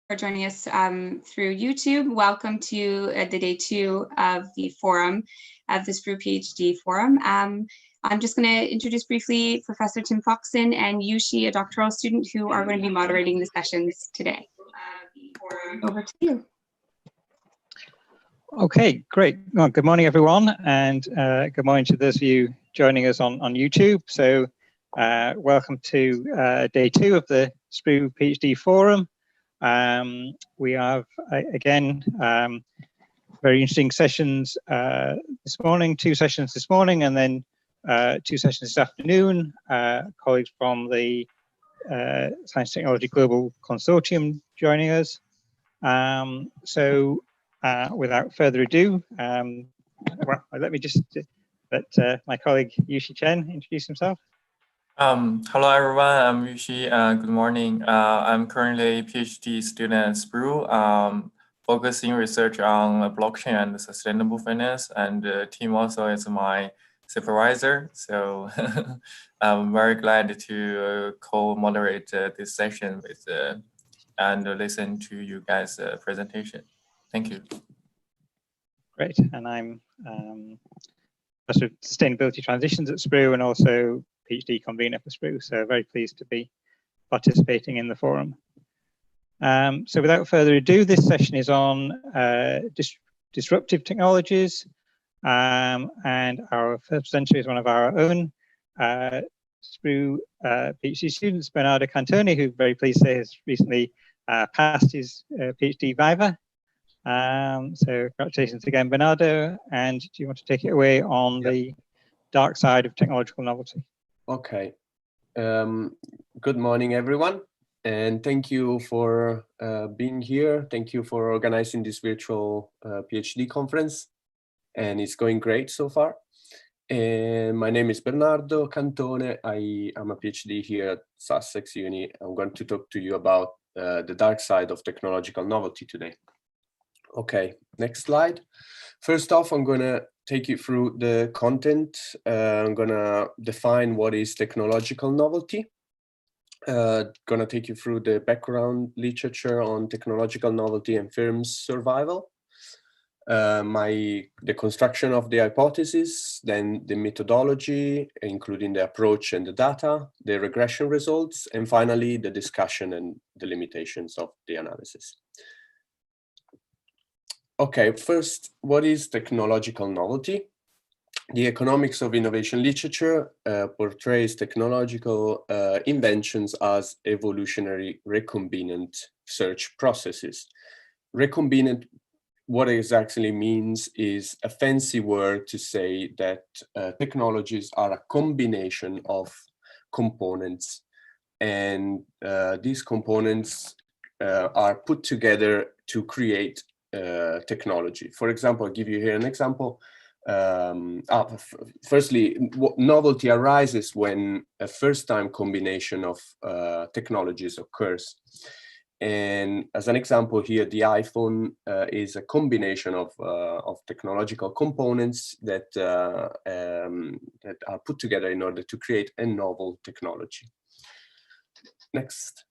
are joining us through YouTube. Welcome to the day 2 of the forum, of the SPRU PhD Forum. I'm just going to introduce briefly Professor Tim Foxon and Yushi, a doctoral student, who are going to be moderating the sessions today. Over to you. Okay, great. Well, good morning, everyone, and good morning to those of you joining us on YouTube. So welcome to day 2 of the SPRU PhD Forum. We have, again, very interesting sessions this morning, 2 sessions this morning, and then 2 sessions this afternoon. Colleagues from the Science Technology Global Consortium joining us. Without further ado, well, let me just let my colleague Yushi Chen introduce himself. Hello everyone, I'm Yushi. Good morning. I'm currently a PhD student at SPRU, focusing research on blockchain and sustainable finance, and Tim also is my supervisor. So I'm very glad to co-moderate this session with and listen to you guys' presentation. Thank you. Great, and I'm Professor of Sustainability Transitions at SPRU and also PhD convener for SPRU, so very pleased to be participating in the forum. So without further ado, this session is on disruptive technologies, and our first presenter is one of our own SPRU PhD students, Bernardo Cantone, who very pleased to say has recently passed his PhD Viva. So congratulations again, Bernardo, and do you want to take it away on the dark side of technological novelty? Okay. Good morning, everyone, and thank you for being here. Thank you for organizing this virtual PhD conference, and it's going great so far. And my name is Bernardo Cantone. I am a PhD here at Sussex Uni. I'm going to talk to you about the dark side of technological novelty today. Okay, next slide. First off, I'm going to take you through the content. I'm going to define what is technological novelty. Going to take you through the background literature on technological novelty and firms' survival. The construction of the hypothesis, then the methodology, including the approach and the data, the regression results, and finally the discussion and the limitations of the analysis. Okay, first, what is technological novelty? The economics of innovation literature portrays technological inventions as evolutionary recombinant search processes. Recombinant, what it exactly means is a fancy word to say that technologies are a combination of components, and these components are put together to create technology. For example, I'll give you here an example. Firstly, novelty arises when a first-time combination of technologies occurs. And as an example here, the iPhone is a combination of technological components that are put together in order to create a novel technology. Next.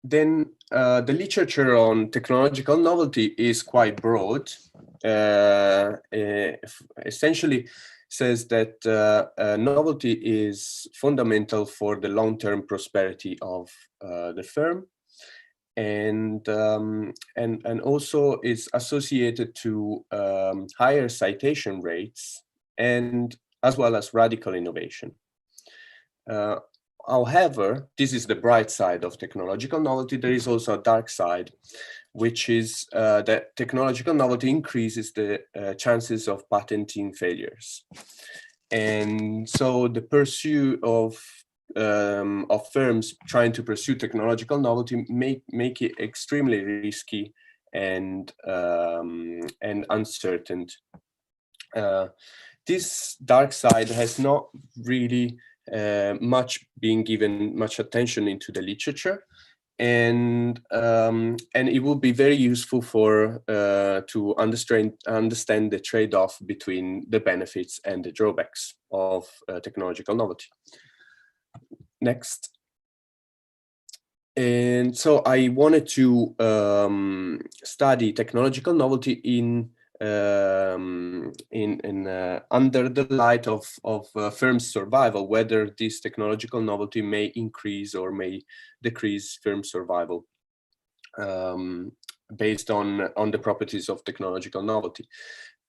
Then the literature on technological novelty is quite broad. Essentially says that novelty is fundamental for the long-term prosperity of the firm, and also is associated to higher citation rates and as well as radical innovation. However, this is the bright side of technological novelty. There is also a dark side, which is that technological novelty increases the chances of patenting failures. And so the pursuit of firms trying to pursue technological novelty make it extremely risky and uncertain. This dark side has not really been given much attention into the literature, and it will be very useful for to understand the trade-off between the benefits and the drawbacks of technological novelty. Next. And so I wanted to study technological novelty in under the light of firms' survival, whether this technological novelty may increase or may decrease firm survival based on the properties of technological novelty.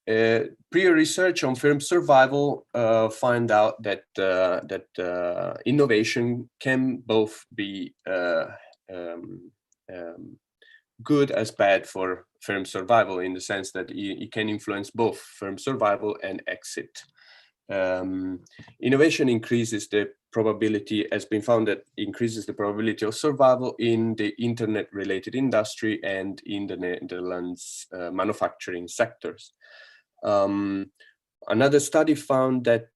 Prior research on firm survival find out that innovation can both be good as bad for firm survival, in the sense that it can influence both firm survival and exit. Innovation increases the probability, has been found that increases the probability of survival in the internet-related industry and in the Netherlands manufacturing sectors. Another study found that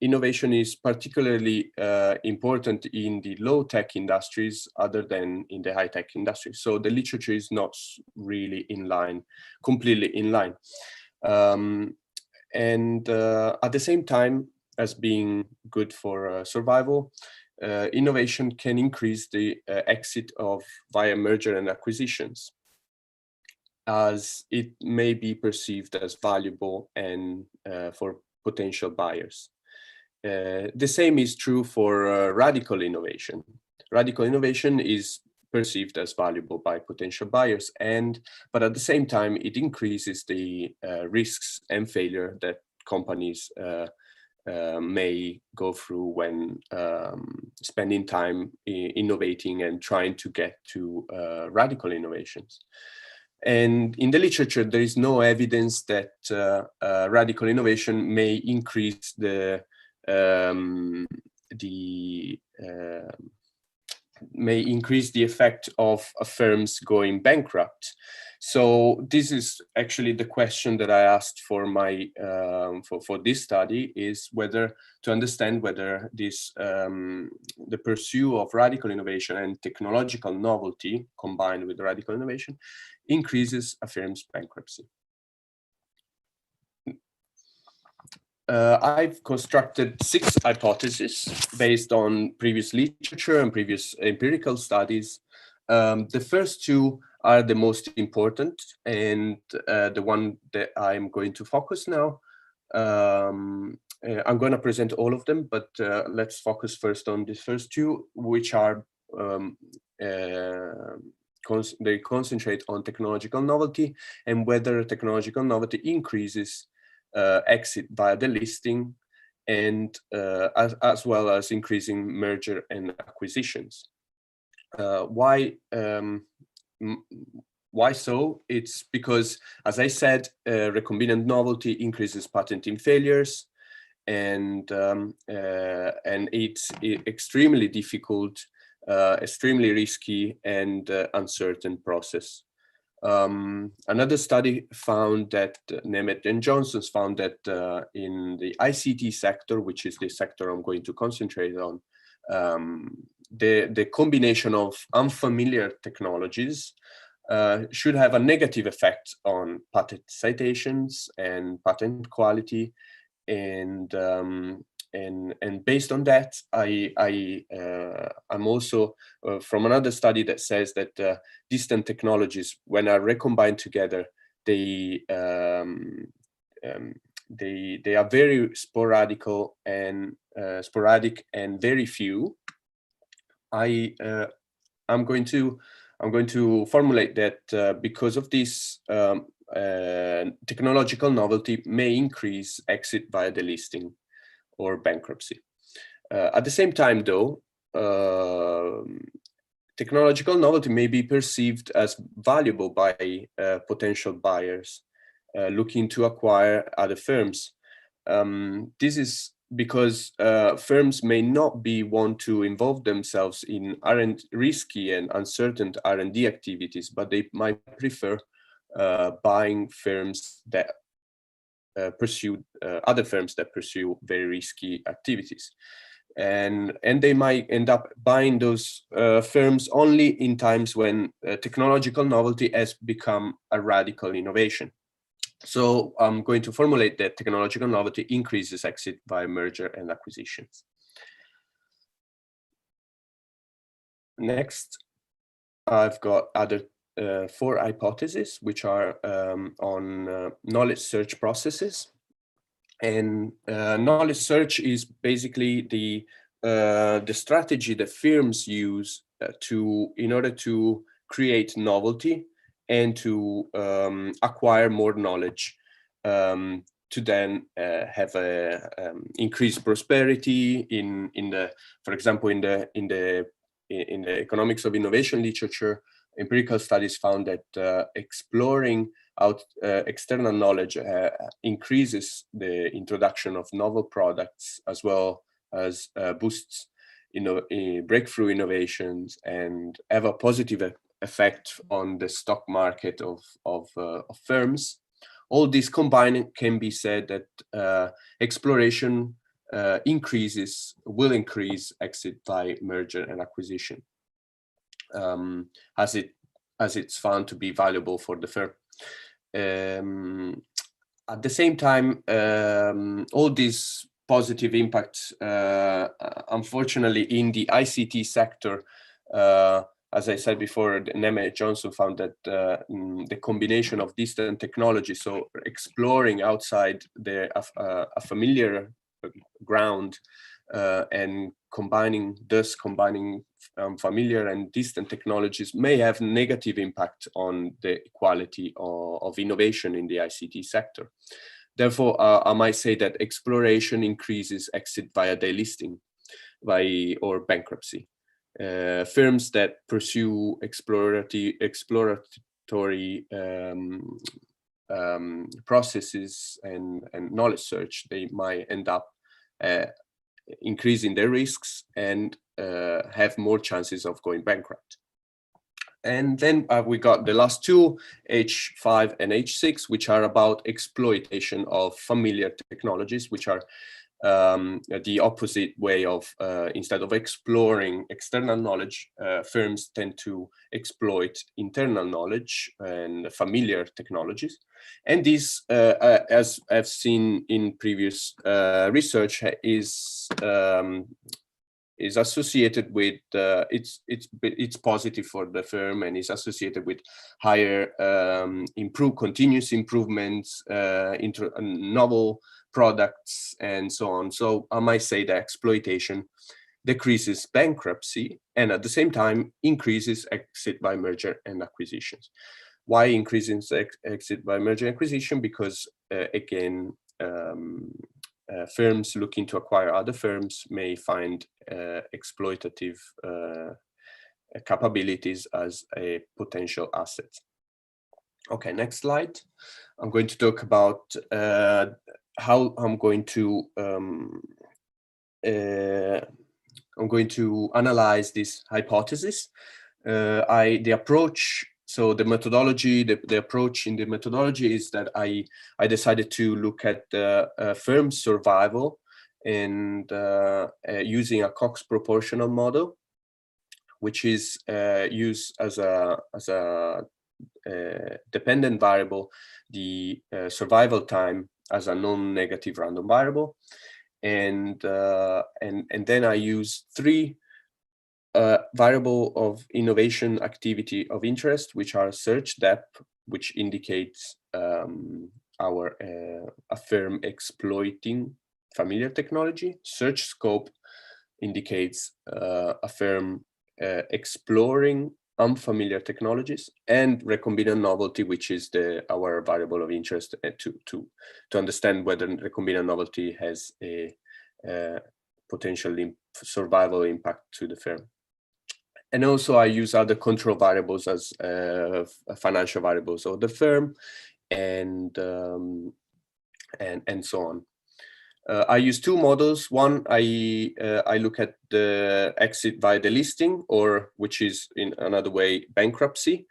innovation is particularly important in the low-tech industries other than in the high-tech industry. So the literature is not really in line, completely in line. And at the same time as being good for survival, innovation can increase the exit via merger and acquisitions, as it may be perceived as valuable and for potential buyers. The same is true for radical innovation. Radical innovation is perceived as valuable by potential buyers, but at the same time, it increases the risks and failure that companies may go through when spending time innovating and trying to get to radical innovations. And in the literature, there is no evidence that radical innovation may increase the effect of firms going bankrupt. So this is actually the question that I asked for my for this study, is whether to understand whether this the pursuit of radical innovation and technological novelty combined with radical innovation increases a firm's bankruptcy. I've constructed 6 hypotheses based on previous literature and previous empirical studies. The first 2 are the most important, and the one that I'm going to focus now. I'm going to present all of them, but let's focus first on the first 2, which are they concentrate on technological novelty and whether technological novelty increases exit via the listing, and as well as increasing merger and acquisitions. Why so? It's because, as I said, recombinant novelty increases patenting failures, and it's extremely difficult, extremely risky, and uncertain process. Another study found that, Nemeth and Johnson's found that in the ICT sector, which is the sector I'm going to concentrate on, the combination of unfamiliar technologies should have a negative effect on patent citations and patent quality, and based on that, I'm also from another study that says that distant technologies, when are recombined together, they are very sporadic and very few. I'm going to formulate that because of this, technological novelty may increase exit via delisting or bankruptcy. At the same time, though, technological novelty may be perceived as valuable by potential buyers looking to acquire other firms. This is because firms may not want to involve themselves in risky and uncertain R&D activities, but they might prefer buying firms that pursue other firms that pursue very risky activities, and they might end up buying those firms only in times when technological novelty has become a radical innovation. So I'm going to formulate that technological novelty increases exit via merger and acquisitions. Next, I've got other 4 hypotheses, which are on knowledge search processes. And knowledge search is basically the strategy that firms use in order to create novelty and to acquire more knowledge, to then have a increased prosperity for example, in the economics of innovation literature. Empirical studies found that exploring external knowledge increases the introduction of novel products, as well as boosts breakthrough innovations and have a positive effect on the stock market of firms. All this combined can be said that exploration will increase exit by merger and acquisition, as it's found to be valuable for the firm. At the same time, all these positive impacts, unfortunately, in the ICT sector, as I said before, Neme Johnson found that the combination of distant technology, so exploring outside a familiar ground, and combining familiar and distant technologies may have negative impact on the quality of innovation in the ICT sector. Therefore, I might say that exploration increases exit via delisting or bankruptcy. Firms that pursue exploratory processes and knowledge search, they might end up increasing their risks and have more chances of going bankrupt. And then we got the last two, H5 and H6, which are about exploitation of familiar technologies, which are the opposite way of, instead of exploring external knowledge, firms tend to exploit internal knowledge and familiar technologies. And this, as I've seen in previous research, is associated with it's positive for the firm, and is associated with higher continuous improvements, novel products, and so on. So I might say that exploitation decreases bankruptcy and at the same time increases exit by merger and acquisitions. Why increases exit by merger and acquisition? Because again, firms looking to acquire other firms may find exploitative capabilities as a potential asset. Okay, next slide. I'm going to talk about how I'm going to analyze this hypothesis. The approach. So the methodology, the approach in the methodology is that I decided to look at the firm's survival and using a Cox proportional model, which is used as a dependent variable, the survival time as a non-negative random variable, and then I use three variable of innovation activity of interest, which are search depth, which indicates a firm exploiting familiar technology. Search scope indicates a firm exploring unfamiliar technologies, and recombinant novelty, which is our variable of interest to understand whether recombinant novelty has a potential survival impact to the firm. And also I use other control variables as financial variables of the firm, and so on. I use two models. One, I look at the exit via delisting, or which is in another way bankruptcy,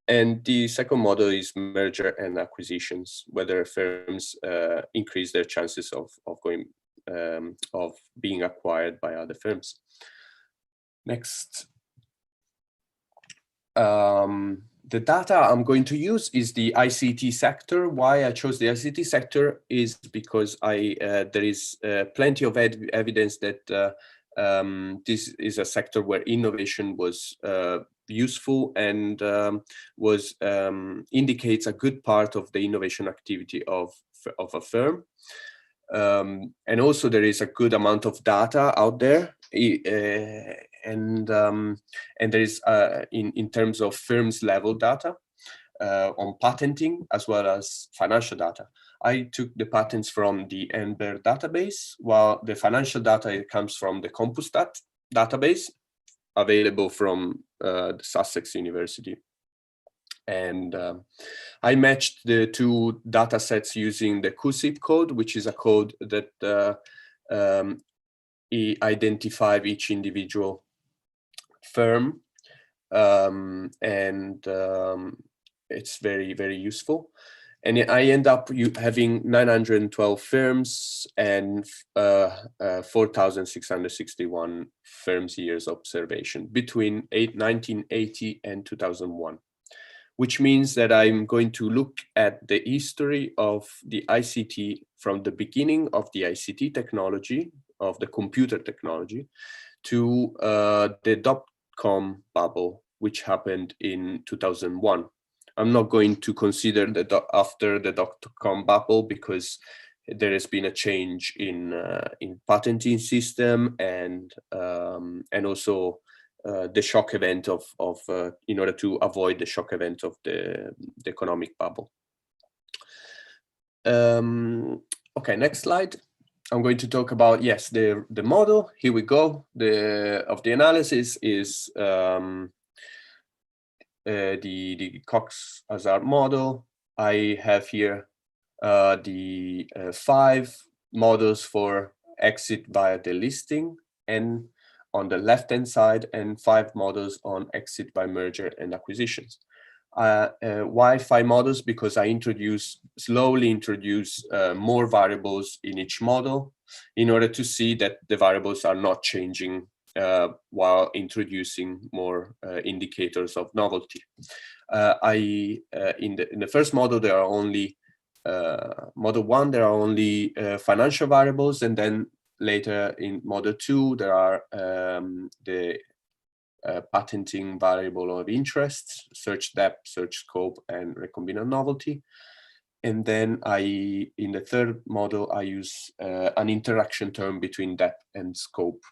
and the second model is merger and acquisitions, whether firms increase their chances of being acquired by other firms. Next. The data I'm going to use is the ICT sector. Why I chose the ICT sector is because there is plenty of evidence that this is a sector where innovation was useful and was indicates a good part of the innovation activity of a firm. And also there is a good amount of data out there, and there is in terms of firms level data on patenting as well as financial data. I took the patents from the Abeer database, while the financial data comes from the Compustat database, available from the Sussex University. And I matched the two data sets using the QSIP code, which is a code that identifies each individual firm, and it's very, very useful. And I end up having 912 firms and 4,661 firms years observation between 1980 and 2001, which means that I'm going to look at the history of the ICT from the beginning of the ICT technology, of the computer technology, to the dot-com bubble, which happened in 2001. I'm not going to consider after the dot-com bubble, because there has been a change in patenting system and also the shock event of in order to avoid the shock event of the economic bubble. Okay, next slide. I'm going to talk about, yes, the model. Here we go. The analysis is the Cox-Hazard model. I have here the 5 models for exit via delisting, and on the left-hand side, and 5 models on exit by merger and acquisitions. Why 5 models? Because I slowly introduce more variables in each model in order to see that the variables are not changing while introducing more indicators of novelty. In the first model, there are only model 1, there are only financial variables, and then later in model 2, there are the patenting variable of interest, search depth, search scope, and recombinant novelty. And then in the third model, I use an interaction term between depth and scope.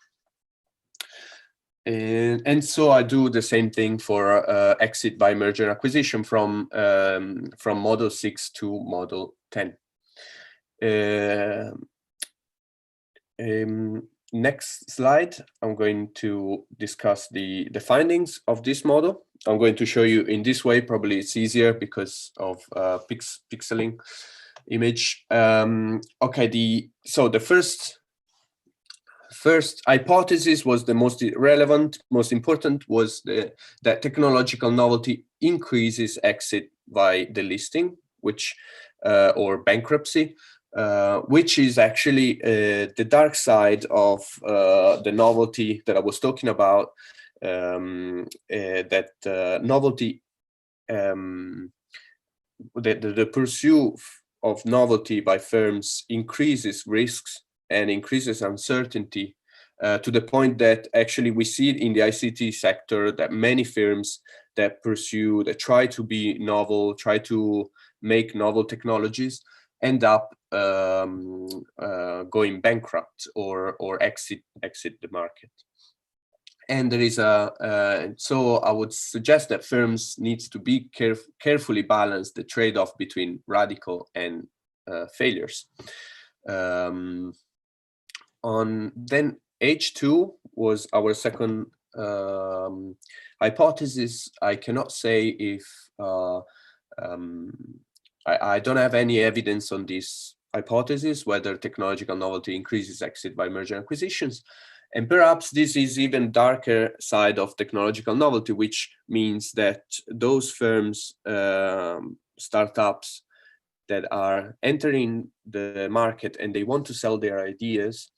And so I do the same thing for exit by merger and acquisition from model 6 to model 10. Next slide, I'm going to discuss the findings of this model. I'm going to show you in this way. Probably it's easier because of pixeling image. Okay, so the first hypothesis was the most relevant, most important, was that technological novelty increases exit by delisting, which or bankruptcy, which is actually the dark side of the novelty that I was talking about. That novelty, the pursuit of novelty by firms increases risks and increases uncertainty to the point that actually we see it in the ICT sector that many firms that try to be novel, try to make novel technologies, end up going bankrupt or exit the market. And there is so I would suggest that firms needs to be carefully balance the trade-off between radical and failures. Then H2 was our second hypothesis. I cannot say if I don't have any evidence on this hypothesis, whether technological novelty increases exit by merger and acquisitions. And perhaps this is even darker side of technological novelty, which means that those firms, startups that are entering the market and they want to sell their ideas,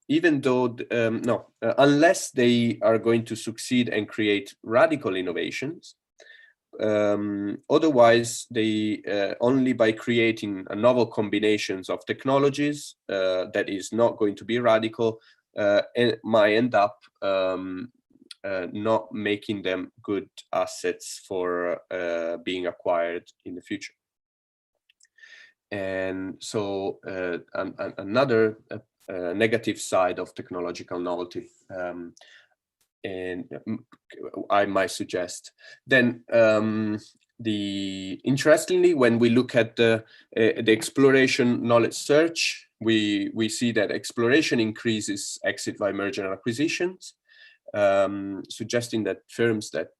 even though unless they are going to succeed and create radical innovations, otherwise, they only by creating a novel combinations of technologies that is not going to be radical, and might end up not making them good assets for being acquired in the future. And so another negative side of technological novelty, and I might suggest. Then interestingly, when we look at the exploration knowledge search, we see that exploration increases exit by merger and acquisitions, suggesting that firms that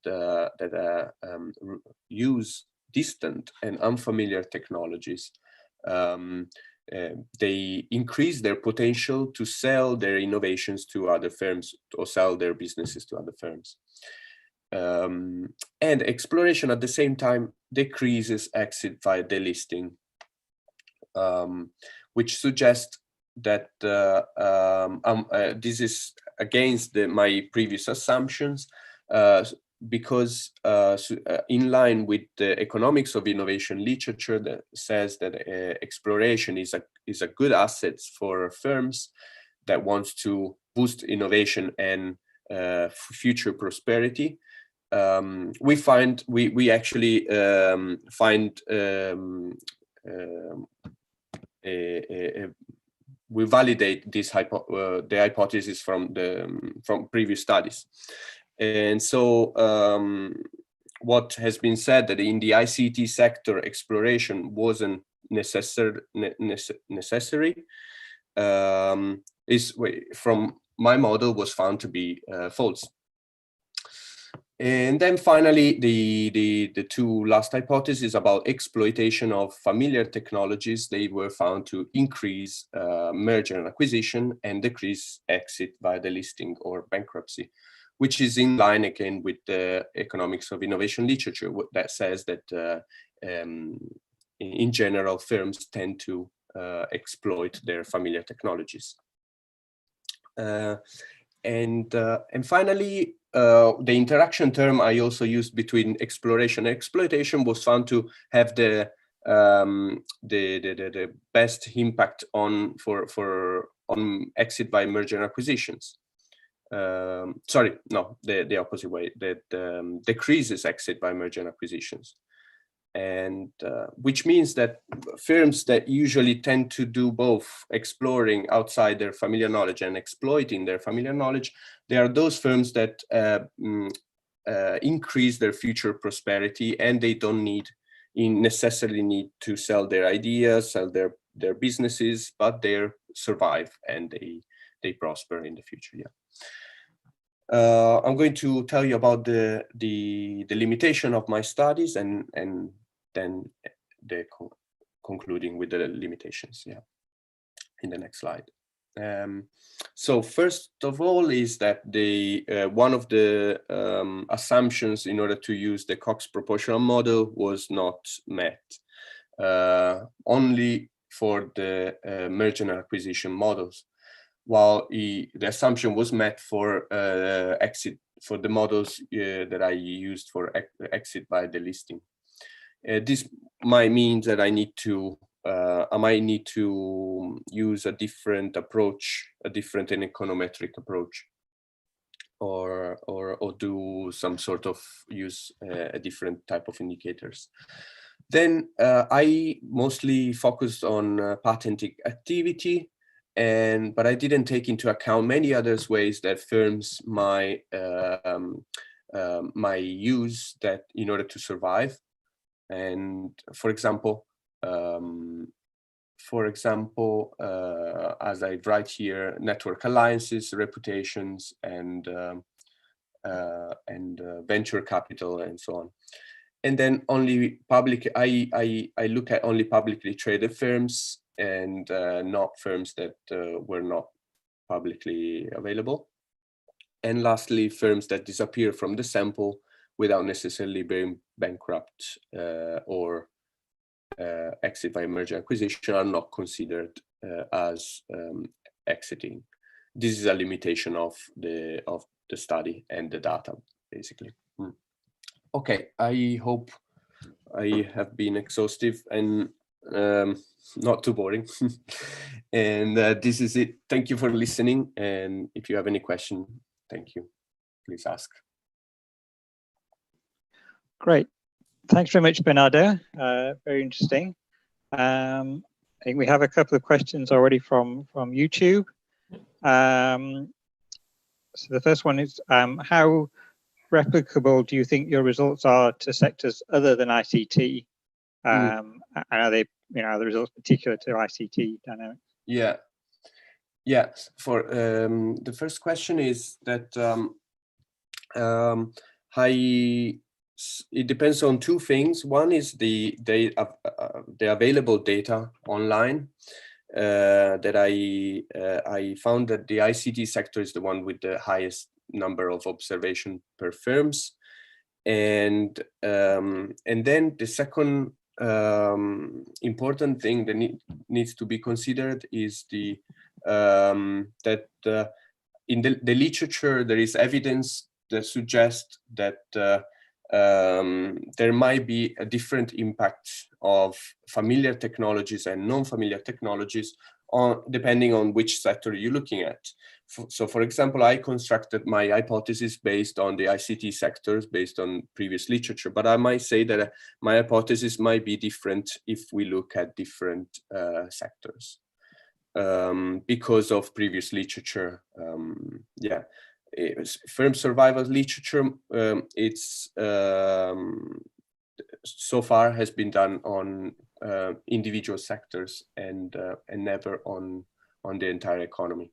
use distant and unfamiliar technologies, they increase their potential to sell their innovations to other firms or sell their businesses to other firms. And exploration at the same time decreases exit via delisting, which suggests that this is against my previous assumptions, because in line with the economics of innovation literature that says that exploration is a good asset for firms that wants to boost innovation and future prosperity. We actually find we validate this the hypothesis from previous studies. And so what has been said that in the ICT sector, exploration wasn't necessary is from my model was found to be false. And then finally, the two last hypotheses about exploitation of familiar technologies, they were found to increase merger and acquisition and decrease exit via delisting or bankruptcy, which is in line again with the economics of innovation literature that says that in general, firms tend to exploit their familiar technologies. And finally, the interaction term I also used between exploration and exploitation was found to have the best impact on exit by merger and acquisitions. Sorry, no, the opposite way, that decreases exit by merger and acquisitions. And which means that firms that usually tend to do both exploring outside their familiar knowledge and exploiting their familiar knowledge, they are those firms that increase their future prosperity, and they don't necessarily need to sell their ideas, sell their businesses, but they survive and they prosper in the future. Yeah. I'm going to tell you about the limitation of my studies and then concluding with the limitations. Yeah, in the next slide. So first of all is that one of the assumptions in order to use the Cox proportional model was not met, only for the merger and acquisition models, while the assumption was met for exit for the models that I used for exit by delisting. This might mean that I might need to use a different approach, a different and econometric approach, or do some sort of use a different type of indicators. Then I mostly focused on patenting activity, but I didn't take into account many other ways that firms might use that in order to survive. And for example, as I write here, network alliances, reputations, and venture capital, and so on. And then only I look at only publicly traded firms and not firms that were not publicly available. And lastly, firms that disappear from the sample without necessarily being bankrupt or exit by merger acquisition are not considered as exiting. This is a limitation of the study and the data, basically. Okay, I hope I have been exhaustive and not too boring. And this is it. Thank you for listening. And if you have any question, thank you. Please ask. Great. Thanks very much, Bernardo. Very interesting. I think we have a couple of questions already from YouTube. So the first one is, how replicable do you think your results are to sectors other than ICT? And are they, are the results particular to ICT dynamics? Yeah. For the first question is that it depends on two things. One is the available data online. That I found that the ICT sector is the one with the highest number of observation per firms, and then the second important thing that needs to be considered is the that in the literature there is evidence that suggests that there might be a different impact of familiar technologies and non-familiar technologies depending on which sector you're looking at. So for example, I constructed my hypothesis based on the ICT sectors, based on previous literature, but I might say that my hypothesis might be different if we look at different sectors because of previous literature. Firm survival literature, it's so far has been done on individual sectors and never on the entire economy.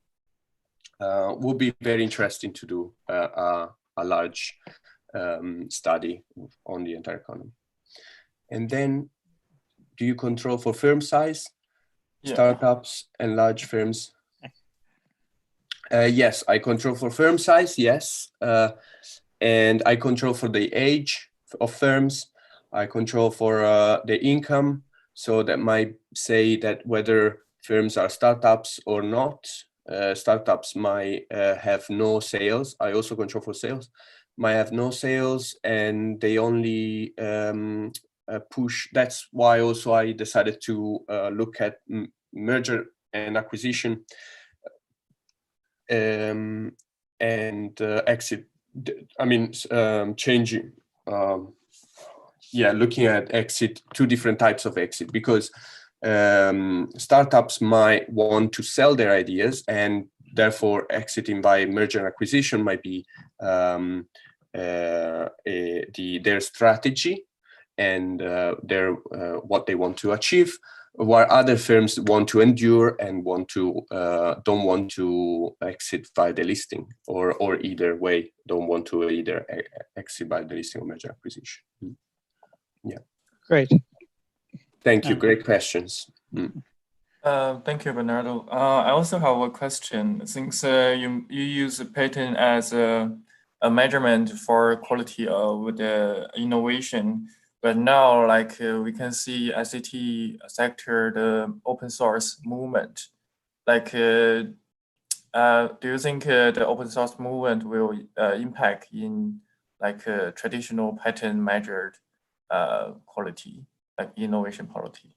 Would be very interesting to do a large study on the entire economy. And then, do you control for firm size, startups, and large firms? Yes, I control for firm size, yes. And I control for the age of firms. I control for the income. So that might say that whether firms are startups or not. Startups might have no sales. I also control for sales. Might have no sales and they only push. That's why also I decided to look at merger and acquisition and exit. I mean, changing. Looking at exit, two different types of exit, because startups might want to sell their ideas and therefore exiting by merger and acquisition might be their strategy and their what they want to achieve, while other firms want to endure and don't want to exit by the listing, or either way don't want to either exit by the listing or merger acquisition. Yeah. Great. Thank you. Great questions. Thank you, Bernardo. I also have a question. Since you use a patent as a measurement for quality of the innovation, but now we can see ICT sector, the open source movement. Do you think the open source movement will impact in traditional patent measured quality, like innovation quality?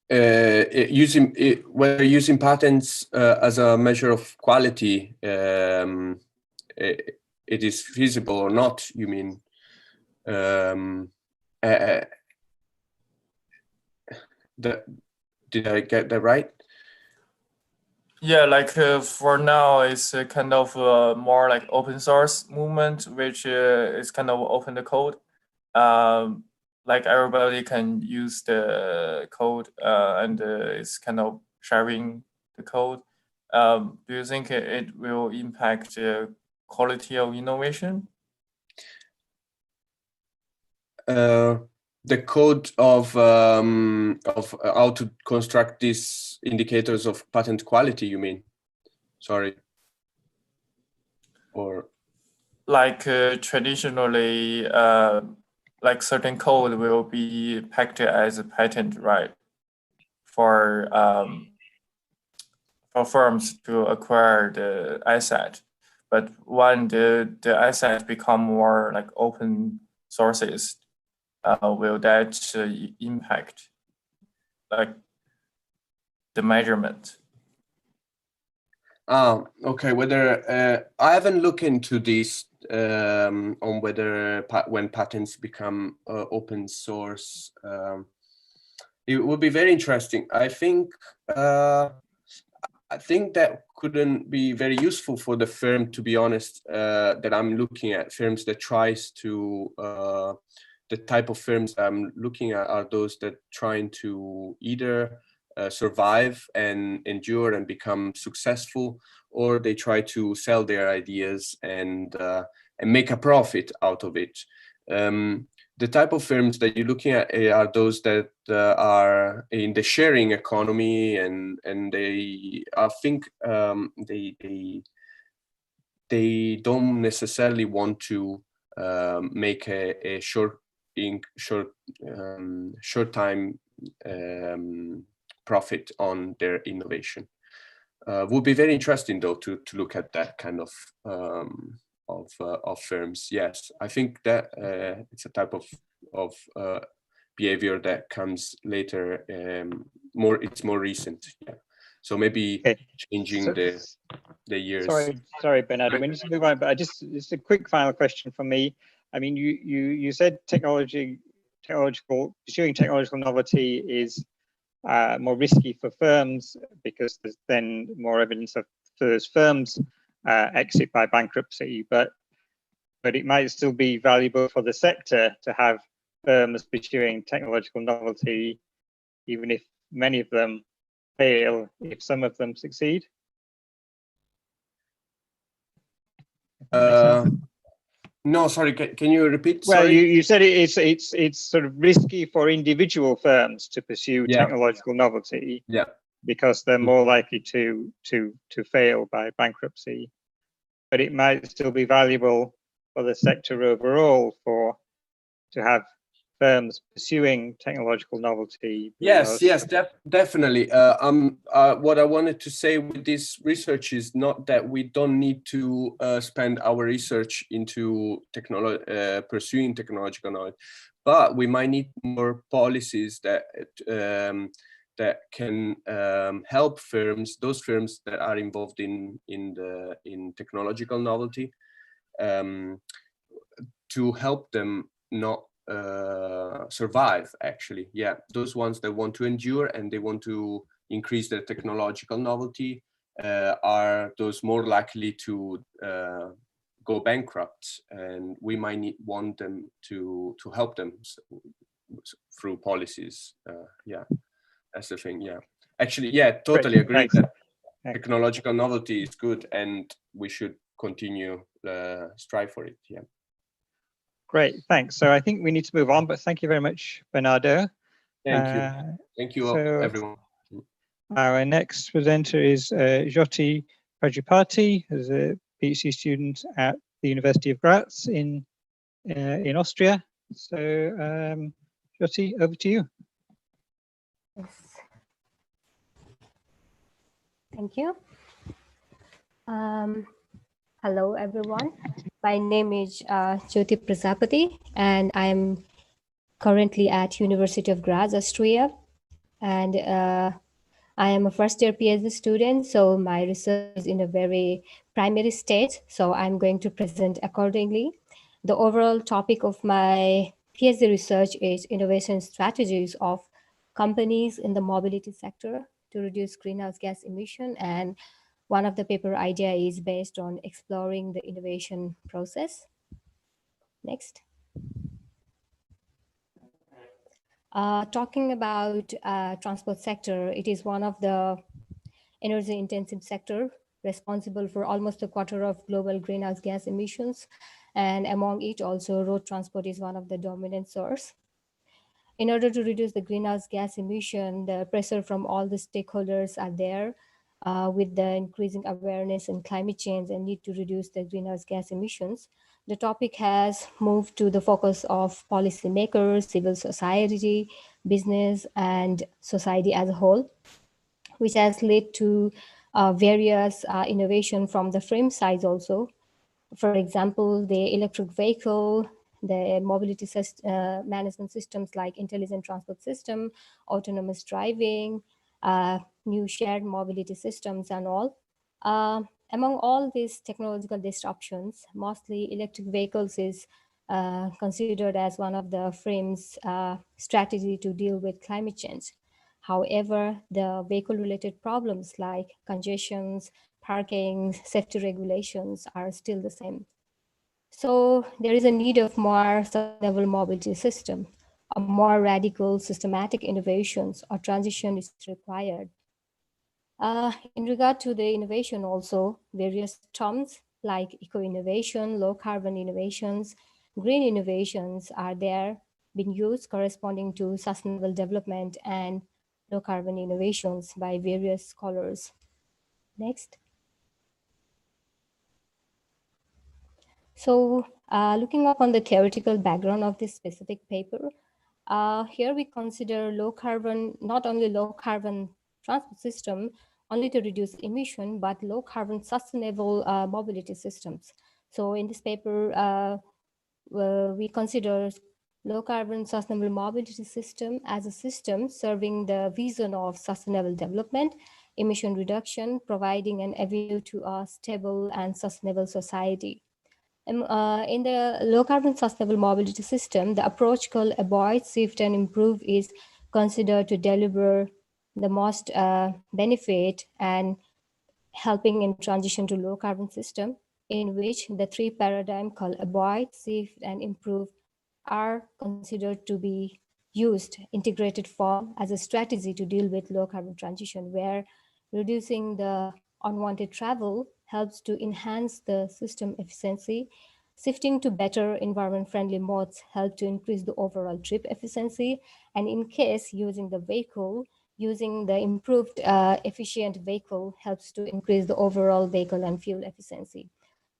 Whether using patents as a measure of quality, it is feasible or not, you mean? Did I get that right? Yeah, for now, it's kind of more like open source movement, which is kind of open the code. Everybody can use the code and it's kind of sharing the code. Do you think it will impact the quality of innovation? The code of how to construct these indicators of patent quality, you mean? Sorry. Or traditionally, certain code will be packed as a patent, right? For firms to acquire the asset, But when the asset become more like open sources, will that impact like the measurement? Okay. Whether I haven't looked into this on whether when patents become open source, it would be very interesting. I think that couldn't be very useful for the firm, to be honest. That I'm looking at firms that tries to the type of firms I'm looking at are those that trying to either survive and endure and become successful, or they try to sell their ideas and make a profit out of it. The type of firms that you're looking at are those that are in the sharing economy, and they, I think, they don't necessarily want to make a short time profit on their innovation. Would be very interesting though to look at that kind of firms. Yes, I think that it's a type of behavior that comes later. It's more recent. Yeah. So maybe changing the years. Sorry, Bernardo. We need to move on, but just a quick final question from me. I mean, you said pursuing technological novelty is more risky for firms because there's then more evidence of those firms exit by bankruptcy, but it might still be valuable for the sector to have firms pursuing technological novelty, even if many of them fail, if some of them succeed. No, sorry. Can you repeat? Well, sorry? you said it's sort of risky for individual firms to pursue technological novelty. Yeah. Because they're more likely to fail by bankruptcy, but it might still be valuable for the sector overall to have firms pursuing technological novelty. Yes, definitely. What I wanted to say with this research is not that we don't need to spend our research into pursuing technological knowledge, but we might need more policies that can help firms, those firms that are involved in technological novelty, to help them not survive. Actually, yeah, those ones that want to endure and they want to increase their technological novelty are those more likely to go bankrupt, and we might want them to help them through policies. Yeah. That's the thing. Yeah, actually, yeah, totally agree that technological novelty is good and we should continue strive for it. Yeah. Great, thanks. So I think we need to move on, but thank you very much, Bernardo. Thank you, everyone. Our next presenter is Jyoti Prajapati, who's a PhD student at the University of Graz in Austria. So Jyoti, over to you. Yes. Thank you. Hello, everyone. My name is Jyoti Prajapati, and I'm currently at University of Graz, Austria. And I am a first-year PhD student, so my research is in a very primary stage, so I'm going to present accordingly. The overall topic of my PhD research is innovation strategies of companies in the mobility sector to reduce greenhouse gas emission, and one of the paper idea is based on exploring the innovation process. Next. Talking about transport sector, it is one of the energy intensive sector responsible for almost a quarter of global greenhouse gas emissions, and among it also road transport is one of the dominant source. In order to reduce the greenhouse gas emission, the pressure from all the stakeholders are there with the increasing awareness in climate change and need to reduce the greenhouse gas emissions. The topic has moved to the focus of policymakers, civil society, business, and society as a whole, which has led to various innovation from the frame side also. For example, the electric vehicle, the mobility management systems like intelligent transport system, autonomous driving, new shared mobility systems and all. Among all these technological disruptions, mostly electric vehicles is considered as one of the frame's strategy to deal with climate change. However, the vehicle-related problems like congestions, parking, safety regulations are still the same. So there is a need of more sustainable mobility system, a more radical systematic innovations or transition is required. In regard to the innovation also, various terms like eco-innovation, low-carbon innovations, green innovations are there being used corresponding to sustainable development and low-carbon innovations by various scholars. Next. So looking up on the theoretical background of this specific paper, here we consider low carbon, not only low carbon transport system, only to reduce emission, but low carbon sustainable mobility systems. So in this paper, we consider low carbon sustainable mobility system as a system serving the vision of sustainable development, emission reduction, providing an avenue to a stable and sustainable society. In the low carbon sustainable mobility system, the approach called avoid, shift, and improve is considered to deliver the most benefit and helping in transition to low carbon system, in which the three paradigms called avoid, shift, and improve are considered to be used integrated form as a strategy to deal with low carbon transition, where reducing the unwanted travel helps to enhance the system efficiency. Shifting to better environment-friendly modes help to increase the overall trip efficiency. And in case using the vehicle, using the improved efficient vehicle helps to increase the overall vehicle and fuel efficiency.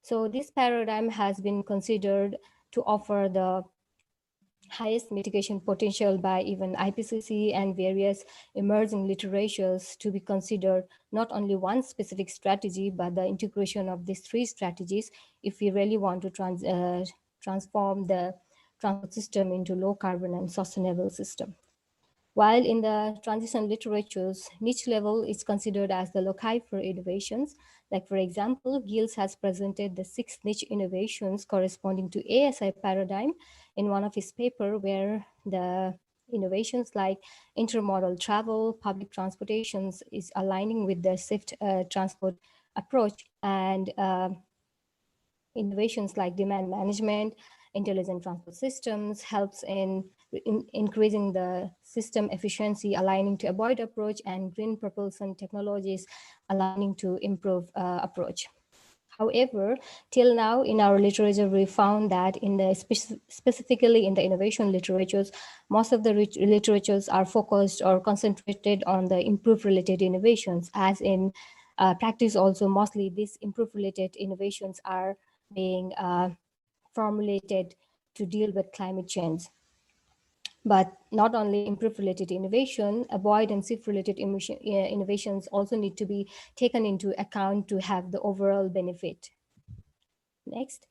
So this paradigm has been considered to offer the highest mitigation potential by even IPCC and various emerging literatures to be considered not only one specific strategy, but the integration of these three strategies if we really want to transform the transport system into low carbon and sustainable system. While in the transition literatures, niche level is considered as the loci for innovations. Like for example, Giles has presented the 6 niche innovations corresponding to ASI paradigm in one of his paper, where the innovations like intermodal travel, public transportations is aligning with the shift transport approach, and innovations like demand management, intelligent transport systems helps in increasing the system efficiency, aligning to avoid approach, and green propulsion technologies aligning to improve approach. However, till now in our literature, we found that in the specifically in the innovation literatures, most of the literatures are focused or concentrated on the improve related innovations, as in practice also mostly these improve related innovations are being formulated to deal with climate change. But not only improve related innovation, avoid and shift related innovations also need to be taken into account to have the overall benefit. Next.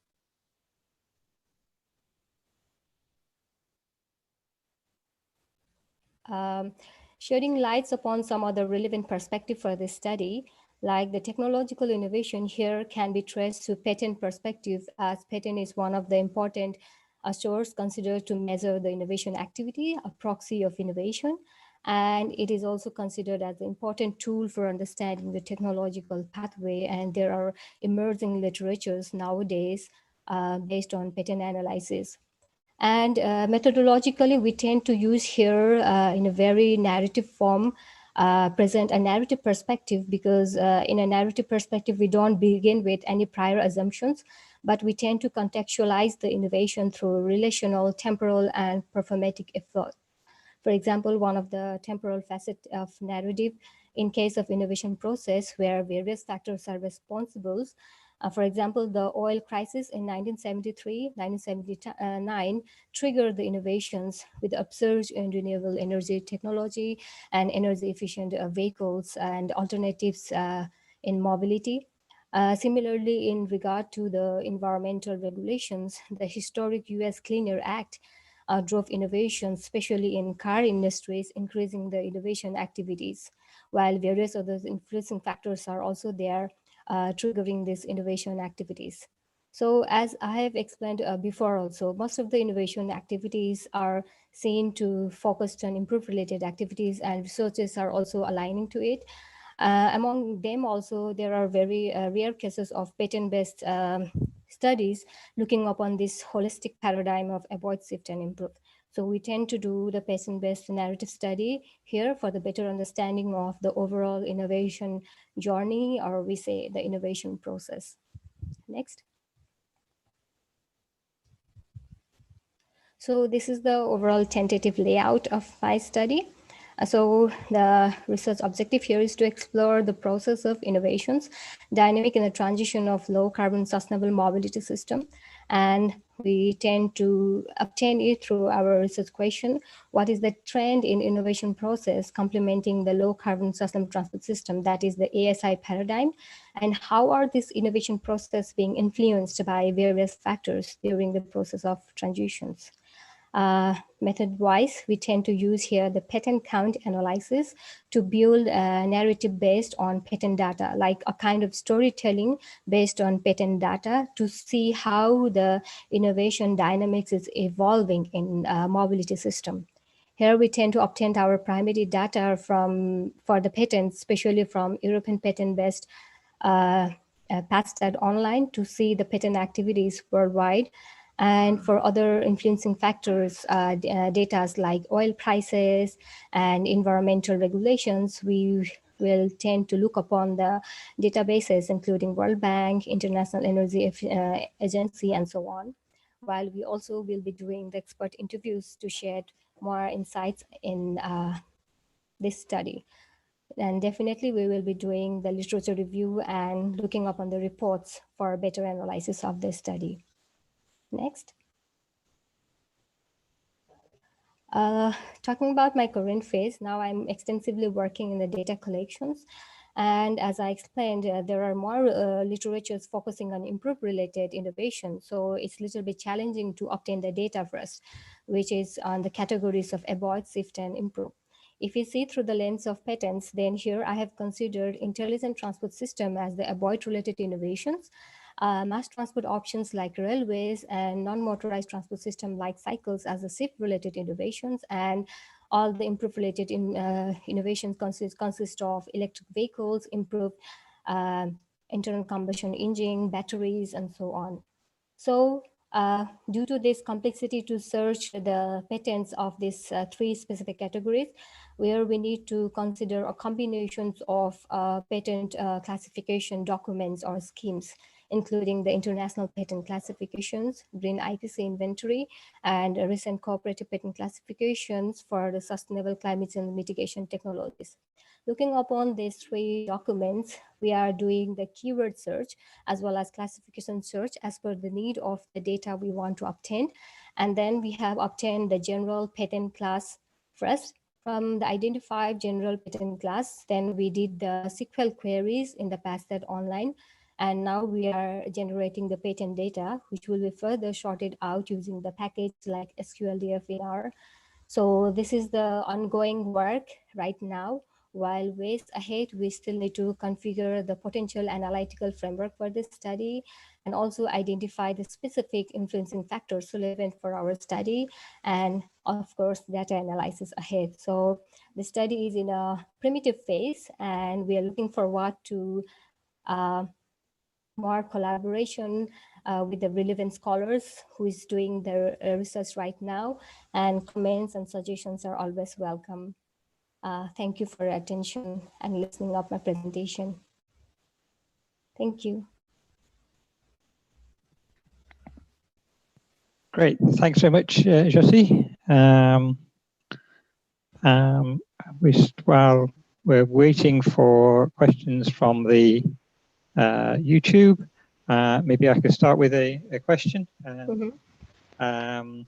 Shedding lights upon some other relevant perspective for this study, like the technological innovation here can be traced to patent perspective, as patent is one of the important source considered to measure the innovation activity, a proxy of innovation. And it is also considered as an important tool for understanding the technological pathway. And there are emerging literatures nowadays based on patent analysis. And methodologically, we tend to use here in a very narrative form, present a narrative perspective, because in a narrative perspective, we don't begin with any prior assumptions, but we tend to contextualize the innovation through relational, temporal, and performatic effort. For example, one of the temporal facets of narrative in case of innovation process where various factors are responsible. For example, the oil crisis in 1973, 1979 triggered the innovations with the upsurge in renewable energy technology and energy efficient vehicles and alternatives in mobility. Similarly, in regard to the environmental regulations, the historic US Clean Air Act drove innovation, especially in car industries, increasing the innovation activities, while various other influencing factors are also there, triggering these innovation activities. So as I have explained before also, most of the innovation activities are seen to focus on improve related activities, and researchers are also aligning to it. Among them also, there are very rare cases of patent-based studies looking upon this holistic paradigm of avoid, shift, and improve. So we tend to do the patent-based narrative study here for the better understanding of the overall innovation journey, or we say the innovation process. Next. So this is the overall tentative layout of my study. So the research objective here is to explore the process of innovations, dynamic in the transition of low carbon sustainable mobility system. And we tend to obtain it through our research question: what is the trend in innovation process complementing the low carbon sustainable transport system, that is the ASI paradigm, and how are this innovation process being influenced by various factors during the process of transitions. Method-wise, we tend to use here the patent count analysis to build a narrative based on patent data, like a kind of storytelling based on patent data to see how the innovation dynamics is evolving in mobility system. Here we tend to obtain our primary data for the patents, especially from European patent-based PatStat online to see the patent activities worldwide. And for other influencing factors, data like oil prices and environmental regulations, we will tend to look upon the databases, including World Bank, International Energy Agency, and so on. While we also will be doing the expert interviews to share more insights in this study. And definitely we will be doing the literature review and looking up on the reports for better analysis of the study. Next. Talking about my current phase, now I'm extensively working in the data collections. And as I explained, there are more literatures focusing on improve related innovation. So it's a little bit challenging to obtain the data first, which is on the categories of avoid, shift, and improve. If you see through the lens of patents, then here I have considered intelligent transport system as the avoid related innovations, mass transport options like railways, and non-motorized transport system like cycles as the shift related innovations, and all the improve related innovations consist of electric vehicles, improved internal combustion engine, batteries, and so on. So due to this complexity to search the patents of these three specific categories, where we need to consider a combinations of patent classification documents or schemes, including the international patent classifications, green IPC inventory, and recent cooperative patent classifications for the sustainable climate change mitigation technologies. Looking upon these three documents, we are doing the keyword search as well as classification search as per the need of the data we want to obtain. And then we have obtained the general patent class first. From the identified general patent class, then we did the SQL queries in the PatStat online. And now we are generating the patent data, which will be further sorted out using the package like SQLDFAR. So this is the ongoing work right now. While ways ahead, we still need to configure the potential analytical framework for this study and also identify the specific influencing factors relevant for our study, and of course, data analysis ahead. So the study is in a primitive phase, and we are looking forward to more collaboration with the relevant scholars who is doing their research right now, and comments and suggestions are always welcome. Thank you for your attention and listening up my presentation. Thank you. Great, thanks very much, Jyoti. While we're waiting for questions from the YouTube, maybe I could start with a question. And then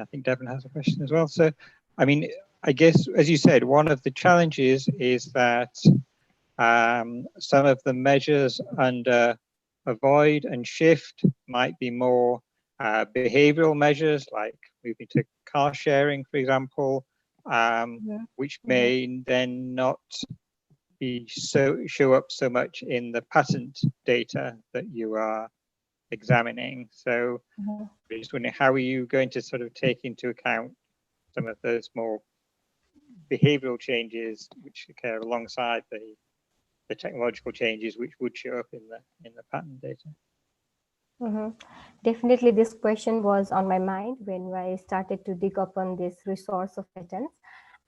I think Devon has a question as well. So, I mean, I guess, as you said, one of the challenges is that Some of the measures under avoid and shift might be more behavioral measures, like moving to car sharing, for example, which may then not be show up so much in the patent data that you are examining. So I'm just wondering, how are you going to sort of take into account some of those more behavioral changes which occur alongside the technological changes which would show up in the patent data? Definitely, this question was on my mind when I started to dig upon this resource of patents.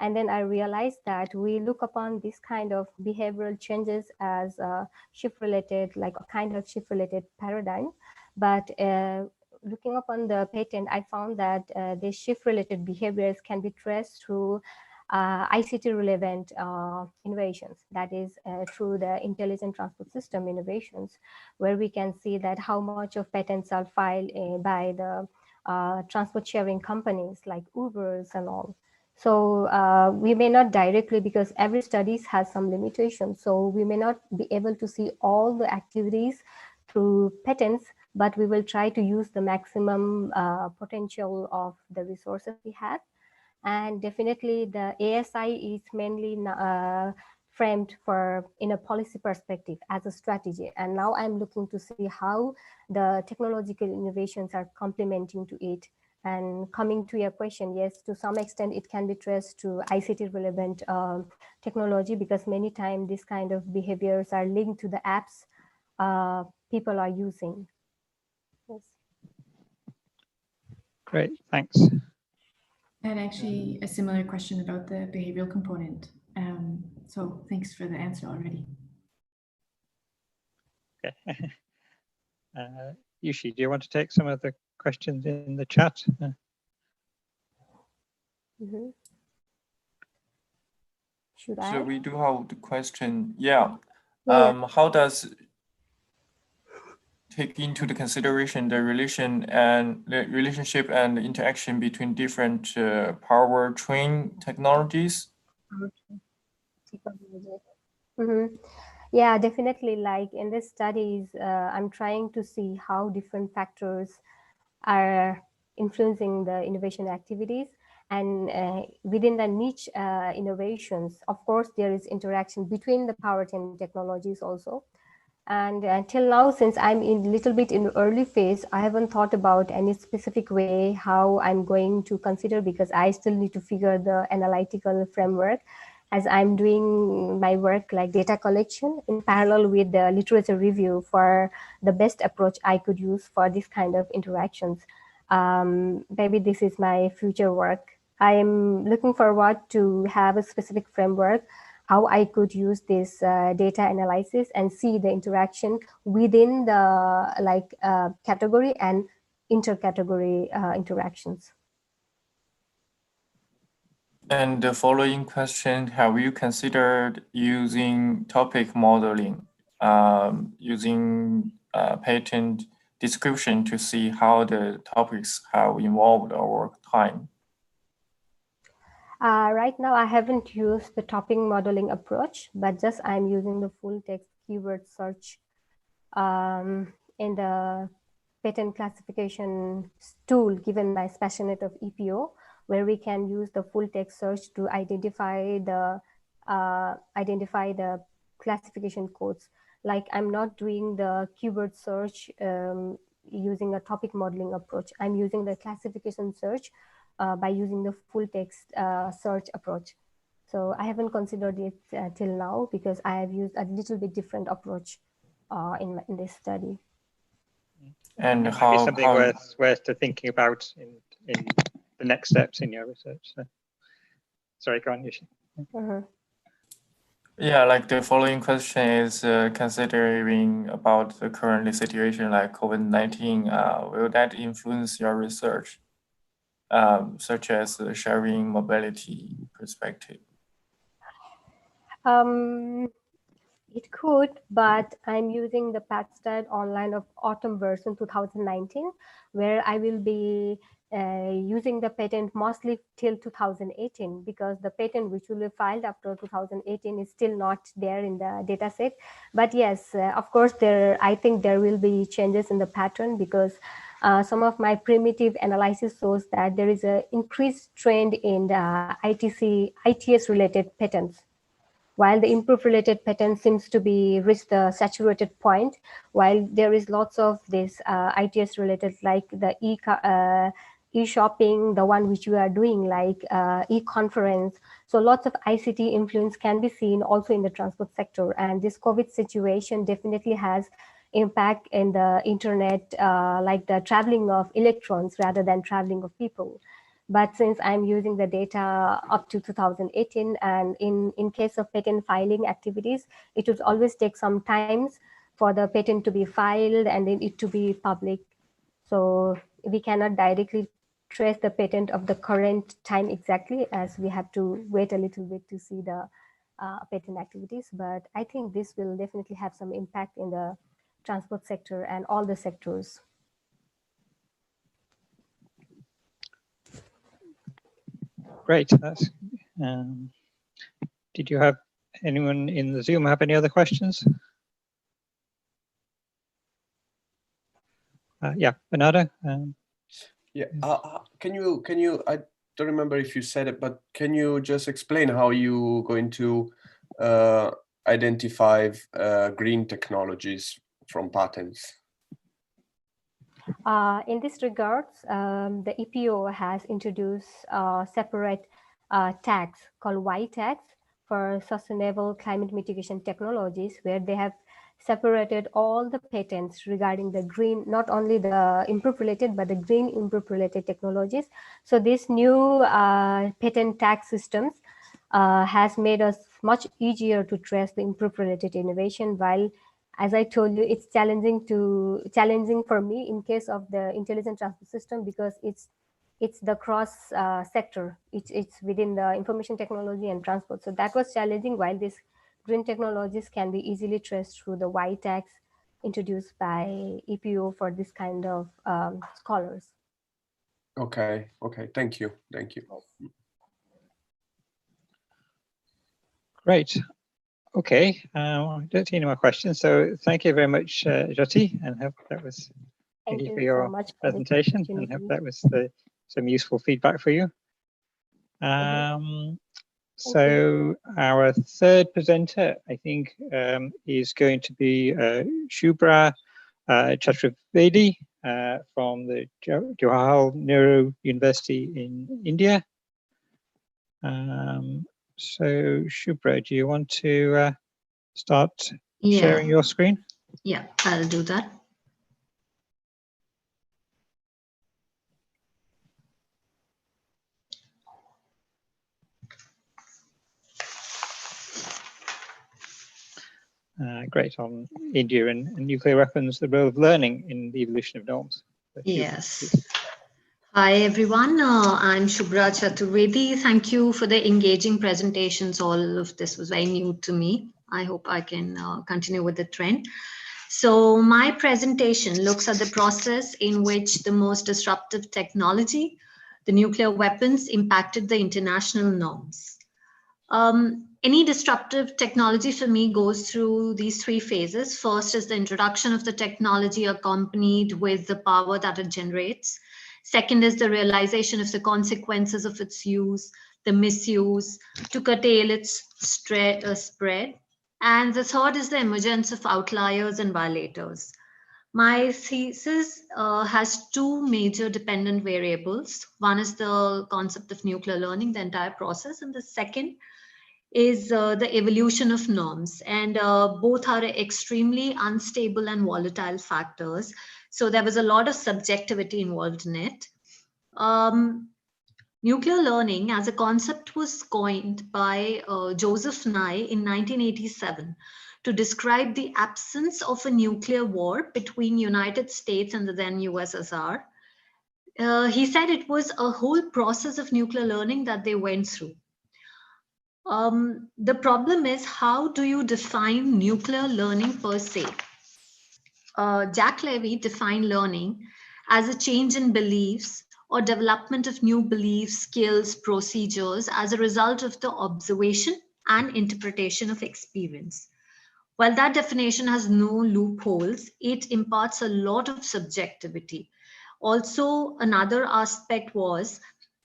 And then I realized that we look upon this kind of behavioral changes as shift-related, like a kind of shift-related paradigm. But looking upon the patent, I found that these shift-related behaviors can be traced through ICT-relevant innovations, that is through the intelligent transport system innovations, where we can see that how much of patents are filed by the transport sharing companies like Ubers and all. So we may not directly, because every study has some limitations, so we may not be able to see all the activities through patents, but we will try to use the maximum potential of the resources we have. And definitely the ASI is mainly framed in a policy perspective as a strategy. And now I'm looking to see how the technological innovations are complementing to it. And coming to your question, yes, to some extent it can be traced to ICT relevant technology, because many times this kind of behaviors are linked to the apps people are using. Yes. Great, thanks. And actually a similar question about the behavioral component. So thanks for the answer already. Okay. Yushi, do you want to take some of the questions in the chat? Should I? So we do have the question. Yeah. How does take into the consideration the relationship and the interaction between different powertrain technologies? Yeah, definitely. Like in these studies, I'm trying to see how different factors are influencing the innovation activities. And within the niche innovations, of course, there is interaction between the powertrain technologies also. And until now, since I'm in a little bit in early phase, I haven't thought about any specific way how I'm going to consider, because I still need to figure the analytical framework as I'm doing my work like data collection in parallel with the literature review for the best approach I could use for this kind of interactions. Maybe this is my future work. I am looking forward to have a specific framework how I could use this data analysis and see the interaction within the category and intercategory interactions. And the following question, have you considered using topic modeling, using patent description to see how the topics have evolved over time? Right now, I haven't used the topic modeling approach, but just I'm using the full text keyword search in the patent classification tool given by SPASsioNet of EPO, where we can use the full text search to identify the classification codes. Like I'm not doing the keyword search using a topic modeling approach. I'm using the classification search by using the full text search approach. So I haven't considered it till now because I have used a little bit different approach in this study. And how something worth to thinking about in the next steps in your research. So, sorry, go on, Yushi. Yeah, like the following question is considering about the current situation like COVID-19, will that influence your research, such as the sharing mobility perspective? It could, but I'm using the PathStat online of autumn version 2019, where I will be using the patent mostly till 2018, because the patent which will be filed after 2018 is still not there in the data set. But yes, of course, I think there will be changes in the pattern, because some of my primitive analysis shows that there is an increased trend in the ITS related patents, while the improve related patent seems to be reached the saturated point, while there is lots of this ITS related, like the e-shopping, the one which we are doing, like e-conference. So lots of ICT influence can be seen also in the transport sector. And this COVID situation definitely has impact in the internet, like the traveling of electrons rather than traveling of people. But since I'm using the data up to 2018, and in case of patent filing activities, it would always take some times for the patent to be filed and then it to be public. So we cannot directly trace the patent of the current time exactly, as we have to wait a little bit to see the patent activities. But I think this will definitely have some impact in the transport sector and all the sectors. Great. That's, did you have anyone in the Zoom have any other questions? Yeah, Bernardo. Yeah, can you? I don't remember if you said it, but can you just explain how you going to identify green technologies from patents? In this regards, the EPO has introduced separate tags called Y tags for sustainable climate mitigation technologies, where they have separated all the patents regarding the green, not only the improve related, but the green improve related technologies. So this new patent tag systems has made us much easier to trace the improve related innovation, while, as I told you, it's challenging for me in case of the intelligent transport system, because it's the cross sector. It's within the information technology and transport. So that was challenging, while these green technologies can be easily traced through the Y tags introduced by EPO for this kind of scholars. Okay. Thank you. Great. Okay, I don't see any more questions. So thank you very much, Jyoti, and hope that was Thank you for your so much for presentation, and hope that was some useful feedback for you. So our third presenter, I think, is going to be Shubhra Chaturvedi from the Jawaharlal Nehru University in India. So Shubhra, do you want to start sharing your screen? Yeah, I'll do that. Great, on India and nuclear weapons, the role of learning in the evolution of norms. Yes. Hi, everyone. I'm Shubhra Chaturvedi. Thank you for the engaging presentations. All of this was very new to me. I hope I can continue with the trend. So my presentation looks at the process in which the most disruptive technology, the nuclear weapons, impacted the international norms. Any disruptive technology for me goes through these three phases. First is the introduction of the technology accompanied with the power that it generates. Second is the realization of the consequences of its use, the misuse, to curtail its spread. And the third is the emergence of outliers and violators. My thesis has two major dependent variables. One is the concept of nuclear learning, the entire process, and the second is the evolution of norms, and both are extremely unstable and volatile factors. So there was a lot of subjectivity involved in it. Nuclear learning as a concept was coined by Joseph Nye in 1987 to describe the absence of a nuclear war between United States and the then USSR. He said it was a whole process of nuclear learning that they went through. The problem is, how do you define nuclear learning per se? Jack Levy defined learning as a change in beliefs or development of new beliefs, skills, procedures as a result of the observation and interpretation of experience. While that definition has no loopholes, it imparts a lot of subjectivity. Also, another aspect was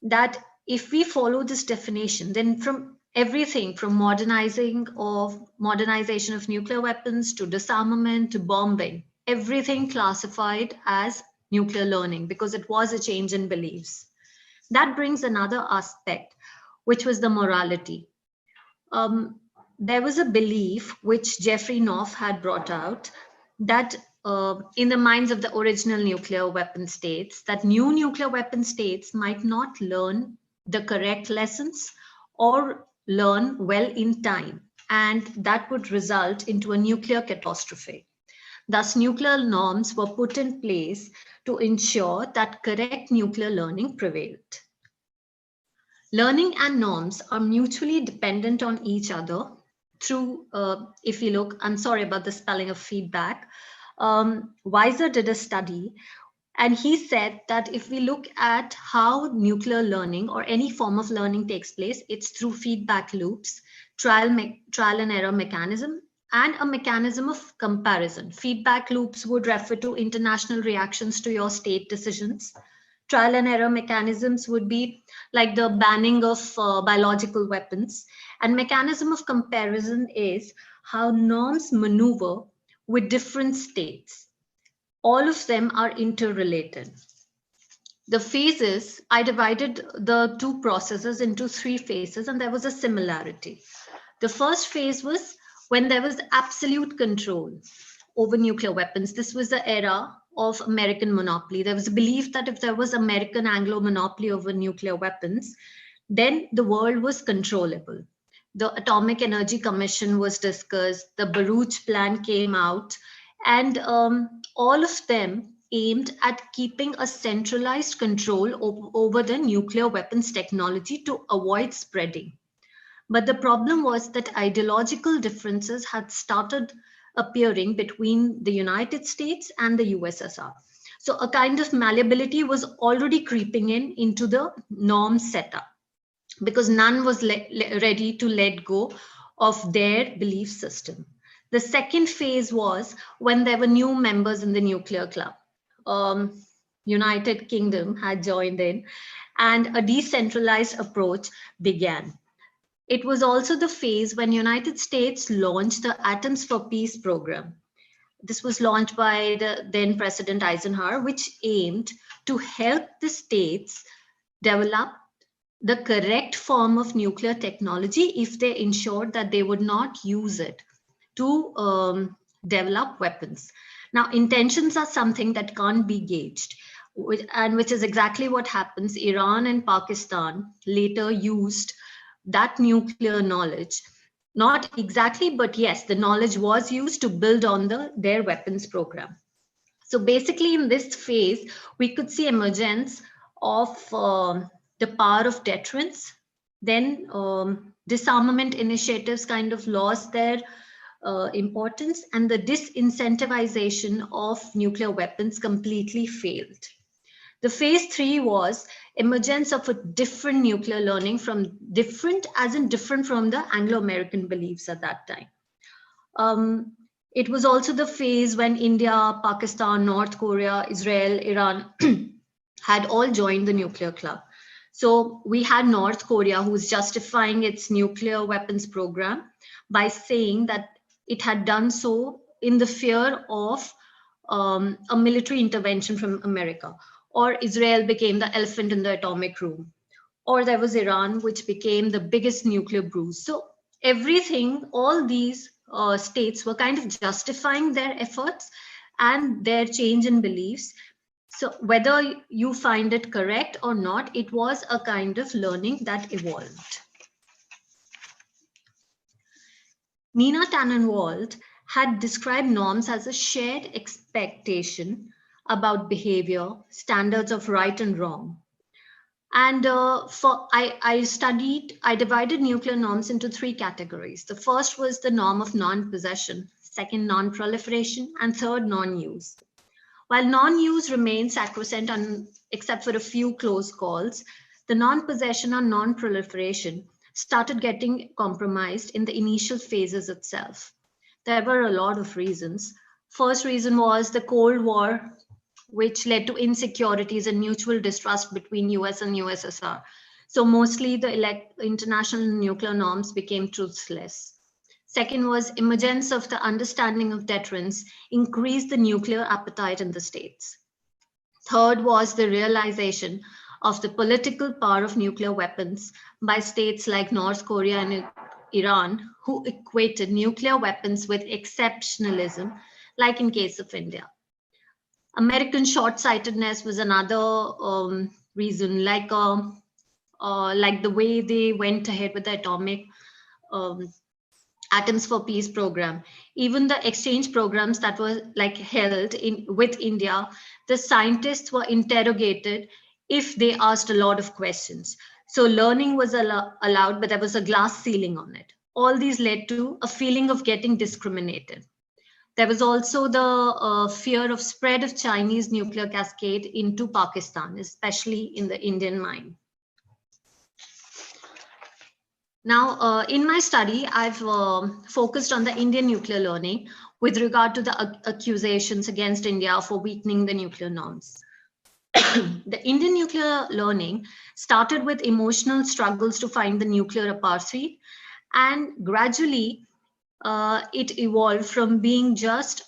that if we follow this definition, then from everything from modernization of nuclear weapons to disarmament to bombing, everything classified as nuclear learning because it was a change in beliefs. That brings another aspect, which was the morality. There was a belief which Jeffrey Knopf had brought out that in the minds of the original nuclear weapon states, that new nuclear weapon states might not learn the correct lessons or learn well in time, and that would result into a nuclear catastrophe. Thus, nuclear norms were put in place to ensure that correct nuclear learning prevailed. Learning and norms are mutually dependent on each other through, if you look, I'm sorry about the spelling of feedback. Weiser did a study, and he said that if we look at how nuclear learning or any form of learning takes place, it's through feedback loops, trial and error mechanism, and a mechanism of comparison. Feedback loops would refer to international reactions to your state decisions. Trial and error mechanisms would be like the banning of biological weapons. And mechanism of comparison is how norms maneuver with different states. All of them are interrelated. The phases, I divided the two processes into 3 phases, and there was a similarity. The first phase was when there was absolute control over nuclear weapons. This was the era of American monopoly. There was a belief that if there was American Anglo monopoly over nuclear weapons, then the world was controllable. The Atomic Energy Commission was discussed, the Baruch Plan came out, and all of them aimed at keeping a centralized control over the nuclear weapons technology to avoid spreading. But the problem was that ideological differences had started appearing between the United States and the USSR. So a kind of malleability was already creeping into the norm setup because none was ready to let go of their belief system. The second phase was when there were new members in the nuclear club. United Kingdom had joined in, and a decentralized approach began. It was also the phase when United States launched the Atoms for Peace program. This was launched by the then President Eisenhower, which aimed to help the states develop the correct form of nuclear technology if they ensured that they would not use it to develop weapons. Now, intentions are something that can't be gauged, and which is exactly what happens. Iran and Pakistan later used that nuclear knowledge, not exactly, but yes, the knowledge was used to build on their weapons program. So basically in this phase, we could see emergence of the power of deterrence. Then disarmament initiatives kind of lost their importance, and the disincentivization of nuclear weapons completely failed. The phase 3 was emergence of a different nuclear learning, from different as in different from the Anglo-American beliefs at that time. It was also the phase when India, Pakistan, North Korea, Israel, Iran had all joined the nuclear club. So we had North Korea, who was justifying its nuclear weapons program by saying that it had done so in the fear of a military intervention from America. Or Israel became the elephant in the atomic room. Or there was Iran, which became the biggest nuclear bruise. So everything, all these states were kind of justifying their efforts and their change in beliefs. So whether you find it correct or not, it was a kind of learning that evolved. Nina Tannenwald had described norms as a shared expectation about behavior, standards of right and wrong. And I divided nuclear norms into 3 categories. The first was the norm of non-possession, second, non-proliferation, and third, non-use. While non-use remained sacrosanct except for a few close calls, the non-possession or non-proliferation started getting compromised in the initial phases itself. There were a lot of reasons. First reason was the Cold War, which led to insecurities and mutual distrust between US and USSR. So mostly the international nuclear norms became truthless. Second was emergence of the understanding of deterrence increased the nuclear appetite in the states. Third was the realization of the political power of nuclear weapons by states like North Korea and Iran, who equated nuclear weapons with exceptionalism, like in case of India. American short-sightedness was another reason, like the way they went ahead with the atomic Atoms for Peace program. Even the exchange programs that were held with India, the scientists were interrogated if they asked a lot of questions. So learning was allowed, but there was a glass ceiling on it. All these led to a feeling of getting discriminated. There was also the fear of spread of Chinese nuclear cascade into Pakistan, especially in the Indian mine. Now, in my study, I've focused on the Indian nuclear learning with regard to the accusations against India for weakening the nuclear norms. The Indian nuclear learning started with emotional struggles to find the nuclear apartheid, and gradually it evolved from being just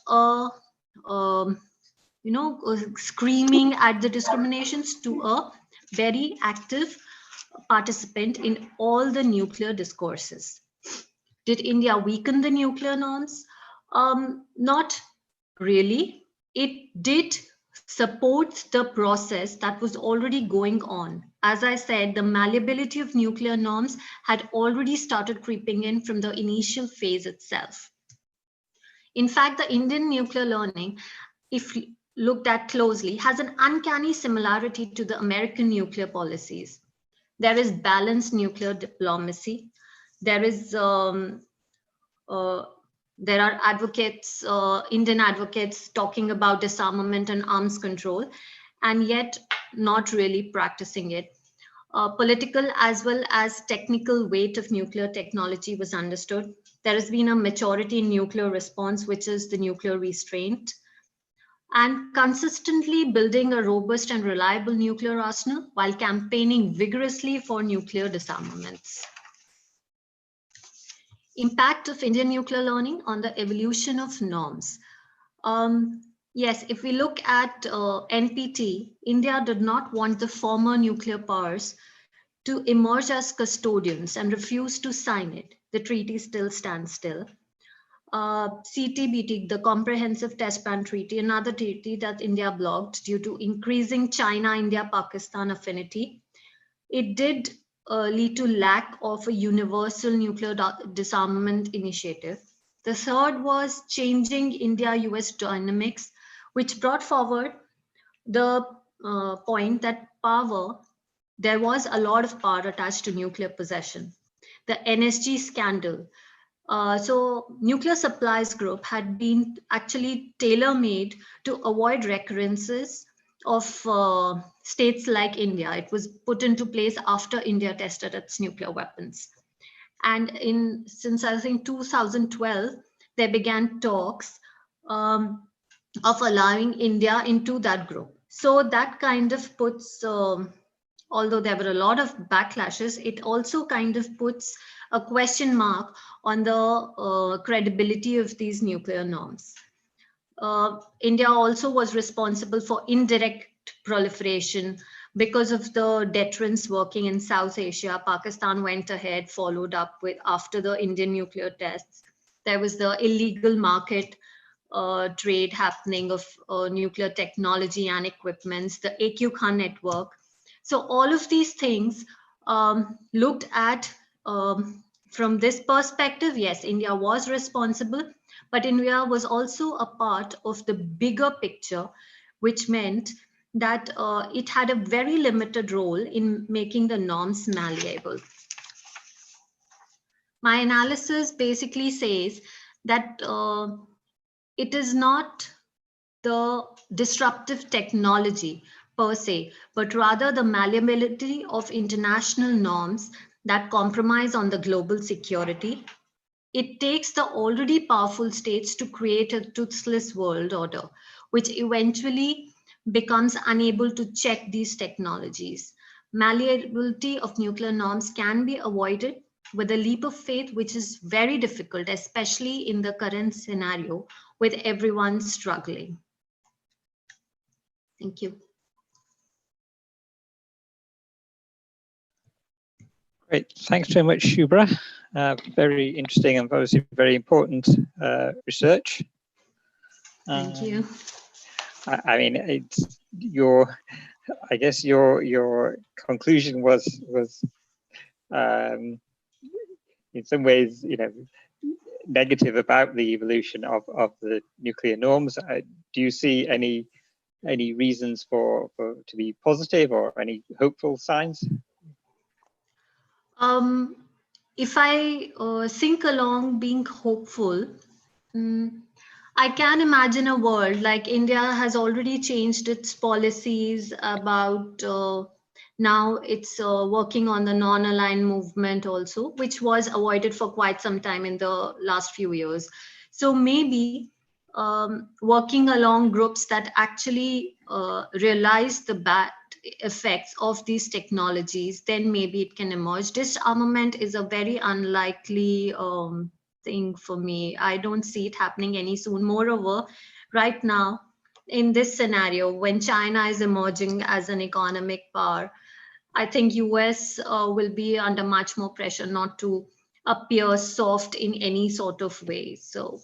screaming at the discriminations to a very active participant in all the nuclear discourses. Did India weaken the nuclear norms? Not really. It did support the process that was already going on. As I said, the malleability of nuclear norms had already started creeping in from the initial phase itself. In fact, the Indian nuclear learning, if looked at closely, has an uncanny similarity to the American nuclear policies. There is balanced nuclear diplomacy. There are advocates, Indian advocates talking about disarmament and arms control, and yet not really practicing it. Political as well as technical weight of nuclear technology was understood. There has been a maturity in nuclear response, which is the nuclear restraint, and consistently building a robust and reliable nuclear arsenal while campaigning vigorously for nuclear disarmaments. Impact of Indian nuclear learning on the evolution of norms. Yes, if we look at NPT, India did not want the former nuclear powers to emerge as custodians and refused to sign it. The treaty still stands still. CTBT, the Comprehensive Test Ban Treaty, another treaty that India blocked due to increasing China-India-Pakistan affinity. It did lead to lack of a universal nuclear disarmament initiative. The third was changing India-US dynamics, which brought forward the point that there was a lot of power attached to nuclear possession. The NSG scandal. So nuclear supplies group had been actually tailor-made to avoid recurrences of states like India. It was put into place after India tested its nuclear weapons. And since I think 2012, there began talks of allowing India into that group. So that kind of puts, although there were a lot of backlashes, it also kind of puts a question mark on the credibility of these nuclear norms. India also was responsible for indirect proliferation because of the deterrence working in South Asia. Pakistan went ahead, followed up with after the Indian nuclear tests. There was the illegal market trade happening of nuclear technology and equipments, the AQ Khan network. So all of these things looked at from this perspective. Yes, India was responsible, but India was also a part of the bigger picture, which meant that it had a very limited role in making the norms malleable. My analysis basically says that it is not the disruptive technology per se, but rather the malleability of international norms that compromise on the global security. It takes the already powerful states to create a toothless world order, which eventually becomes unable to check these technologies. Malleability of nuclear norms can be avoided with a leap of faith, which is very difficult, especially in the current scenario with everyone struggling. Thank you. Great, thanks very much, Shubhra. Very interesting and obviously very important research. Thank you. I mean, it's I guess your conclusion was in some ways, negative about the evolution of the nuclear norms. Do you see any reasons for to be positive or any hopeful signs? If I think along being hopeful, I can imagine a world like India has already changed its policies about now it's working on the non-aligned movement also, which was avoided for quite some time in the last few years. So maybe working along groups that actually realize the bad effects of these technologies, then maybe it can emerge. Disarmament is a very unlikely thing for me. I don't see it happening any soon. Moreover, right now, in this scenario, when China is emerging as an economic power, I think US will be under much more pressure not to appear soft in any sort of way. So,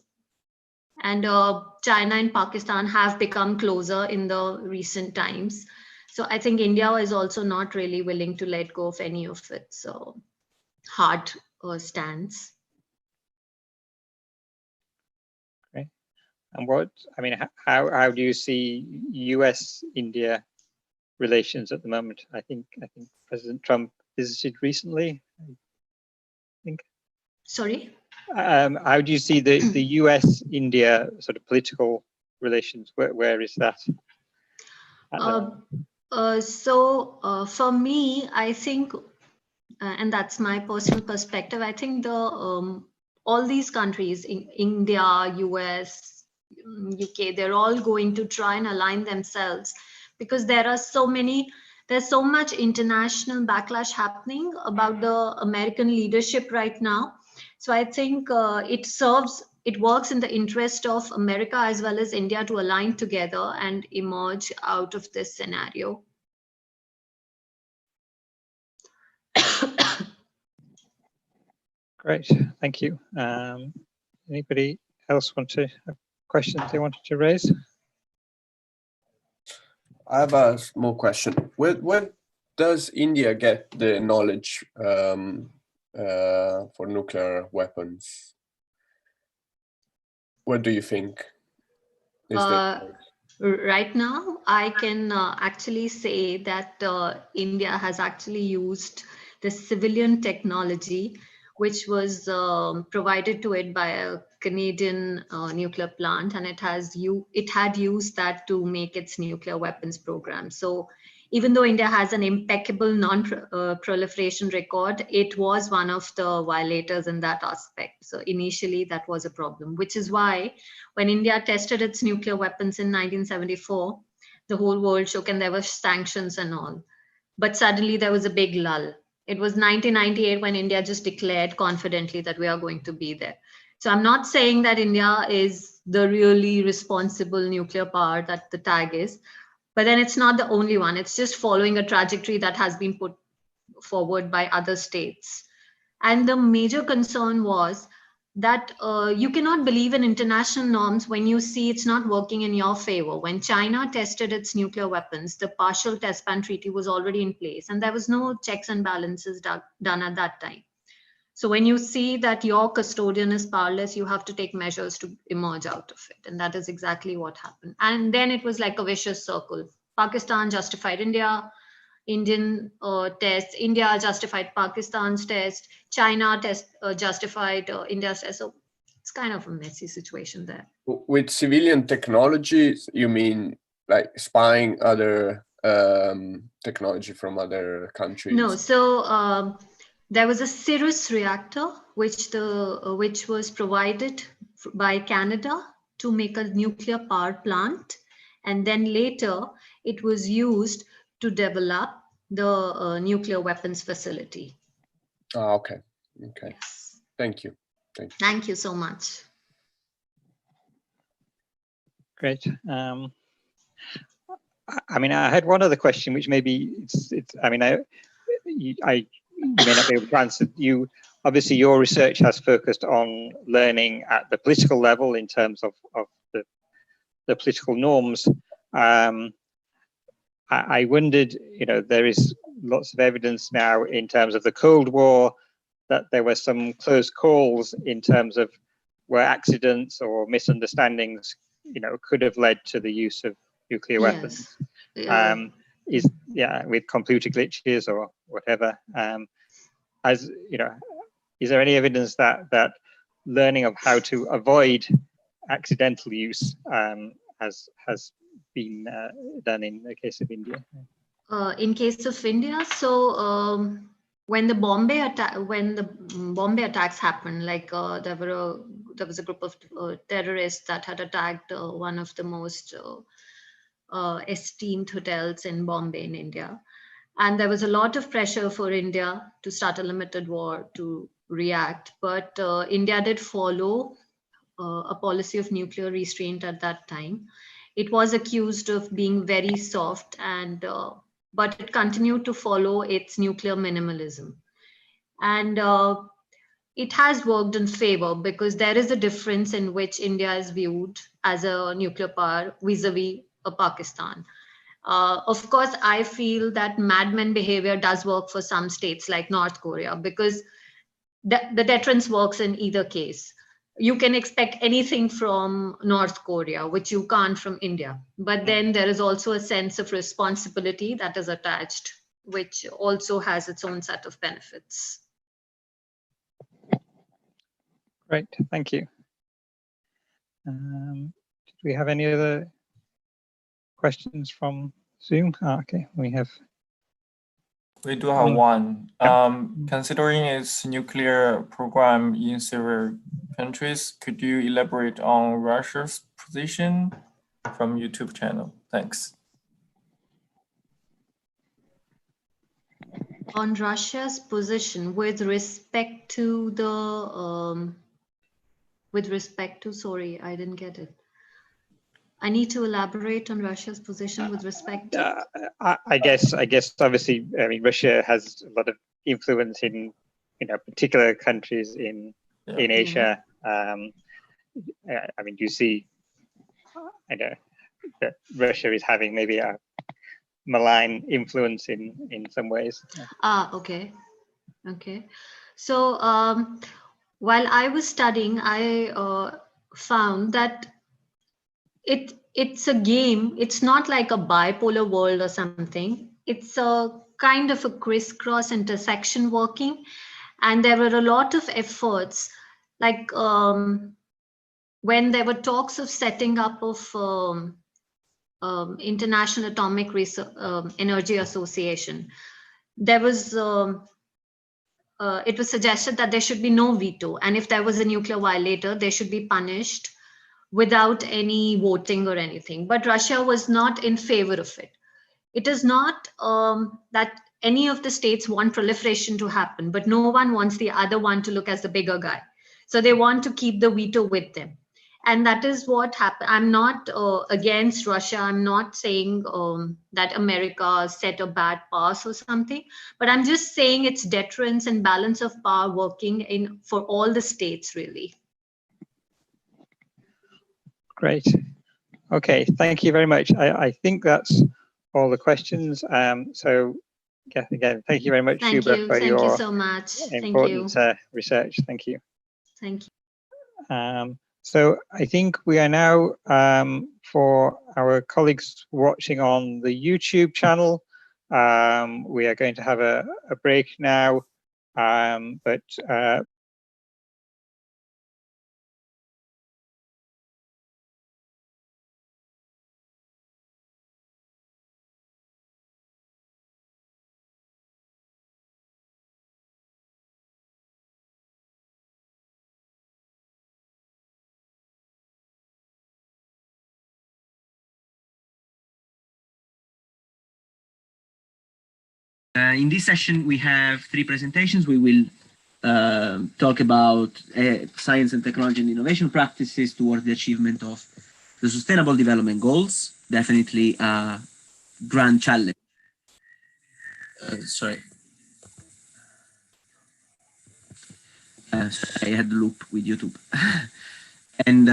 and China and Pakistan have become closer in the recent times. So I think India is also not really willing to let go of any of its hard stance. Okay. And how do you see US-India relations at the moment? I think President Trump visited recently. I think. Sorry. How do you see the US-India sort of political relations? Where is that? For me, I think, and that's my personal perspective, I think all these countries, in India, US, UK, they're all going to try and align themselves because there's so much international backlash happening about the American leadership right now. So I think it works in the interest of America as well as India to align together and emerge out of this scenario. Great, thank you. Anybody else want to have questions they wanted to raise? I have a small question. Where does India get the knowledge for nuclear weapons? What do you think? Right now, I can actually say that India has actually used the civilian technology, which was provided to it by a Canadian nuclear plant, and it had used that to make its nuclear weapons program. So even though India has an impeccable non-proliferation record, it was one of the violators in that aspect. So initially that was a problem, which is why when India tested its nuclear weapons in 1974, the whole world shook and there were sanctions and all. But suddenly there was a big lull. It was 1998 when India just declared confidently that we are going to be there. So I'm not saying that India is the really responsible nuclear power that the tag is, but then it's not the only one. It's just following a trajectory that has been put forward by other states. And the major concern was that you cannot believe in international norms when you see it's not working in your favor. When China tested its nuclear weapons, the partial test ban treaty was already in place and there was no checks and balances done at that time. So when you see that your custodian is powerless, you have to take measures to emerge out of it. And that is exactly what happened. And then it was like a vicious circle. Pakistan justified India, Indian tests, India justified Pakistan's test, China justified India's test. So it's kind of a messy situation there. With civilian technologies, you mean like spying other technology from other countries? No, so there was a Cirrus reactor, which was provided by Canada to make a nuclear power plant, and then later it was used to develop the nuclear weapons facility. Oh, okay. Okay. Yes. Thank you. Thank you. Thank you so much. Great. I mean, I had one other question, which maybe it's I mean, you may not be able to answer. Obviously, your research has focused on learning at the political level in terms of the political norms. I wondered, there is lots of evidence now in terms of the Cold War that there were some close calls in terms of where accidents or misunderstandings, could have led to the use of nuclear weapons. Yes. With computer glitches or whatever. Is there any evidence that learning of how to avoid accidental use has been done in the case of India? In case of India, so when the Bombay attacks happened, like there was a group of terrorists that had attacked one of the most esteemed hotels in Bombay in India, and there was a lot of pressure for India to start a limited war to react, but India did follow a policy of nuclear restraint at that time. It was accused of being very soft, and but it continued to follow its nuclear minimalism. And it has worked in favor, because there is a difference in which India is viewed as a nuclear power vis-a-vis a Pakistan. Of course, I feel that madman behavior does work for some states like North Korea, because the deterrence works in either case. You can expect anything from North Korea, which you can't from India. But then there is also a sense of responsibility that is attached, which also has its own set of benefits. Great, thank you. Did we have any other questions from Zoom? Okay, we do have one. Considering its nuclear program in several countries, could you elaborate on Russia's position from YouTube channel? Thanks. On Russia's position with respect to the sorry, I didn't get it. I need to elaborate on Russia's position with respect to. I guess obviously, I mean, Russia has a lot of influence in particular countries in Asia. I mean, do you see, I know that Russia is having maybe a malign influence in some ways? Okay. So while I was studying, I found that it's a game. It's not like a bipolar world or something. It's a kind of a crisscross intersection working, and there were a lot of efforts, like when there were talks of setting up of International Atomic Energy Association. There was it was suggested that there should be no veto, and if there was a nuclear violator, they should be punished without any voting or anything. But Russia was not in favor of it. It is not that any of the states want proliferation to happen, but no one wants the other one to look as the bigger guy. So they want to keep the veto with them. And that is what happened. I'm not against Russia. I'm not saying that America set a bad pass or something, but I'm just saying it's deterrence and balance of power working for all the states, really. Great. Okay, thank you very much. I think that's all the questions. So again, thank you very much, Shubhra, for your so much. important research. Thank you. Thank you. So I think we are now, for our colleagues watching on the YouTube channel, we are going to have a break now, but In this session, we have 3 presentations. We will talk about science and technology and innovation practices towards the achievement of the Sustainable Development Goals. Definitely a grand challenge. Sorry. I had the loop with YouTube. And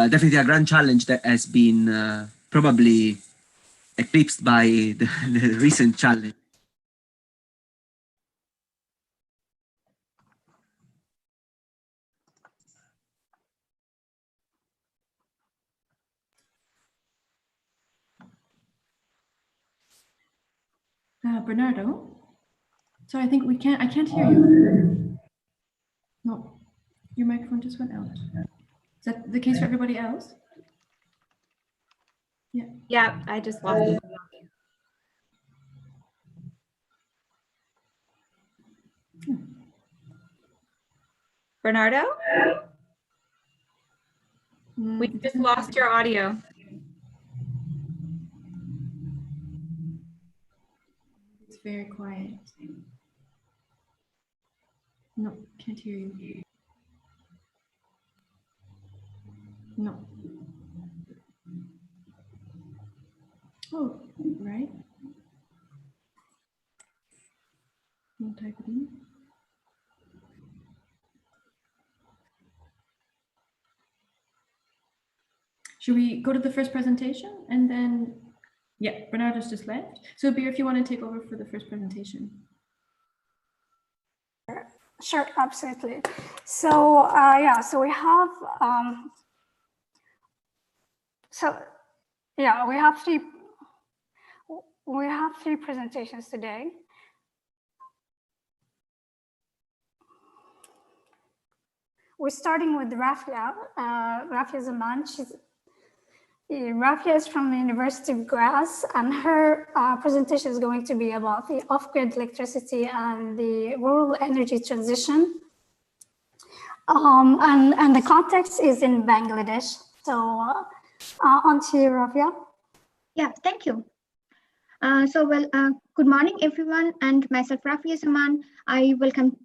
definitely a grand challenge that has been probably eclipsed by the recent challenge. Bernardo? So I think I can't hear you. No, your microphone just went out. Is that the case for everybody else? Yeah. Yeah, I just lost it. Bernardo? We just lost your audio. It's very quiet. No, can't hear you. No. Oh, right. I'll type it in. Should we go to the first presentation and then, yeah, Bernardo's just left. So Abeer, if you want to take over for the first presentation. Sure, absolutely. So yeah, so we have we have three presentations today. We're starting with Rafia. Rafia Zaman. Rafia is from the University of Graz, and her presentation is going to be about the off-grid electricity and the rural energy transition. And the context is in Bangladesh. So on to you, Rafia. Yeah, thank you. Good morning, everyone, and myself, Rafia Zaman. I welcome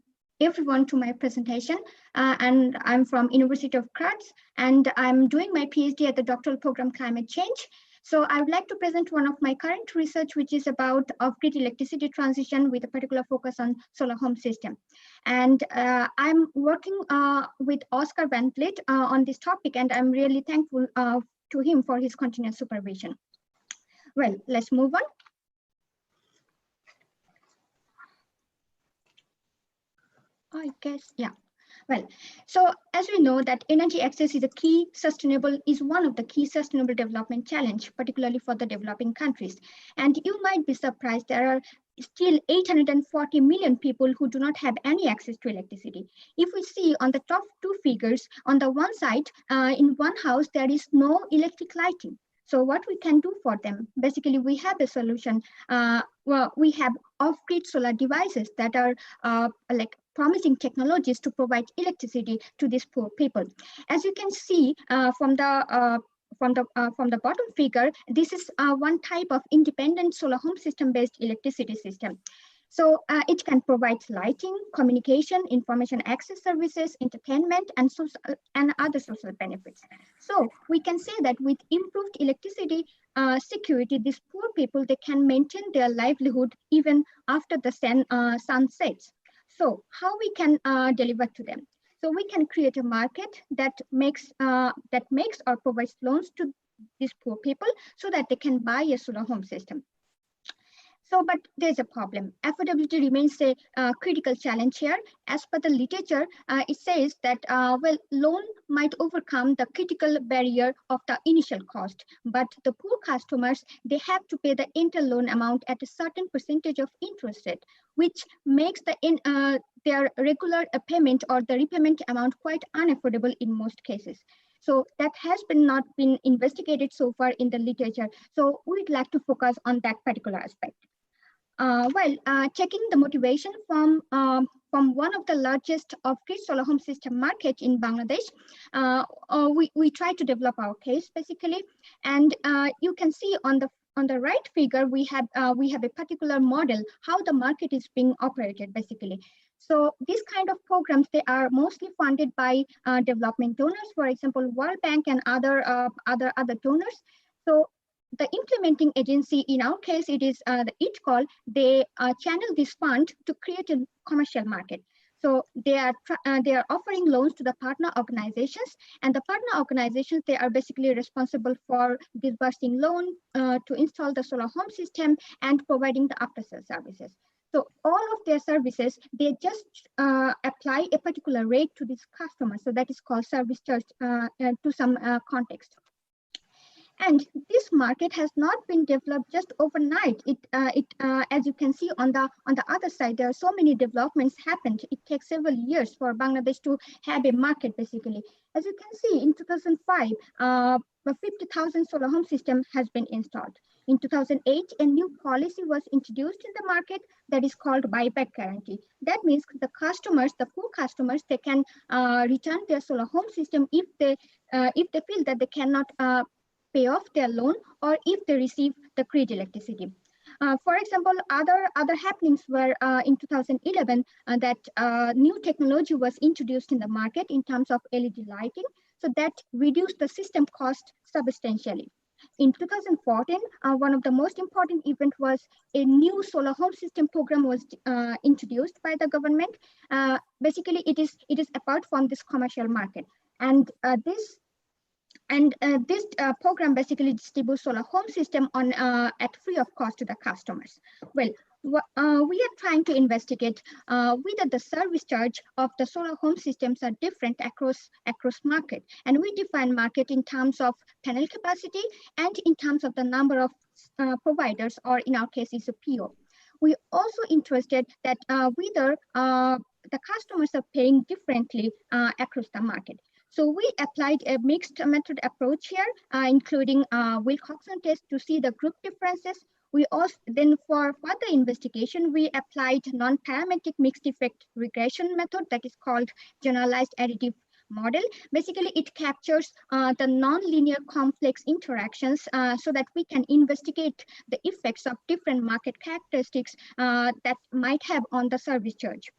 everyone to my presentation, and I'm from University of Graz, and I'm doing my PhD at the doctoral program Climate Change. So I would like to present one of my current research, which is about off-grid electricity transition with a particular focus on solar home system. And I'm working with Oscar Van Vliet on this topic, and I'm really thankful to him for his continuous supervision. Well, let's move on. I guess, yeah. Well, so as we know that energy access is one of the key sustainable development challenge, particularly for the developing countries. And you might be surprised there are still 840 million people who do not have any access to electricity. If we see on the top 2 figures, on the one side, in one house, there is no electric lighting. So what we can do for them, basically we have a solution. Well, we have off-grid solar devices that are like promising technologies to provide electricity to these poor people. As you can see from the bottom figure, this is one type of independent solar home system based electricity system. So it can provide lighting, communication, information access services, entertainment, and other social benefits. So we can say that with improved electricity security, these poor people, they can maintain their livelihood even after the sun sets. So how we can deliver to them? So we can create a market that makes or provides loans to these poor people so that they can buy a solar home system. So, but there's a problem. Affordability remains a critical challenge here. As per the literature, it says that, well, loan might overcome the critical barrier of the initial cost, but the poor customers, they have to pay the entire loan amount at a certain percentage of interest rate, which makes their regular payment or the repayment amount quite unaffordable in most cases. So that has not been investigated so far in the literature. So we'd like to focus on that particular aspect. Checking the motivation from one of the largest off-grid solar home system market in Bangladesh, we try to develop our case basically, and you can see on the on the right figure, we have a particular model, how the market is being operated basically. So these kind of programs, they are mostly funded by development donors, for example, World Bank and other donors. So the implementing agency, in our case, it is the ITCOL, they channel this fund to create a commercial market. So they are offering loans to the partner organizations, and the partner organizations, they are basically responsible for disbursing loan to install the solar home system and providing the after-sales services. So all of their services, they just apply a particular rate to this customer. So that is called service charge to some context. And this market has not been developed just overnight. As you can see on the other side, there are so many developments happened. It takes several years for Bangladesh to have a market, basically. As you can see, in 2005, the 50,000 solar home system has been installed. In 2008, a new policy was introduced in the market that is called buyback guarantee. That means the customers, the poor customers, they can return their solar home system if they feel that they cannot pay off their loan, or if they receive the grid electricity. For example, other happenings were in 2011 that new technology was introduced in the market in terms of LED lighting, so that reduced the system cost substantially. In 2014, one of the most important events was a new solar home system program was introduced by the government. Basically, it is apart from this commercial market, and this program basically distributes solar home system on at free of cost to the customers. Well, we are trying to investigate whether the service charge of the solar home systems are different across market, and we define market in terms of panel capacity and in terms of the number of providers, or in our case is a PO. We also interested that whether the customers are paying differently across the market. So we applied a mixed method approach here, including Wilcoxon test to see the group differences. We also then, for further investigation, we applied non-parametric mixed effect regression method that is called generalized additive model. Basically, it captures the non-linear complex interactions so that we can investigate the effects of different market characteristics that might have on the service charge.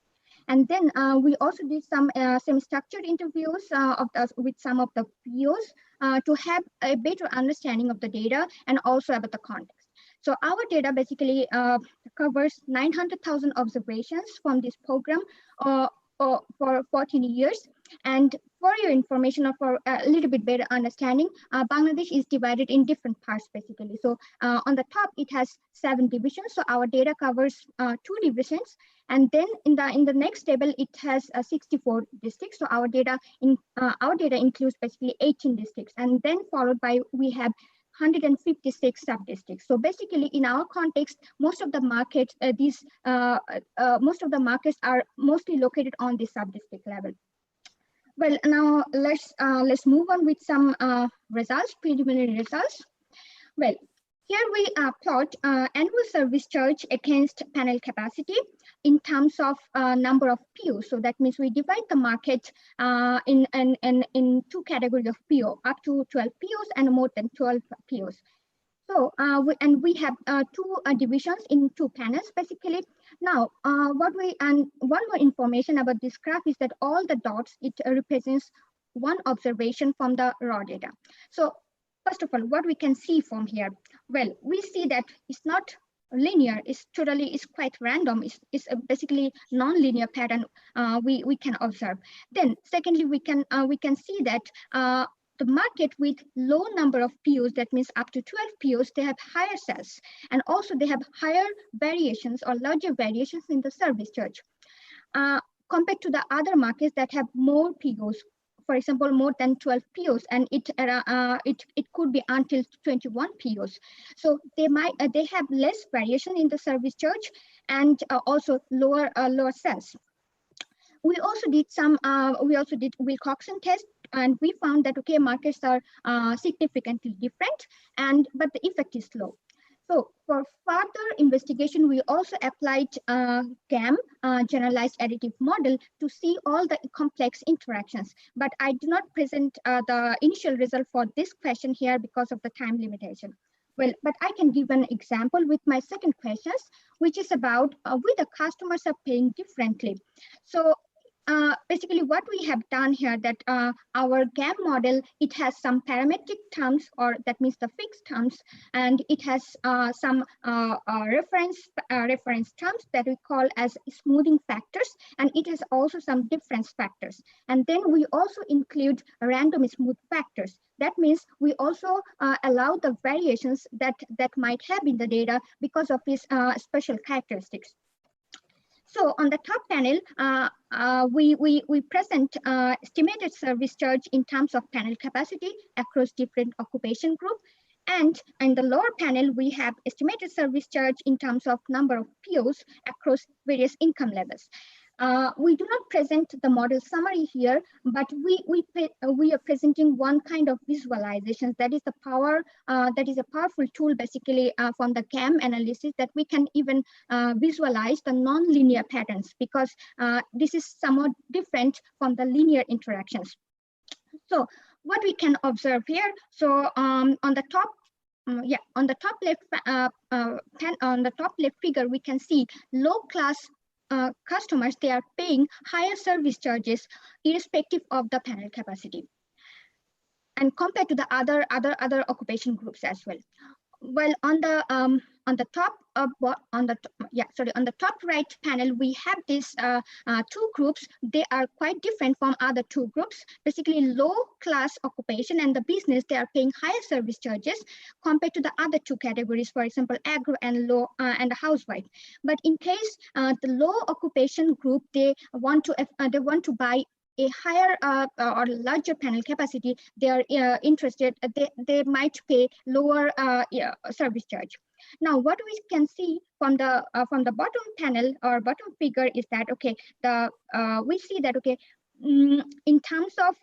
And then we also did some semi-structured interviews with some of the POs to have a better understanding of the data and also about the context. So our data basically covers 900,000 observations from this program for 14 years. And for your information or for a little bit better understanding, Bangladesh is divided in different parts basically. So on the top, it has 7 divisions. So our data covers 2 divisions. And then in the next table, it has 64 districts. So our data includes basically 18 districts. And then followed by, we have 156 sub-districts. So basically, in our context, most of the markets, most of the markets are mostly located on the sub-district level. Well, now let's move on with some results, preliminary results. Well, here we plot annual service charge against panel capacity in terms of number of POs. So that means we divide the market in 2 categories of PO, up to 12 POs and more than 12 POs. So we have 2 divisions in 2 panels basically. Now, one more information about this graph is that all the dots, it represents one observation from the raw data. So first of all, what we can see from here, well, we see that it's not linear, it's quite random. It's basically non-linear pattern we can observe. Then secondly, we can see that the market with low number of POs, that means up to 12 POs, they have higher sales, and also they have higher variations or larger variations in the service charge compared to the other markets that have more POs. For example, more than 12 POs, and it could be until 21 POs. So they have less variation in the service charge and also lower sales. We also did Wilcoxon test, and we found that markets are significantly different, but the effect is low. So for further investigation, we also applied GAM, generalized additive model, to see all the complex interactions. But I do not present the initial result for this question here because of the time limitation. Well, but I can give an example with my second question, which is about we the customers are paying differently. So basically what we have done here that our GAM model, it has some parametric terms, or that means the fixed terms, and it has some reference terms that we call as smoothing factors, and it has also some difference factors. And then we also include random smooth factors. That means we also allow the variations that might have in the data because of these special characteristics. So on the top panel, we present estimated service charge in terms of panel capacity across different occupation group. And in the lower panel, we have estimated service charge in terms of number of POs across various income levels. We do not present the model summary here, but we are presenting one kind of visualization that is the power, that is a powerful tool basically from the GAM analysis, that we can even visualize the non-linear patterns, because this is somewhat different from the linear interactions. So what we can observe here, so on the top, on the top left figure, we can see low class customers, they are paying higher service charges irrespective of the panel capacity, and compared to the other occupation groups as well. Well, on the top right panel, we have these two groups. They are quite different from other two groups. Basically, low class occupation and the business, they are paying higher service charges compared to the other two categories, for example, agro and low and the housewife. But in case the low occupation group, they want to buy a higher or larger panel capacity, they are interested, they might pay lower service charge. Now, what we can see from the bottom panel or bottom figure is that, okay, we see that, okay, in terms of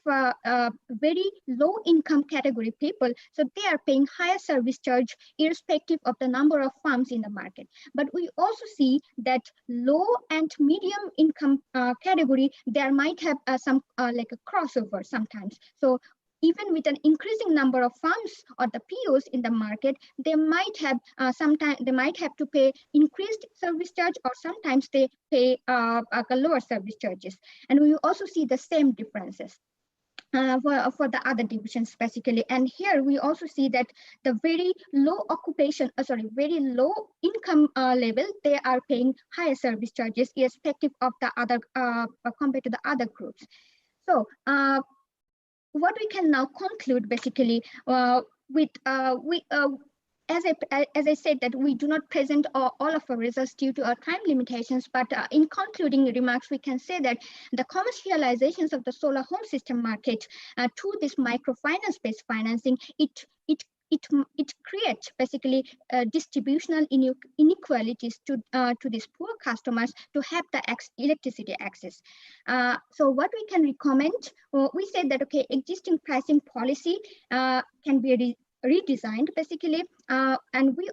very low income category people, so they are paying higher service charge irrespective of the number of farms in the market. But we also see that low and medium income category, there might have some like a crossover sometimes. So even with an increasing number of farms or the POs in the market, they might have sometimes they might have to pay increased service charge, or sometimes they pay lower service charges. And we also see the same differences for the other divisions basically. And here we also see that the very low occupation, very low income level, they are paying higher service charges irrespective of the other compared to the other groups. So what we can now conclude basically with as I said, that we do not present all of our results due to our time limitations, but in concluding remarks, we can say that the commercializations of the solar home system market to this microfinance-based financing, it creates basically distributional inequalities to these poor customers to have the electricity access. So what we can recommend, we said that, okay, existing pricing policy can be redesigned basically, and we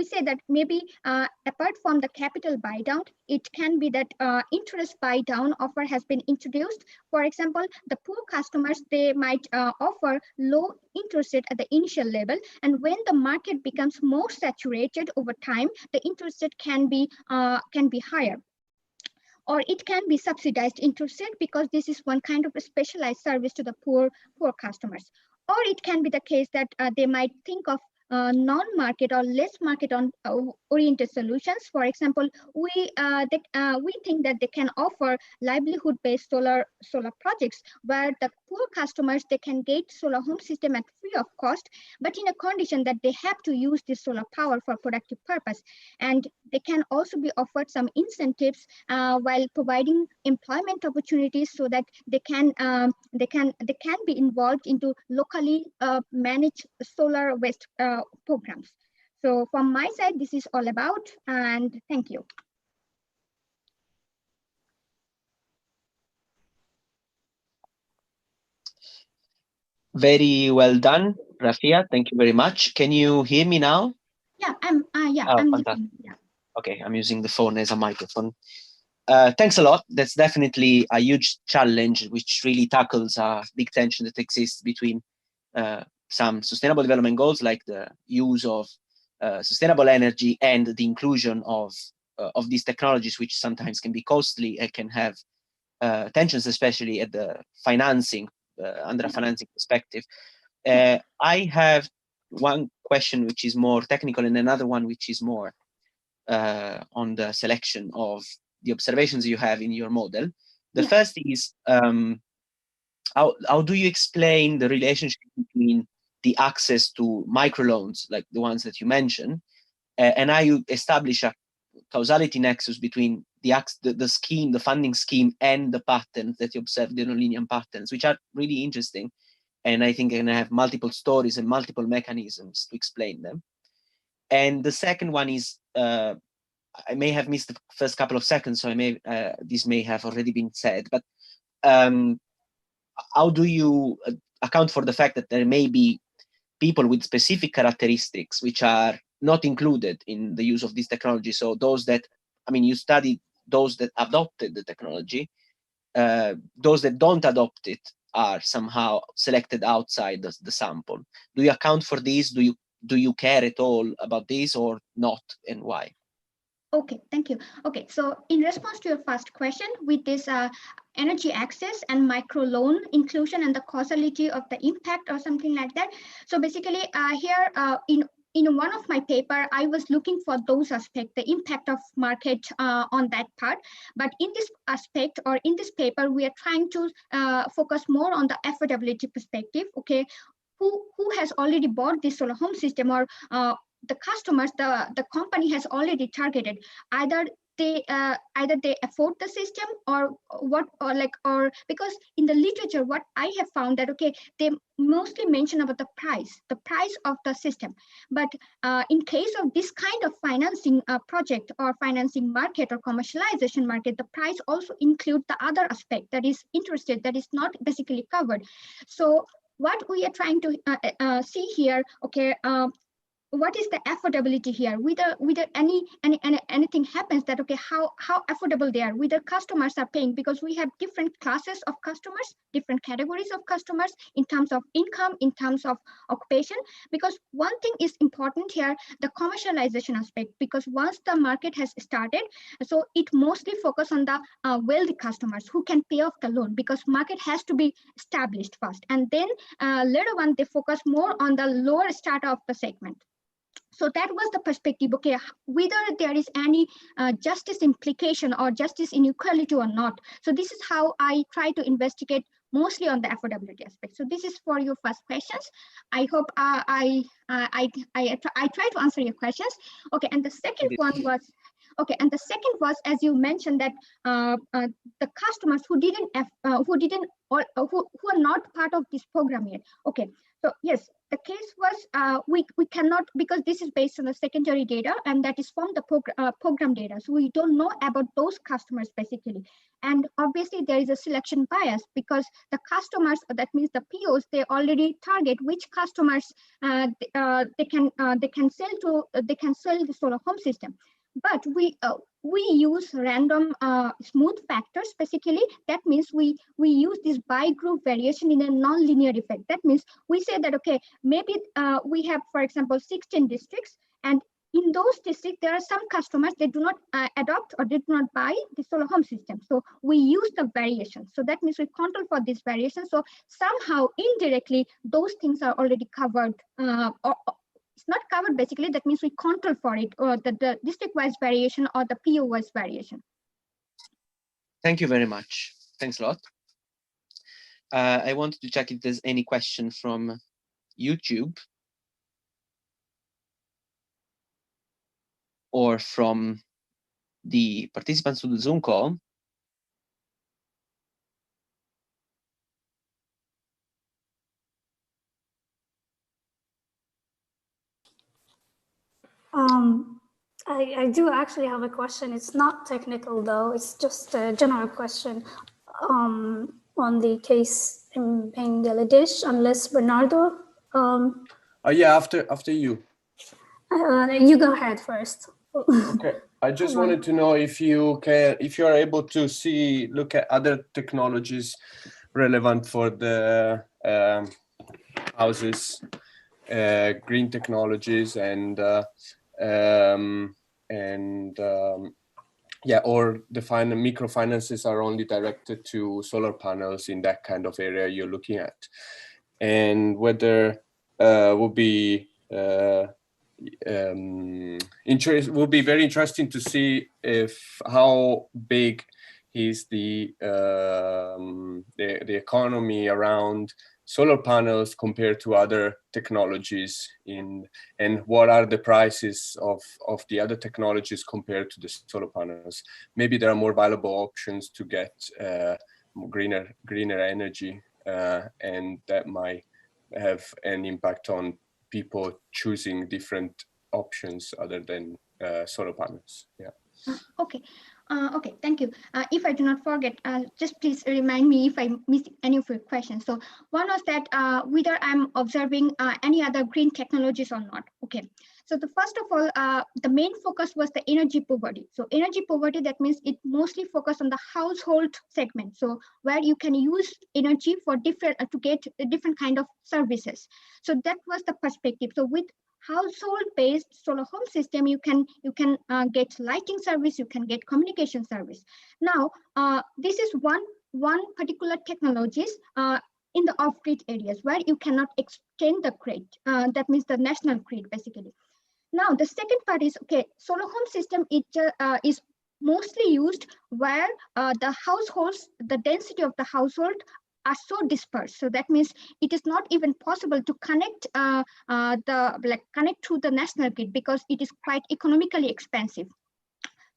say that maybe apart from the capital buy down, it can be that interest buy down offer has been introduced. For example, the poor customers, they might offer low interest rate at the initial level, and when the market becomes more saturated over time, the interest rate can be higher. Or it can be subsidized interest rate, because this is one kind of a specialized service to the poor customers. Or it can be the case that they might think of non-market or less market-oriented solutions. For example, we think that they can offer livelihood-based solar projects where the poor customers, they can get solar home system at free of cost, but in a condition that they have to use this solar power for productive purpose. And they can also be offered some incentives while providing employment opportunities, so that they can be involved into locally managed solar waste programs. So from my side, this is all about, and thank you. Very well done, Rafia. Thank you very much. Can you hear me now? Yeah, I'm fantastic. Yeah. Okay, I'm using the phone as a microphone. Thanks a lot. That's definitely a huge challenge, which really tackles a big tension that exists between some sustainable development goals, like the use of sustainable energy and the inclusion of these technologies, which sometimes can be costly and can have tensions, especially at the financing, under a financing perspective. I have one question which is more technical and another one which is more on the selection of the observations you have in your model. The first is, how do you explain the relationship between the access to microloans, like the ones that you mentioned, and how you establish a causality nexus between the scheme, the funding scheme, and the patterns that you observe, the nonlinear patterns, which are really interesting. And I think I can have multiple stories and multiple mechanisms to explain them. And the second one is, I may have missed the first couple of seconds, so this may have already been said, but how do you account for the fact that there may be people with specific characteristics which are not included in the use of this technology? So those that, I mean, you studied those that adopted the technology, those that don't adopt it are somehow selected outside the sample. Do you account for this? Do you care at all about this or not, and why? Okay, thank you. Okay, so in response to your first question, with this energy access and microloan inclusion and the causality of the impact or something like that. So basically here in one of my paper, I was looking for those aspects, the impact of market on that part. But in this aspect or in this paper, we are trying to focus more on the affordability perspective. Okay, who has already bought this solar home system, or the customers the company has already targeted, either they afford the system or because in the literature what I have found that okay, they mostly mention about the price of the system, but in case of this kind of financing project or financing market or commercialization market, the price also include the other aspect that is interested, that is not basically covered. So what we are trying to see here, okay, what is the affordability here? Whether anything happens that okay, how affordable they are, whether customers are paying, because we have different classes of customers, different categories of customers in terms of income, in terms of occupation. Because one thing is important here, the commercialization aspect, because once the market has started, so it mostly focus on the wealthy customers who can pay off the loan, because market has to be established first, and then later on they focus more on the lower strata of the segment. So that was the perspective, okay, whether there is any justice implication or justice inequality or not. So this is how I try to investigate mostly on the affordability aspect. So this is for your first questions. I hope I try to answer your questions. Okay, and the second one was, okay, and the second was, as you mentioned, that the customers who are not part of this program yet. Okay, so yes, the case was we cannot, because this is based on the secondary data and that is from the program data. So we don't know about those customers basically. And obviously there is a selection bias, because the customers, that means the POs, they already target which customers they can sell the solar home system. But we use random smooth factors basically. That means we use this by group variation in a non-linear effect. That means we say that okay, maybe we have, for example, 16 districts, and in those districts there are some customers they do not adopt or did not buy the solar home system. So we use the variation. So that means we control for this variation. So somehow indirectly those things are already covered. It's not covered basically, that means we control for it, or the district-wise variation or the PO-wise variation. Thank you very much. Thanks a lot. I wanted to check if there's any question from YouTube or from the participants to the Zoom call. I do actually have a question. It's not technical though. It's just a general question on the case in Bangladesh, unless Bernardo. Yeah, after you. You go ahead first. Okay. I just wanted to know if you are able to look at other technologies relevant for the houses green technologies and yeah, or the microfinances are only directed to solar panels in that kind of area you're looking at, and whether would be will be very interesting to see if how big is the economy around solar panels compared to other technologies and what are the prices of the other technologies compared to the solar panels. Maybe there are more valuable options to get greener energy, and that might have an impact on people choosing different options other than solar panels. Yeah. Okay. Okay, thank you. If I do not forget, just please remind me if I missed any of your questions. So one was that whether I'm observing any other green technologies or not. Okay. So the first of all, the main focus was the energy poverty. So energy poverty, that means it mostly focused on the household segment. So where you can use energy for different to get a different kind of services. So that was the perspective. So with household-based solar home system, you can get lighting service, you can get communication service. Now, this is one particular technologies in the off-grid areas where you cannot extend the grid. That means the national grid, basically. Now, the second part is, okay, solar home system is mostly used where the households, the density of the household are so dispersed. So that means it is not even possible to connect connect to the national grid because it is quite economically expensive.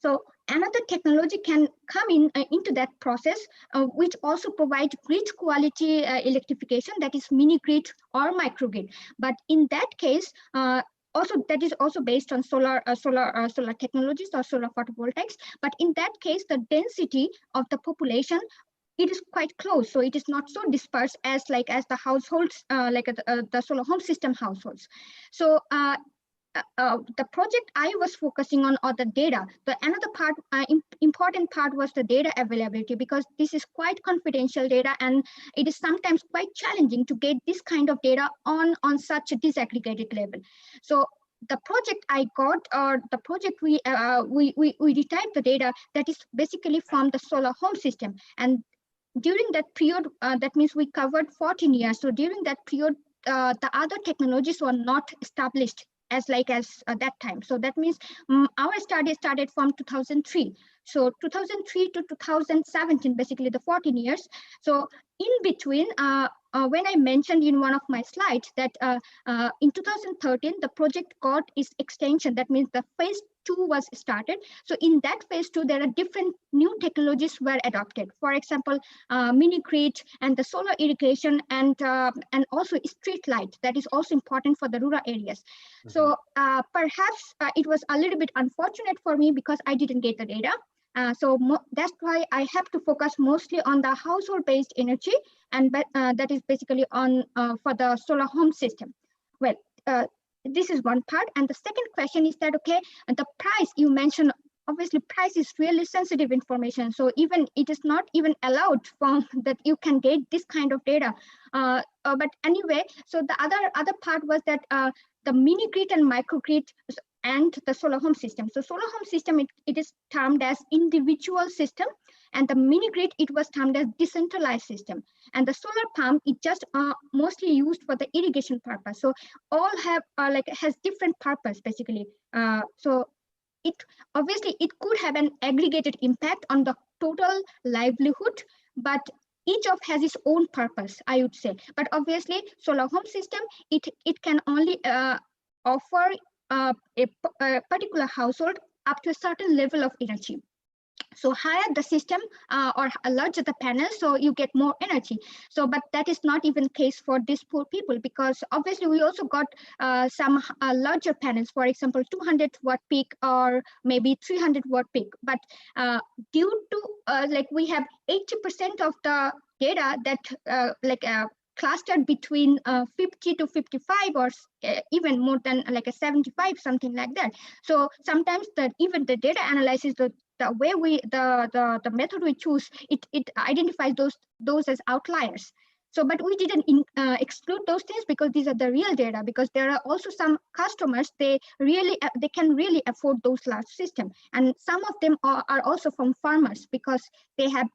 So another technology can come in into that process, which also provide grid quality electrification, that is mini grid or microgrid. But in that case, also that is also based on solar technologies or solar photovoltaics. But in that case, the density of the population, it is quite close, so it is not so dispersed as the households, the solar home system households. So the project I was focusing on are the data. Another part, important part was the data availability, because this is quite confidential data and it is sometimes quite challenging to get this kind of data on such a disaggregated level. So the project I got, or the project we retyped the data that is basically from the solar home system. And during that period, that means we covered 14 years. So during that period, the other technologies were not established as that time. So that means our study started from 2003. So 2003 to 2017, basically the 14 years. So in between, when I mentioned in one of my slides that in 2013, the project got its extension. That means the phase 2 was started. So in that phase 2, there are different new technologies were adopted. For example, mini grid and the solar irrigation and also street light. That is also important for the rural areas. Mm-hmm. So perhaps it was a little bit unfortunate for me because I didn't get the data. So that's why I have to focus mostly on the household-based energy, and that is basically on for the solar home system. Well, this is one part. And the second question is that, okay, the price you mentioned, obviously price is really sensitive information. So even it is not even allowed from that you can get this kind of data. But anyway, so the other part was that the mini grid and microgrid and the solar home system. So solar home system, it is termed as individual system, and the mini grid, it was termed as decentralized system. And the solar pump, it just mostly used for the irrigation purpose. So all have has different purpose basically. So it obviously it could have an aggregated impact on the total livelihood, but each of has its own purpose, I would say. But obviously, solar home system, it can only offer a particular household up to a certain level of energy. So higher the system or larger the panel, so you get more energy. So, but that is not even case for these poor people, because obviously we also got some larger panels, for example, 200 watt peak or maybe 300 watt peak. But due to we have 80% of the data that clustered between 50 to 55 or even more than a 75, something like that. So sometimes even the data analysis, the way the method we choose, it identifies those as outliers. So, but we didn't exclude those things because these are the real data, because there are also some customers, they can really afford those large systems. And some of them are also from farmers, because they have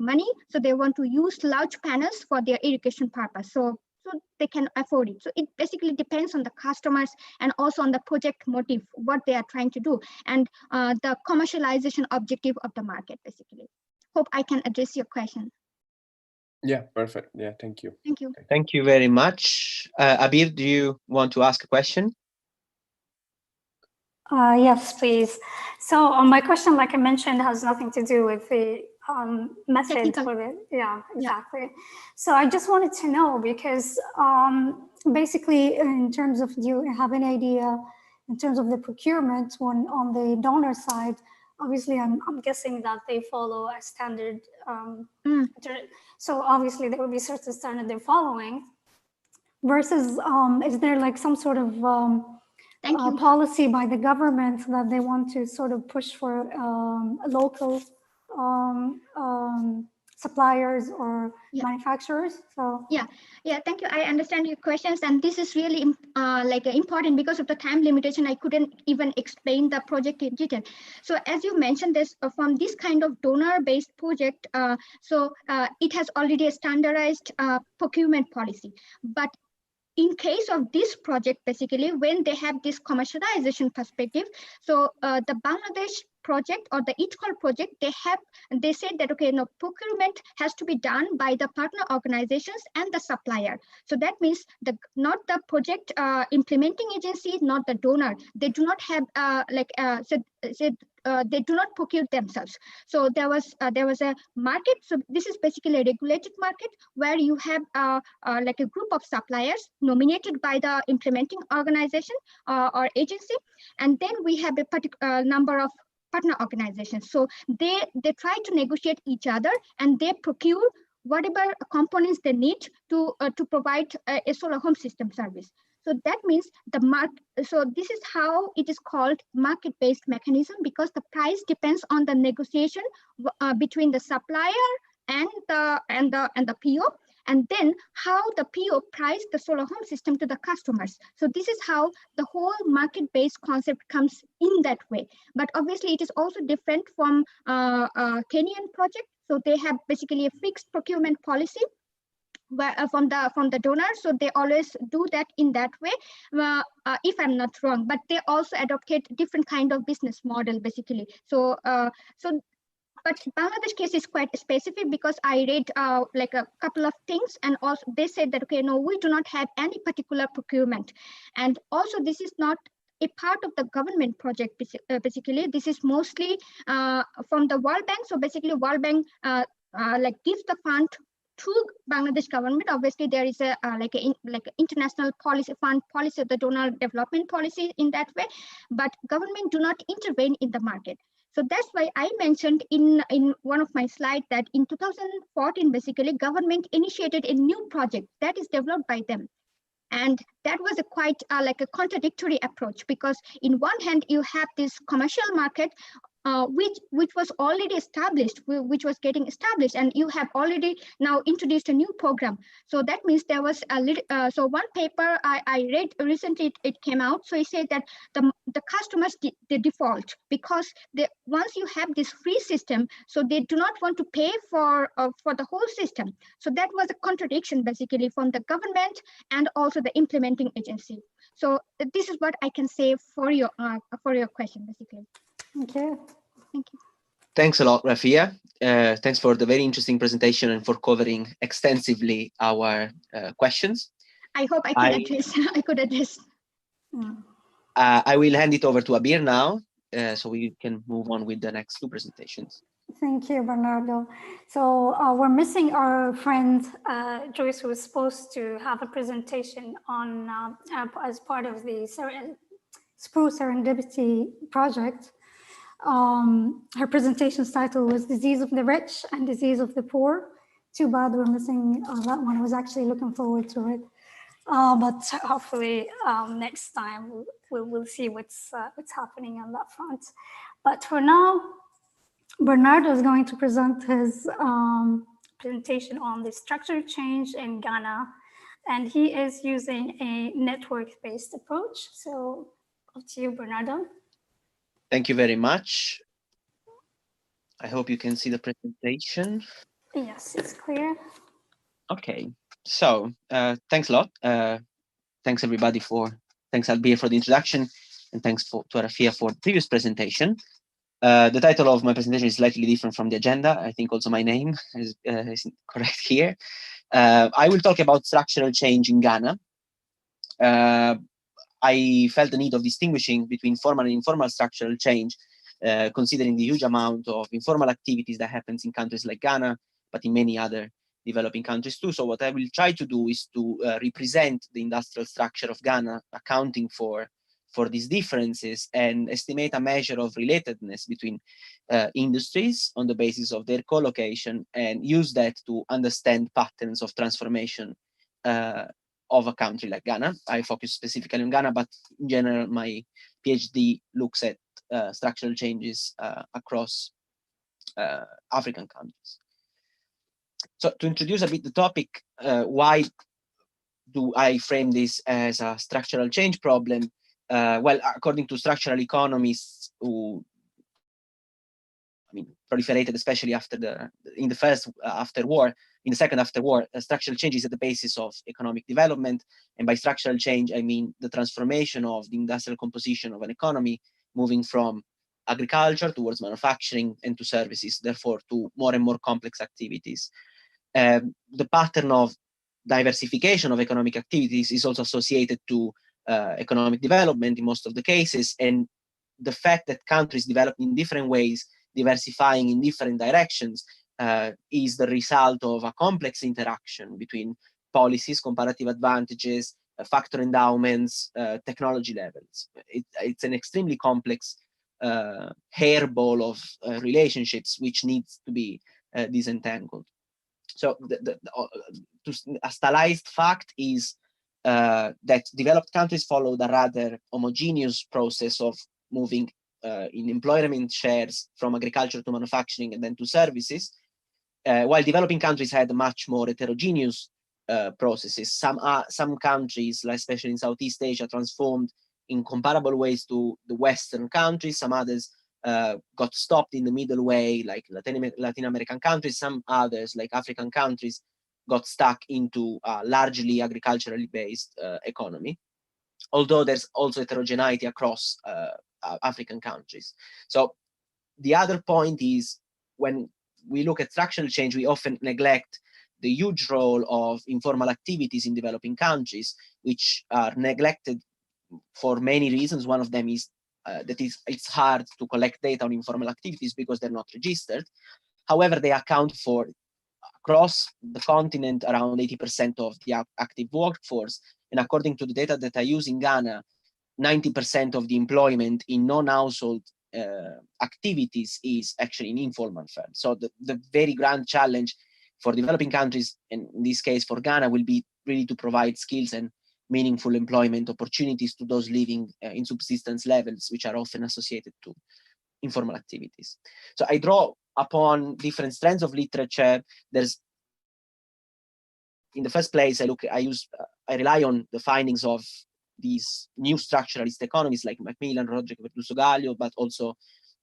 money, so they want to use large panels for their irrigation purpose. So they can afford it. So it basically depends on the customers and also on the project motive, what they are trying to do, and the commercialization objective of the market, basically. Hope I can address your question. Yeah, perfect. Yeah, thank you. Thank you. Thank you very much. Abeer, do you want to ask a question? Yes, please. So my question, like I mentioned, has nothing to do with the method for it. Yeah, exactly. Yeah. So I just wanted to know, because basically in terms of, do you have an idea in terms of the procurement on the donor side? Obviously, I'm guessing that they follow a standard. So obviously there will be certain standard they're following versus is there like some sort of policy by the government that they want to sort of push for local suppliers or manufacturers? So yeah, thank you. I understand your questions, and this is really important. Because of the time limitation, I couldn't even explain the project in detail. So as you mentioned, this from this kind of donor-based project, it has already a standardized procurement policy. But in case of this project, basically, when they have this commercialization perspective, so the Bangladesh project or the ITCOL project, they said that, okay, no, procurement has to be done by the partner organizations and the supplier. So that means not the project implementing agency, not the donor. They do not have they do not procure themselves. So there was a market. So this is basically a regulated market where you have like a group of suppliers nominated by the implementing organization or agency, and then we have a particular number of partner organizations. So they try to negotiate each other, and they procure whatever components they need to provide a solar home system service. So that means so this is how it is called market-based mechanism, because the price depends on the negotiation between the supplier and the PO, and then how the PO price the solar home system to the customers. So this is how the whole market-based concept comes in that way. But obviously it is also different from Kenyan project. So they have basically a fixed procurement policy from the donor. So they always do that in that way, if I'm not wrong. But they also adopted different kind of business model, basically. But Bangladesh case is quite specific, because I read like a couple of things, and also they said that, okay, no, we do not have any particular procurement. And also this is not a part of the government project, basically. This is mostly from the World Bank. So basically World Bank like gives the fund to Bangladesh government. Obviously there is a like international policy fund policy, the donor development policy in that way, but government do not intervene in the market. So that's why I mentioned in one of my slides that in 2014, basically, government initiated a new project that is developed by them. And that was a quite like a contradictory approach, because in one hand, you have this commercial market, which was already established, which was getting established, and you have already now introduced a new program. So that means there was a little, so one paper I read recently, it came out. So it said that the customers, they default, because once you have this free system, so they do not want to pay for the whole system. So that was a contradiction, basically, from the government and also the implementing agency. So this is what I can say for your question, basically. Okay. Thank you. Thanks a lot, Rafia. Thanks for the very interesting presentation and for covering extensively our questions. I hope I could address. I will hand it over to Abeer now, so we can move on with the next two presentations. Thank you, Bernardo. So we're missing our friend Joyce, who was supposed to have a presentation on as part of the SPRU Serendipity project. Her presentation's title was Disease of the Rich and Disease of the Poor. Too bad we're missing that one. I was actually looking forward to it. But hopefully next time we'll see what's happening on that front. But for now, Bernardo is going to present his presentation on the structural change in Ghana, and he is using a network-based approach. So up to you, Bernardo. Thank you very much. I hope you can see the presentation. Yes, it's clear. Okay, so thanks a lot. Thanks everybody thanks Abeer for the introduction, and thanks to Rafia for the previous presentation. The title of my presentation is slightly different from the agenda. I think also my name is correct here. I will talk about structural change in Ghana. I felt the need of distinguishing between formal and informal structural change, considering the huge amount of informal activities that happens in countries like Ghana, but in many other developing countries too. So what I will try to do is to represent the industrial structure of Ghana, accounting for these differences, and estimate a measure of relatedness between industries on the basis of their co-location, and use that to understand patterns of transformation of a country like Ghana. I focus specifically on Ghana, but in general, my PhD looks at structural changes across African countries. So to introduce a bit the topic, why do I frame this as a structural change problem? Well, according to structural economists who, proliferated especially in the second after war, structural change is at the basis of economic development. And by structural change, I mean the transformation of the industrial composition of an economy, moving from agriculture towards manufacturing and to services, therefore to more and more complex activities. The pattern of diversification of economic activities is also associated to economic development in most of the cases, and the fact that countries develop in different ways, diversifying in different directions, is the result of a complex interaction between policies, comparative advantages, factor endowments, technology levels. It's an extremely complex hairball of relationships which needs to be disentangled. So a stylized fact is that developed countries followed a rather homogeneous process of moving in employment shares from agriculture to manufacturing and then to services, while developing countries had much more heterogeneous processes. Some countries, especially in Southeast Asia, transformed in comparable ways to the Western countries. Some others got stopped in the middle way, like Latin American countries. Some others, like African countries, got stuck into a largely agriculturally based economy, although there's also heterogeneity across African countries. So the other point is, when we look at structural change, we often neglect the huge role of informal activities in developing countries, which are neglected for many reasons. One of them is it's hard to collect data on informal activities because they're not registered. However, they account for, across the continent, around 80% of the active workforce. And according to the data that I use in Ghana, 90% of the employment in non-household activities is actually in informal firms. So the very grand challenge for developing countries, and in this case for Ghana, will be really to provide skills and meaningful employment opportunities to those living in subsistence levels, which are often associated to informal activities. So I draw upon different strands of literature. There's, in the first place, I rely on the findings of these new structuralist economists like Macmillan, Roderick Verduso-Gallio, but also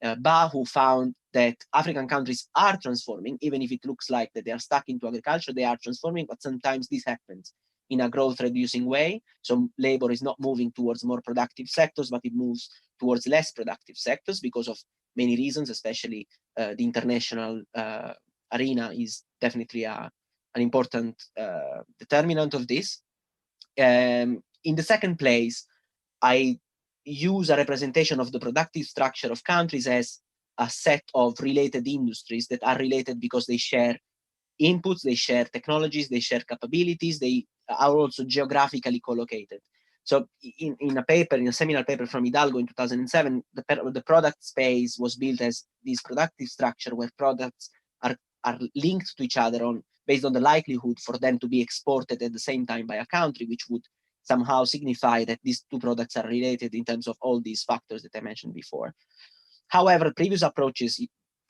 Ba, who found that African countries are transforming, even if it looks like that they are stuck into agriculture. They are transforming, but sometimes this happens in a growth-reducing way. So labor is not moving towards more productive sectors, but it moves towards less productive sectors because of many reasons, especially the international arena is definitely an important determinant of this. In the second place, I use a representation of the productive structure of countries as a set of related industries that are related because they share inputs, they share technologies, they share capabilities, they are also geographically co-located. So in a seminal paper from Hidalgo in 2007, the product space was built as this productive structure where products are linked to each other based on the likelihood for them to be exported at the same time by a country, which would somehow signify that these two products are related in terms of all these factors that I mentioned before. However, previous approaches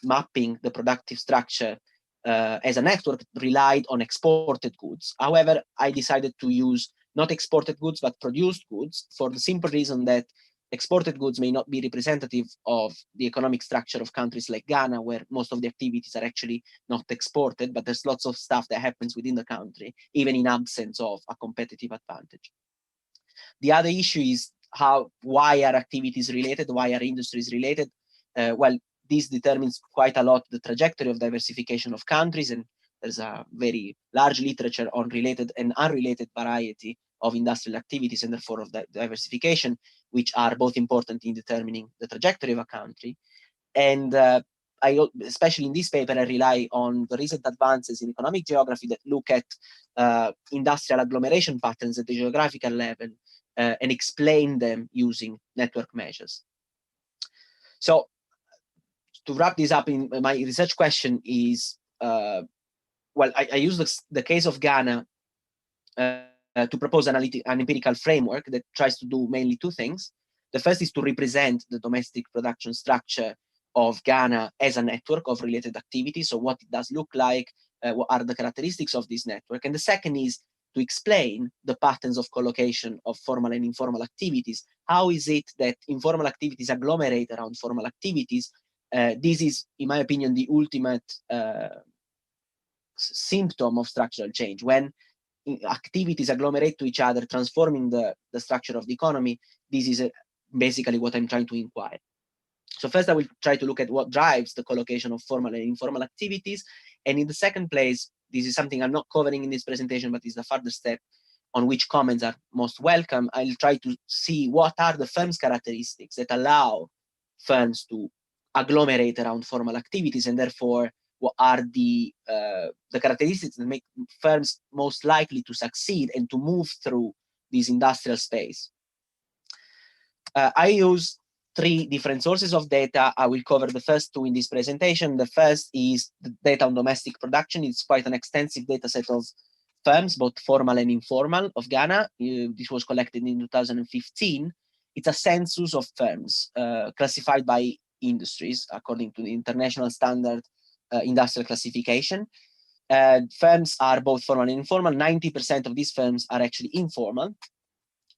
mapping the productive structure as a network relied on exported goods. However, I decided to use not exported goods, but produced goods, for the simple reason that exported goods may not be representative of the economic structure of countries like Ghana, where most of the activities are actually not exported, but there's lots of stuff that happens within the country, even in absence of a competitive advantage. The other issue is why are activities related? Why are industries related? Well, this determines quite a lot the trajectory of diversification of countries, and there's a very large literature on related and unrelated variety of industrial activities and therefore of diversification, which are both important in determining the trajectory of a country. And especially in this paper, I rely on the recent advances in economic geography that look at industrial agglomeration patterns at the geographical level and explain them using network measures. So to wrap this up, in my research question is, well, I use the case of Ghana to propose an empirical framework that tries to do mainly two things. The first is to represent the domestic production structure of Ghana as a network of related activities, so what it does look like, what are the characteristics of this network. And the second is to explain the patterns of collocation of formal and informal activities. How is it that informal activities agglomerate around formal activities? This is, in my opinion, the ultimate symptom of structural change. When activities agglomerate to each other, transforming the structure of the economy, this is basically what I'm trying to inquire. So first, I will try to look at what drives the collocation of formal and informal activities. And in the second place, this is something I'm not covering in this presentation, but is a further step on which comments are most welcome. I'll try to see what are the firm's characteristics that allow firms to agglomerate around formal activities, and therefore what are the characteristics that make firms most likely to succeed and to move through this industrial space. I use three different sources of data. I will cover the first two in this presentation. The first is the data on domestic production. It's quite an extensive data set of firms, both formal and informal, of Ghana. This was collected in 2015. It's a census of firms classified by industries according to the international standard industrial classification. Firms are both formal and informal. 90% of these firms are actually informal.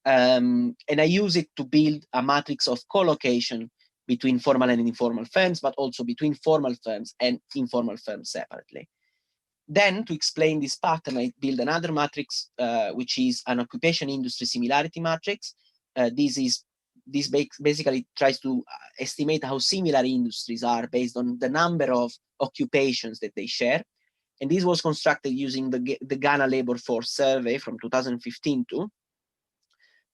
And I use it to build a matrix of collocation between formal and informal firms, but also between formal firms and informal firms separately. Then, to explain this pattern, I build another matrix, which is an occupation industry similarity matrix. This basically tries to estimate how similar industries are based on the number of occupations that they share. And this was constructed using the Ghana Labor Force Survey from 2015 too.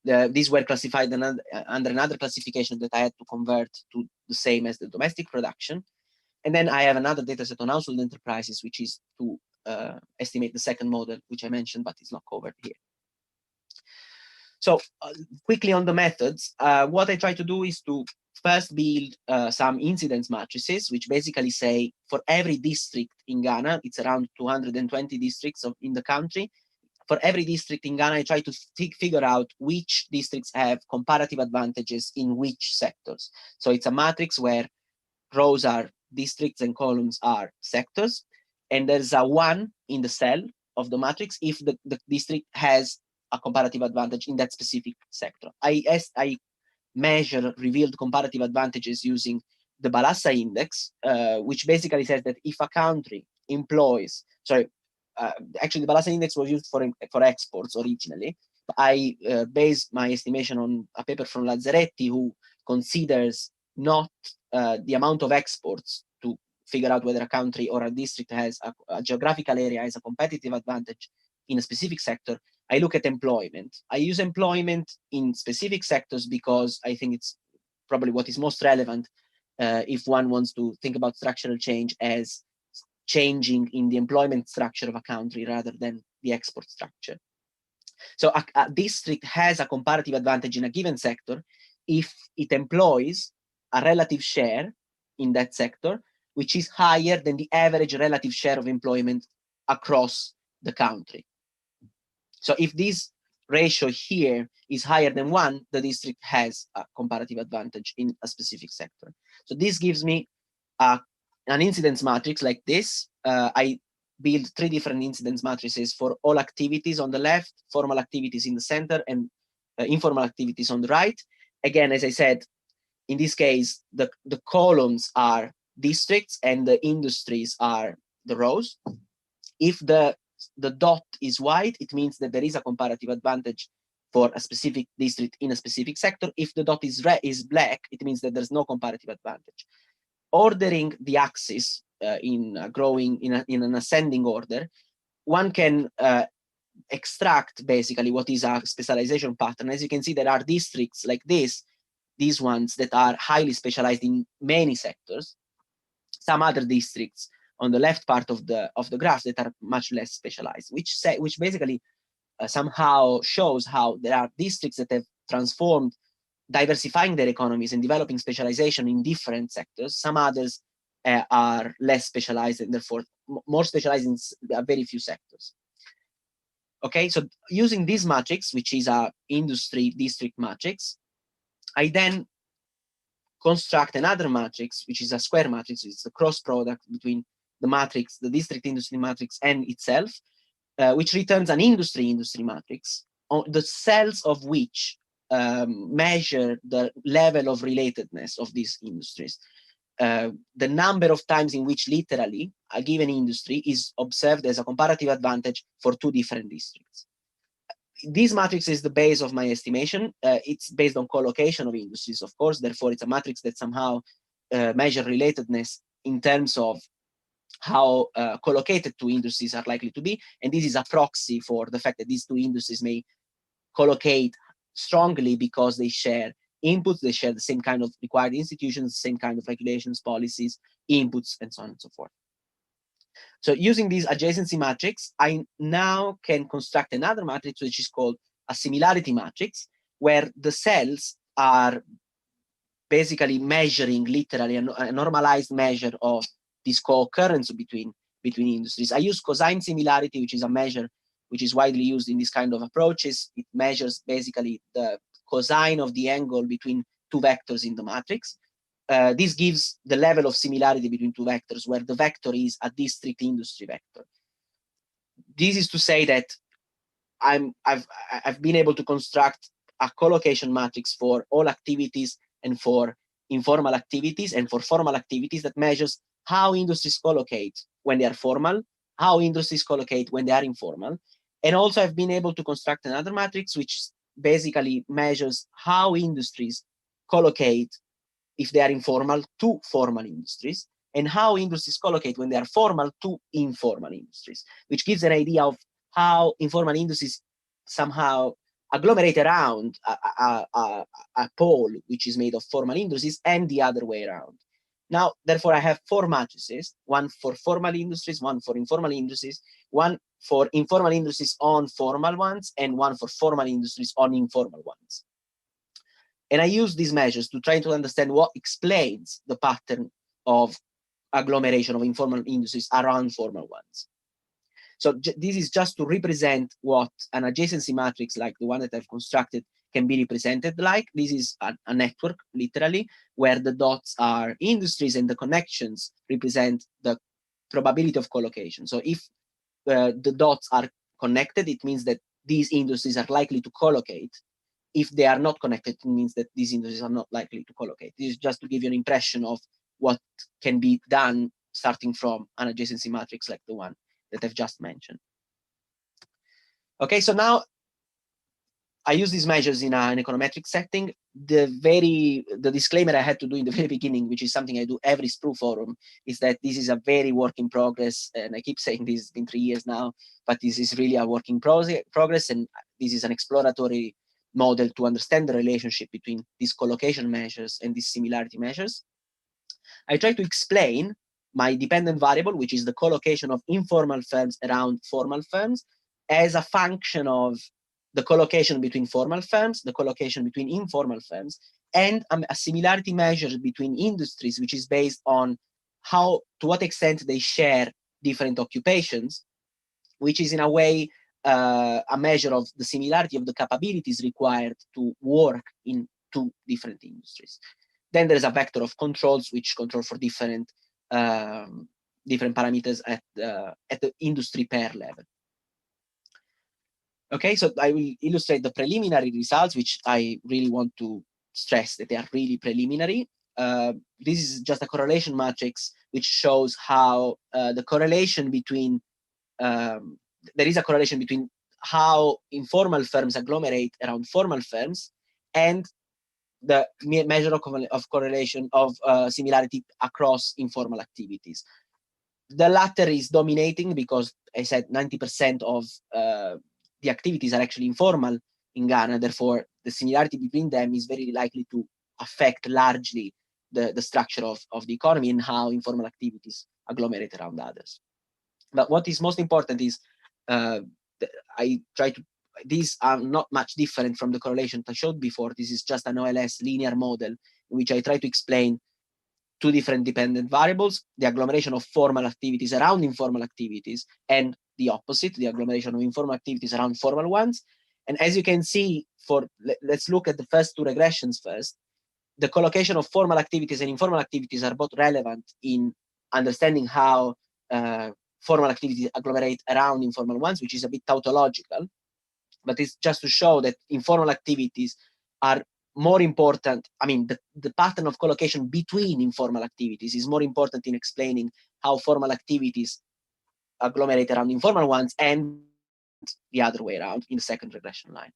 These were classified under another classification that I had to convert to the same as the domestic production. And then I have another data set on household enterprises, which is to estimate the second model, which I mentioned, but it's not covered here. So quickly on the methods, what I try to do is to first build some incidence matrices, which basically say for every district in Ghana, it's around 220 districts in the country. For every district in Ghana, I try to figure out which districts have comparative advantages in which sectors. So it's a matrix where rows are districts and columns are sectors. And there's a 1 in the cell of the matrix if the district has a comparative advantage in that specific sector. I measure revealed comparative advantages using the Balassa index, which basically says that if a country employs, actually the Balassa index was used for exports originally. But I based my estimation on a paper from Lazzaretti, who considers not the amount of exports to figure out whether a country or a district has a geographical area has a competitive advantage in a specific sector. I look at employment. I use employment in specific sectors because I think it's probably what is most relevant if one wants to think about structural change as changing in the employment structure of a country rather than the export structure. So a district has a comparative advantage in a given sector if it employs a relative share in that sector, which is higher than the average relative share of employment across the country. So if this ratio here is higher than 1, the district has a comparative advantage in a specific sector. So this gives me an incidence matrix like this, I build 3 different incidence matrices for all activities on the left, formal activities in the center, and informal activities on the right. Again, as I said, in this case, the columns are districts and the industries are the rows. If the dot is white, it means that there is a comparative advantage for a specific district in a specific sector. If the dot is black, it means that there's no comparative advantage. Ordering the axis in an ascending order, one can extract basically what is a specialization pattern. As you can see, there are districts like these ones that are highly specialized in many sectors. Some other districts on the left part of the graph that are much less specialized, which basically somehow shows how there are districts that have transformed, diversifying their economies and developing specialization in different sectors. Some others are less specialized and therefore more specialized in very few sectors. Okay, so using this matrix, which is a industry district matrix, I then construct another matrix, which is a square matrix. It's the cross product between the matrix, the district industry matrix, and itself, which returns an industry matrix, on the cells of which measure the level of relatedness of these industries. The number of times in which literally a given industry is observed as a comparative advantage for 2 different districts. This matrix is the base of my estimation. It's based on collocation of industries, of course. Therefore, it's a matrix that somehow measures relatedness in terms of how collocated 2 industries are likely to be. And this is a proxy for the fact that these 2 industries may collocate strongly because they share inputs, they share the same kind of required institutions, same kind of regulations, policies, inputs, and so on and so forth. So using this adjacency matrix, I now can construct another matrix, which is called a similarity matrix, where the cells are basically measuring literally a normalized measure of this co-occurrence between industries. I use cosine similarity, which is a measure which is widely used in this kind of approaches. It measures basically the cosine of the angle between 2 vectors in the matrix. This gives the level of similarity between 2 vectors, where the vector is a district industry vector. This is to say that I've been able to construct a collocation matrix for all activities and for informal activities and for formal activities that measures how industries collocate when they are formal, how industries collocate when they are informal. And also I've been able to construct another matrix which basically measures how industries collocate if they are informal to formal industries, and how industries collocate when they are formal to informal industries, which gives an idea of how informal industries somehow agglomerate around a pole which is made of formal industries and the other way around. Now, therefore, I have 4 matrices, one for formal industries, one for informal industries, one for informal industries on formal ones, and one for formal industries on informal ones. And I use these measures to try to understand what explains the pattern of agglomeration of informal industries around formal ones. So this is just to represent what an adjacency matrix like the one that I've constructed can be represented like. This is a network, literally, where the dots are industries and the connections represent the probability of collocation. So if the dots are connected, it means that these industries are likely to collocate. If they are not connected, it means that these industries are not likely to collocate. This is just to give you an impression of what can be done starting from an adjacency matrix like the one that I've just mentioned. Okay, so now I use these measures in an econometric setting. The disclaimer I had to do in the very beginning, which is something I do every SPRU forum, is that this is a very work in progress. And I keep saying this, it's been 3 years now, but this is really a work in progress. And this is an exploratory model to understand the relationship between these collocation measures and these similarity measures. I try to explain my dependent variable, which is the collocation of informal firms around formal firms, as a function of the collocation between formal firms, the collocation between informal firms, and a similarity measure between industries, which is based on to what extent they share different occupations, which is in a way a measure of the similarity of the capabilities required to work in 2 different industries. Then there's a vector of controls which control for different different parameters at the industry pair level. Okay, so I will illustrate the preliminary results, which I really want to stress that they are really preliminary. This is just a correlation matrix which shows how the correlation between there is a correlation between how informal firms agglomerate around formal firms and the measure of correlation of similarity across informal activities. The latter is dominating because I said 90% of the activities are actually informal in Ghana. Therefore, the similarity between them is very likely to affect largely the structure of the economy and how informal activities agglomerate around others. But what is most important is these are not much different from the correlation I showed before. This is just an OLS linear model in which I try to explain two different dependent variables, the agglomeration of formal activities around informal activities, and the opposite, the agglomeration of informal activities around formal ones. And as you can see, let's look at the first two regressions first. The collocation of formal activities and informal activities are both relevant in understanding how formal activities agglomerate around informal ones, which is a bit tautological, but it's just to show that informal activities are more important. I mean, the pattern of collocation between informal activities is more important in explaining how formal activities agglomerate around informal ones and the other way around in the second regression line.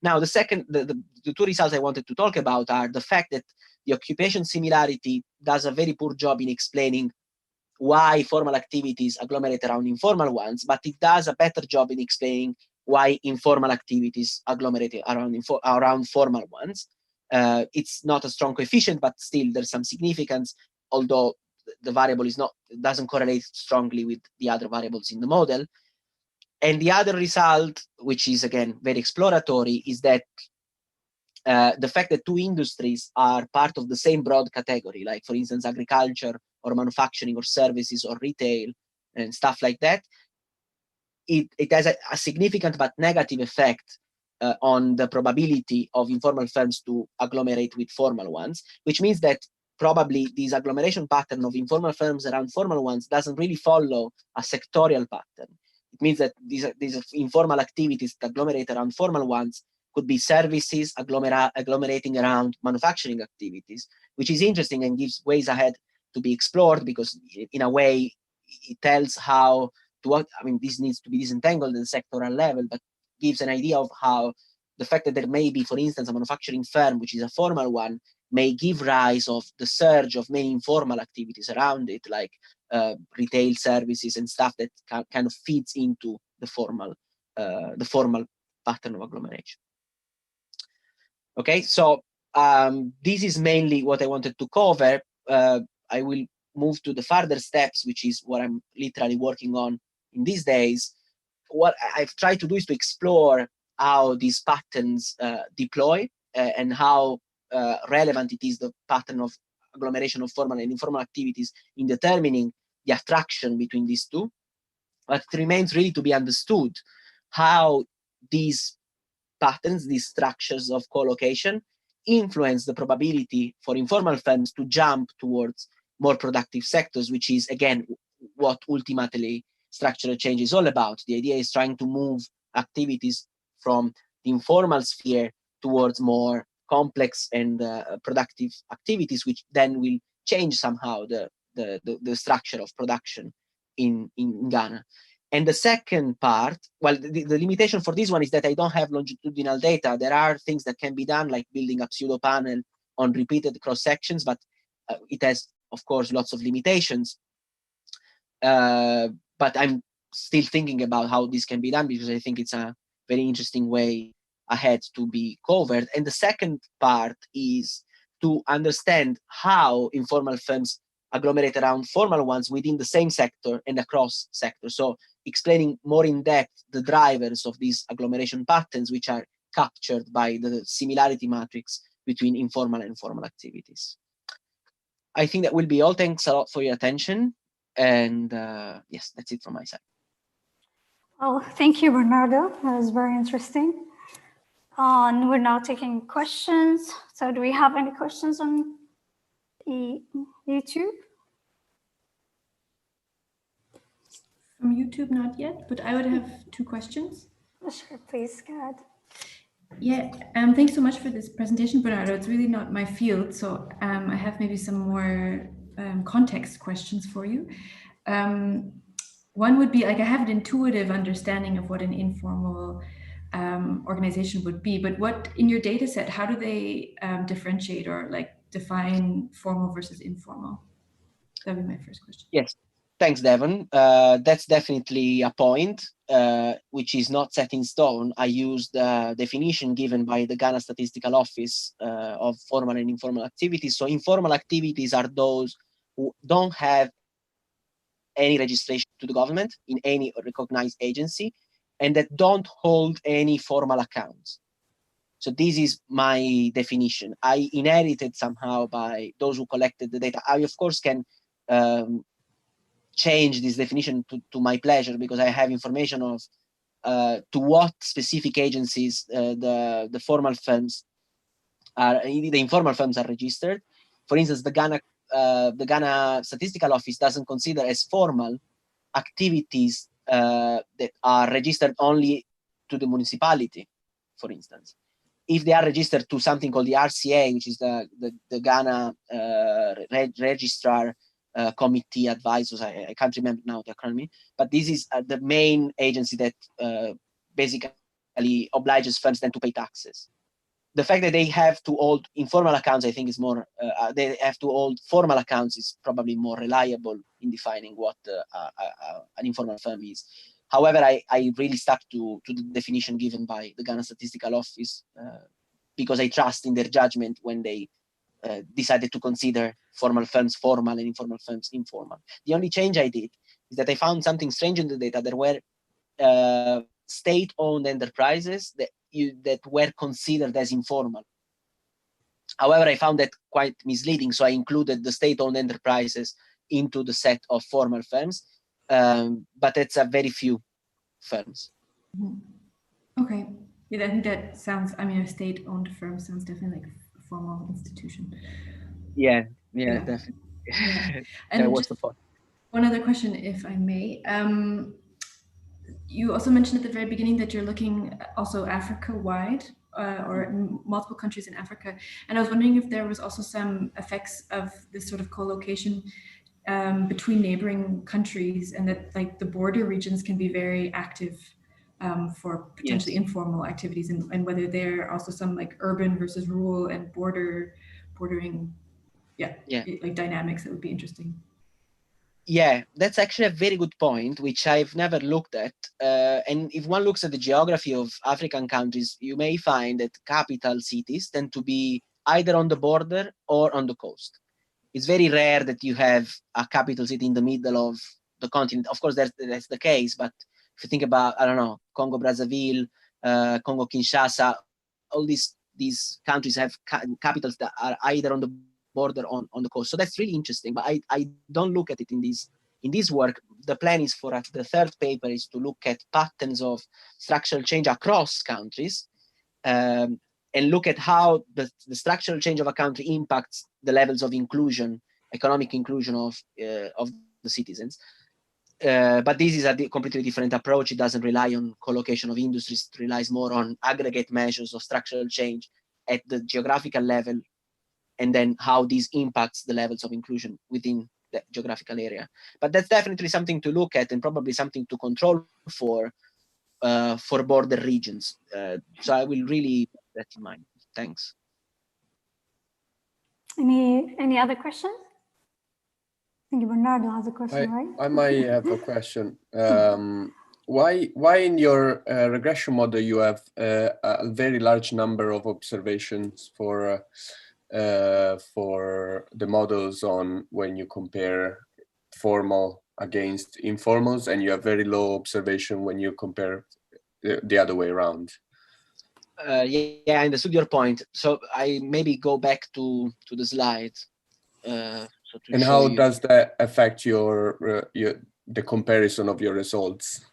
Now, the two results I wanted to talk about are the fact that the occupation similarity does a very poor job in explaining why formal activities agglomerate around informal ones, but it does a better job in explaining why informal activities agglomerate around formal ones. It's not a strong coefficient, but still there's some significance, although the variable doesn't correlate strongly with the other variables in the model. And the other result, which is again very exploratory, is that the fact that two industries are part of the same broad category, like for instance, agriculture or manufacturing or services or retail and stuff like that, it has a significant but negative effect on the probability of informal firms to agglomerate with formal ones, which means that probably this agglomeration pattern of informal firms around formal ones doesn't really follow a sectorial pattern. It means that these informal activities that agglomerate around formal ones could be services agglomerating around manufacturing activities, which is interesting and gives ways ahead to be explored, because in a way it tells how this needs to be disentangled at the sectoral level, but gives an idea of how the fact that there may be, for instance, a manufacturing firm, which is a formal one, may give rise of the surge of many informal activities around it, like retail services and stuff that kind of feeds into the formal pattern of agglomeration. Okay, so this is mainly what I wanted to cover. I will move to the further steps, which is what I'm literally working on in these days. What I've tried to do is to explore how these patterns deploy and how relevant it is, the pattern of agglomeration of formal and informal activities, in determining the attraction between these two. But it remains really to be understood how these patterns, these structures of co-location, influence the probability for informal firms to jump towards more productive sectors, which is, again, what ultimately structural change is all about. The idea is trying to move activities from the informal sphere towards more complex and productive activities, which then will change somehow the structure of production in Ghana. And the second part, well, the limitation for this one is that I don't have longitudinal data. There are things that can be done, like building a pseudo panel on repeated cross sections, but it has, of course, lots of limitations. But I'm still thinking about how this can be done, because I think it's a very interesting way ahead to be covered. And the second part is to understand how informal firms agglomerate around formal ones within the same sector and across sectors. So explaining more in depth the drivers of these agglomeration patterns, which are captured by the similarity matrix between informal and formal activities. I think that will be all. Thanks a lot for your attention. And yes, that's it from my side. Oh, thank you, Bernardo. That was very interesting. We're now taking questions. So do we have any questions on YouTube? From YouTube, not yet, but I would have 2 questions. Sure, please, go ahead. Yeah, thanks so much for this presentation, Bernardo. It's really not my field, so I have maybe some more context questions for you. One would be, like, I have an intuitive understanding of what an informal organization would be, but what, in your data set, how do they differentiate or like define formal versus informal? That would be my first question. Yes, thanks, Devon. That's definitely a point, which is not set in stone. I used the definition given by the Ghana Statistical Office of formal and informal activities. So informal activities are those who don't have any registration to the government in any recognized agency and that don't hold any formal accounts. So this is my definition. I inherited somehow by those who collected the data. I, of course, can change this definition to my pleasure because I have information of to what specific agencies the formal firms are, the informal firms are registered. For instance, the Ghana Statistical Office doesn't consider as formal activities that are registered only to the municipality, for instance. If they are registered to something called the RCA, which is the Ghana Registrar Committee Advisors, I can't remember now the acronym, but this is the main agency that basically obliges firms then to pay taxes. The fact that they have to hold informal accounts, I think, is more, they have to hold formal accounts is probably more reliable in defining what an informal firm is. However, I really stuck to the definition given by the Ghana Statistical Office because I trust in their judgment when they decided to consider formal firms formal and informal firms informal. The only change I did is that I found something strange in the data. There were state-owned enterprises that were considered as informal. However, I found that quite misleading, so I included the state-owned enterprises into the set of formal firms, but it's a very few firms. Mm-hmm. Okay, yeah, I think that sounds, I mean, a state-owned firm sounds definitely like a formal institution. Yeah, definitely. Yeah. And And just the point. One other question, if I may. You also mentioned at the very beginning that you're looking also Africa-wide or in multiple countries in Africa. And I was wondering if there was also some effects of this sort of co-location between neighboring countries and that like the border regions can be very active for potentially informal activities and whether there are also some like urban versus rural and bordering like dynamics that would be interesting. Yeah, that's actually a very good point, which I've never looked at. And if one looks at the geography of African countries, you may find that capital cities tend to be either on the border or on the coast. It's very rare that you have a capital city in the middle of the continent. Of course, that's the case, but if you think about, I don't know, Congo Brazzaville, Congo Kinshasa, all these countries have capitals that are either on the border on the coast. So that's really interesting, but I don't look at it in this work. The plan is for the third paper is to look at patterns of structural change across countries and look at how the structural change of a country impacts the levels of inclusion, economic inclusion of the citizens. But this is a completely different approach. It doesn't rely on collocation of industries. It relies more on aggregate measures of structural change at the geographical level, and then how this impacts the levels of inclusion within the geographical area. But that's definitely something to look at and probably something to control for border regions. So I will really keep that in mind. Thanks. Any other questions? I think Bernardo has a question, right? I might have a question. Why in your regression model you have a very large number of observations for the models on when you compare formal against informals, and you have very low observation when you compare the other way around? Yeah, I understood your point. So I maybe go back to the slides. And how does that affect the comparison of your results?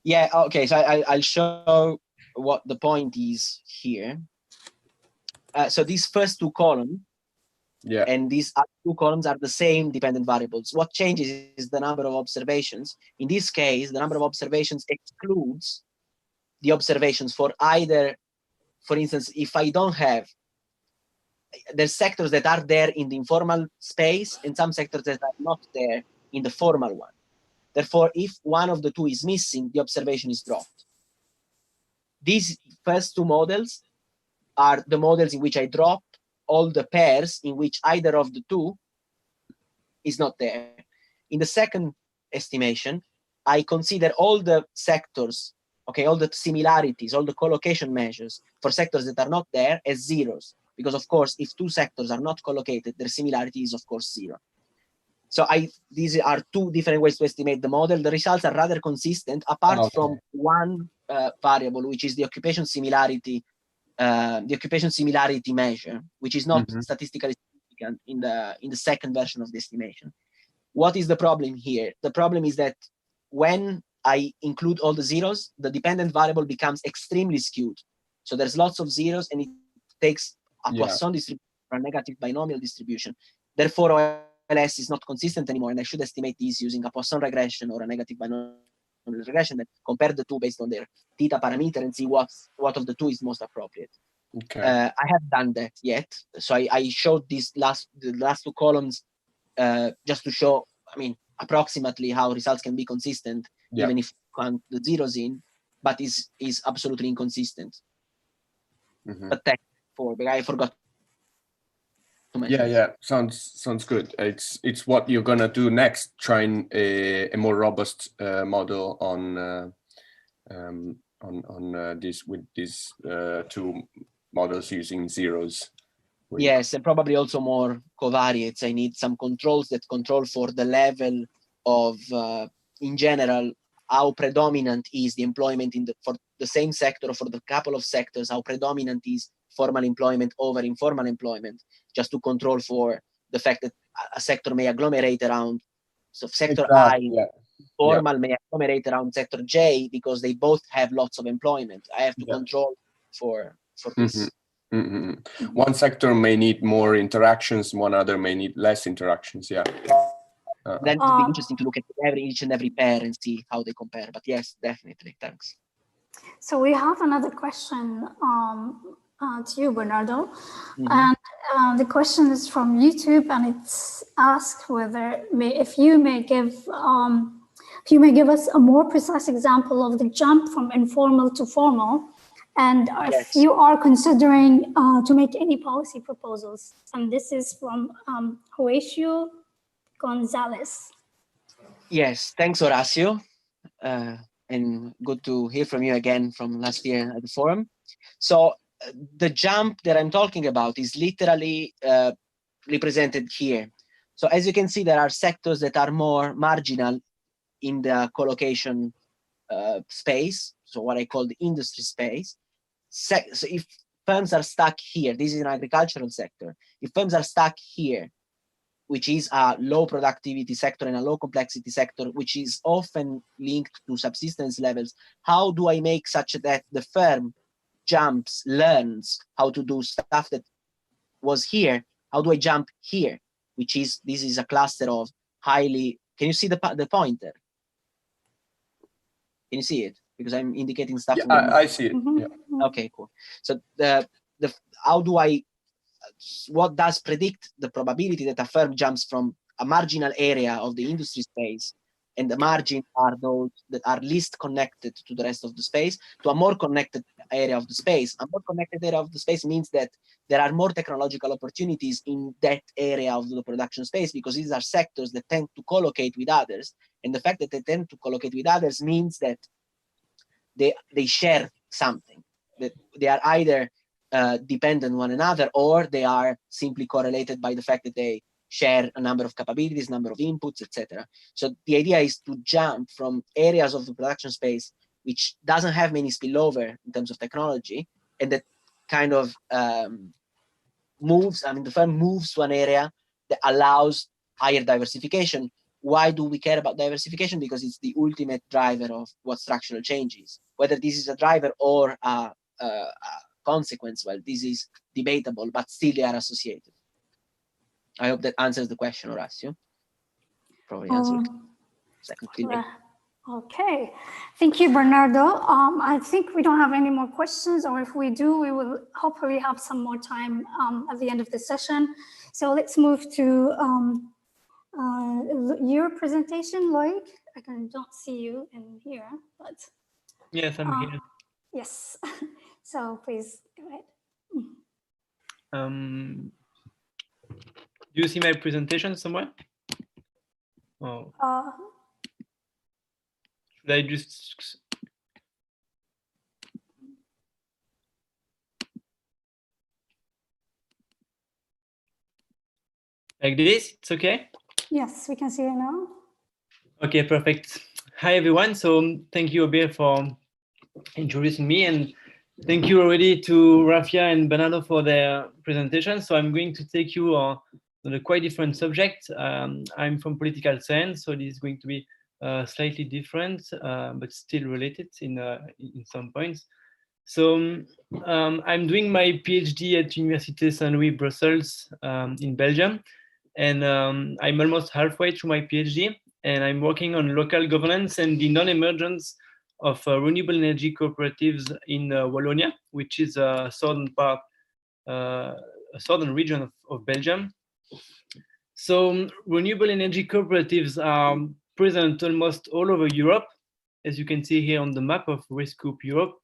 Yeah, okay, so I'll show what the point is here. So these first two columns Yeah. And these two columns are the same dependent variables. What changes is the number of observations. In this case, the number of observations excludes the observations for either, for instance, if I don't have, there's sectors that are there in the informal space and some sectors that are not there in the formal one. Therefore, if one of the two is missing, the observation is dropped. These first two models are the models in which I drop all the pairs in which either of the two is not there. In the second estimation, I consider all the sectors, okay, all the similarities, all the collocation measures for sectors that are not there as zeros. Because of course, if two sectors are not collocated, their similarity is of course zero. So these are two different ways to estimate the model. The results are rather consistent, apart from one variable, which is the occupation similarity measure, which is not statistically significant in the second version of the estimation. What is the problem here? The problem is that when I include all the zeros, the dependent variable becomes extremely skewed. So there's lots of zeros, and it takes a Poisson distribution or a negative binomial distribution. Therefore, OLS is not consistent anymore, and I should estimate these using a Poisson regression or a negative binomial regression that compare the two based on their theta parameter and see what of the two is most appropriate. Okay. I haven't done that yet, so I showed the last two columns just to show, I mean, approximately how results can be consistent, even if you count the zeros in, but is absolutely inconsistent. But thanks but I forgot to mention. Yeah, sounds good. It's what you're gonna do next, trying a more robust model on this with these two models using zeros. Yes, and probably also more covariates. I need some controls that control for the level of, in general, how predominant is the employment for the same sector or for the couple of sectors, how predominant is formal employment over informal employment, just to control for the fact that a sector may agglomerate around, so sector I, formal may agglomerate around sector J because they both have lots of employment. I have to control for this. One sector may need more interactions, one other may need less interactions. Then it would be interesting to look at each and every pair and see how they compare. But yes, definitely. Thanks. So we have another question to you, Bernardo. And the question is from YouTube, and it's asked whether if you may give us a more precise example of the jump from informal to formal, and if you are considering to make any policy proposals. And this is from Horacio Gonzalez. Yes, thanks, Horacio. And good to hear from you again from last year at the forum. So the jump that I'm talking about is literally represented here. So as you can see, there are sectors that are more marginal in the collocation space, so what I call the industry space. So if firms are stuck here, this is an agricultural sector. If firms are stuck here, which is a low productivity sector and a low complexity sector, which is often linked to subsistence levels, how do I make such that the firm learns how to do stuff that was here? How do I jump here? This is a cluster of highly, can you see the pointer? Can you see it? Because I'm indicating stuff. Yeah, I see it. Yeah. Okay, cool. So what does predict the probability that a firm jumps from a marginal area of the industry space, and the margins are those that are least connected to the rest of the space, to a more connected area of the space? A more connected area of the space means that there are more technological opportunities in that area of the production space, because these are sectors that tend to collocate with others. And the fact that they tend to collocate with others means that they share something, that they are either dependent on one another, or they are simply correlated by the fact that they share a number of capabilities, number of inputs, etc. So the idea is to jump from areas of the production space which doesn't have many spillover in terms of technology, and that kind of the firm moves to an area that allows higher diversification. Why do we care about diversification? Because it's the ultimate driver of what structural change is. Whether this is a driver or a consequence, well, this is debatable, but still they are associated. I hope that answers the question, Horacio. Probably answered. Second feedback. Okay, thank you, Bernardo. I think we don't have any more questions, or if we do, we will hopefully have some more time at the end of the session. So let's move to your presentation, Loic. I don't see you in here, but yes, I'm here. Yes. So please go ahead. Do you see my presentation somewhere? Oh. Should I just like this? It's okay? Yes, we can see you now. Okay, perfect. Hi, everyone. So thank you, Abeer, for introducing me, and thank you already to Rafia and Bernardo for their presentation. So I'm going to take you on a quite different subject. I'm from political science, so this is going to be slightly different, but still related in some points. So I'm doing my PhD at Université Saint-Louis, Brussels, in Belgium, and I'm almost halfway through my PhD, and I'm working on local governance and the non-emergence of renewable energy cooperatives in Wallonia, which is a southern part, a southern region of Belgium. So renewable energy cooperatives are present almost all over Europe, as you can see here on the map of Rescoop Europe.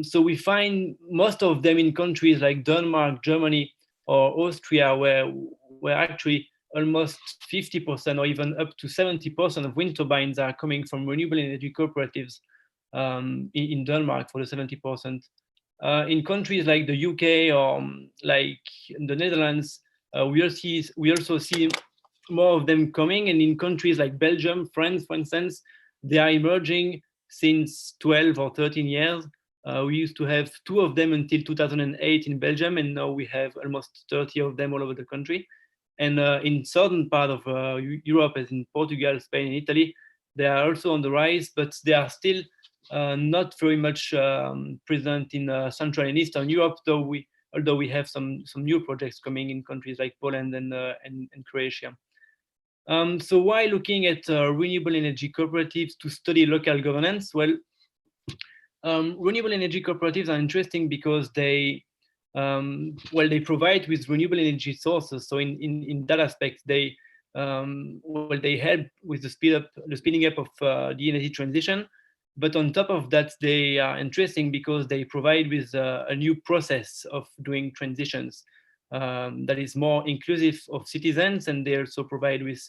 So we find most of them in countries like Denmark, Germany, or Austria, where actually almost 50% or even up to 70% of wind turbines are coming from renewable energy cooperatives in Denmark for the 70%. In countries like the UK or like the Netherlands, we also see more of them coming. And in countries like Belgium, France, for instance, they are emerging since 12 or 13 years. We used to have 2 of them until 2008 in Belgium, and now we have almost 30 of them all over the country. And in southern part of Europe, as in Portugal, Spain, and Italy, they are also on the rise, but they are still not very much present in Central and Eastern Europe, although we have some new projects coming in countries like Poland and Croatia. So why looking at renewable energy cooperatives to study local governance? Well, renewable energy cooperatives are interesting because they provide with renewable energy sources. So in that aspect, they help with the speeding up of the energy transition. But on top of that, they are interesting because they provide with a new process of doing transitions that is more inclusive of citizens, and they also provide with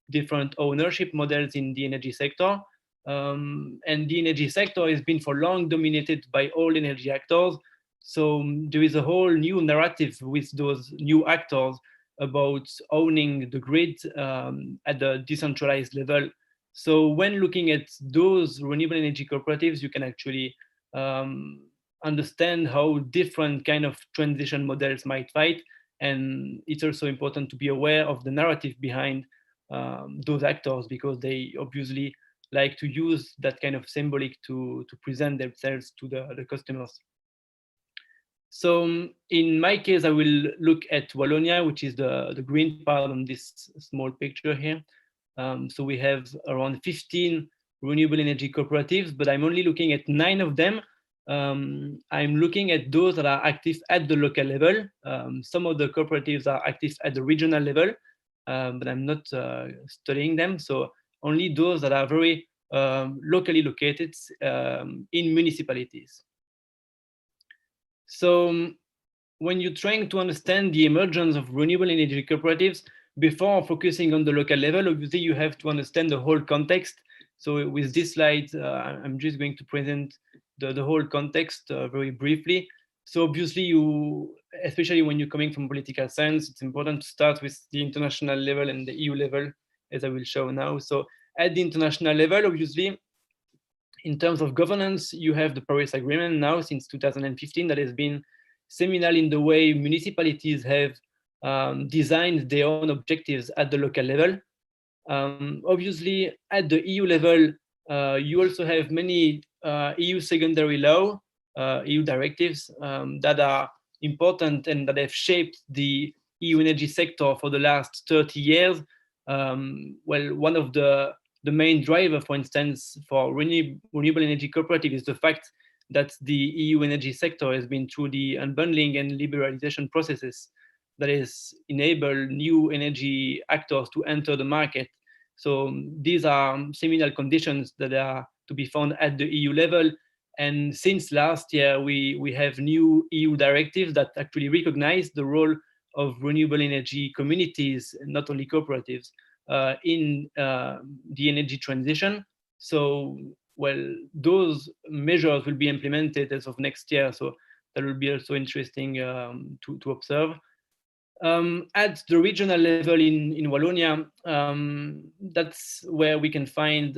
different ownership models in the energy sector. And the energy sector has been for long dominated by old energy actors. So there is a whole new narrative with those new actors about owning the grid at the decentralized level. So when looking at those renewable energy cooperatives, you can actually understand how different kind of transition models might fight. And it's also important to be aware of the narrative behind those actors, because they obviously like to use that kind of symbolic to present themselves to the customers. So in my case, I will look at Wallonia, which is the green part on this small picture here. So we have around 15 renewable energy cooperatives, but I'm only looking at 9 of them. I'm looking at those that are active at the local level. Some of the cooperatives are active at the regional level, but I'm not studying them. So only those that are very locally located in municipalities. So when you're trying to understand the emergence of renewable energy cooperatives, before focusing on the local level, obviously you have to understand the whole context. So with this slide, I'm just going to present the whole context very briefly. So obviously especially when you're coming from political science, it's important to start with the international level and the EU level, as I will show now. So at the international level, obviously, in terms of governance, you have the Paris Agreement now since 2015 that has been seminal in the way municipalities have designed their own objectives at the local level. Obviously, at the EU level, you also have many EU secondary law, EU directives that are important and that have shaped the EU energy sector for the last 30 years. Well, one of the main driver, for instance, for renewable energy cooperative is the fact that the EU energy sector has been through the unbundling and liberalization processes that has enabled new energy actors to enter the market. So these are seminal conditions that are to be found at the EU level. And since last year, we have new EU directives that actually recognize the role of renewable energy communities, not only cooperatives, in the energy transition. So, well, those measures will be implemented as of next year. So that will be also interesting to observe. At the regional level in Wallonia, that's where we can find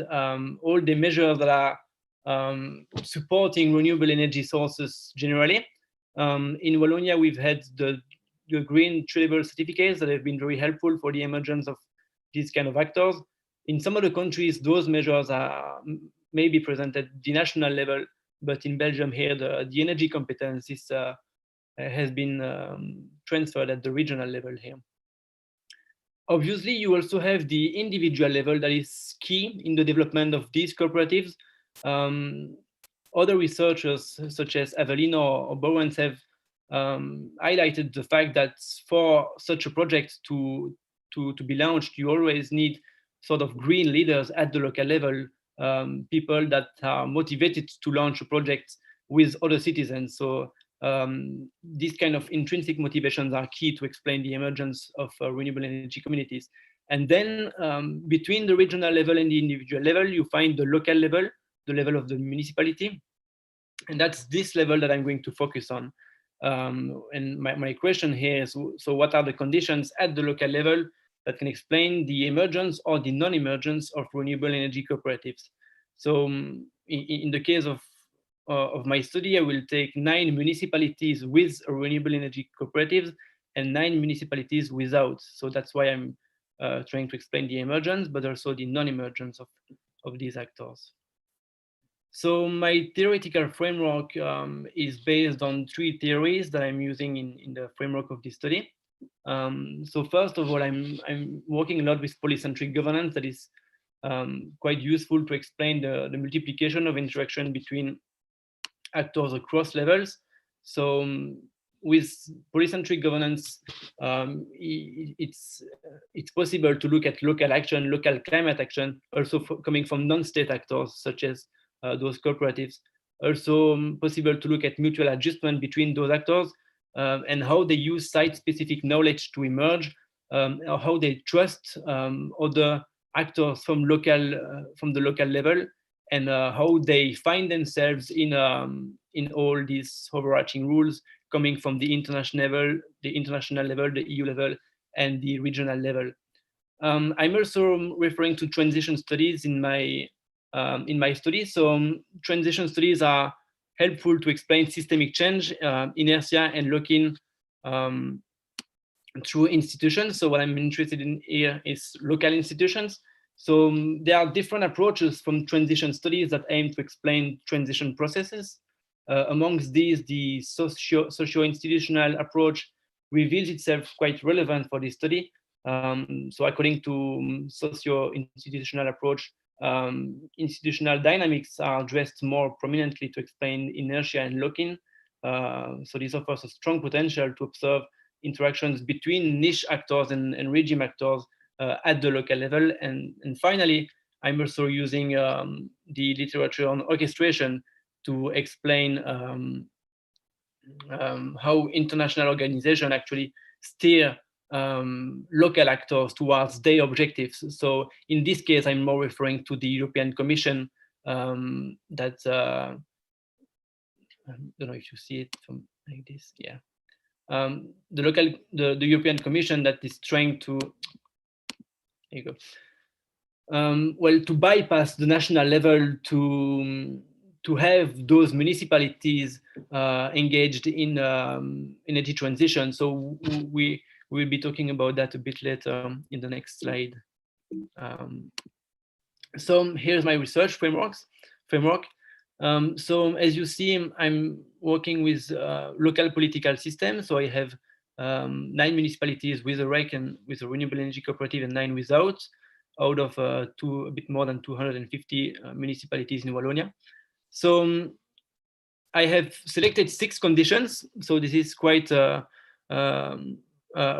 all the measures that are supporting renewable energy sources generally. In Wallonia, we've had the green tradable certificates that have been very helpful for the emergence of these kind of actors. In some other countries, those measures are maybe present at the national level, but in Belgium here, the energy competence is has been transferred at the regional level here. Obviously, you also have the individual level that is key in the development of these cooperatives. Other researchers, such as Evelyn or Bowens, have highlighted the fact that for such a project to be launched, you always need sort of green leaders at the local level, people that are motivated to launch a project with other citizens. So these kind of intrinsic motivations are key to explain the emergence of renewable energy communities. And then between the regional level and the individual level, you find the local level, the level of the municipality. And that's this level that I'm going to focus on. And my question here is, so what are the conditions at the local level that can explain the emergence or the non-emergence of renewable energy cooperatives? So in the case of my study, I will take 9 municipalities with renewable energy cooperatives and 9 municipalities without. So that's why I'm trying to explain the emergence, but also the non-emergence of these actors. So my theoretical framework is based on 3 theories that I'm using in the framework of this study. So first of all, I'm working a lot with polycentric governance that is quite useful to explain the multiplication of interaction between actors across levels. So with polycentric governance, it's possible to look at local action, local climate action, also coming from non-state actors such as those cooperatives. Also possible to look at mutual adjustment between those actors and how they use site-specific knowledge to emerge, or how they trust other actors from the local level, and how they find themselves in all these overarching rules coming from the international level, the EU level, and the regional level. I'm also referring to transition studies in my study. So transition studies are helpful to explain systemic change, inertia, and lock-in through institutions. So what I'm interested in here is local institutions. So there are different approaches from transition studies that aim to explain transition processes. Amongst these, the socio-institutional approach reveals itself quite relevant for this study. So according to socio-institutional approach, institutional dynamics are addressed more prominently to explain inertia and lock-in. So this offers a strong potential to observe interactions between niche actors and regime actors at the local level. And finally, I'm also using the literature on orchestration to explain how international organizations actually steer local actors towards their objectives. So in this case, I'm more referring to the European Commission that, I don't know if you see it from like this, yeah. The European Commission that is trying to, there you go. Well, to bypass the national level to have those municipalities engaged in energy transition. So we will be talking about that a bit later in the next slide. So here's my research framework. So as you see, I'm working with local political systems. So I have 9 municipalities with a REC and with a renewable energy cooperative and 9 without, out of a bit more than 250 municipalities in Wallonia. So I have selected 6 conditions. So this is quite a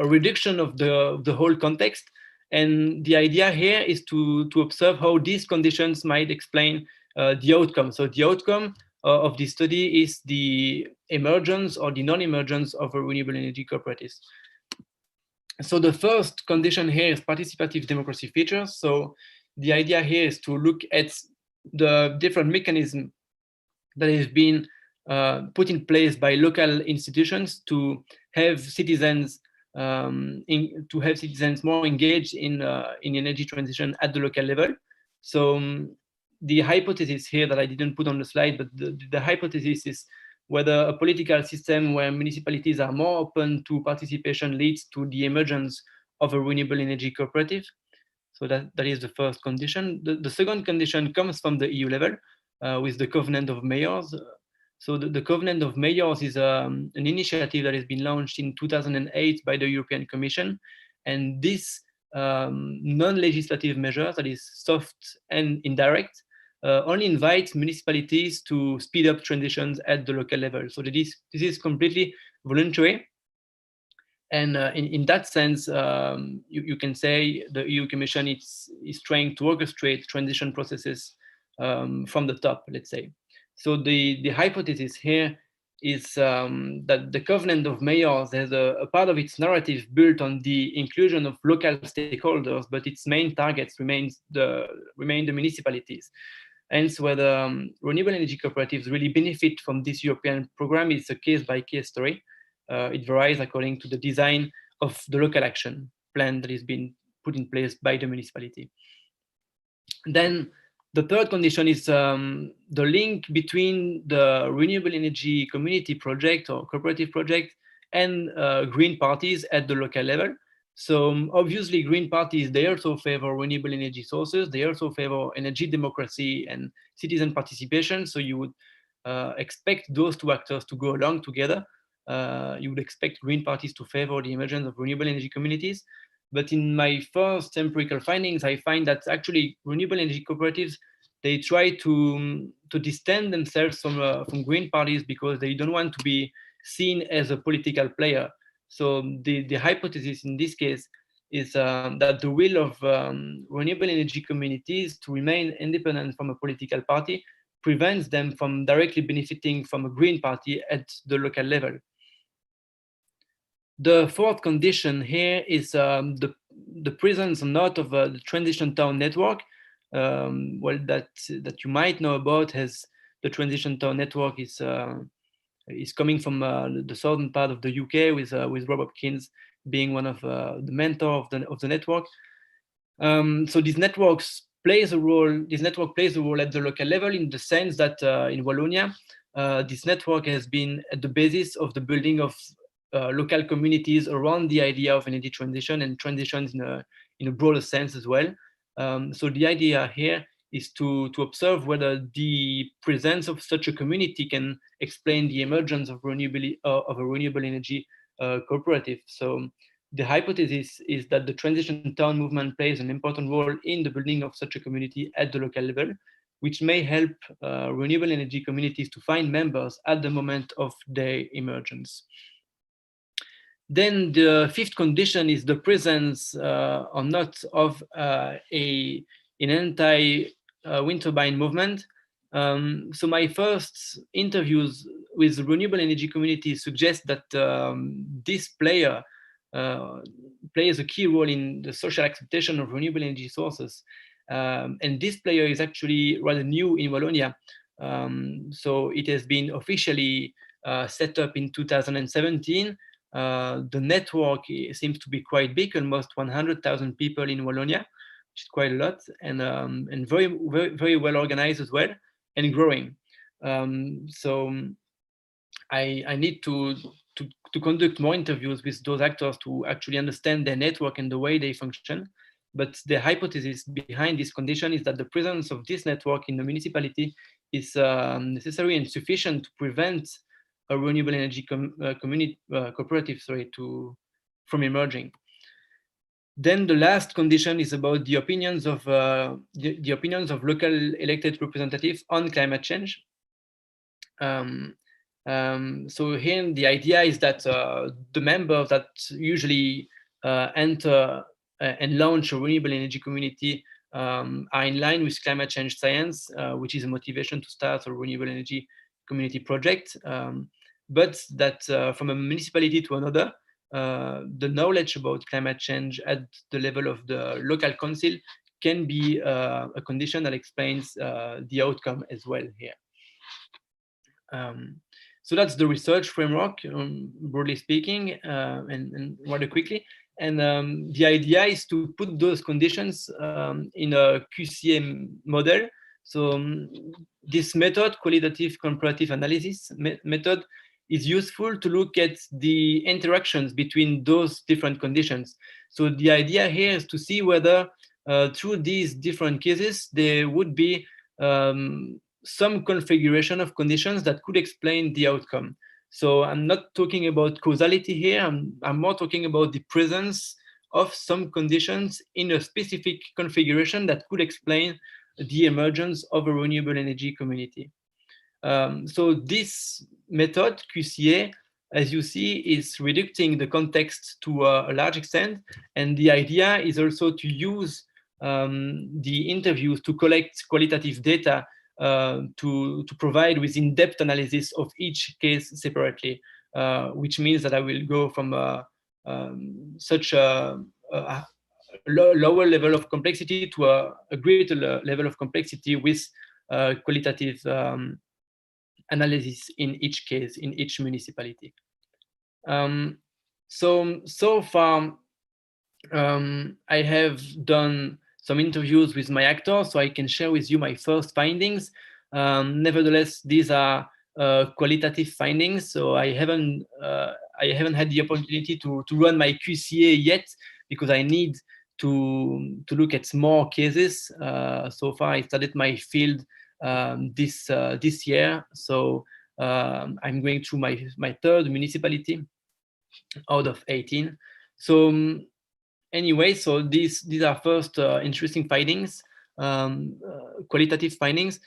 reduction of the whole context. And the idea here is to observe how these conditions might explain the outcome. So the outcome of this study is the emergence or the non-emergence of a renewable energy cooperatives. So the first condition here is participative democracy features. So the idea here is to look at the different mechanisms that have been put in place by local institutions to have citizens more engaged in energy transition at the local level. So the hypothesis here that I didn't put on the slide, but the hypothesis is whether a political system where municipalities are more open to participation leads to the emergence of a renewable energy cooperative. So that is the first condition. The second condition comes from the EU level with the Covenant of Mayors. So the Covenant of Mayors is an initiative that has been launched in 2008 by the European Commission. And this non-legislative measure, that is soft and indirect, only invites municipalities to speed up transitions at the local level. So this is completely voluntary. And in that sense, you can say the EU Commission is trying to orchestrate transition processes from the top, let's say. So the hypothesis here is that the Covenant of Mayors has a part of its narrative built on the inclusion of local stakeholders, but its main targets remain the municipalities. Hence, whether renewable energy cooperatives really benefit from this European program is a case-by-case story. It varies according to the design of the local action plan that is being put in place by the municipality. Then the third condition is the link between the renewable energy community project or cooperative project and green parties at the local level. So obviously green parties, they also favor renewable energy sources. They also favor energy democracy and citizen participation. So you would expect those two actors to go along together. You would expect green parties to favor the emergence of renewable energy communities. But in my first empirical findings, I find that actually renewable energy cooperatives, they try to distance themselves from green parties because they don't want to be seen as a political player. So the hypothesis in this case is that the will of renewable energy communities to remain independent from a political party prevents them from directly benefiting from a green party at the local level. The fourth condition here is the presence or not of the transition town network. Well, that you might know about, as the transition town network is coming from the southern part of the UK, with Rob Hopkins being one of the mentor of the network. So this network plays a role at the local level, in the sense that in Wallonia, this network has been at the basis of the building of local communities around the idea of energy transition and transitions in a broader sense as well. So the idea here is to observe whether the presence of such a community can explain the emergence of a renewable energy cooperative. So the hypothesis is that the transition town movement plays an important role in the building of such a community at the local level, which may help renewable energy communities to find members at the moment of their emergence. Then the fifth condition is the presence or not of an anti-wind turbine movement. So my first interviews with renewable energy communities suggest that this player plays a key role in the social acceptation of renewable energy sources. And this player is actually rather new in Wallonia. So it has been officially set up in 2017. The network seems to be quite big, almost 100,000 people in Wallonia, which is quite a lot, and very, very, very well organized as well, and growing. So I need to conduct more interviews with those actors to actually understand their network and the way they function. But the hypothesis behind this condition is that the presence of this network in the municipality is necessary and sufficient to prevent a renewable energy community cooperative, from emerging. Then the last condition is about the opinions of the opinions of local elected representatives on climate change. So here the idea is that the members that usually enter and launch a renewable energy community are in line with climate change science, which is a motivation to start a renewable energy community project. But that from a municipality to another, the knowledge about climate change at the level of the local council can be a condition that explains the outcome as well here. So that's the research framework, broadly speaking, and rather quickly. And the idea is to put those conditions in a QCA model. So this method, qualitative comparative analysis method, is useful to look at the interactions between those different conditions. So the idea here is to see whether through these different cases, there would be some configuration of conditions that could explain the outcome. So I'm not talking about causality here, I'm more talking about the presence of some conditions in a specific configuration that could explain the emergence of a renewable energy community. So this method, QCA, as you see, is reducing the context to a large extent. And the idea is also to use the interviews to collect qualitative data to provide with in-depth analysis of each case separately, which means that I will go from such a lower level of complexity to a greater level of complexity with qualitative analysis in each case, in each municipality. So far, I have done some interviews with my actors, so I can share with you my first findings. Nevertheless, these are qualitative findings, so I haven't had the opportunity to run my QCA yet, because I need to look at more cases. So far, I started my field this year, so I'm going through my third municipality out of 18. So anyway, so these are first interesting findings, qualitative findings.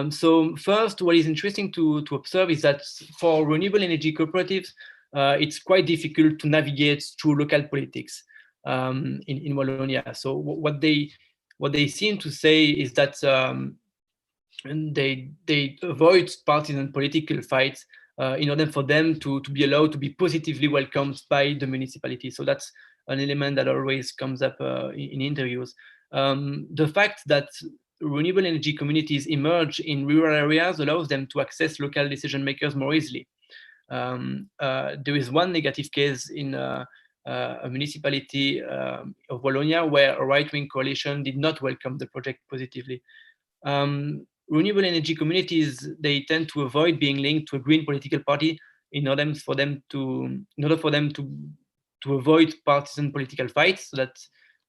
So first, what is interesting to observe is that for renewable energy cooperatives, it's quite difficult to navigate through local politics in Wallonia. So what they seem to say is that they avoid partisan political fights in order for them to be allowed to be positively welcomed by the municipality. So that's an element that always comes up in interviews. The fact that renewable energy communities emerge in rural areas allows them to access local decision makers more easily. There is one negative case in a municipality of Wallonia where a right-wing coalition did not welcome the project positively. Renewable energy communities, they tend to avoid being linked to a green political party in order for them to avoid partisan political fights. So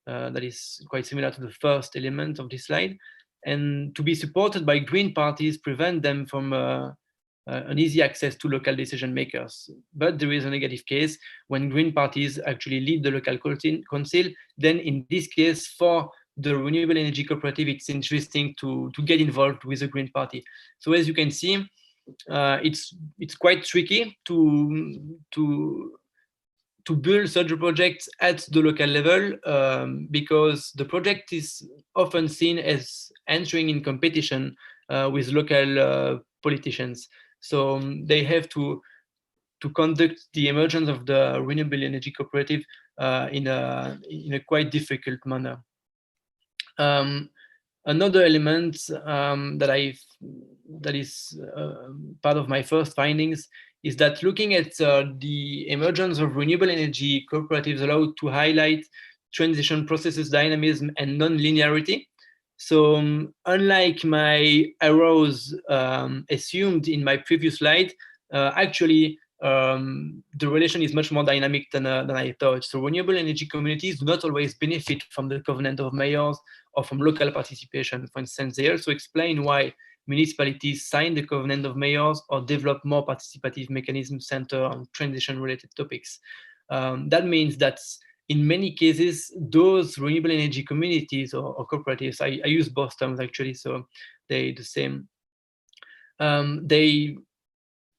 that is quite similar to the first element of this slide. And to be supported by green parties prevent them from an easy access to local decision makers. But there is a negative case when green parties actually lead the local council. Then in this case, for the renewable energy cooperative, it's interesting to get involved with the green party. So as you can see, it's quite tricky to build such a project at the local level because the project is often seen as entering in competition with local politicians. So they have to conduct the emergence of the renewable energy cooperative in a quite difficult manner. Another element that is part of my first findings is that looking at the emergence of renewable energy cooperatives allowed to highlight transition processes, dynamism, and non-linearity. So unlike my arrows assumed in my previous slide, actually the relation is much more dynamic than I thought. So renewable energy communities do not always benefit from the covenant of mayors or from local participation. For instance, they also explain why municipalities sign the Covenant of Mayors or develop more participative mechanisms centered on transition-related topics. That means that in many cases, those renewable energy communities or cooperatives, I use both terms actually, so they're the same. They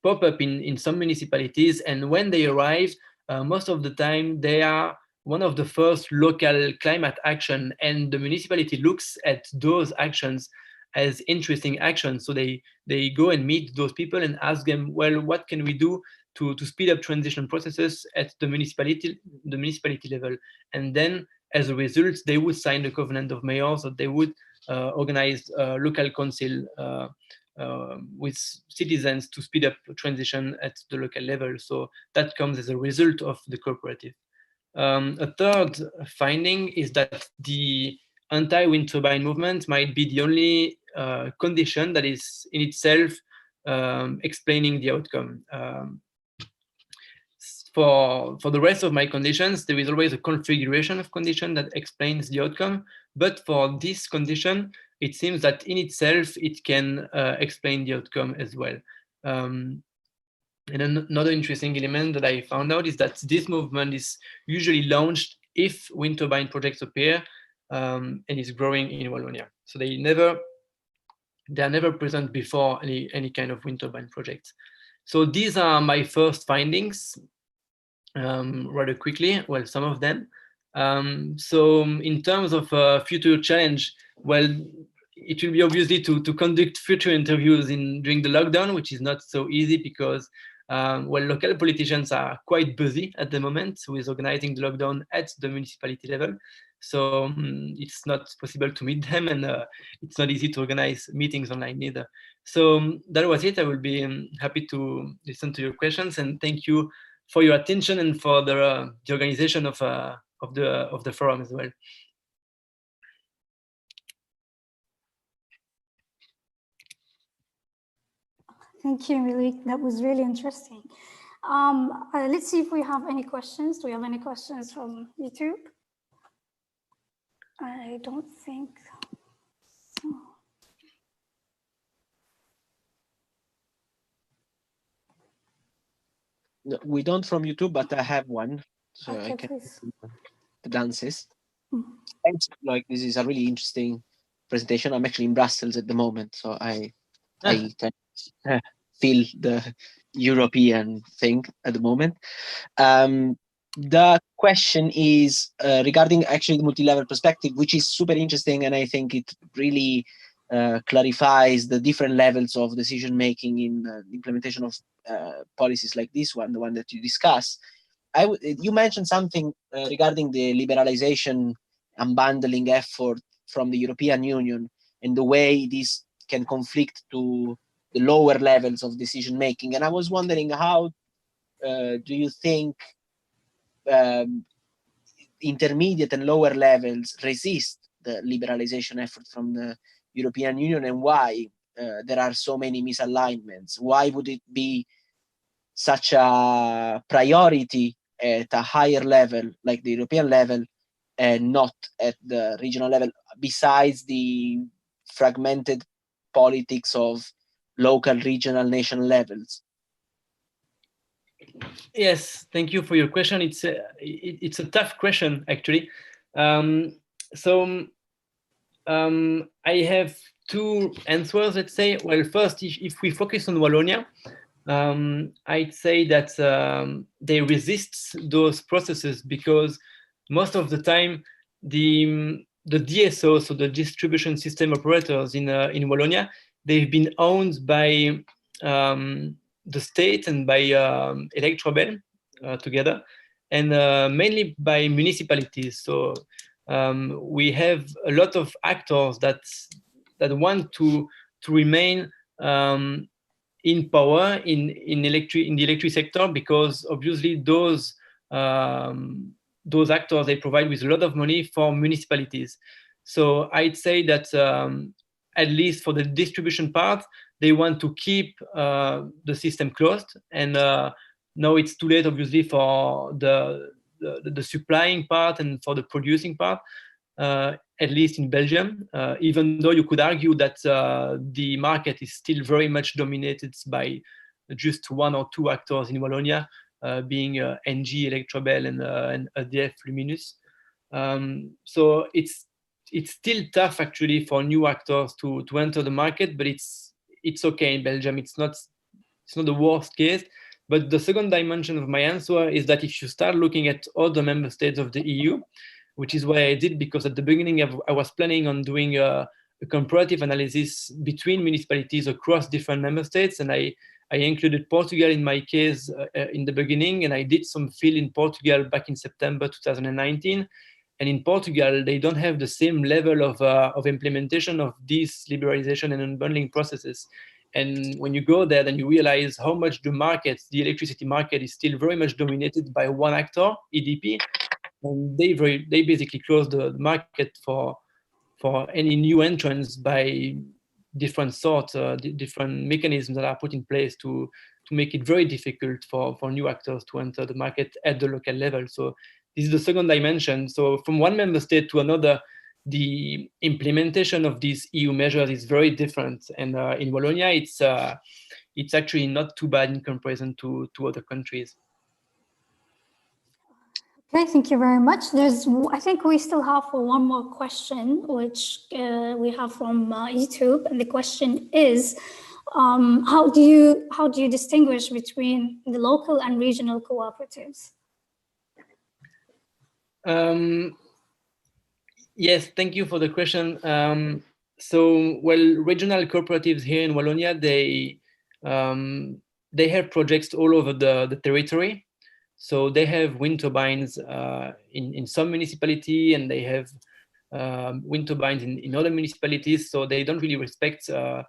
pop up in some municipalities, and when they arrive, most of the time they are one of the first local climate action, and the municipality looks at those actions as interesting actions. So they go and meet those people and ask them, well, what can we do to speed up transition processes at the municipality level? And then as a result, they would sign the Covenant of Mayors, or they would organize a local council with citizens to speed up transition at the local level. So that comes as a result of the cooperative. A third finding is that the anti-wind turbine movement might be the only condition that is in itself explaining the outcome. For the rest of my conditions, there is always a configuration of condition that explains the outcome. But for this condition, it seems that in itself, it can explain the outcome as well. And another interesting element that I found out is that this movement is usually launched if wind turbine projects appear and is growing in Wallonia. So they are never present before any kind of wind turbine project. So these are my first findings. Rather quickly, well, some of them. So in terms of future challenge, well, it will be obviously to conduct future interviews during the lockdown, which is not so easy because well, local politicians are quite busy at the moment with organizing the lockdown at the municipality level. So it's not possible to meet them, and it's not easy to organize meetings online either. So that was it. I will be happy to listen to your questions, and thank you for your attention and for the organization of the forum as well. Thank you, Loic. That was really interesting. Let's see if we have any questions. Do we have any questions from YouTube? I don't think so. No, we don't from YouTube, but I have one, so Okay, I can please. the dances. Mm-hmm. Thanks, like this is a really interesting presentation. I'm actually in Brussels at the moment, so I feel the European thing at the moment. The question is regarding actually the multi-level perspective, which is super interesting, and I think it really clarifies the different levels of decision making in the implementation of policies like this one, the one that you discussed. You mentioned something regarding the liberalization and unbundling effort from the European Union and the way this can conflict to the lower levels of decision making. And I was wondering, how do you think intermediate and lower levels resist the liberalization effort from the European Union, and why there are so many misalignments? Why would it be such a priority at a higher level, like the European level, and not at the regional level, besides the fragmented politics of local, regional, national levels? Yes, thank you for your question. It's a tough question, actually. I have two answers, let's say. Well, first, if we focus on Wallonia, I'd say that they resist those processes because most of the time the DSO, so the distribution system operators in Wallonia, they've been owned by the state and by Electrobel together, and mainly by municipalities. So we have a lot of actors that want to remain in power in the electric sector, because obviously those actors, they provide with a lot of money for municipalities. So I'd say that at least for the distribution part, they want to keep the system closed, and now it's too late, obviously, for the supplying part and for the producing part. at least in Belgium, even though you could argue that the market is still very much dominated by just one or two actors in Wallonia, being NG, Electrobel, and EDF Luminus. So it's still tough actually for new actors to enter the market, but it's okay in Belgium. It's not the worst case. But the second dimension of my answer is that if you start looking at all the member states of the EU, which is what I did, because at the beginning I was planning on doing a comparative analysis between municipalities across different member states, and I included Portugal in my case in the beginning, and I did some field in Portugal back in September 2019. And in Portugal, they don't have the same level of implementation of these liberalization and unbundling processes. And when you go there, then you realize how much the electricity market is still very much dominated by one actor, EDP. And they basically close the market for any new entrants by different sorts, different mechanisms that are put in place to make it very difficult for new actors to enter the market at the local level. So this is the second dimension. So from one member state to another, the implementation of these EU measures is very different. And in Wallonia, it's actually not too bad in comparison to other countries. Okay, thank you very much. I think we still have one more question, which we have from YouTube, and the question is, how do you distinguish between the local and regional cooperatives? Yes, thank you for the question. So, regional cooperatives here in Wallonia, they have projects all over the territory. So they have wind turbines in some municipality, and they have wind turbines in other municipalities. So they don't really respect the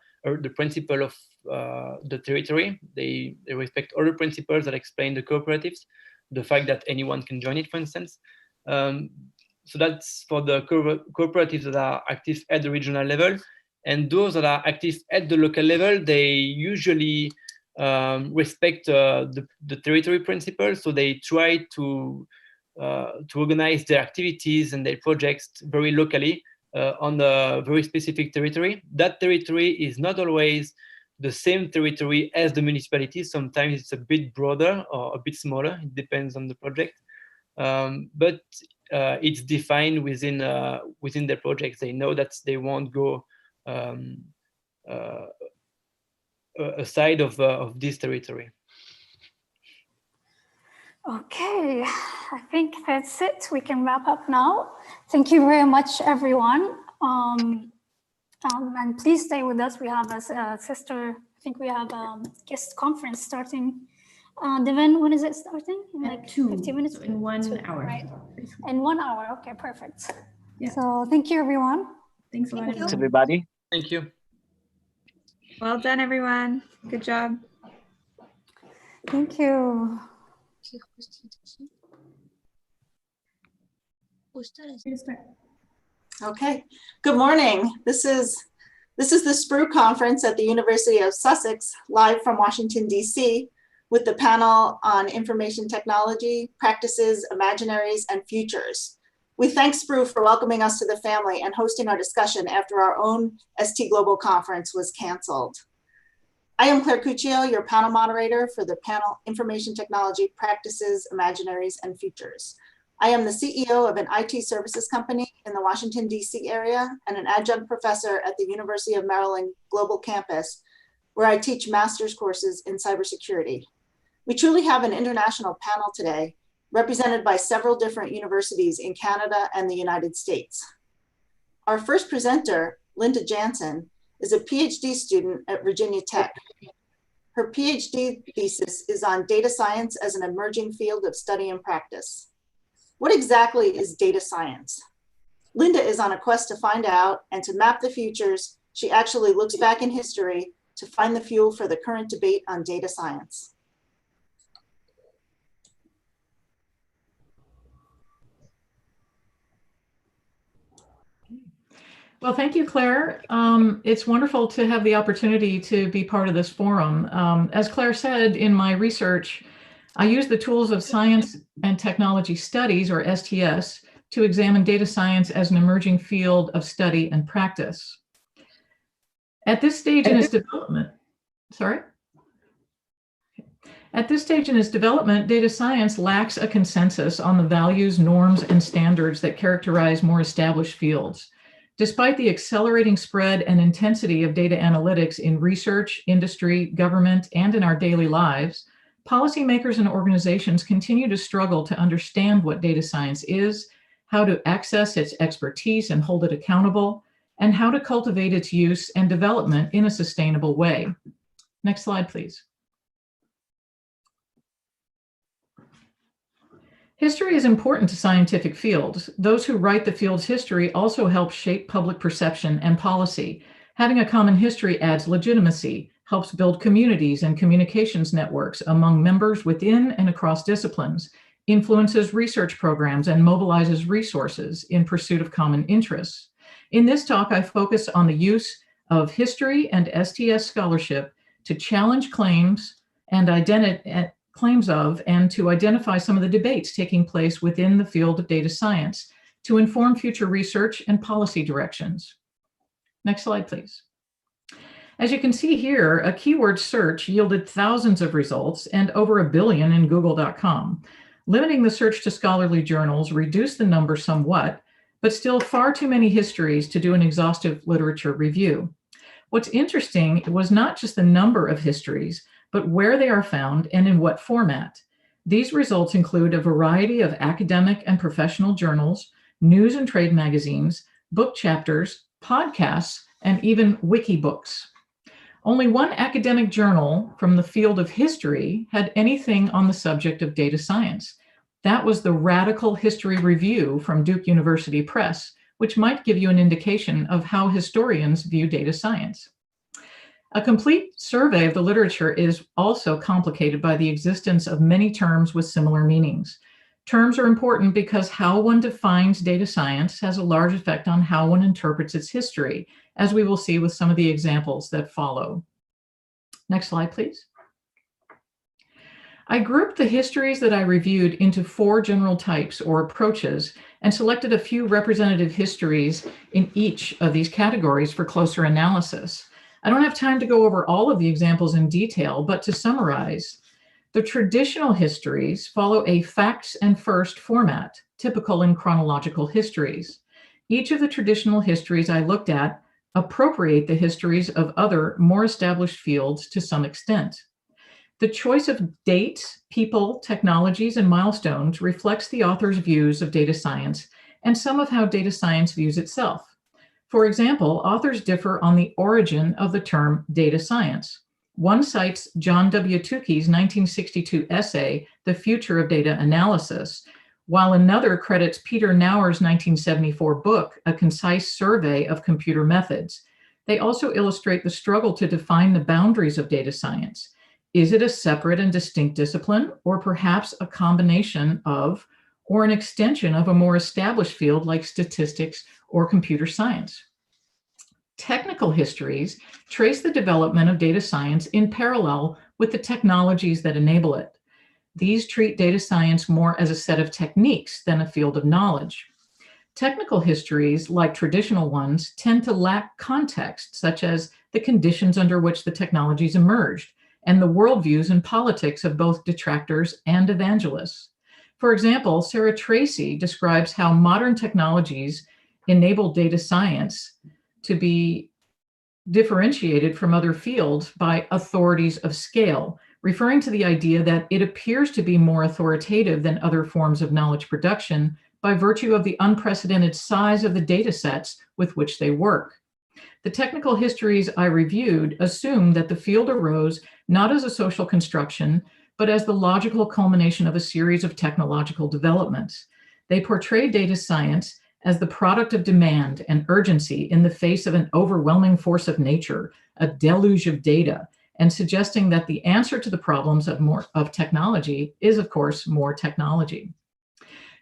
principle of the territory. They respect other principles that explain the cooperatives, the fact that anyone can join it, for instance. So that's for the cooperatives that are active at the regional level. And those that are active at the local level, they usually respect the territory principle. So they try to organize their activities and their projects very locally on a very specific territory. That territory is not always the same territory as the municipality. Sometimes it's a bit broader or a bit smaller. It depends on the project. But it's defined within their projects. They know that they won't go aside of this territory. Okay, I think that's it. We can wrap up now. Thank you very much, everyone. And please stay with us. We have a sister, I think we have a guest conference starting. Devon, when is it starting? In like 15 minutes? So in 1 hour. Right. In 1 hour, okay, perfect. Yeah. So thank you, everyone. Thanks a lot. Thanks, everybody. Thank you. Well done, everyone. Good job. Thank you. Okay, good morning. This is the SPRU conference at the University of Sussex, live from Washington, DC, with the panel on information technology, practices, imaginaries, and futures. We thank SPRU for welcoming us to the family and hosting our discussion after our own ST Global conference was canceled. I am Claire Cuccio, your panel moderator for the panel Information Technology, Practices, Imaginaries, and Futures. I am the CEO of an IT services company in the Washington, DC area and an adjunct professor at the University of Maryland Global Campus, where I teach master's courses in cybersecurity. We truly have an international panel today, represented by several different universities in Canada and the United States. Our first presenter, Linda Jansen, is a PhD student at Virginia Tech. Her PhD thesis is on data science as an emerging field of study and practice. What exactly is data science? Linda is on a quest to find out, and to map the futures, she actually looks back in history to find the fuel for the current debate on data science. Well, thank you, Claire. It's wonderful to have the opportunity to be part of this forum. As Claire said, in my research, I use the tools of science and technology studies, or STS, to examine data science as an emerging field of study and practice. At this stage in its development, At this stage in its development, data science lacks a consensus on the values, norms, and standards that characterize more established fields. Despite the accelerating spread and intensity of data analytics in research, industry, government, and in our daily lives, policymakers and organizations continue to struggle to understand what data science is, how to access its expertise and hold it accountable, and how to cultivate its use and development in a sustainable way. Next slide, please. History is important to scientific fields. Those who write the field's history also help shape public perception and policy. Having a common history adds legitimacy, helps build communities and communications networks among members within and across disciplines, influences research programs, and mobilizes resources in pursuit of common interests. In this talk, I focus on the use of history and STS scholarship to challenge claims and to identify some of the debates taking place within the field of data science to inform future research and policy directions. Next slide, please. As you can see here, a keyword search yielded thousands of results and over 1 billion in google.com. Limiting the search to scholarly journals reduced the number somewhat, but still far too many histories to do an exhaustive literature review. What's interesting was not just the number of histories, but where they are found and in what format. These results include a variety of academic and professional journals, news and trade magazines, book chapters, podcasts, and even wiki books. Only one academic journal from the field of history had anything on the subject of data science. That was the Radical History Review from Duke University Press, which might give you an indication of how historians view data science. A complete survey of the literature is also complicated by the existence of many terms with similar meanings. Terms are important because how one defines data science has a large effect on how one interprets its history, as we will see with some of the examples that follow. Next slide, please. I grouped the histories that I reviewed into 4 general types or approaches and selected a few representative histories in each of these categories for closer analysis. I don't have time to go over all of the examples in detail, but to summarize, the traditional histories follow a facts and first format, typical in chronological histories. Each of the traditional histories I looked at appropriate the histories of other, more established fields to some extent. The choice of dates, people, technologies, and milestones reflects the author's views of data science and some of how data science views itself. For example, authors differ on the origin of the term data science. One cites John W. Tukey's 1962 essay, The Future of Data Analysis, while another credits Peter Nauer's 1974 book, A Concise Survey of Computer Methods. They also illustrate the struggle to define the boundaries of data science. Is it a separate and distinct discipline, or perhaps a combination of, or an extension of a more established field like statistics or computer science? Technical histories trace the development of data science in parallel with the technologies that enable it. These treat data science more as a set of techniques than a field of knowledge. Technical histories, like traditional ones, tend to lack context, such as the conditions under which the technologies emerged, and the worldviews and politics of both detractors and evangelists. For example, Sarah Tracy describes how modern technologies enable data science to be differentiated from other fields by authorities of scale, referring to the idea that it appears to be more authoritative than other forms of knowledge production by virtue of the unprecedented size of the data sets with which they work. The technical histories I reviewed assume that the field arose not as a social construction, but as the logical culmination of a series of technological developments. They portray data science as the product of demand and urgency in the face of an overwhelming force of nature, a deluge of data, and suggesting that the answer to the problems of technology is, of course, more technology.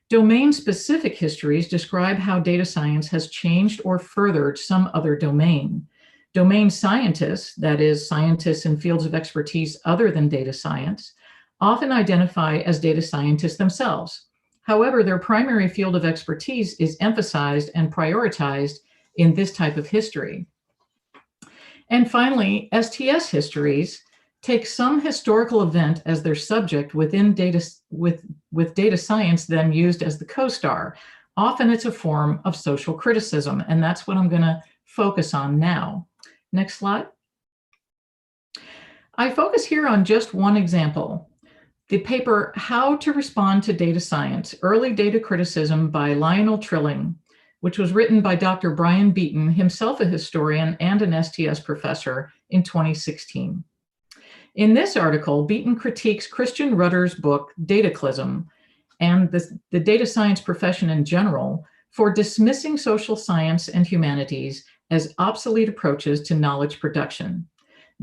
Domain-specific histories describe how data science has changed or furthered some other domain. Domain scientists, that is, scientists in fields of expertise other than data science, often identify as data scientists themselves. However, their primary field of expertise is emphasized and prioritized in this type of history. And finally, STS histories take some historical event as their subject within data, with data science then used as the co-star. Often it's a form of social criticism, and that's what I'm going to focus on now. Next slide. I focus here on just one example. The paper, How to Respond to Data Science, Early Data Criticism by Lionel Trilling, which was written by Dr. Brian Beaton, himself a historian and an STS professor, in 2016. In this article, Beaton critiques Christian Rudder's book, Dataclysm, and the data science profession in general for dismissing social science and humanities as obsolete approaches to knowledge production.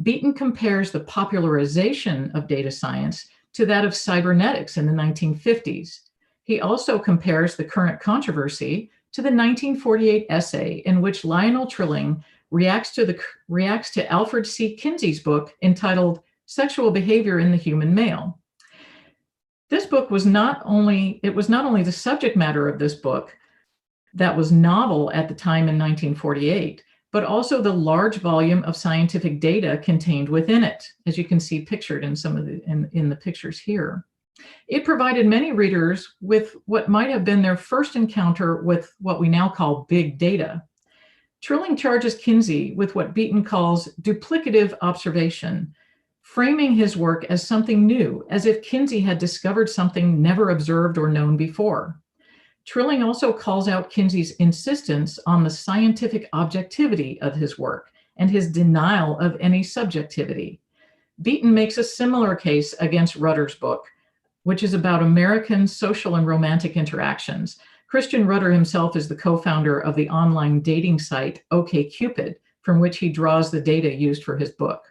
Beaton compares the popularization of data science to that of cybernetics in the 1950s. He also compares the current controversy to the 1948 essay in which Lionel Trilling reacts to Alfred C. Kinsey's book entitled Sexual Behavior in the Human Male. This book was not only the subject matter of this book that was novel at the time in 1948, but also the large volume of scientific data contained within it, as you can see pictured in some of in the pictures here. It provided many readers with what might have been their first encounter with what we now call big data. Trilling charges Kinsey with what Beaton calls duplicative observation, framing his work as something new, as if Kinsey had discovered something never observed or known before. Trilling also calls out Kinsey's insistence on the scientific objectivity of his work and his denial of any subjectivity. Beaton makes a similar case against Rudder's book, which is about American social and romantic interactions. Christian Rudder himself is the co-founder of the online dating site OkCupid, from which he draws the data used for his book.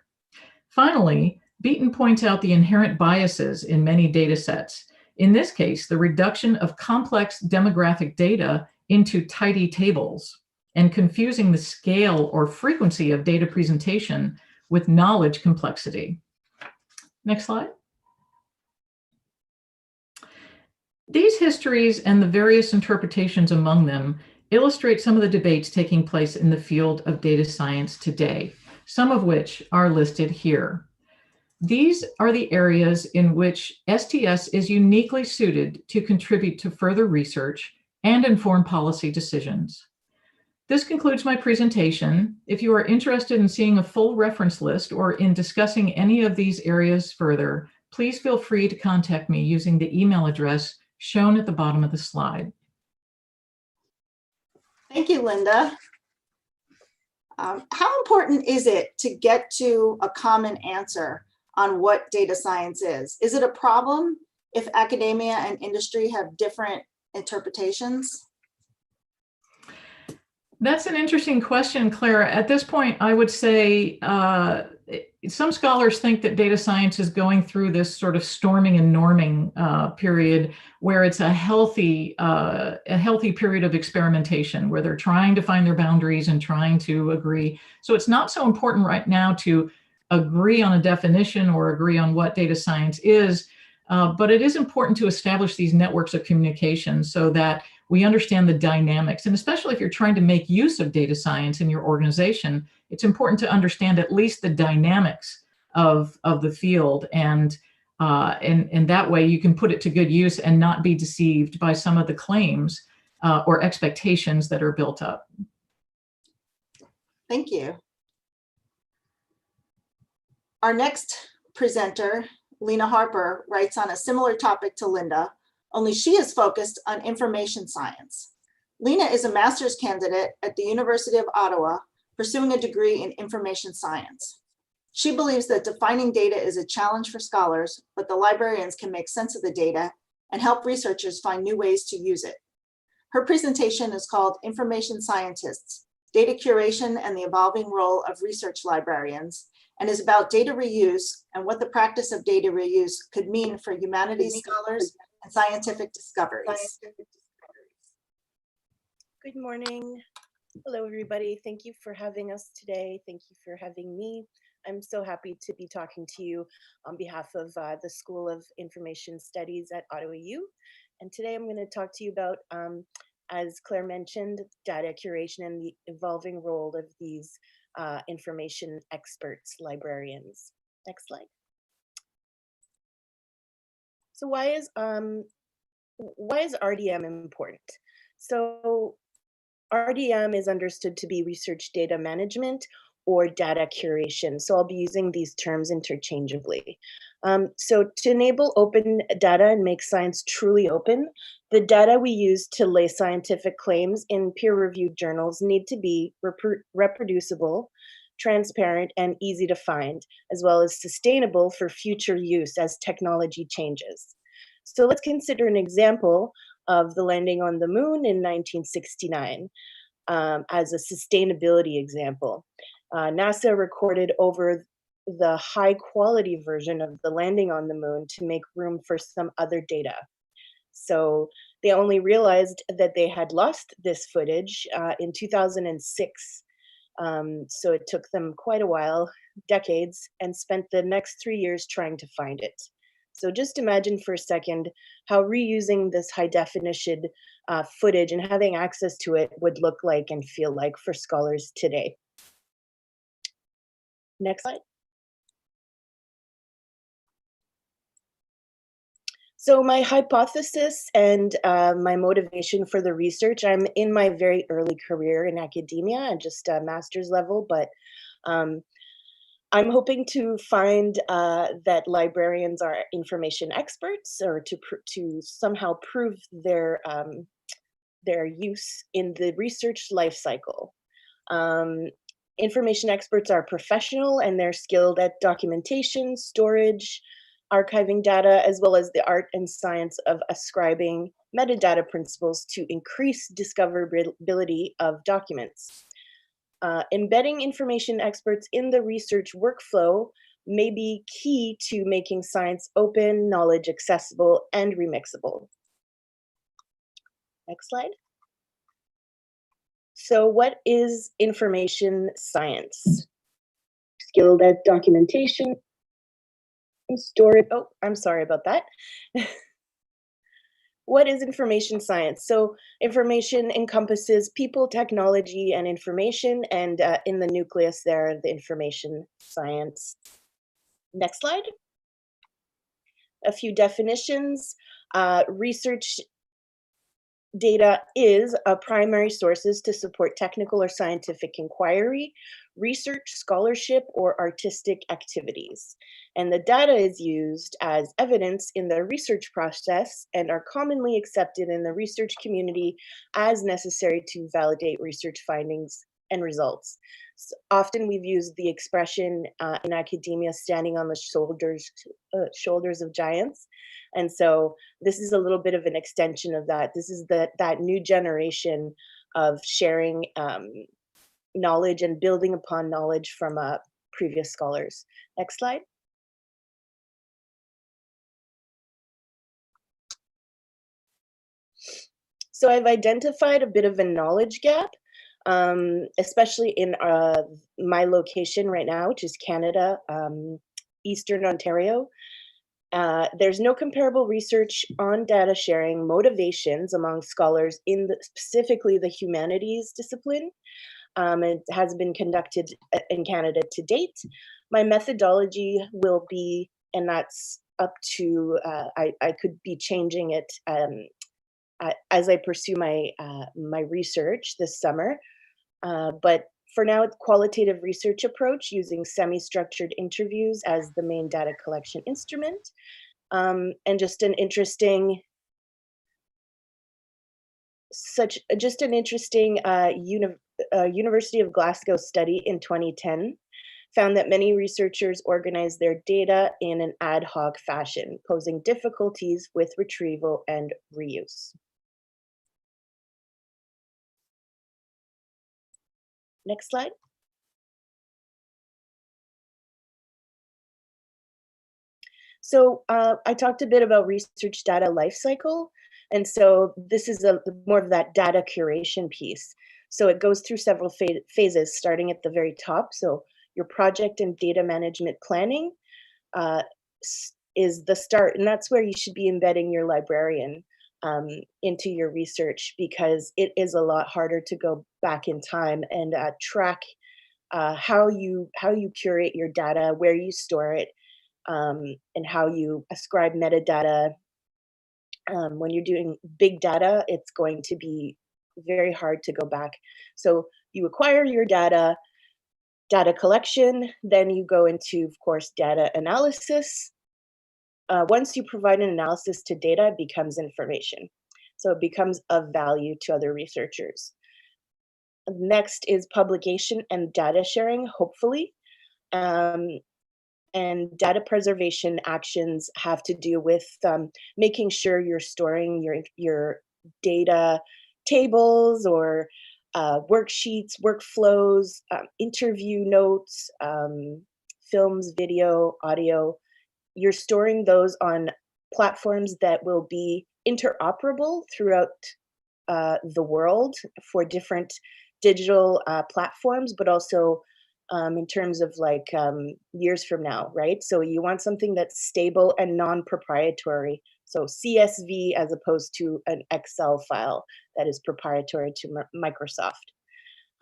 Finally, Beaton points out the inherent biases in many data sets. In this case, the reduction of complex demographic data into tidy tables and confusing the scale or frequency of data presentation with knowledge complexity. Next slide. These histories and the various interpretations among them illustrate some of the debates taking place in the field of data science today, some of which are listed here. These are the areas in which STS is uniquely suited to contribute to further research and inform policy decisions. This concludes my presentation. If you are interested in seeing a full reference list or in discussing any of these areas further, please feel free to contact me using the email address shown at the bottom of the slide. Thank you, Linda. How important is it to get to a common answer on what data science is? Is it a problem if academia and industry have different interpretations? That's an interesting question, Clara. At this point, I would say some scholars think that data science is going through this sort of storming and norming period where it's a healthy period of experimentation, where they're trying to find their boundaries and trying to agree. So it's not so important right now to agree on a definition or agree on what data science is, but it is important to establish these networks of communication so that we understand the dynamics. And especially if you're trying to make use of data science in your organization, it's important to understand at least the dynamics of the field. And that way you can put it to good use and not be deceived by some of the claims or expectations that are built up. Thank you. Our next presenter, Lena Harper, writes on a similar topic to Linda, only she is focused on information science. Lena is a master's candidate at the University of Ottawa, pursuing a degree in information science. She believes that defining data is a challenge for scholars, but the librarians can make sense of the data and help researchers find new ways to use it. Her presentation is called Information Scientists, Data Curation and the Evolving Role of Research Librarians, and is about data reuse and what the practice of data reuse could mean for humanities scholars and scientific discoveries. Good morning. Hello, everybody. Thank you for having us today. Thank you for having me. I'm so happy to be talking to you on behalf of the School of Information Studies at Ottawa U And today I'm going to talk to you about, as Claire mentioned, data curation and the evolving role of these information experts, librarians. Next slide. So why is RDM important? So RDM is understood to be research data management or data curation. So I'll be using these terms interchangeably. So to enable open data and make science truly open, the data we use to lay scientific claims in peer-reviewed journals need to be reproducible, transparent, and easy to find, as well as sustainable for future use as technology changes. So let's consider an example of the landing on the moon in 1969 as a sustainability example. NASA recorded over the high quality version of the landing on the moon to make room for some other data. So they only realized that they had lost this footage in 2006. So it took them quite a while, decades, and spent the next 3 years trying to find it. So just imagine for a second how reusing this high definition footage and having access to it would look like and feel like for scholars today. Next slide. So my hypothesis and my motivation for the research, I'm in my very early career in academia and just master's level, but I'm hoping to find that librarians are information experts, or to somehow prove their use in the research life cycle. Information experts are professional and they're skilled at documentation, storage, archiving data, as well as the art and science of ascribing metadata principles to increase discoverability of documents. Embedding information experts in the research workflow may be key to making science open, knowledge accessible, and remixable. Next slide. So what is information science? Skilled at documentation, storage. Oh, I'm sorry about that. What is information science? So information encompasses people, technology, and information, and in the nucleus there, the information science. Next slide. A few definitions. Research data is a primary sources to support technical or scientific inquiry, research, scholarship, or artistic activities. And the data is used as evidence in the research process and are commonly accepted in the research community as necessary to validate research findings and results. So often we've used the expression in academia, standing on the shoulders of giants. And so this is a little bit of an extension of that. This is that new generation of sharing knowledge and building upon knowledge from previous scholars. Next slide. So I've identified a bit of a knowledge gap, especially in my location right now, which is Canada, Eastern Ontario. There's no comparable research on data sharing motivations among scholars in specifically the humanities discipline. It has been conducted in Canada to date. My methodology will be, and that's up to, I could be changing it as I pursue my research this summer. But for now, it's qualitative research approach using semi-structured interviews as the main data collection instrument. And just an interesting, University of Glasgow study in 2010 found that many researchers organize their data in an ad hoc fashion, posing difficulties with retrieval and reuse. Next slide. So I talked a bit about research data lifecycle. And so this is more of that data curation piece. So it goes through several phases, starting at the very top. So your project and data management planning is the start, and that's where you should be embedding your librarian. into your research, because it is a lot harder to go back in time and track how you curate your data, where you store it, and how you ascribe metadata. When you're doing big data, it's going to be very hard to go back. So you acquire your data collection, then you go into, of course, data analysis. Once you provide an analysis to data, it becomes information. So it becomes of value to other researchers. Next is publication and data sharing, hopefully. And data preservation actions have to do with making sure you're storing your data tables or worksheets, workflows, interview notes, films, video, audio. You're storing those on platforms that will be interoperable throughout the world for different digital platforms, but also in terms of like years from now, right? So you want something that's stable and non-proprietary. So CSV as opposed to an Excel file that is proprietary to Microsoft.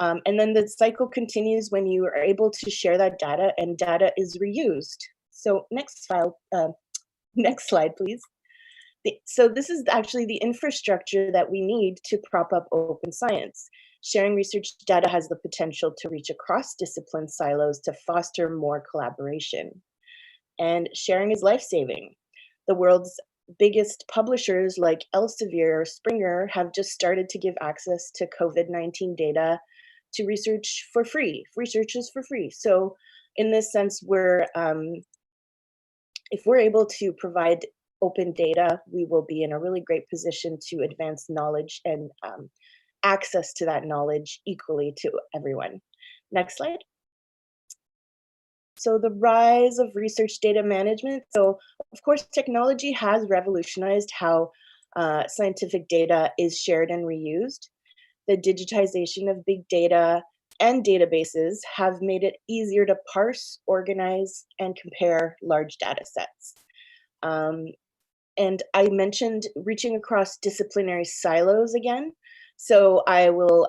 And then the cycle continues when you are able to share that data and data is reused. So next slide, please. So this is actually the infrastructure that we need to prop up open science. Sharing research data has the potential to reach across discipline silos to foster more collaboration. And sharing is life-saving. The world's biggest publishers like Elsevier or Springer have just started to give access to COVID-19 data to research for free. Research is for free. So in this sense, if we're able to provide open data, we will be in a really great position to advance knowledge and access to that knowledge equally to everyone. Next slide. So the rise of research data management. So of course, technology has revolutionized how scientific data is shared and reused. The digitization of big data and databases have made it easier to parse, organize, and compare large data sets. And I mentioned reaching across disciplinary silos again. So I will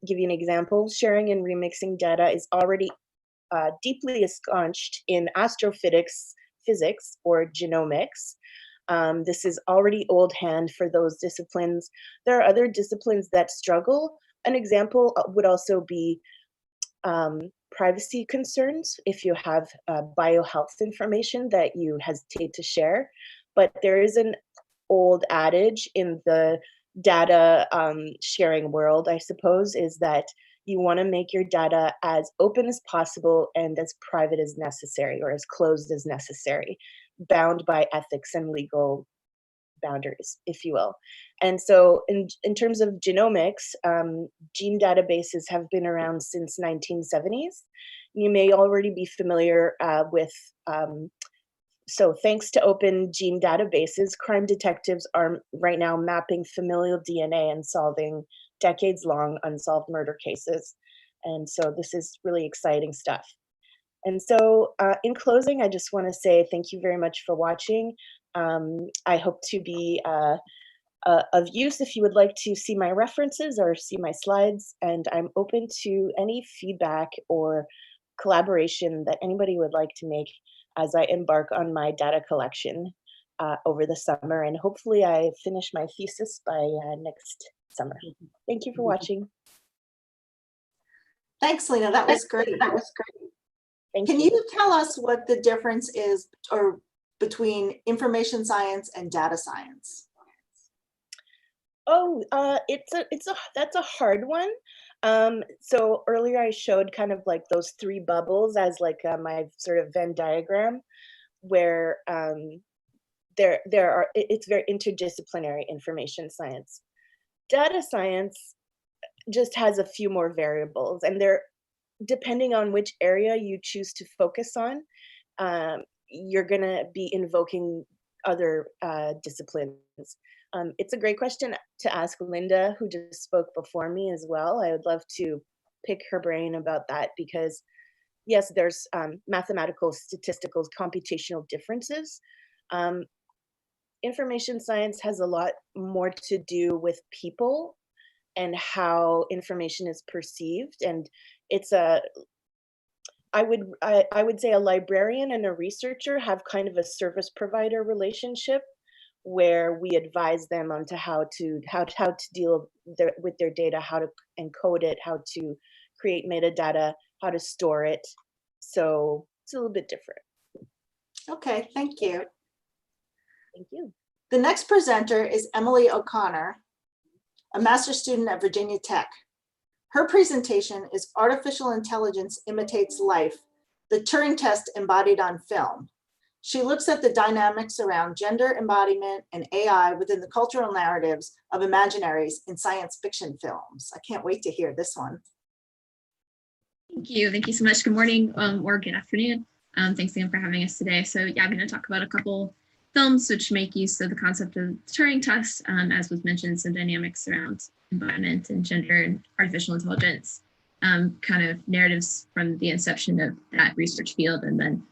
give you an example. Sharing and remixing data is already deeply ensconced in astrophysics or genomics. This is already old hand for those disciplines. There are other disciplines that struggle. An example would also be privacy concerns if you have biohealth information that you hesitate to share. But there is an old adage in the data sharing world, I suppose, is that you want to make your data as open as possible and as private as necessary, or as closed as necessary, bound by ethics and legal boundaries, if you will. And so in terms of genomics, gene databases have been around since 1970s. You may already be familiar with so thanks to open gene databases, crime detectives are right now mapping familial DNA and solving decades-long unsolved murder cases. And so this is really exciting stuff. And so in closing, I just want to say thank you very much for watching. I hope to be of use if you would like to see my references or see my slides, and I'm open to any feedback or collaboration that anybody would like to make as I embark on my data collection over the summer, and hopefully I finish my thesis by next summer. Thank you for watching. Thanks, Lena. That was great. Can you tell us what the difference is between information science and data science? Oh, that's a hard one. So earlier I showed kind of like those three bubbles as like my sort of Venn diagram, where it's very interdisciplinary information science. Data science just has a few more variables, and they're depending on which area you choose to focus on, you're gonna be invoking other disciplines. It's a great question to ask Linda, who just spoke before me as well. I would love to pick her brain about that, because yes, there's mathematical, statistical, computational differences. information science has a lot more to do with people and how information is perceived. And it's I would say a librarian and a researcher have kind of a service provider relationship, where we advise them on to how to deal with their data, how to encode it, how to create metadata, how to store it. So it's a little bit different. Okay, thank you. Thank you. The next presenter is Emily O'Connor, a master's student at Virginia Tech. Her presentation is Artificial Intelligence Imitates Life, the Turing Test Embodied on Film. She looks at the dynamics around gender embodiment and AI within the cultural narratives of Imaginaries in science fiction films. I can't wait to hear this one. Thank you. Thank you so much. Good morning or good afternoon. Thanks again for having us today. So yeah, I'm going to talk about a couple films which make use of the concept of the Turing test, as was mentioned, some dynamics around embodiment and gender and artificial intelligence, kind of narratives from the inception of that research field, and then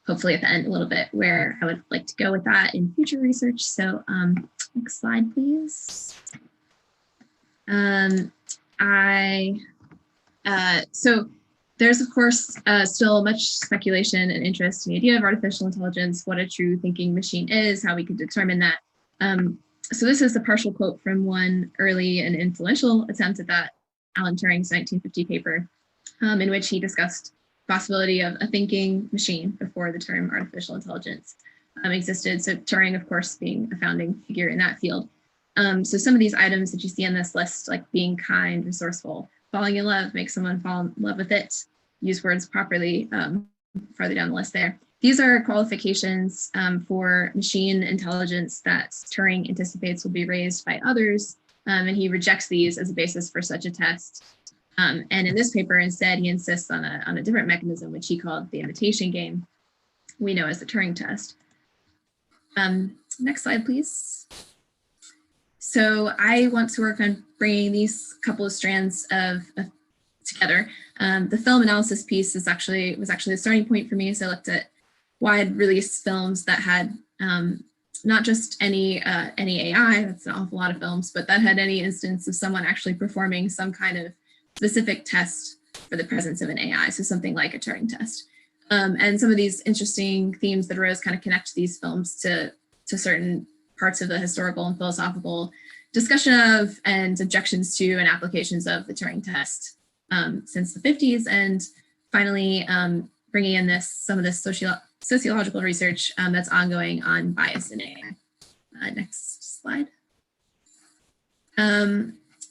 hopefully at the end a little bit where I would like to go with that in future research. So next slide, please. So there's, of course, still much speculation and interest in the idea of artificial intelligence, what a true thinking machine is, how we can determine that. So this is a partial quote from one early and influential attempt at that, Alan Turing's 1950 paper, in which he discussed the possibility of a thinking machine before the term artificial intelligence existed. So Turing, of course, being a founding figure in that field. So some of these items that you see on this list, like being kind, resourceful, falling in love, make someone fall in love with it, use words properly, farther down the list there. These are qualifications for machine intelligence that Turing anticipates will be raised by others, and he rejects these as a basis for such a test. And in this paper, instead, he insists on a different mechanism, which he called the imitation game, we know as the Turing test. Next slide, please. So I want to work on bringing these couple of strands together. The film analysis piece was actually the starting point for me. So I looked at wide release films that had not just any AI, that's an awful lot of films, but that had any instance of someone actually performing some kind of specific test for the presence of an AI, so something like a Turing test. And some of these interesting themes that arose kind of connect these films to certain parts of the historical and philosophical discussion of and objections to and applications of the Turing test since the 50s. And finally, bringing in some of this sociological research that's ongoing on bias in AI. Next slide.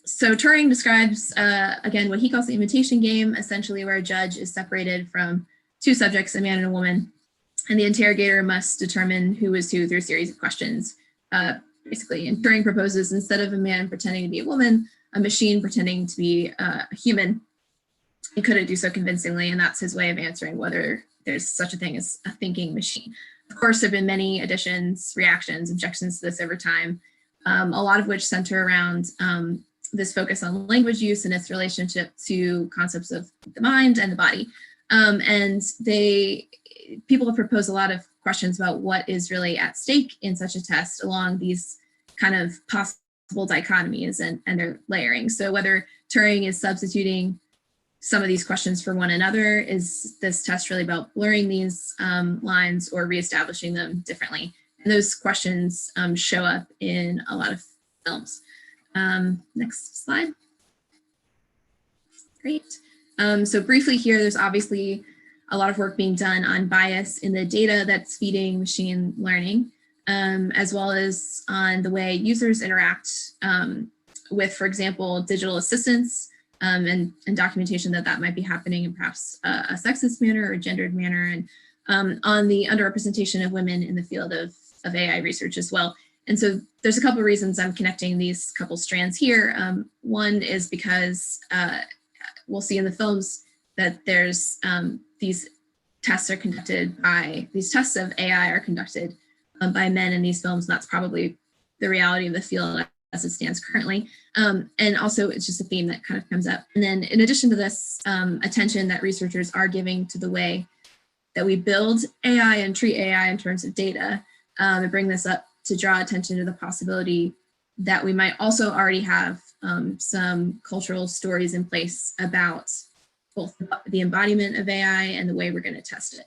So Turing describes, again, what he calls the imitation game, essentially where a judge is separated from two subjects, a man and a woman, and the interrogator must determine who is who through a series of questions. Basically, and Turing proposes, instead of a man pretending to be a woman, a machine pretending to be a human. He couldn't do so convincingly, and that's his way of answering whether there's such a thing as a thinking machine. Of course, there have been many additions, reactions, objections to this over time, a lot of which center around this focus on language use and its relationship to concepts of the mind and the body. And people have proposed a lot of questions about what is really at stake in such a test along these kind of possible dichotomies and their layering. So whether Turing is substituting some of these questions for one another, is this test really about blurring these lines or reestablishing them differently? And those questions show up in a lot of films. Next slide. Great. So briefly here, there's obviously a lot of work being done on bias in the data that's feeding machine learning, as well as on the way users interact with, for example, digital assistants and documentation that might be happening in perhaps a sexist manner or gendered manner, and on the underrepresentation of women in the field of AI research as well. And so there's a couple of reasons I'm connecting these couple strands here. One is because we'll see in the films that there's these tests of AI are conducted by men in these films. And that's probably the reality of the field as it stands currently. And also it's just a theme that kind of comes up. And then in addition to this, attention that researchers are giving to the way that we build AI and treat AI in terms of data, and bring this up to draw attention to the possibility that we might also already have some cultural stories in place about both the embodiment of AI and the way we're going to test it.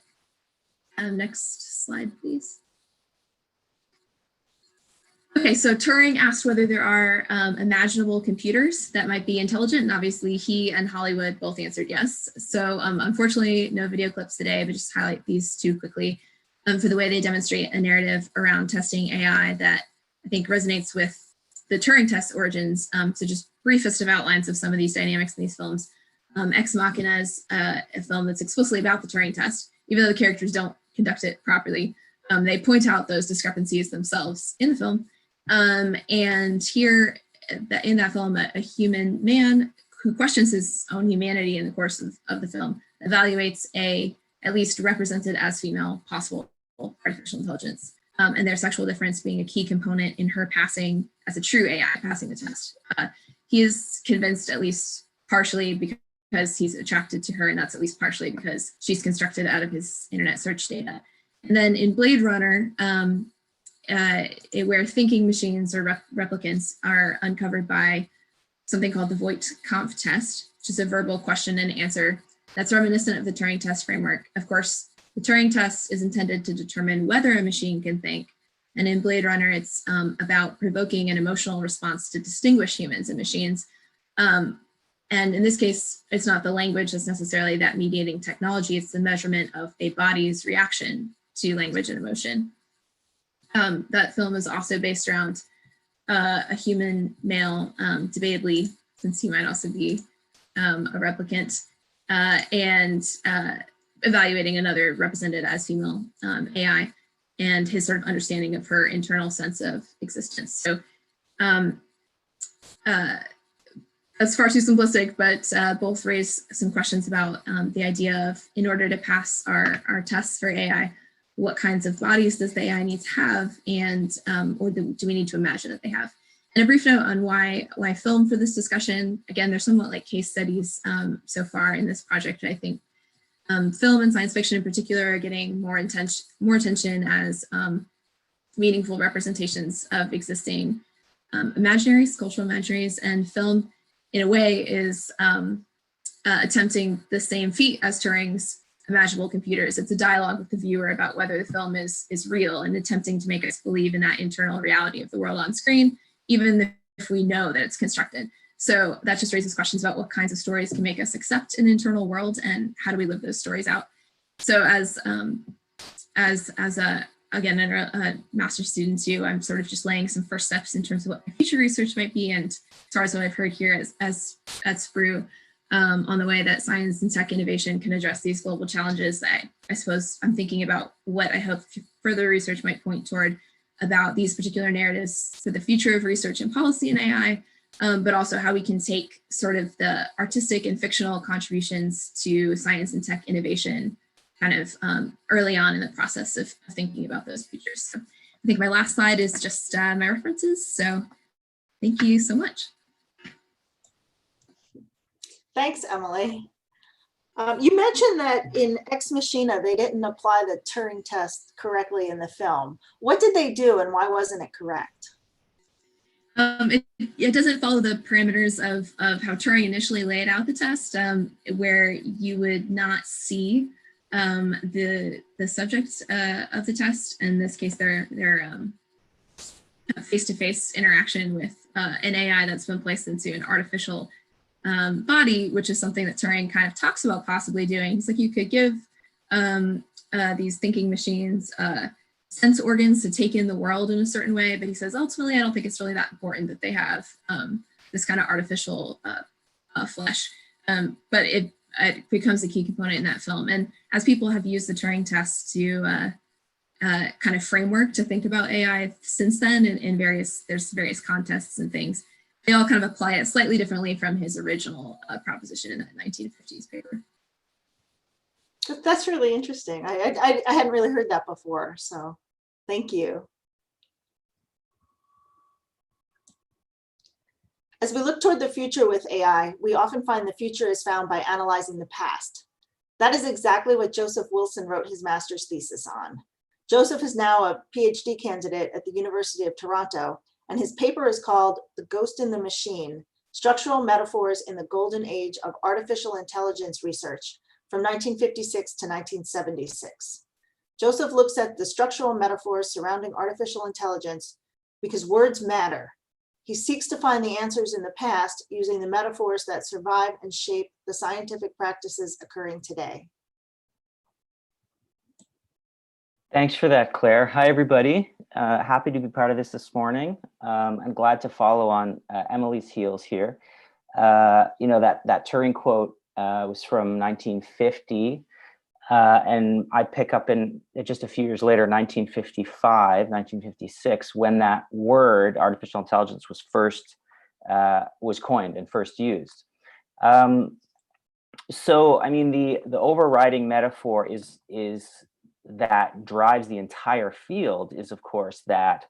Next slide, please. Okay, so Turing asked whether there are imaginable computers that might be intelligent, and obviously he and Hollywood both answered yes. So unfortunately, no video clips today, but just highlight these two quickly for the way they demonstrate a narrative around testing AI that I think resonates with the Turing test origins. So just briefest of outlines of some of these dynamics in these films. Ex Machina is a film that's explicitly about the Turing test, even though the characters don't conduct it properly. They point out those discrepancies themselves in the film. And here in that film, a human man who questions his own humanity in the course of the film evaluates a at least represented as female possible artificial intelligence, and their sexual difference being a key component in her passing as a true AI, passing the test. He is convinced, at least partially, because he's attracted to her, and that's at least partially because she's constructed out of his internet search data. And then in Blade Runner, where thinking machines or replicants are uncovered by something called the Voight-Kampff test, which is a verbal question and answer that's reminiscent of the Turing test framework. Of course, the Turing test is intended to determine whether a machine can think. And in Blade Runner, it's about provoking an emotional response to distinguish humans and machines. And in this case, it's not the language that's necessarily that mediating technology, it's the measurement of a body's reaction to language and emotion. That film is also based around a human male, debatably, since he might also be a replicant, and evaluating another represented as female AI and his sort of understanding of her internal sense of existence. So that's far too simplistic, but both raise some questions about the idea of, in order to pass our tests for AI, what kinds of bodies does the AI need to have, and or do we need to imagine that they have? And a brief note on why film for this discussion. Again, they're somewhat like case studies so far in this project. I think film and science fiction in particular are getting more attention as meaningful representations of existing imaginaries, cultural imaginaries, and film in a way is attempting the same feat as Turing's imaginable computers. It's a dialogue with the viewer about whether the film is real and attempting to make us believe in that internal reality of the world on screen, even if we know that it's constructed. So that just raises questions about what kinds of stories can make us accept an internal world and how do we live those stories out. So as a master's student too, I'm sort of just laying some first steps in terms of what my future research might be, and as far as what I've heard here as at SPRU, on the way that science and tech innovation can address these global challenges. That I suppose I'm thinking about what I hope further research might point toward about these particular narratives for the future of research and policy in AI, but also how we can take sort of the artistic and fictional contributions to science and tech innovation kind of early on in the process of thinking about those futures. So I think my last slide is just my references. So thank you so much. Thanks, Emily. You mentioned that in Ex Machina, they didn't apply the Turing test correctly in the film. What did they do and why wasn't it correct? It doesn't follow the parameters of how Turing initially laid out the test, where you would not see the subject of the test. In this case, their face-to-face interaction with an AI that's been placed into an artificial body, which is something that Turing kind of talks about possibly doing. He's like, you could give these thinking machines sense organs to take in the world in a certain way, but he says, ultimately, I don't think it's really that important that they have this kind of artificial flesh. But it becomes a key component in that film. And as people have used the Turing test to kind of framework to think about AI since then in there's various contests and things, they all kind of apply it slightly differently from his original proposition in that 1950s paper. That's really interesting. I hadn't really heard that before, so thank you. As we look toward the future with AI, we often find the future is found by analyzing the past. That is exactly what Joseph Wilson wrote his master's thesis on. Joseph is now a PhD candidate at the University of Toronto, and his paper is called The Ghost in the Machine, Structural Metaphors in the Golden Age of Artificial Intelligence Research from 1956 to 1976. Joseph looks at the structural metaphors surrounding artificial intelligence because words matter. He seeks to find the answers in the past using the metaphors that survive and shape the scientific practices occurring today. Thanks for that, Claire. Hi, everybody. Happy to be part of this morning. I'm glad to follow on Emily's heels here. You know, that Turing quote was from 1950, and I pick up in just a few years later, 1955, 1956, when that word, artificial intelligence, was first was coined and first used. So, I mean, the overriding metaphor is that drives the entire field is, of course, that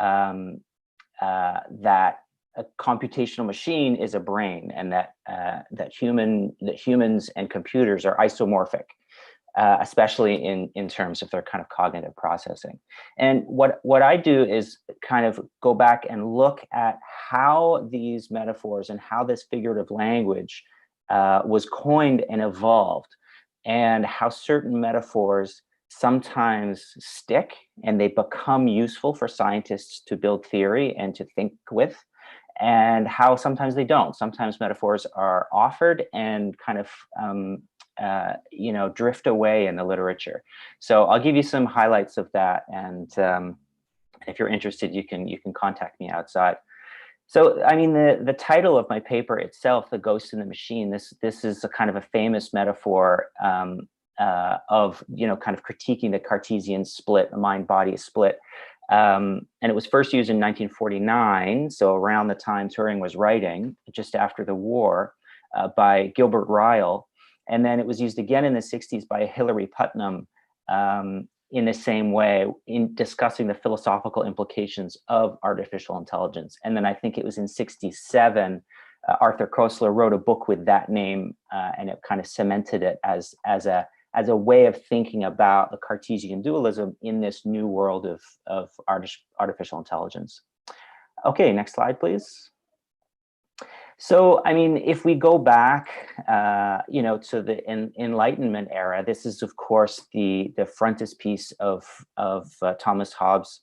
that a computational machine is a brain, and that humans and computers are isomorphic, especially in terms of their kind of cognitive processing. And what I do is kind of go back and look at how these metaphors and how this figurative language was coined and evolved, and how certain metaphors sometimes stick and they become useful for scientists to build theory and to think with, and how sometimes they don't. Sometimes metaphors are offered and kind of you know, drift away in the literature. So I'll give you some highlights of that, and if you're interested, you can contact me outside. So, I mean, the title of my paper itself, The Ghost in the Machine, this is a kind of a famous metaphor of, you know, kind of critiquing the Cartesian split, the mind-body split. And it was first used in 1949, so around the time Turing was writing, just after the war, by Gilbert Ryle. And then it was used again in the 60s by Hilary Putnam in the same way, in discussing the philosophical implications of artificial intelligence. And then I think it was in 67, Arthur Koestler wrote a book with that name, and it kind of cemented it as a way of thinking about the Cartesian dualism in this new world of artificial intelligence. Okay, next slide, please. So, I mean, if we go back, you know, to the Enlightenment era, this is, of course, the frontispiece of Thomas Hobbes'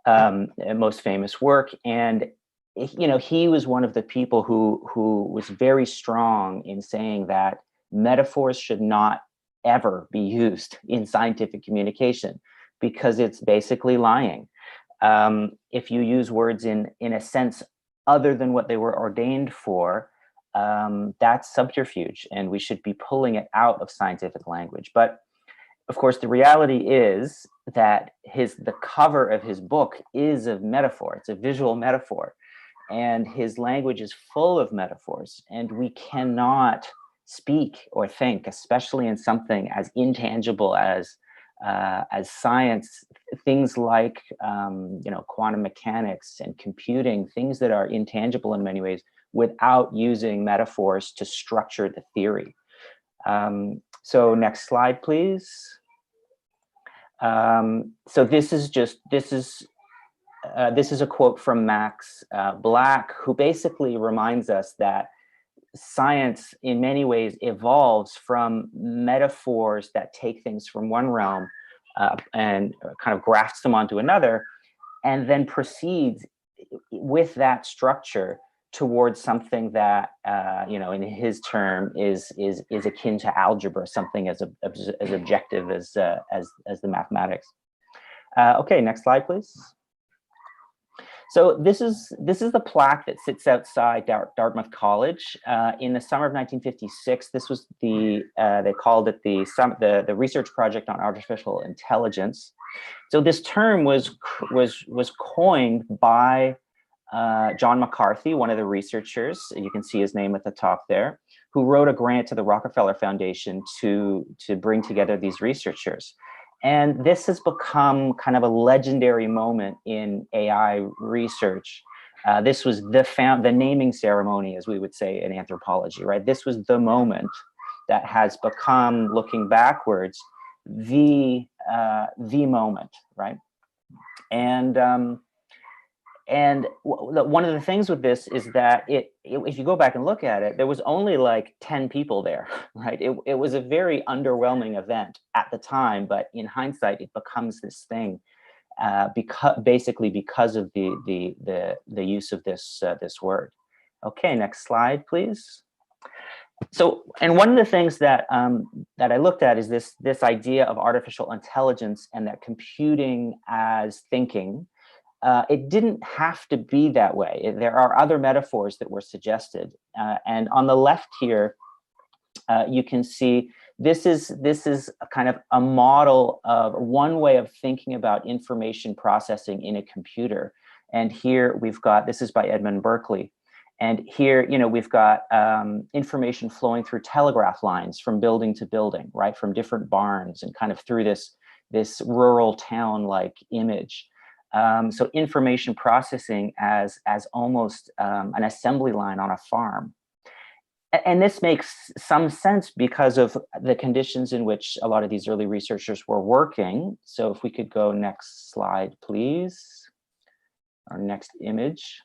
most famous work. And, you know, he was one of the people who was very strong in saying that metaphors should not ever be used in scientific communication because it's basically lying. If you use words in a sense other than what they were ordained for, that's subterfuge, and we should be pulling it out of scientific language. But of course, the reality is that the cover of his book is a metaphor. It's a visual metaphor, and his language is full of metaphors, and we cannot speak or think, especially in something as intangible as science, things like you know, quantum mechanics and computing, things that are intangible in many ways, without using metaphors to structure the theory. So next slide, please. So this is a quote from Max Black, who basically reminds us that science in many ways evolves from metaphors that take things from one realm and kind of grafts them onto another, and then proceeds with that structure towards something that, you know, in his term is akin to algebra, something as objective as the mathematics. Okay, next slide, please. So this is the plaque that sits outside Dartmouth College. In the summer of 1956, this was they called it the research project on artificial intelligence. So this term was coined by John McCarthy, one of the researchers. You can see his name at the top there, who wrote a grant to the Rockefeller Foundation to bring together these researchers. And this has become kind of a legendary moment in AI research. This was the naming ceremony, as we would say in anthropology, right? This was the moment that has become, looking backwards, the moment, right? And one of the things with this is that if you go back and look at it, there was only like 10 people there, right? It was a very underwhelming event at the time, but in hindsight, it becomes this thing basically because of the use of this word. Okay, next slide, please. So, and one of the things that that I looked at is this idea of artificial intelligence and that computing as thinking. It didn't have to be that way. There are other metaphors that were suggested. And on the left here, you can see this is a kind of a model of one way of thinking about information processing in a computer. And here we've got, this is by Edmund Berkeley. And here, you know, we've got information flowing through telegraph lines from building to building, right? From different barns and kind of through this rural town-like image. So information processing as almost an assembly line on a farm. And this makes some sense because of the conditions in which a lot of these early researchers were working. So if we could go next slide, please, or next image.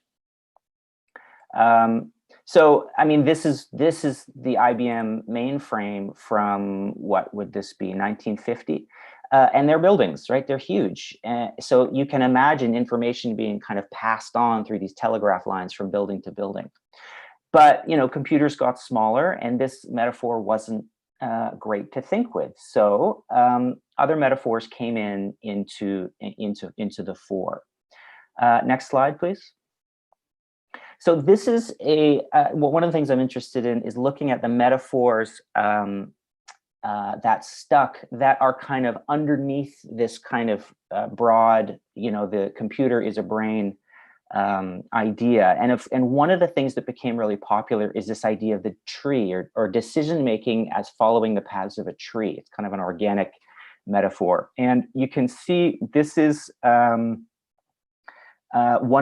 So, I mean, this is the IBM mainframe from, what would this be, 1950? And they're buildings, right? They're huge. So you can imagine information being kind of passed on through these telegraph lines from building to building. But, you know, computers got smaller and this metaphor wasn't great to think with. So other metaphors came into the fore. Next slide, please. So this is well, one of the things I'm interested in is looking at the metaphors that stuck, that are kind of underneath this kind of broad, you know, the computer is a brain idea. And one of the things that became really popular is this idea of the tree or decision making as following the paths of a tree. It's kind of an organic metaphor. And you can see this is one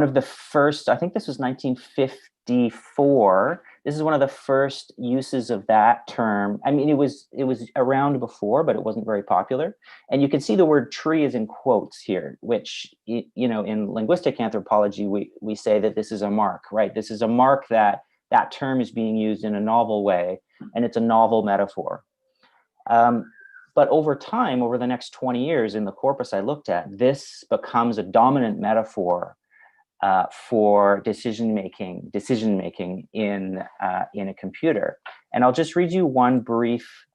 of the first, I think this was 1954. This is one of the first uses of that term. I mean, it was around before, but it wasn't very popular. And you can see the word tree is in quotes here, which, you know, in linguistic anthropology, we say that this is a mark, right? This is a mark that that term is being used in a novel way, and it's a novel metaphor. But over time, over the next 20 years in the corpus I looked at, this becomes a dominant metaphor for decision making in a computer. And I'll just read you one brief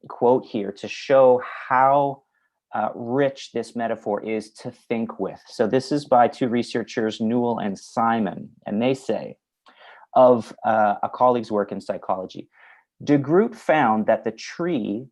quote here to show how rich this metaphor is to think with. So this is by two researchers, Newell and Simon, and they say of a colleague's work in psychology, de Groot found that the tree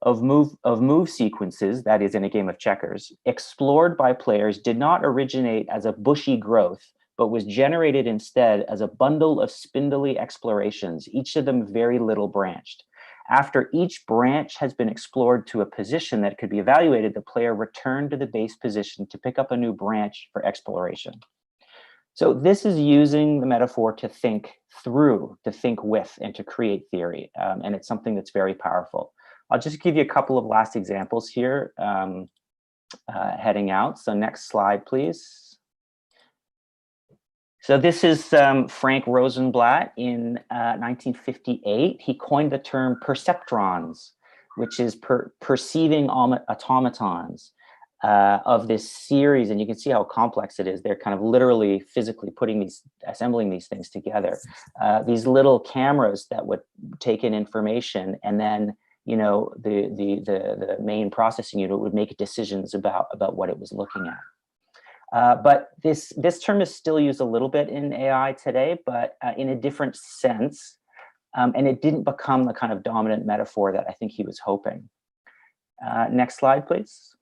of move sequences, that is in a game of checkers, explored by players did not originate as a bushy growth, but was generated instead as a bundle of spindly explorations, each of them very little branched. After each branch has been explored to a position that could be evaluated, the player returned to the base position to pick up a new branch for exploration. So this is using the metaphor to think through, to think with, and to create theory. And it's something that's very powerful. I'll just give you a couple of last examples here, heading out. So next slide, please. So this is Frank Rosenblatt in 1958. He coined the term perceptrons, which is perceiving automatons of this series. And you can see how complex it is. They're kind of literally physically assembling these things together. These little cameras that would take in information, and then, you know, the main processing unit would make decisions about what it was looking at. But this term is still used a little bit in AI today, but in a different sense. And it didn't become the kind of dominant metaphor that I think he was hoping. Next slide, please.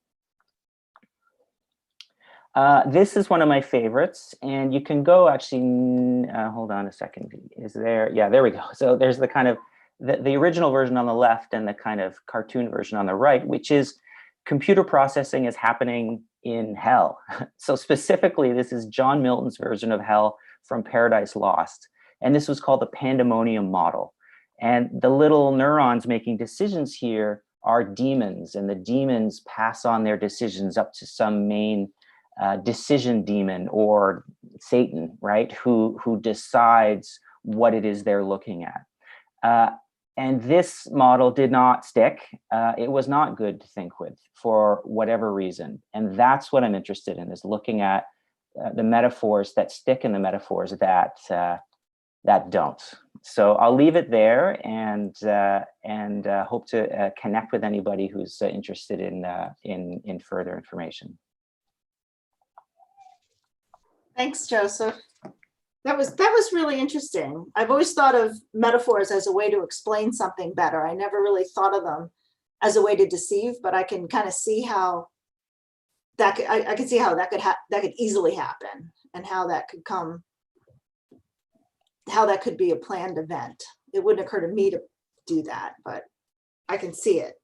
This is one of my favorites, and you can go actually, hold on a second. Is there, yeah, there we go. So there's the kind of, the original version on the left and the kind of cartoon version on the right, which is computer processing is happening in hell. So specifically, this is John Milton's version of hell from Paradise Lost. And this was called the pandemonium model. And the little neurons making decisions here are demons, and the demons pass on their decisions up to some main decision demon or Satan, right? Who decides what it is they're looking at. And this model did not stick. It was not good to think with for whatever reason. And that's what I'm interested in, is looking at the metaphors that stick and the metaphors that don't. So I'll leave it there and hope to connect with anybody who's interested in further information. Thanks, Joseph. That was really interesting. I've always thought of metaphors as a way to explain something better. I never really thought of them as a way to deceive, but I can kind of see how that could, I can see how that could easily happen, and how that could come, how that could be a planned event. It wouldn't occur to me to do that, but I can see it.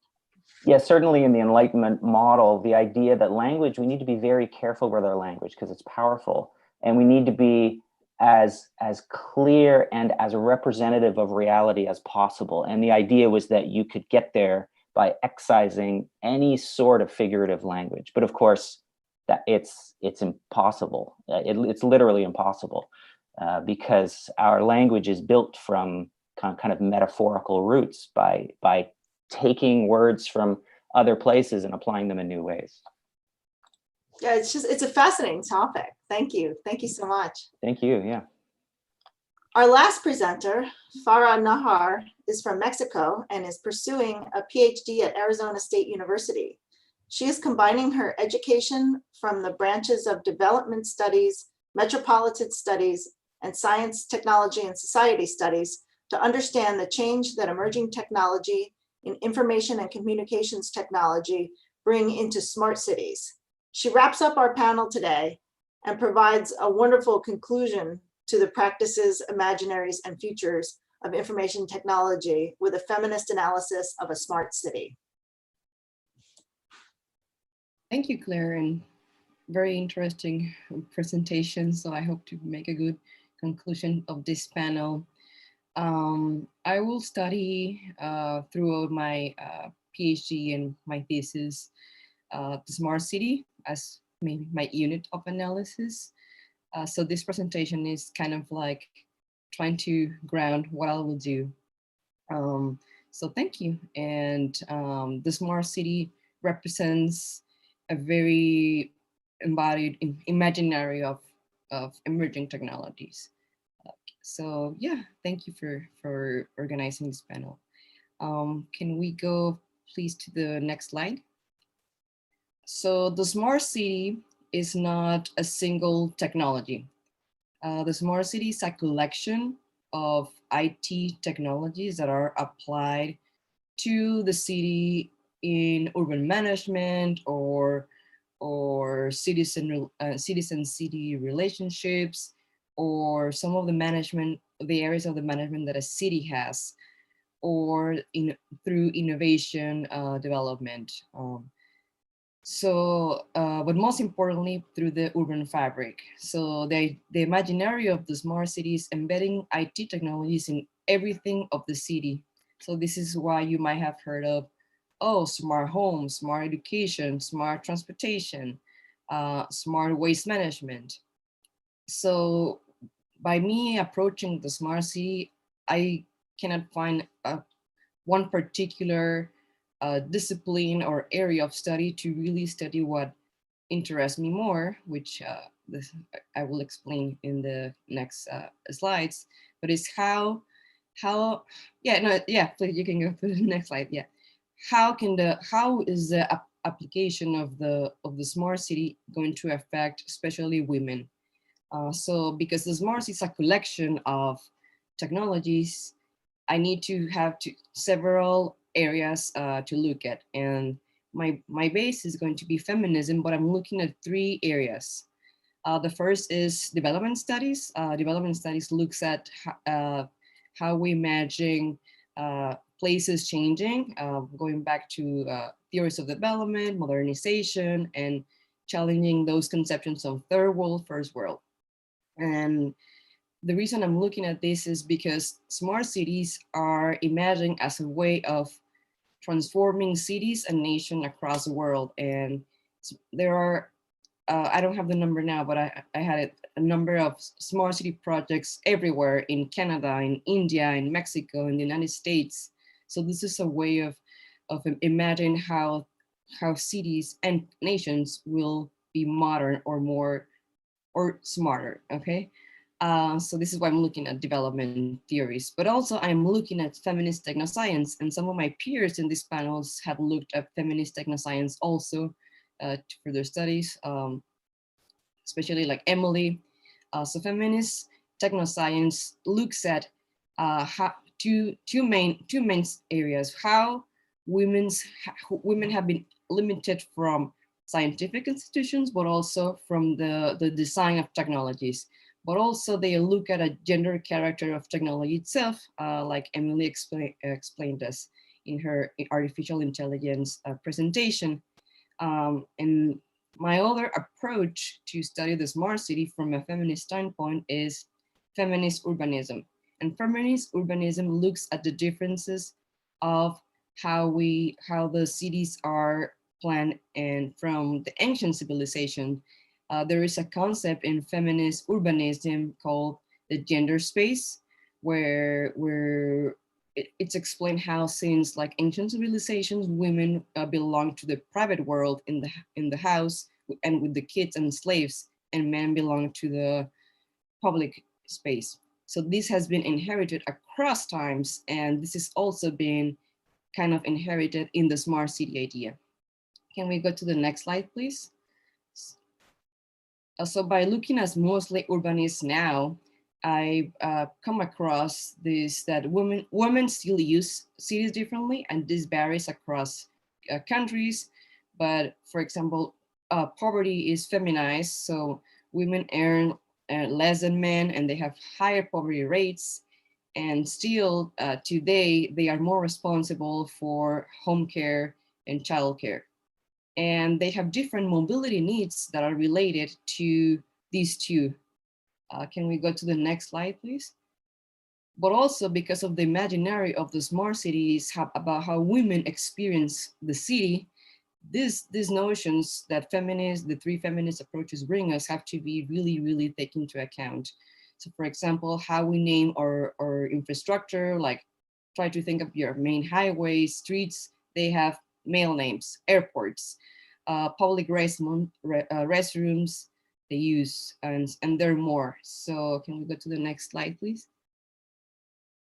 Yeah, certainly in the Enlightenment model, the idea that language, we need to be very careful with our language because it's powerful, and we need to be as clear and as representative of reality as possible. And the idea was that you could get there by excising any sort of figurative language. But of course, that it's impossible. It's literally impossible because our language is built from kind of metaphorical roots by taking words from other places and applying them in new ways. Yeah, it's a fascinating topic. Thank you. Thank you so much. Thank you, yeah. Our last presenter, Farah Nahar, is from Mexico and is pursuing a PhD at Arizona State University. She is combining her education from the branches of development studies, metropolitan studies, and science, technology, and society studies to understand the change that emerging technology in information and communications technology bring into smart cities. She wraps up our panel today and provides a wonderful conclusion to the practices, imaginaries, and futures of information technology with a feminist analysis of a smart city. Thank you, Claire, and very interesting presentation. So I hope to make a good conclusion of this panel. I will study throughout my PhD and my thesis, the smart city as maybe my unit of analysis. So this presentation is kind of like trying to ground what I will do. So thank you. And the smart city represents a very embodied imaginary of emerging technologies. So yeah, thank you for organizing this panel. Can we go please to the next slide? So the smart city is not a single technology. The smart city is a collection of IT technologies that are applied to the city in urban management or citizen-city relationships, or some of the areas of the management that a city has, or through innovation development. But most importantly, through the urban fabric. So the imaginary of the smart city is embedding IT technologies in everything of the city. So this is why you might have heard of, smart homes, smart education, smart transportation, smart waste management. So by me approaching the smart city, I cannot find one particular discipline or area of study to really study what interests me more, which I will explain in the next slides. But it's please, you can go to the next slide. Yeah, how is the application of the smart city going to affect especially women? So because the smart city is a collection of technologies, I need to have several areas to look at, and my base is going to be feminism, but I'm looking at 3 areas. The first is development studies. Development studies looks at how we imagine places changing, going back to theories of development, modernization, and challenging those conceptions of third world, first world. And the reason I'm looking at this is because smart cities are imagined as a way of transforming cities and nations across the world. And there are, I don't have the number now, but I had a number of smart city projects everywhere in Canada, in India, in Mexico, in the United States. So this is a way of imagine how cities and nations will be modern or more or smarter, okay? So this is why I'm looking at development theories, but also I'm looking at feminist technoscience, and some of my peers in these panels have looked at feminist technoscience also for their studies, especially like Emily. So feminist technoscience looks at two main areas: how women have been limited from scientific institutions, but also from the design of technologies. But also they look at a gender character of technology itself, like Emily explained us in her artificial intelligence presentation. And my other approach to study the smart city from a feminist standpoint is feminist urbanism. And feminist urbanism looks at the differences of how the cities are planned, and from the ancient civilization. There is a concept in feminist urbanism called the gender space, where it's explained how since like ancient civilizations, women belong to the private world in the house and with the kids and slaves, and men belong to the public space. So this has been inherited across times, and this is also been kind of inherited in the smart city idea. Can we go to the next slide, please? So by looking at mostly urbanists now, I come across this, that women still use cities differently, and this varies across countries. But for example, poverty is feminized, so women earn less than men, and they have higher poverty rates. And still today, they are more responsible for home care and childcare. And they have different mobility needs that are related to these two. Can we go to the next slide, please? But also because of the imaginary of the smart cities about how women experience the city, these notions that the three feminist approaches bring us have to be really, really taken into account. So for example, how we name our infrastructure, like try to think of your main highways, streets, they have male names, airports, public restrooms they use, and there are more. So can we go to the next slide, please?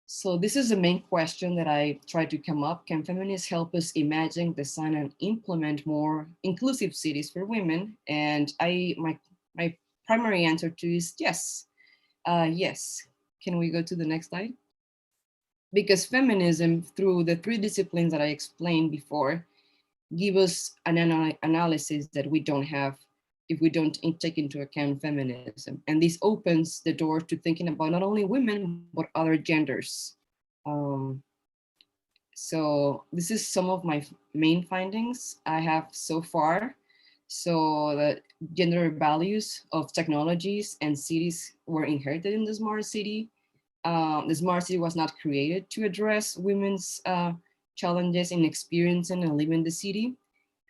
So this is the main question that I try to come up. Can feminists help us imagine, design, and implement more inclusive cities for women? And my primary answer to is yes. Yes. Can we go to the next slide? Because feminism, through the three disciplines that I explained before, give us an analysis that we don't have if we don't take into account feminism. And this opens the door to thinking about not only women, but other genders. So this is some of my main findings I have so far. So the gender values of technologies and cities were inherited in the smart city. The smart city was not created to address women's challenges in experiencing and living the city.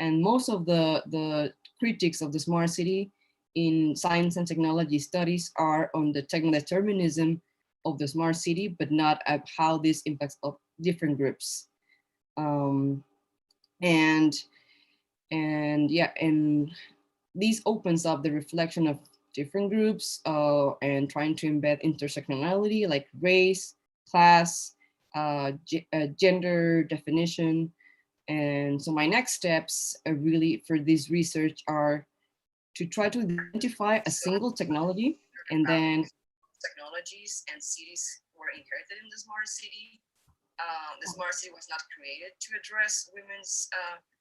And most of the critics of the smart city in science and technology studies are on the techno-determinism of the smart city, but not at how this impacts of different groups. And this opens up the reflection of different groups and trying to embed intersectionality like race, class, gender definition. And so my next steps really for this research are to try to identify a single technology, and then technologies and cities were inherited in the smart city. The smart city was not created to address women's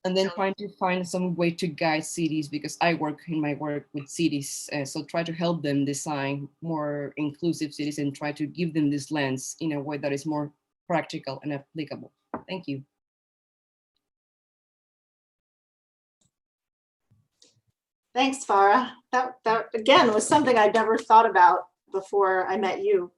and then trying to find some way to guide cities, because I work in my work with cities, so try to help them design more inclusive cities and try to give them this lens in a way that is more practical and applicable. Thank you. Thanks, Farah. That again was something I'd never thought about before I met you.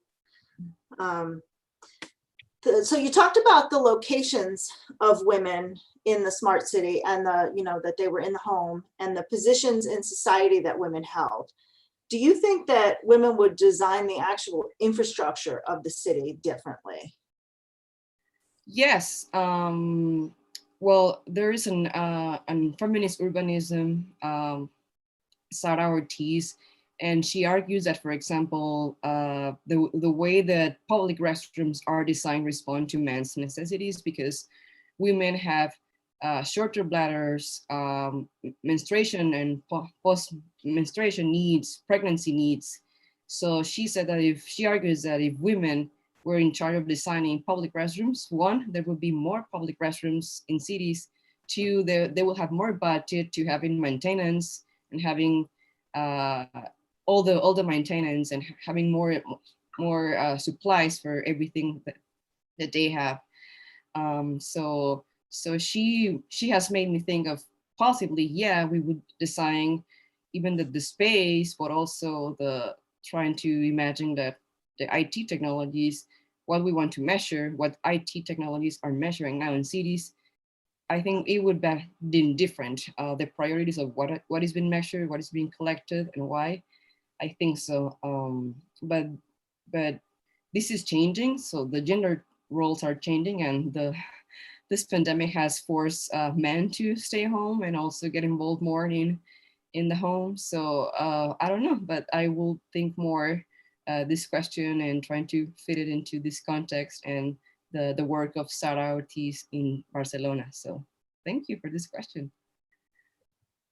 so you talked about the locations of women in the smart city and the, you know, that they were in the home and the positions in society that women held. Do you think that women would design the actual infrastructure of the city differently? Yes. Well, there is an feminist urbanism, Sarah Ortiz, and she argues that, for example, the way that public restrooms are designed respond to men's necessities, because women have shorter bladders, menstruation and post-menstruation needs, pregnancy needs. So she said that she argues that if women were in charge of designing public restrooms, one, there would be more public restrooms in cities. Two, they will have more budget to having maintenance and having all the maintenance and having more supplies for everything that they have. So she has made me think of possibly, yeah, we would design even the space, but also the trying to imagine that the IT technologies, what we want to measure, what IT technologies are measuring now in cities, I think it would be different. The priorities of what is being measured, what is being collected, and why. I think so. But this is changing. So the gender roles are changing, and this pandemic has forced men to stay home and also get involved more in the home. So I don't know, but I will think more this question and trying to fit it into this context and the work of Sarah Ortiz in Barcelona. So thank you for this question.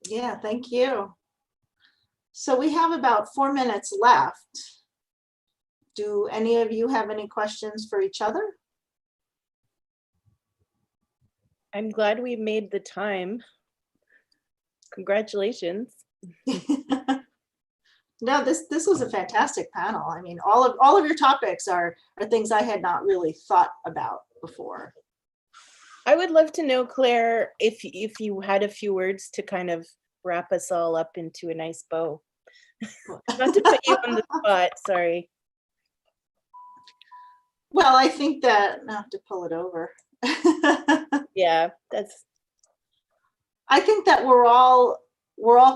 Yeah, thank you. So we have about 4 minutes left. Do any of you have any questions for each other? I'm glad we made the time. Congratulations. No, this was a fantastic panel. I mean, all of your topics are things I had not really thought about before. I would love to know, Claire, if you had a few words to kind of wrap us all up into a nice bow. Not to put you on the spot, sorry. Well, I think that I have to pull it over. Yeah, I think that we're all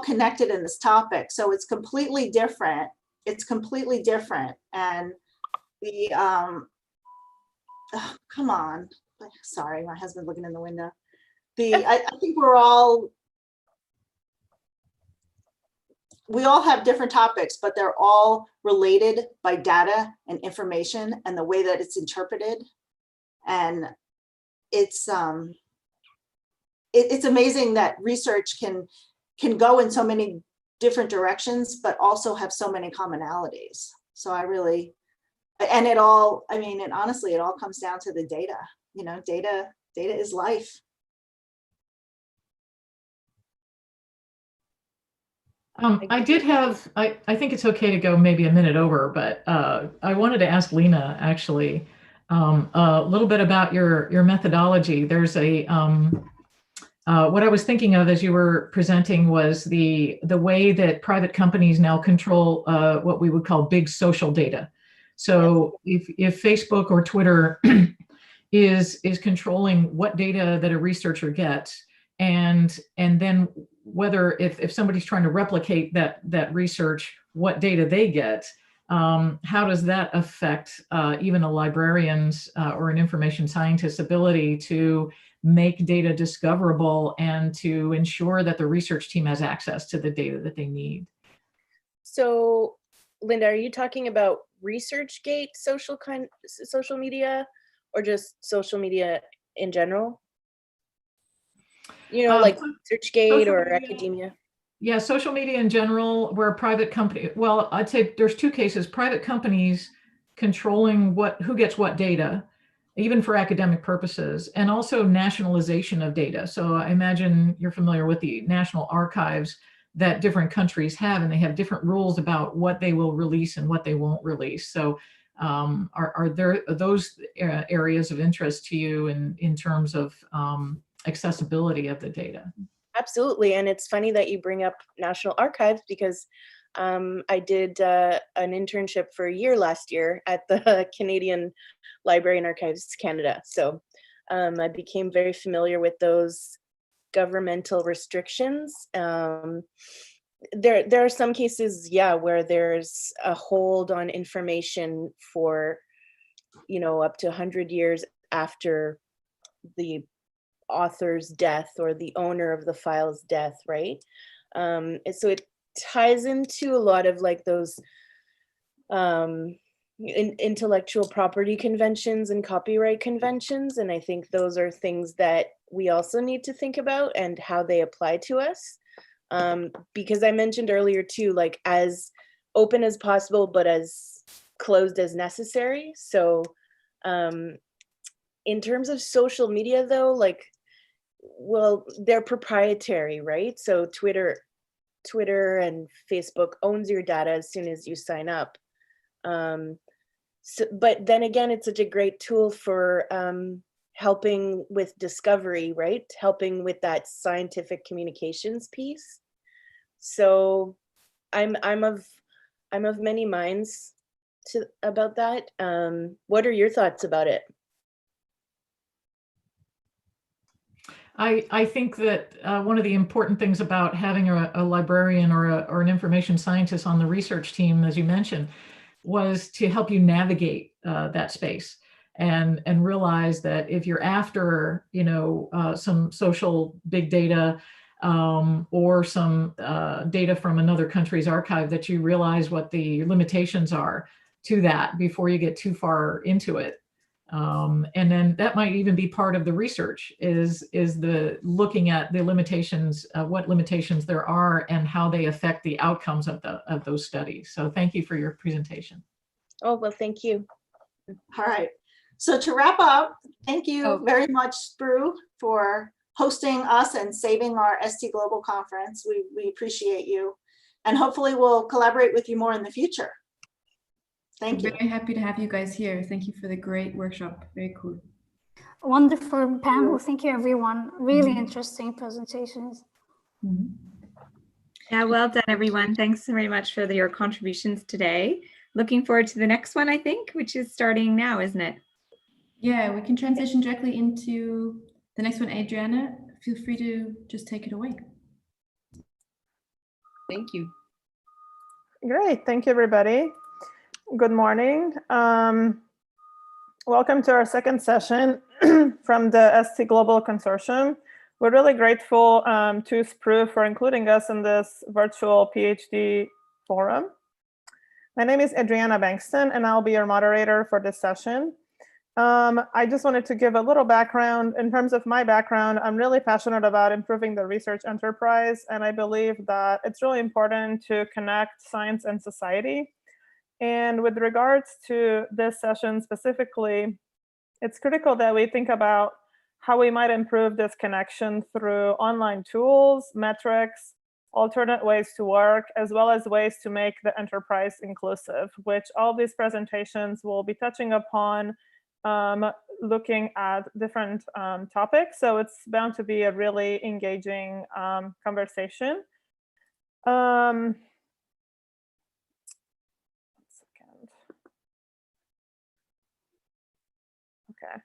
connected in this topic, so it's completely different. It's completely different, and the oh, come on. Sorry, my husband looking in the window. I think we all have different topics, but they're all related by data and information and the way that it's interpreted. And it's amazing that research can go in so many different directions, but also have so many commonalities. So I really, and it all, I mean, and honestly, it all comes down to the data. You know, data is life. I did have, I think it's okay to go maybe a minute over, but I wanted to ask Lena actually a little bit about your methodology. There's a, what I was thinking of as you were presenting was the way that private companies now control what we would call big social data. So if Facebook or Twitter is controlling what data that a researcher gets, and then whether if somebody's trying to replicate that research, what data they get, how does that affect even a librarian's or an information scientist's ability to make data discoverable and to ensure that the research team has access to the data that they need? So, Linda, are you talking about ResearchGate social media, or just social media in general? You know, like ResearchGate or academia? Yeah, social media in general, where a private company, well, I'd say there's two cases: private companies controlling who gets what data, even for academic purposes, and also nationalization of data. So I imagine you're familiar with the national archives that different countries have, and they have different rules about what they will release and what they won't release. So are there those areas of interest to you in terms of accessibility of the data? Absolutely. And it's funny that you bring up National Archives, because I did an internship for a year last year at the Canadian Library and Archives Canada. So I became very familiar with those governmental restrictions. There are some cases, yeah, where there's a hold on information for, up to 100 years after the author's death or the owner of the file's death, right? And so it ties into a lot of like those intellectual property conventions and copyright conventions. And I think those are things that we also need to think about and how they apply to us. Because I mentioned earlier too, like as open as possible, but as closed as necessary. So in terms of social media though, like, well, they're proprietary, right? So Twitter and Facebook owns your data as soon as you sign up. But then again, it's such a great tool for helping with discovery, right? Helping with that scientific communications piece. So I'm of many minds about that. What are your thoughts about it? I think that one of the important things about having a librarian or an information scientist on the research team, as you mentioned, was to help you navigate that space and realize that if you're after, some social big data or some data from another country's archive, that you realize what the limitations are to that before you get too far into it. And then that might even be part of the research is the looking at the limitations, what limitations there are and how they affect the outcomes of those studies. So thank you for your presentation. Oh, well, thank you. All right. So to wrap up, thank you very much, SPRU, for hosting us and saving our ST Global Conference. We appreciate you. And hopefully we'll collaborate with you more in the future. Thank you. I'm very happy to have you guys here. Thank you for the great workshop. Very cool. Wonderful panel. Thank you, everyone. Really interesting presentations. Yeah, well done, everyone. Thanks very much for your contributions today. Looking forward to the next one, I think, which is starting now, isn't it? Yeah, we can transition directly into the next one. Adriana, feel free to just take it away. Thank you. Great. Thank you, everybody. Good morning. Welcome to our second session from the ST Global Consortium. We're really grateful to SPRU for including us in this virtual PhD forum. My name is Adriana Bankston, and I'll be your moderator for this session. I just wanted to give a little background. In terms of my background, I'm really passionate about improving the research enterprise, and I believe that it's really important to connect science and society. And with regards to this session specifically, it's critical that we think about how we might improve this connection through online tools, metrics, alternate ways to work, as well as ways to make the enterprise inclusive, which all these presentations will be touching upon, looking at different topics. So it's bound to be a really engaging conversation. Okay.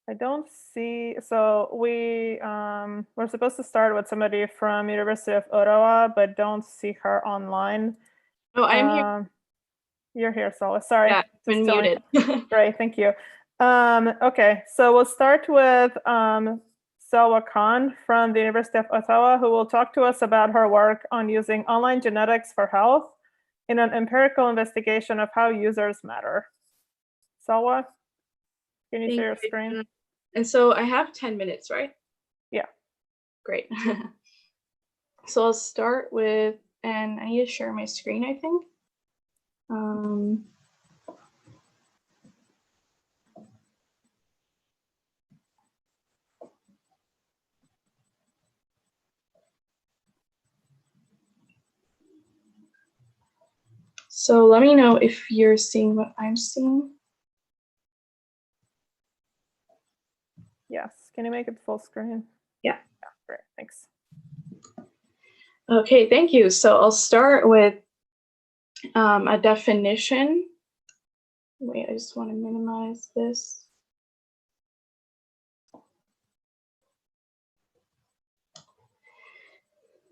I don't see, so we're supposed to start with somebody from University of Ottawa, but don't see her online. Oh, I'm here. You're here, Salwa. Sorry. Yeah, it's been muted. Great, thank you. Okay, so we'll start with Salwa Khan from the University of Ottawa, who will talk to us about her work on using online genetics for health in an empirical investigation of how users matter. Salwa, can you share your screen? And so I have 10 minutes, right? Yeah. Great. So I'll start with, and I need to share my screen, I think. So let me know if you're seeing what I'm seeing. Yes, can you make it full screen? Yeah. Great, thanks. Okay, thank you. So I'll start with a definition. Wait, I just want to minimize this.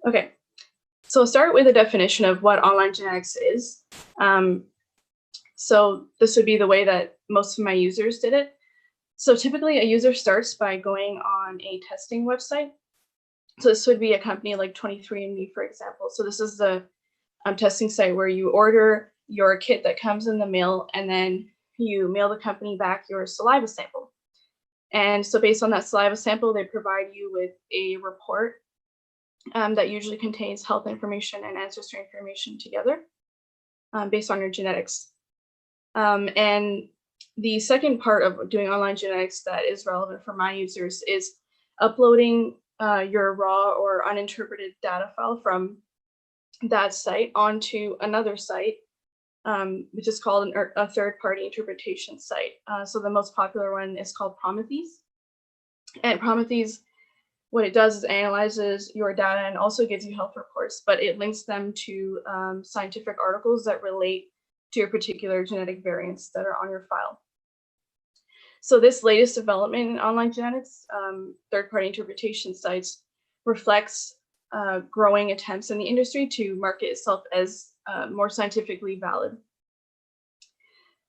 Okay, so I'll start with a definition of what online genetics is. So this would be the way that most of my users did it. So typically a user starts by going on a testing website. So this would be a company like 23andMe, for example. So this is the testing site where you order your kit that comes in the mail, and then you mail the company back your saliva sample. And so based on that saliva sample, they provide you with a report that usually contains health information and ancestry information together based on your genetics. And the second part of doing online genetics that is relevant for my users is uploading your raw or uninterpreted data file from that site onto another site, which is called a third-party interpretation site. So the most popular one is called Prometheus. And Prometheus, what it does is analyzes your data and also gives you health reports, but it links them to scientific articles that relate to your particular genetic variants that are on your file. So this latest development in online genetics, third-party interpretation sites, reflects growing attempts in the industry to market itself as more scientifically valid.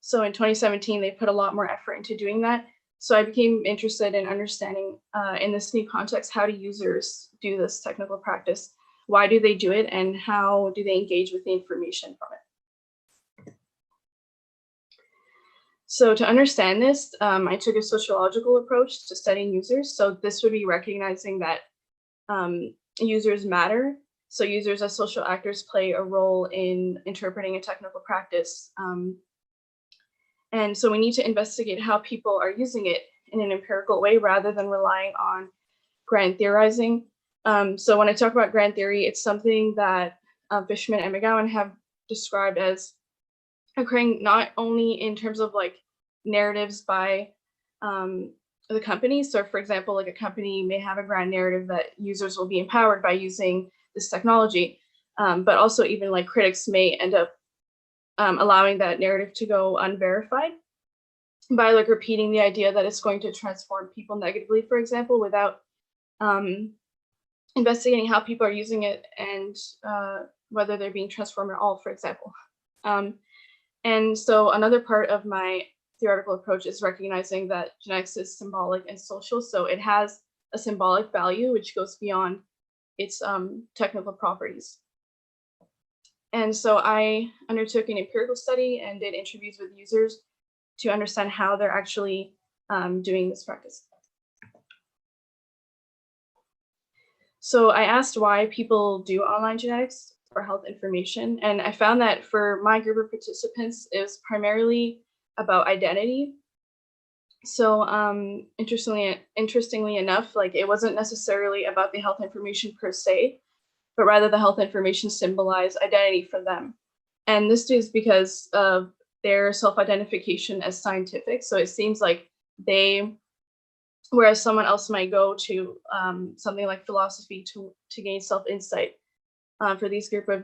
So in 2017, they put a lot more effort into doing that. So I became interested in understanding in this new context, how do users do this technical practice? Why do they do it? And how do they engage with the information from it? So to understand this, I took a sociological approach to studying users. So this would be recognizing that users matter. So users as social actors play a role in interpreting a technical practice. And so we need to investigate how people are using it in an empirical way rather than relying on grand theorizing. So when I talk about grand theory, it's something that Fishman and McGowan have described as occurring not only in terms of like narratives by the company. So for example, like a company may have a grand narrative that users will be empowered by using this technology, but also even like critics may end up allowing that narrative to go unverified by like repeating the idea that it's going to transform people negatively, for example, without investigating how people are using it and whether they're being transformed at all, for example. And so another part of my theoretical approach is recognizing that genetics is symbolic and social. So it has a symbolic value, which goes beyond its technical properties. And so I undertook an empirical study and did interviews with users to understand how they're actually doing this practice. So I asked why people do online genetics for health information. And I found that for my group of participants, it was primarily about identity. So interestingly enough, like it wasn't necessarily about the health information per se, but rather the health information symbolized identity for them. And this is because of their self-identification as scientific. So it seems like whereas someone else might go to something like philosophy to gain self-insight, for these group of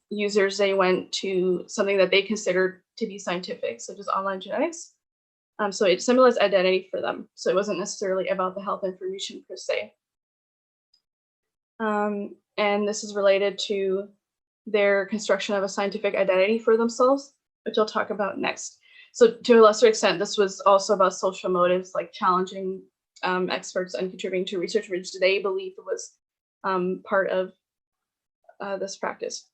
users, they went to something that they considered to be scientific, such as online genetics. So it symbolized identity for them. So it wasn't necessarily about the health information per se. And this is related to their construction of a scientific identity for themselves, which I'll talk about next. So to a lesser extent, this was also about social motives, like challenging experts and contributing to research, which they believed was part of this practice.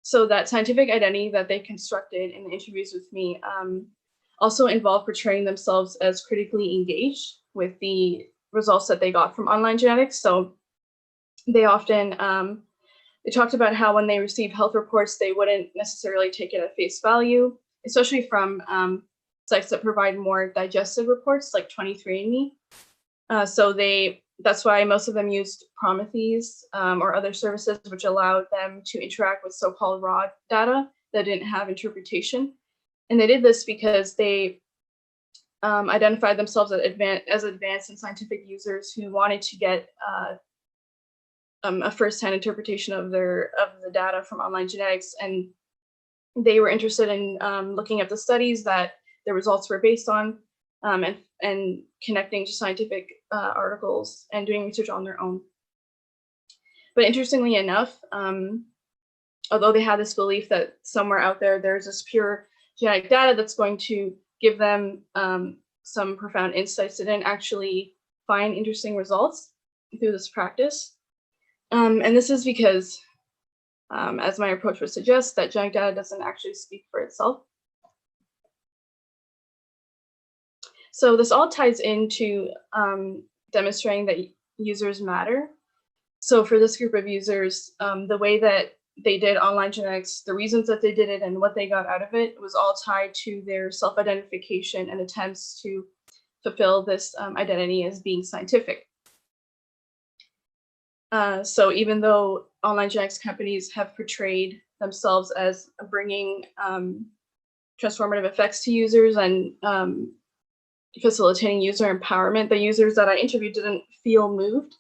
So that scientific identity that they constructed in the interviews with me also involved portraying themselves as critically engaged with the results that they got from online genetics. So they often, they talked about how when they receive health reports, they wouldn't necessarily take it at face value, especially from sites that provide more digested reports like 23andMe. So that's why most of them used Prometheus or other services, which allowed them to interact with so-called raw data that didn't have interpretation. And they did this because they identified themselves as advanced and scientific users who wanted to get a first-hand interpretation of the data from online genetics, and they were interested in looking at the studies that the results were based on, and connecting to scientific articles and doing research on their own. But interestingly enough, although they had this belief that somewhere out there there's this pure genetic data that's going to give them some profound insights, they didn't actually find interesting results through this practice. And this is because, as my approach would suggest, that genetic data doesn't actually speak for itself. So this all ties into demonstrating that users matter. So for this group of users, the way that they did online genetics, the reasons that they did it and what they got out of it was all tied to their self-identification and attempts to fulfill this identity as being scientific. So even though online genetics companies have portrayed themselves as bringing transformative effects to users and facilitating user empowerment, the users that I interviewed didn't feel moved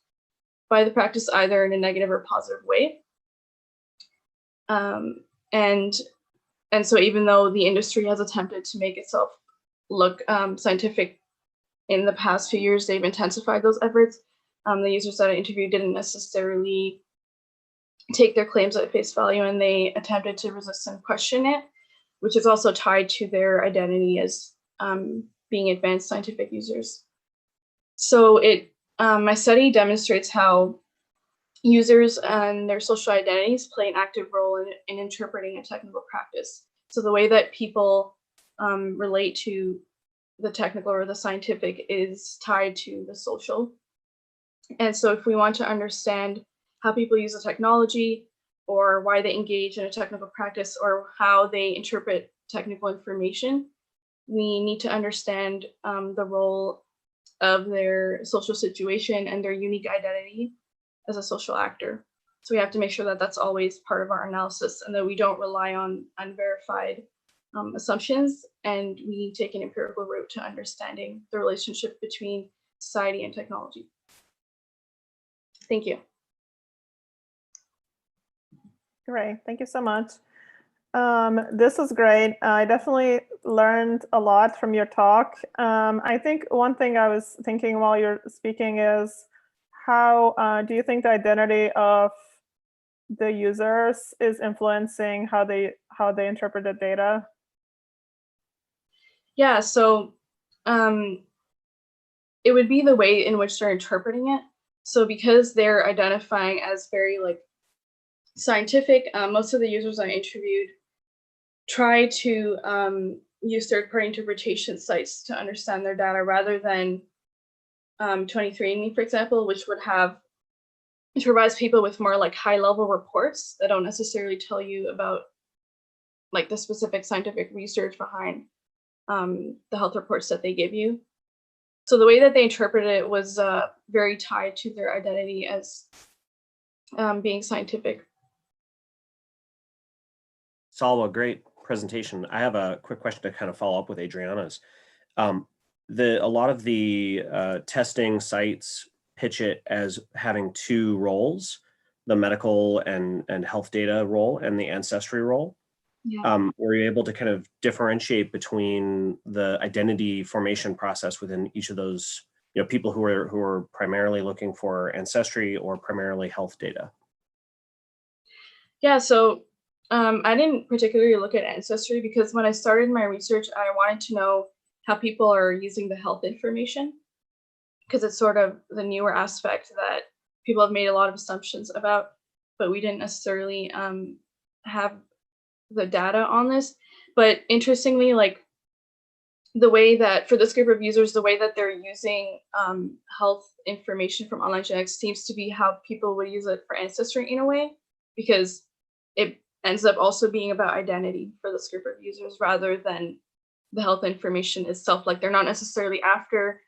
by the practice either in a negative or positive way. And so even though the industry has attempted to make itself look scientific in the past few years, they've intensified those efforts. The users that I interviewed didn't necessarily take their claims at face value, and they attempted to resist and question it, which is also tied to their identity as being advanced scientific users. So my study demonstrates how users and their social identities play an active role in interpreting a technical practice. So the way that people relate to the technical or the scientific is tied to the social. And so if we want to understand how people use the technology, or why they engage in a technical practice, or how they interpret technical information, we need to understand the role of their social situation and their unique identity as a social actor. So we have to make sure that that's always part of our analysis, and that we don't rely on unverified assumptions, and we take an empirical route to understanding the relationship between society and technology. Thank you. Great, thank you so much. This was great. I definitely learned a lot from your talk. I think one thing I was thinking while you're speaking is, how do you think the identity of the users is influencing how they interpret the data? Yeah, so it would be the way in which they're interpreting it. So because they're identifying as very scientific, most of the users I interviewed try to use third-party interpretation sites to understand their data, rather than 23andMe, for example, which provides people with more high-level reports that don't necessarily tell you about the specific scientific research behind the health reports that they give you. So the way that they interpreted it was very tied to their identity as being scientific. Salwa, great presentation. I have a quick question to kind of follow up with Adriana's. A lot of the testing sites pitch it as having two roles, the medical and health data role and the ancestry role. Yeah. Were you able to kind of differentiate between the identity formation process within each of those, people who are primarily looking for ancestry or primarily health data? Yeah, so I didn't particularly look at ancestry, because when I started my research, I wanted to know how people are using the health information, because it's sort of the newer aspect that people have made a lot of assumptions about, but we didn't necessarily have the data on this. But interestingly, the way that for this group of users, the way that they're using health information from online genetics seems to be how people would use it for ancestry in a way, because it ends up also being about identity for this group of users rather than the health information itself. They're not necessarily after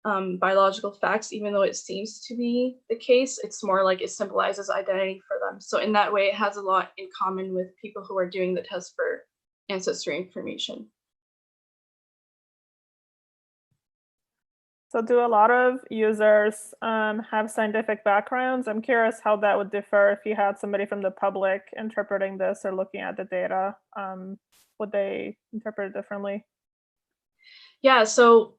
biological facts, even though it seems to be the case. It's more it symbolizes identity for them. So in that way, it has a lot in common with people who are doing the test for ancestry information. So do a lot of users have scientific backgrounds? I'm curious how that would differ if you had somebody from the public interpreting this or looking at the data. Would they interpret it differently? Yeah, so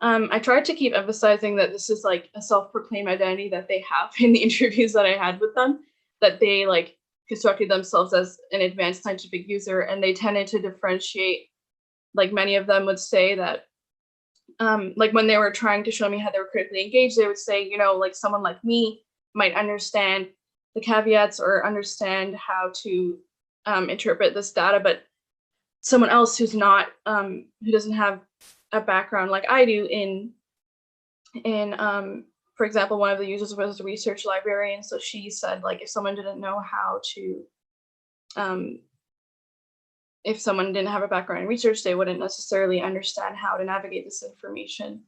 I tried to keep emphasizing that this is like a self-proclaimed identity that they have in the interviews that I had with them, that they like constructed themselves as an advanced scientific user, and they tended to differentiate. Like many of them would say that like when they were trying to show me how they were critically engaged, they would say, you know, like someone like me might understand the caveats or understand how to interpret this data, but someone else who's not, who doesn't have a background like I do in for example, one of the users was a research librarian. So she said, like, if someone didn't know how to, if someone didn't have a background in research, they wouldn't necessarily understand how to navigate this information.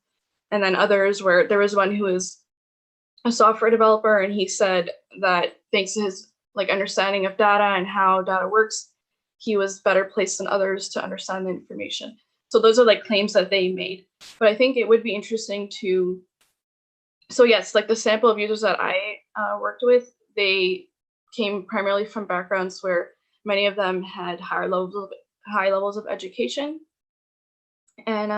And then others where there was one who is a software developer, and he said that thanks to his like understanding of data and how data works, he was better placed than others to understand the information. So those are like claims that they made. But I think it would be interesting to, so yes, like the sample of users that I worked with, they came primarily from backgrounds where many of them had high levels of education, and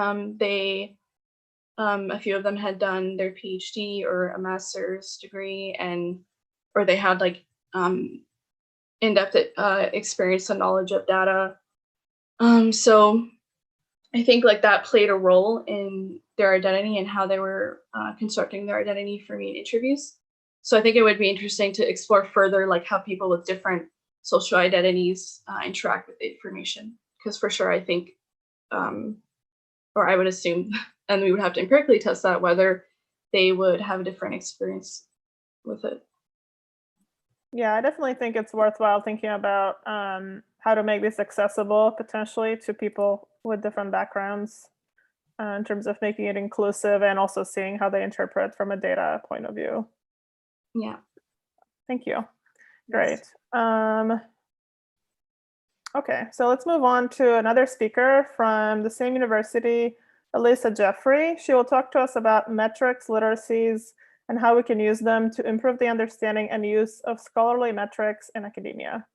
a few of them had done their PhD or a master's degree, or they had like in-depth experience and knowledge of data. So I think like that played a role in their identity and how they were constructing their identity for me in interviews. So I think it would be interesting to explore further like how people with different social identities interact with the information. Because for sure, I think, or I would assume, and we would have to empirically test that, whether they would have a different experience with it. Yeah, I definitely think it's worthwhile thinking about how to make this accessible potentially to people with different backgrounds in terms of making it inclusive and also seeing how they interpret from a data point of view. Yeah. Thank you. Great. Okay, so let's move on to another speaker from the same university, Elisa Jeffrey. She will talk to us about metrics, literacies, and how we can use them to improve the understanding and use of scholarly metrics in academia.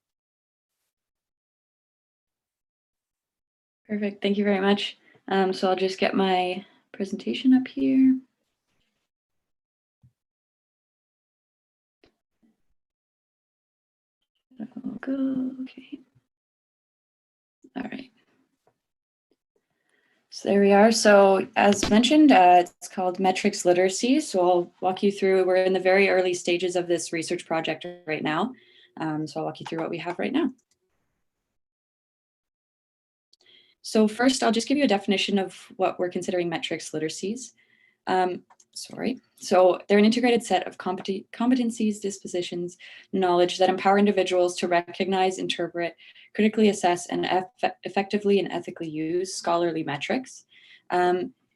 Perfect, thank you very much. So I'll just get my presentation up here. Okay. All right. So there we are. So as mentioned, it's called Metrics Literacy. So I'll walk you through, we're in the very early stages of this research project right now. So I'll walk you through what we have right now. So first, I'll just give you a definition of what we're considering metrics literacies. So they're an integrated set of competencies, dispositions, knowledge that empower individuals to recognize, interpret, critically assess, and effectively and ethically use scholarly metrics.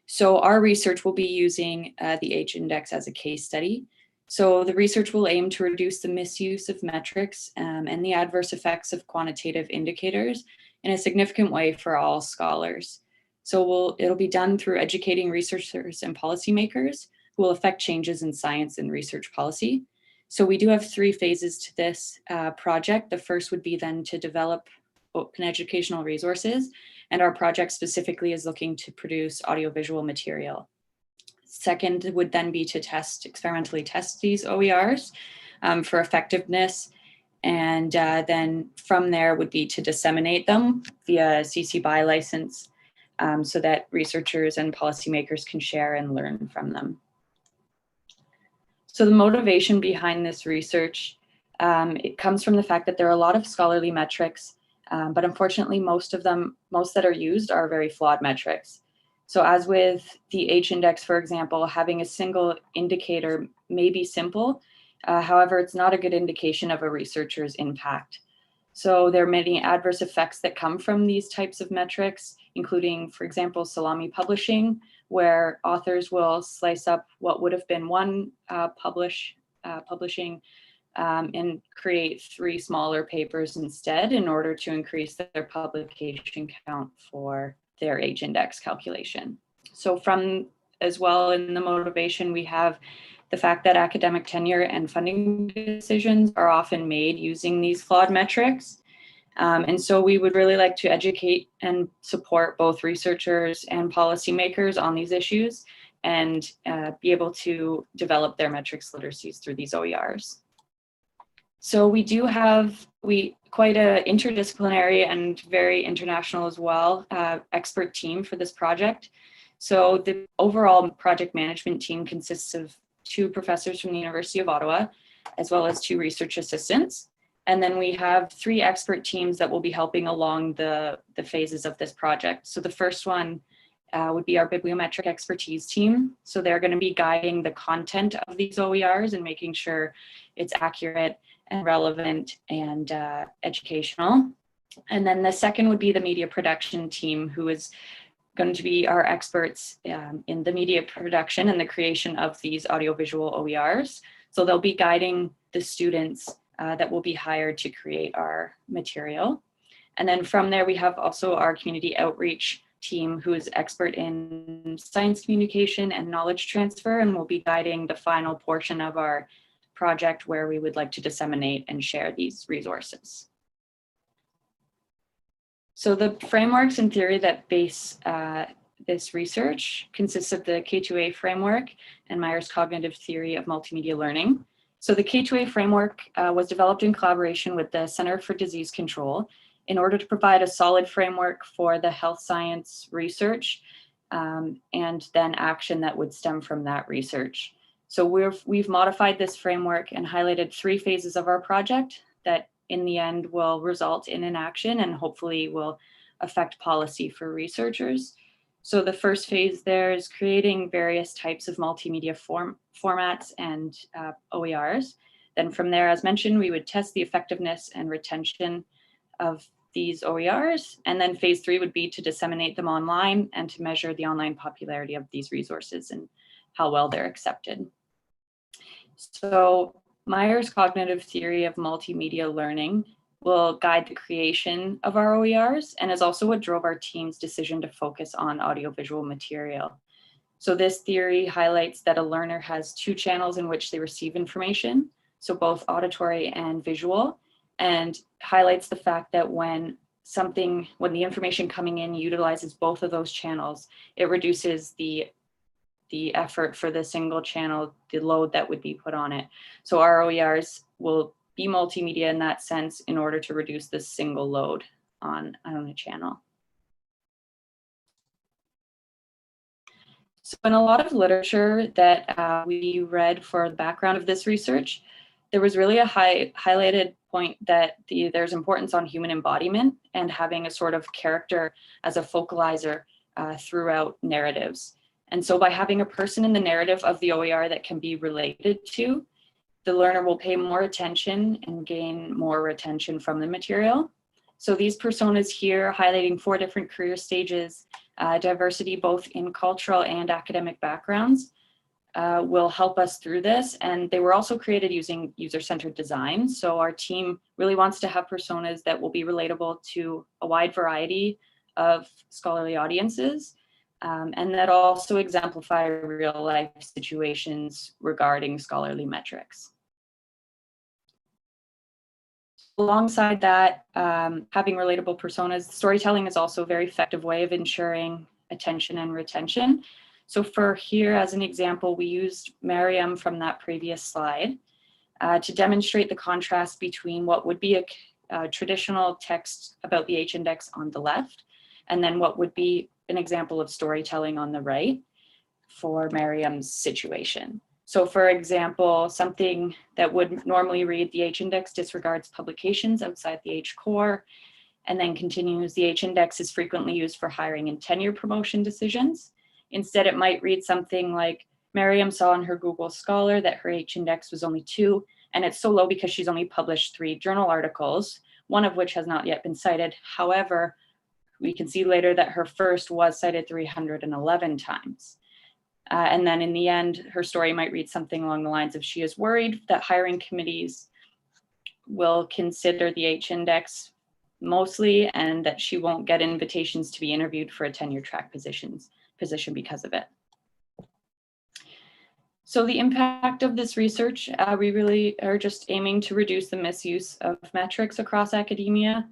So our research will be using the H index as a case study. So the research will aim to reduce the misuse of metrics and the adverse effects of quantitative indicators in a significant way for all scholars. So it'll be done through educating researchers and policymakers who will affect changes in science and research policy. So we do have 3 phases to this project. The first would be then to develop open educational resources, and our project specifically is looking to produce audiovisual material. Second would then be to experimentally test these OERs for effectiveness, and then from there would be to disseminate them via CC BY license so that researchers and policymakers can share and learn from them. So the motivation behind this research, it comes from the fact that there are a lot of scholarly metrics, but unfortunately most that are used are very flawed metrics. So as with the H index, for example, having a single indicator may be simple. However, it's not a good indication of a researcher's impact. So there are many adverse effects that come from these types of metrics, including, for example, salami publishing, where authors will slice up what would have been one publishing and create 3 smaller papers instead in order to increase their publication count for their H index calculation. So from as well in the motivation, we have the fact that academic tenure and funding decisions are often made using these flawed metrics. And so we would really like to educate and support both researchers and policymakers on these issues and be able to develop their metrics literacies through these OERs. So we do have quite an interdisciplinary and very international as well expert team for this project. So the overall project management team consists of 2 professors from the University of Ottawa, as well as 2 research assistants. And then we have 3 expert teams that will be helping along the phases of this project. So the first one would be our bibliometric expertise team. So they're going to be guiding the content of these OERs and making sure it's accurate and relevant and educational. And then the second would be the media production team, who is going to be our experts in the media production and the creation of these audiovisual OERs. So they'll be guiding the students that will be hired to create our material. And then from there, we have also our community outreach team, who is expert in science communication and knowledge transfer, and will be guiding the final portion of our project where we would like to disseminate and share these resources. So the frameworks and theory that base this research consists of the K2A framework and Meyer's cognitive theory of multimedia learning. So the K2A framework was developed in collaboration with the Center for Disease Control in order to provide a solid framework for the health science research and then action that would stem from that research. So we've modified this framework and highlighted 3 phases of our project that in the end will result in an action and hopefully will affect policy for researchers. So the first phase there is creating various types of multimedia formats and OERs. Then from there, as mentioned, we would test the effectiveness and retention of these OERs. And then phase 3 would be to disseminate them online and to measure the online popularity of these resources and how well they're accepted. So Meyer's cognitive theory of multimedia learning will guide the creation of our OERs and is also what drove our team's decision to focus on audiovisual material. So this theory highlights that a learner has 2 channels in which they receive information, so both auditory and visual, and highlights the fact that when the information coming in utilizes both of those channels, it reduces the effort for the single channel, the load that would be put on it. So our OERs will be multimedia in that sense in order to reduce the single load on a channel. So in a lot of literature that we read for the background of this research, there was really a highlighted point that there's importance on human embodiment and having a sort of character as a focalizer throughout narratives. And so by having a person in the narrative of the OER that can be related to, the learner will pay more attention and gain more retention from the material. So these personas here highlighting 4 different career stages, diversity both in cultural and academic backgrounds will help us through this. And they were also created using user-centered design. So our team really wants to have personas that will be relatable to a wide variety of scholarly audiences. And that also exemplify real life situations regarding scholarly metrics. Alongside that, having relatable personas, storytelling is also a very effective way of ensuring attention and retention. So for here, as an example, we used Merriam from that previous slide to demonstrate the contrast between what would be a traditional text about the H-index on the left, and then what would be an example of storytelling on the right for Merriam's situation. So for example, something that would normally read the H-index disregards publications outside the H-core, and then continues the H-index is frequently used for hiring and tenure promotion decisions. Instead, it might read something like, Merriam saw in her Google Scholar that her H-index was only 2, and it's so low because she's only published 3 journal articles, one of which has not yet been cited. However, we can see later that her first was cited 311 times. And then in the end, her story might read something along the lines of, she is worried that hiring committees will consider the H-index mostly, and that she won't get invitations to be interviewed for a tenure track position because of it. So the impact of this research, we really are just aiming to reduce the misuse of metrics across academia.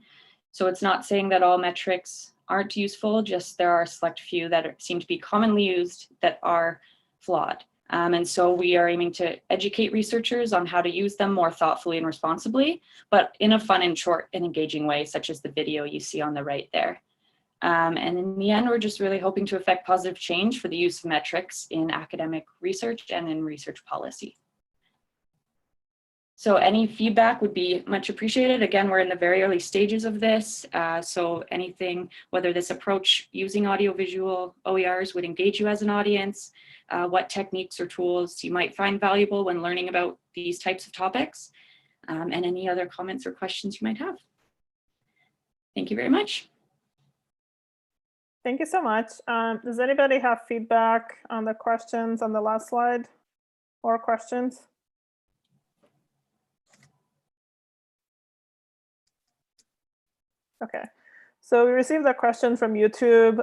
So it's not saying that all metrics aren't useful, just there are a select few that seem to be commonly used that are flawed. And so we are aiming to educate researchers on how to use them more thoughtfully and responsibly, but in a fun and short and engaging way, such as the video you see on the right there. And in the end, we're just really hoping to affect positive change for the use of metrics in academic research and in research policy. So any feedback would be much appreciated. Again, we're in the very early stages of this. So anything, whether this approach using audiovisual OERs would engage you as an audience, what techniques or tools you might find valuable when learning about these types of topics, and any other comments or questions you might have. Thank you very much. Thank you so much. Does anybody have feedback on the questions on the last slide or questions? Okay, so we received a question from YouTube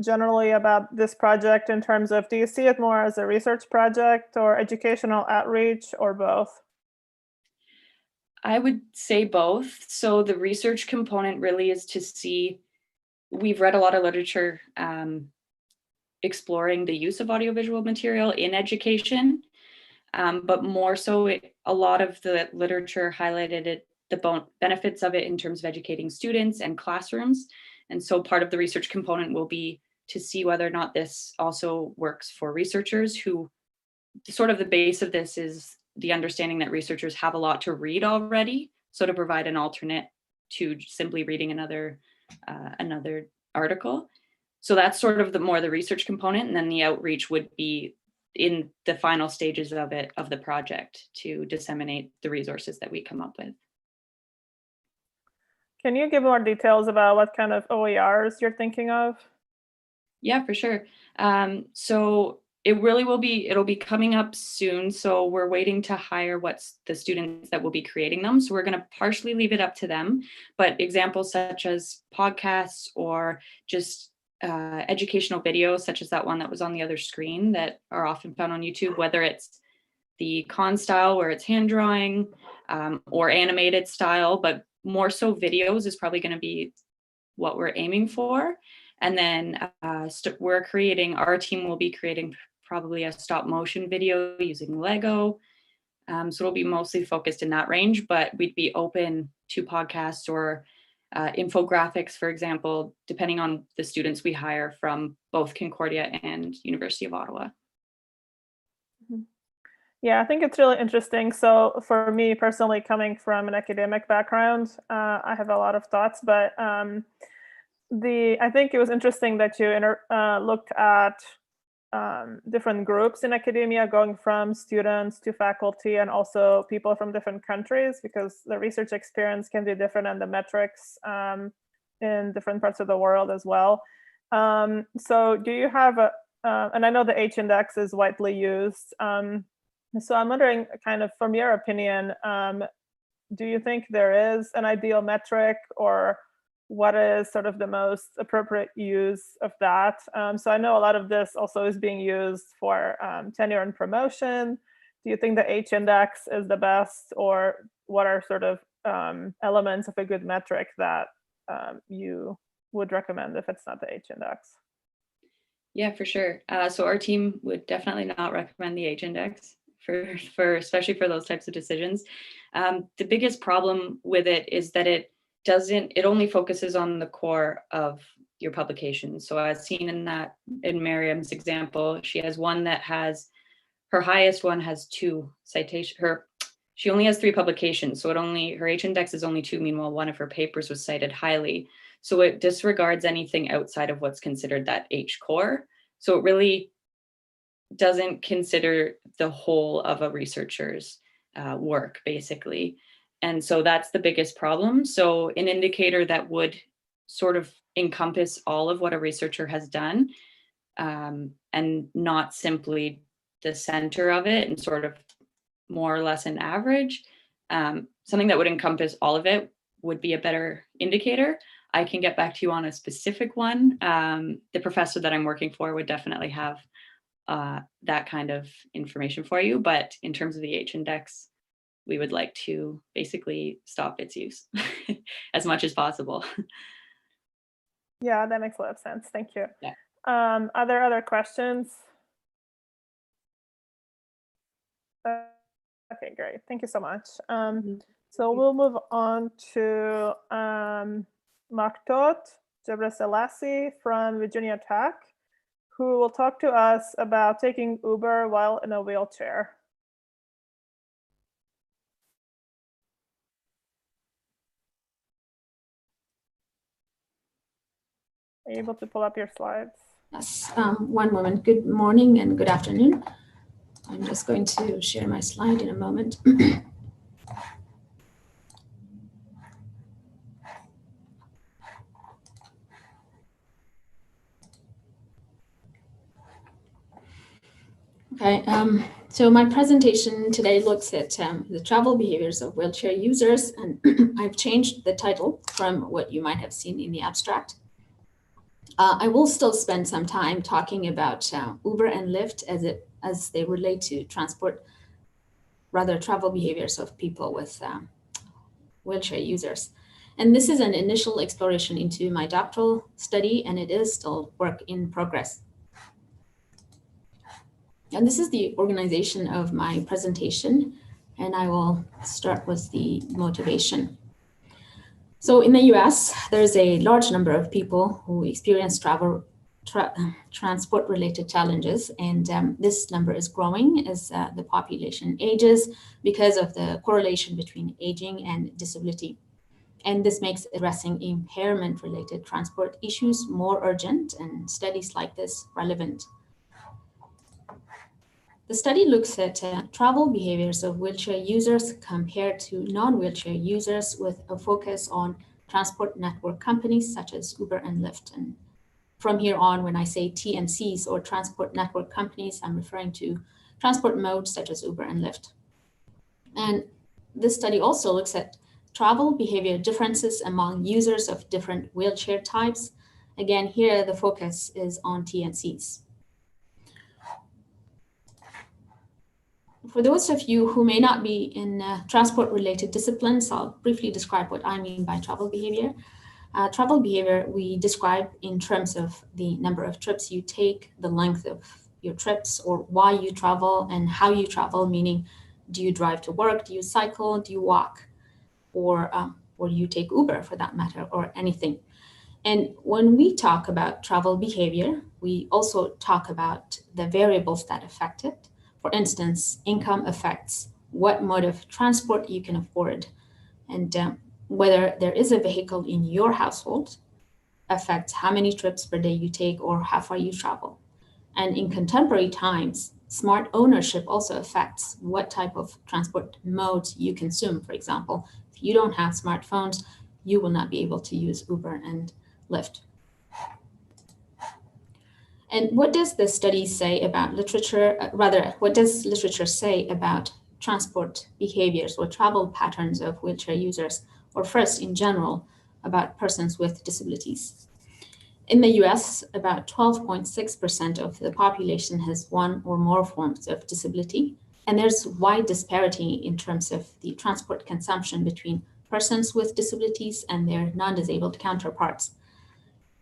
generally about this project in terms of, do you see it more as a research project or educational outreach or both? I would say both. So the research component really is to see, we've read a lot of literature exploring the use of audiovisual material in education, but more so a lot of the literature highlighted the benefits of it in terms of educating students and classrooms. And so part of the research component will be to see whether or not this also works for researchers who, sort of the base of this is the understanding that researchers have a lot to read already. So to provide an alternate to simply reading another article. So that's sort of the research component, and then the outreach would be in the final stages of the project to disseminate the resources that we come up with. Can you give more details about what kind of OERs you're thinking of? Yeah, for sure. So it really will be, it'll be coming up soon. So we're waiting to hire what's the students that will be creating them. So we're going to partially leave it up to them, but examples such as podcasts or just educational videos, such as that one that was on the other screen that are often found on YouTube, whether it's the con style where it's hand drawing or animated style, but more so videos is probably going to be what we're aiming for. And then our team will be creating probably a stop motion video using Lego. So it'll be mostly focused in that range, but we'd be open to podcasts or infographics, for example, depending on the students we hire from both Concordia and University of Ottawa. Yeah, I think it's really interesting. So for me personally, coming from an academic background, I have a lot of thoughts, but I think it was interesting that you looked at different groups in academia, going from students to faculty and also people from different countries, because the research experience can be different and the metrics in different parts of the world as well. So do you have and I know the H-index is widely used. So I'm wondering, kind of from your opinion, do you think there is an ideal metric, or what is sort of the most appropriate use of that? So I know a lot of this also is being used for tenure and promotion. Do you think the H-index is the best, or what are sort of elements of a good metric that you would recommend if it's not the H-index? Yeah, for sure. So our team would definitely not recommend the H-index for especially for those types of decisions. The biggest problem with it is that it only focuses on the core of your publication. So as seen in Miriam's example, she has one that has, her highest one has 2 citations. She only has 3 publications. So her H-index is only 2, meanwhile one of her papers was cited highly. So it disregards anything outside of what's considered that H core. So it really doesn't consider the whole of a researcher's work, basically. And so that's the biggest problem. So an indicator that would sort of encompass all of what a researcher has done, and not simply the center of it and sort of more or less an average, something that would encompass all of it would be a better indicator. I can get back to you on a specific one. The professor that I'm working for would definitely have that kind of information for you. But in terms of the H-index, we would like to basically stop its use as much as possible. Yeah, that makes a lot of sense. Thank you. Yeah. Are there other questions? Okay, great. Thank you so much. So we'll move on to Maktot Gebrselassie from Virginia Tech, who will talk to us about taking Uber while in a wheelchair. Are you able to pull up your slides? Yes, one moment. Good morning and good afternoon. I'm just going to share my slide in a moment. Okay, so my presentation today looks at the travel behaviors of wheelchair users, and I've changed the title from what you might have seen in the abstract. I will still spend some time talking about Uber and Lyft as they relate to travel behaviors of people with wheelchair users. And this is an initial exploration into my doctoral study, and it is still work in progress. And this is the organization of my presentation, and I will start with the motivation. So in the US, there's a large number of people who experience transport-related challenges, and this number is growing as the population ages because of the correlation between aging and disability. And this makes addressing impairment-related transport issues more urgent and studies like this relevant. The study looks at travel behaviors of wheelchair users compared to non-wheelchair users with a focus on transport network companies such as Uber and Lyft. And from here on, when I say TNCs or transport network companies, I'm referring to transport modes such as Uber and Lyft. And this study also looks at travel behavior differences among users of different wheelchair types. Again, here the focus is on TNCs. For those of you who may not be in transport-related disciplines, I'll briefly describe what I mean by travel behavior. Travel behavior we describe in terms of the number of trips you take, the length of your trips, or why you travel and how you travel, meaning do you drive to work, do you cycle, do you walk, or do you take Uber for that matter, or anything. And when we talk about travel behavior, we also talk about the variables that affect it. For instance, income affects what mode of transport you can afford, and whether there is a vehicle in your household affects how many trips per day you take or how far you travel. And in contemporary times, smart ownership also affects what type of transport modes you consume. For example, if you don't have smartphones, you will not be able to use Uber and Lyft. And what does the study say about literature, what does literature say about transport behaviors or travel patterns of wheelchair users, or first in general about persons with disabilities? In the US, about 12.6% of the population has one or more forms of disability, and there's wide disparity in terms of the transport consumption between persons with disabilities and their non-disabled counterparts.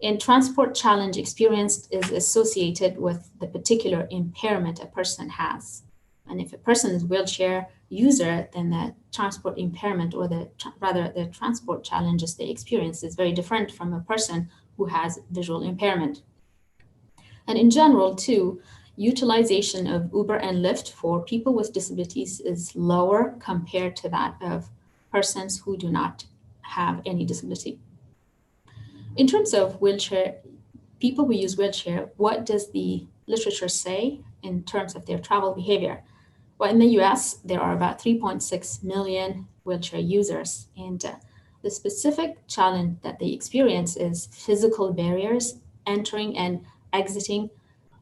And transport challenge experienced is associated with the particular impairment a person has. And if a person is a wheelchair user, then the transport impairment, or the transport challenges they experience, is very different from a person who has visual impairment. And in general, too, utilization of Uber and Lyft for people with disabilities is lower compared to that of persons who do not have any disability. In terms of people who use wheelchair, what does the literature say in terms of their travel behavior? Well, in the US, there are about 3.6 million wheelchair users, and the specific challenge that they experience is physical barriers entering and exiting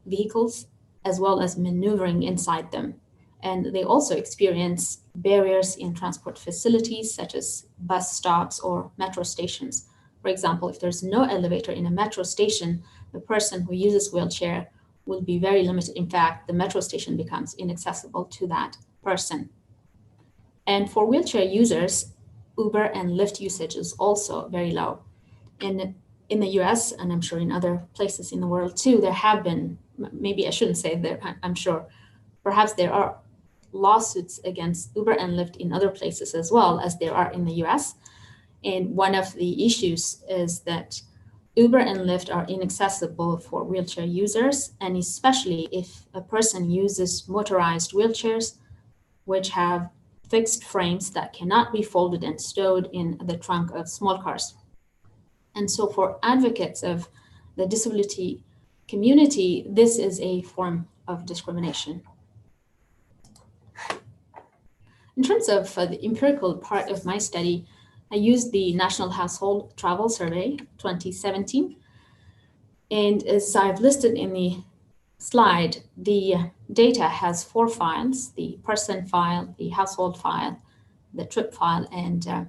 vehicles, as well as maneuvering inside them. And they also experience barriers in transport facilities, such as bus stops or metro stations. For example, if there's no elevator in a metro station, the person who uses wheelchair will be very limited. In fact, the metro station becomes inaccessible to that person. And for wheelchair users, Uber and Lyft usage is also very low. In the US, and I'm sure in other places in the world too, there have been, maybe I shouldn't say there, I'm sure, perhaps there are lawsuits against Uber and Lyft in other places as well as there are in the US. And one of the issues is that Uber and Lyft are inaccessible for wheelchair users, and especially if a person uses motorized wheelchairs, which have fixed frames that cannot be folded and stowed in the trunk of small cars. And so for advocates of the disability community, this is a form of discrimination. In terms of the empirical part of my study, I used the National Household Travel Survey 2017. And as I've listed in the slide, the data has 4 files: the person file, the household file, the trip file, and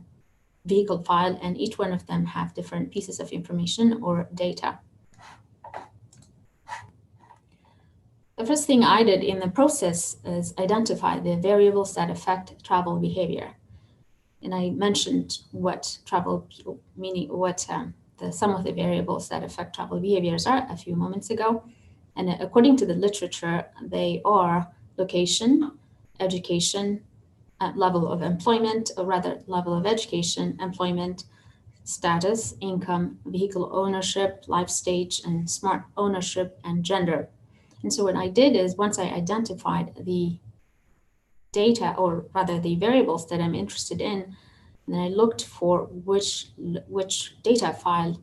vehicle file, and each one of them have different pieces of information or data. The first thing I did in the process is identify the variables that affect travel behavior. And I mentioned what travel, meaning what some of the variables that affect travel behaviors are a few moments ago. And according to the literature, they are location, education, level of employment, or rather level of education, employment, status, income, vehicle ownership, life stage, and smart ownership, and gender. And so what I did is, once I identified the data, or rather the variables that I'm interested in, then I looked for which data file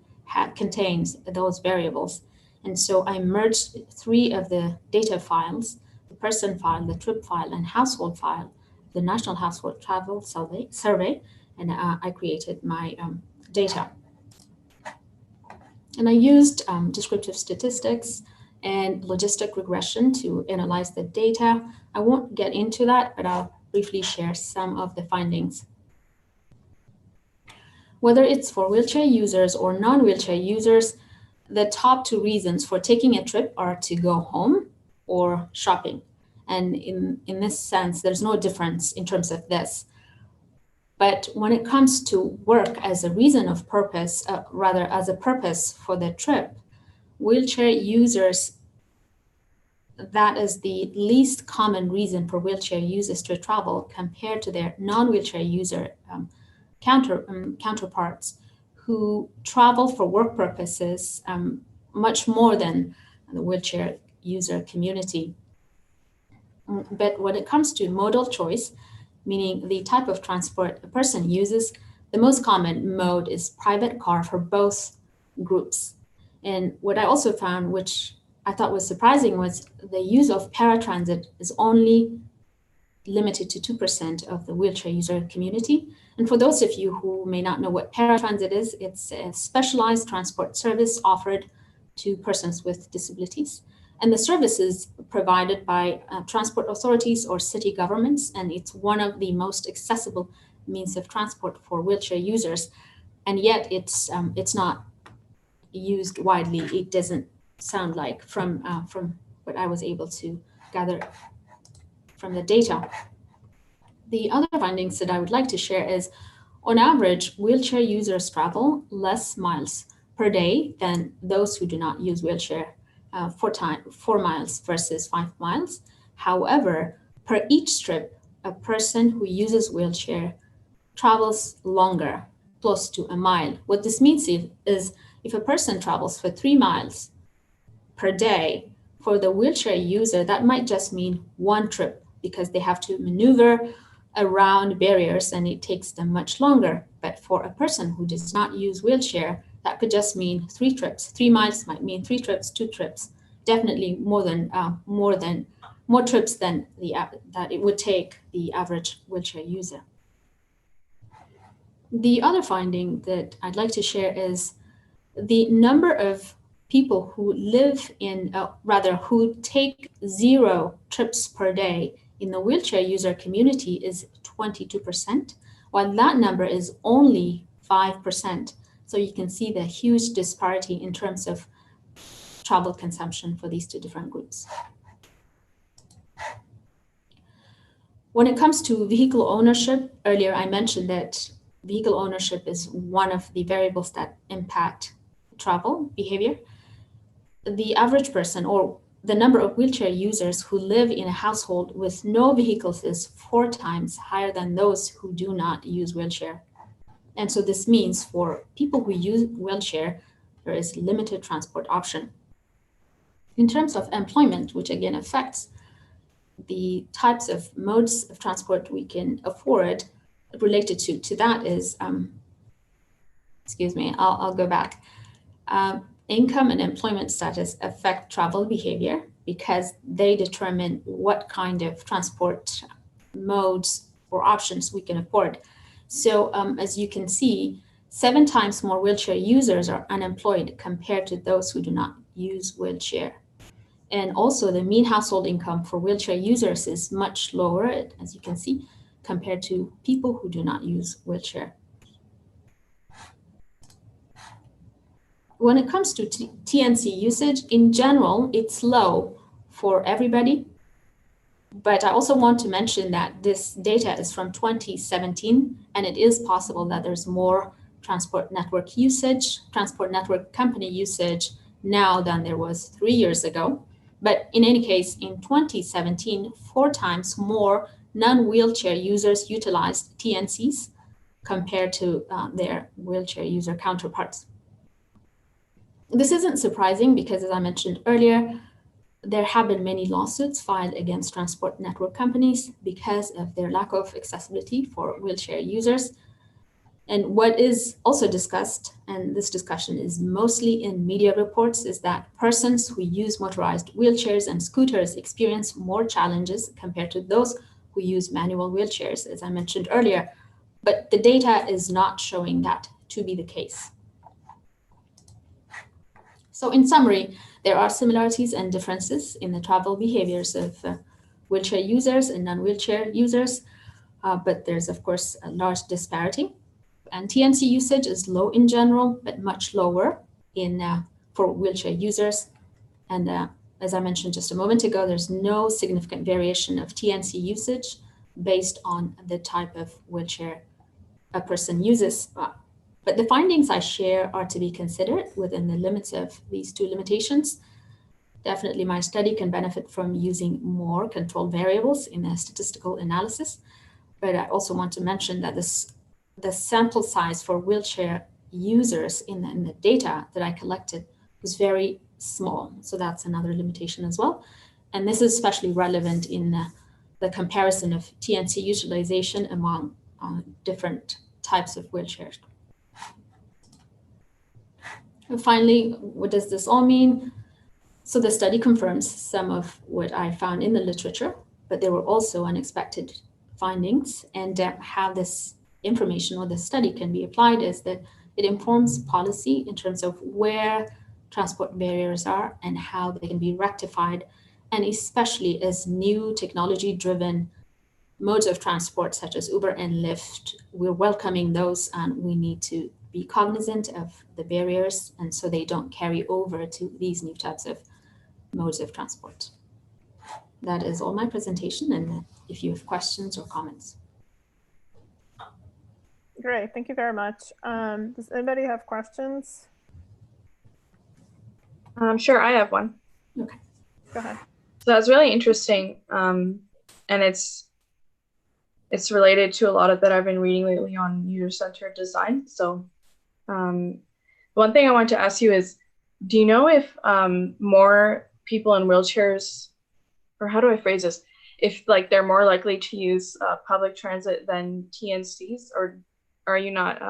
contains those variables. And so I merged 3 of the data files, the person file, the trip file, and household file, the National Household Travel Survey, and I created my data. And I used descriptive statistics and logistic regression to analyze the data. I won't get into that, but I'll briefly share some of the findings. Whether it's for wheelchair users or non-wheelchair users, the top 2 reasons for taking a trip are to go home or shopping. And in this sense, there's no difference in terms of this. But when it comes to work as a reason of purpose, rather as a purpose for the trip, wheelchair users, that is the least common reason for wheelchair users to travel compared to their non-wheelchair user counterparts who travel for work purposes much more than the wheelchair user community. But when it comes to modal choice, meaning the type of transport a person uses, the most common mode is private car for both groups. And what I also found, which I thought was surprising, was the use of paratransit is only limited to 2% of the wheelchair user community. And for those of you who may not know what paratransit is, it's a specialized transport service offered to persons with disabilities. And the service is provided by transport authorities or city governments, and it's one of the most accessible means of transport for wheelchair users. And yet it's not used widely. It doesn't sound like from what I was able to gather from the data. The other findings that I would like to share is, on average, wheelchair users travel less miles per day than those who do not use wheelchair, 4 miles versus 5 miles. However, per each trip, a person who uses wheelchair travels longer, close to a mile. What this means is if a person travels for 3 miles per day, for the wheelchair user, that might just mean 1 trip because they have to maneuver around barriers and it takes them much longer. But for a person who does not use wheelchair, that could just mean 3 trips. 3 miles might mean 3 trips, 2 trips. Definitely more trips than that it would take the average wheelchair user. The other finding that I'd like to share is the number of people who live in, who take 0 trips per day in the wheelchair user community is 22%, while that number is only 5%. So you can see the huge disparity in terms of travel consumption for these two different groups. When it comes to vehicle ownership, earlier I mentioned that vehicle ownership is one of the variables that impact travel behavior. The average person, or the number of wheelchair users who live in a household with no vehicles, is 4 times higher than those who do not use wheelchair. And so this means for people who use wheelchair, there is limited transport option. In terms of employment, which again affects the types of modes of transport we can afford, related to that is, excuse me, I'll go back. Income and employment status affect travel behavior because they determine what kind of transport modes or options we can afford. So as you can see, 7 times more wheelchair users are unemployed compared to those who do not use wheelchair. And also the mean household income for wheelchair users is much lower, as you can see, compared to people who do not use wheelchair. When it comes to TNC usage, in general, it's low for everybody. But I also want to mention that this data is from 2017, and it is possible that there's more transport network usage, transport network company usage now than there was 3 years ago. But in any case, in 2017, 4 times more non-wheelchair users utilized TNCs compared to their wheelchair user counterparts. This isn't surprising because, as I mentioned earlier, there have been many lawsuits filed against transport network companies because of their lack of accessibility for wheelchair users. And what is also discussed, and this discussion is mostly in media reports, is that persons who use motorized wheelchairs and scooters experience more challenges compared to those who use manual wheelchairs, as I mentioned earlier. But the data is not showing that to be the case. So in summary, there are similarities and differences in the travel behaviors of wheelchair users and non-wheelchair users, but there's of course a large disparity. And TNC usage is low in general, but much lower for wheelchair users. And as I mentioned just a moment ago, there's no significant variation of TNC usage based on the type of wheelchair a person uses. But the findings I share are to be considered within the limits of these two limitations. Definitely my study can benefit from using more control variables in a statistical analysis. But I also want to mention that the sample size for wheelchair users in the data that I collected was very small. So that's another limitation as well. And this is especially relevant in the comparison of TNC utilization among different types of wheelchairs. And finally, what does this all mean? So the study confirms some of what I found in the literature, but there were also unexpected findings. And how this information or the study can be applied is that it informs policy in terms of where transport barriers are and how they can be rectified, and especially as new technology-driven modes of transport such as Uber and Lyft, we're welcoming those, and we need to be cognizant of the barriers and so they don't carry over to these new types of modes of transport. That is all my presentation, and if you have questions or comments. Great, thank you very much. Does anybody have questions? Sure, I have one. Okay, go ahead. So that's really interesting, and it's related to a lot of that I've been reading lately on user-centered design. So one thing I want to ask you is, do you know if more people in wheelchairs, or how do I phrase this, if like they're more likely to use public transit than TNCs, or are you not,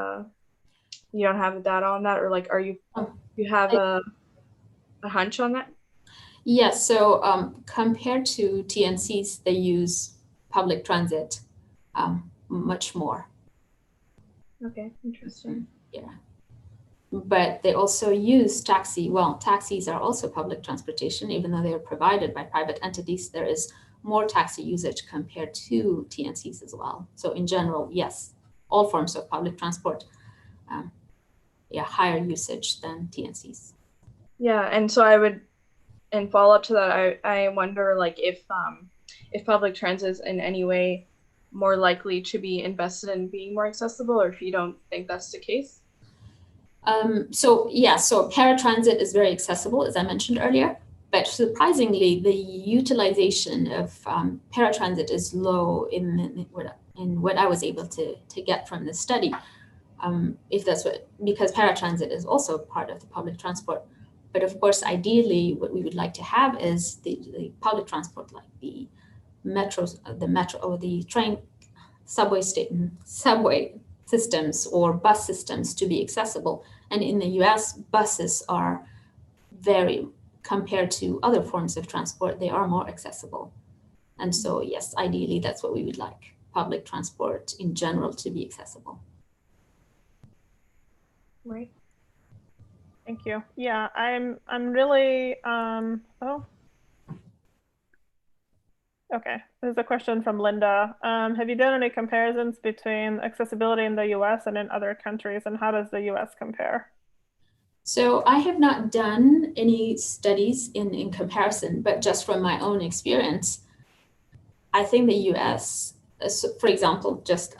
you don't have the data on that, or like you have a hunch on that? Yes, so compared to TNCs, they use public transit much more. Okay, interesting. Yeah. But they also use taxi. Well, taxis are also public transportation, even though they are provided by private entities. There is more taxi usage compared to TNCs as well. So in general, yes, all forms of public transport, higher usage than TNCs. Yeah, and so I would, and follow up to that, I wonder like if public transit is in any way more likely to be invested in being more accessible, or if you don't think that's the case. So paratransit is very accessible, as I mentioned earlier, but surprisingly, the utilization of paratransit is low in what I was able to get from the study. If that's because paratransit is also part of the public transport. But of course, ideally, what we would like to have is the public transport, like the metro or the train, subway systems or bus systems, to be accessible. And in the US, buses are compared to other forms of transport, they are more accessible. And so, yes, ideally, that's what we would like, public transport in general to be accessible. Right. Thank you. Yeah, I'm really, okay. There's a question from Linda. Have you done any comparisons between accessibility in the US and in other countries, and how does the US compare? So I have not done any studies in comparison, but just from my own experience, I think the US, for example, just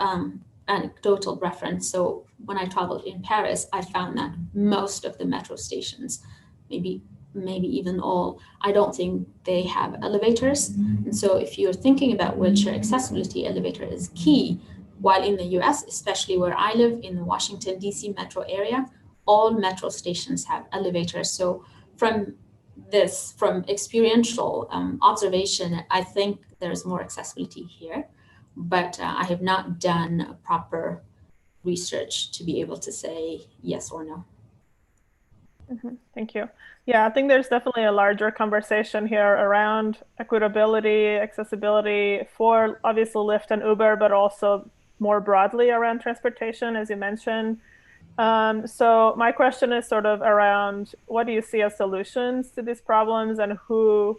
anecdotal reference. So when I traveled in Paris, I found that most of the metro stations, maybe even all, I don't think they have elevators. And so if you're thinking about wheelchair accessibility, elevator is key. While in the US, especially where I live in the Washington, DC metro area, all metro stations have elevators. So from experiential observation, I think there's more accessibility here, but I have not done proper research to be able to say yes or no. Thank you. Yeah, I think there's definitely a larger conversation here around equitability, accessibility for obviously Lyft and Uber, but also more broadly around transportation, as you mentioned. So my question is sort of around, what do you see as solutions to these problems, and who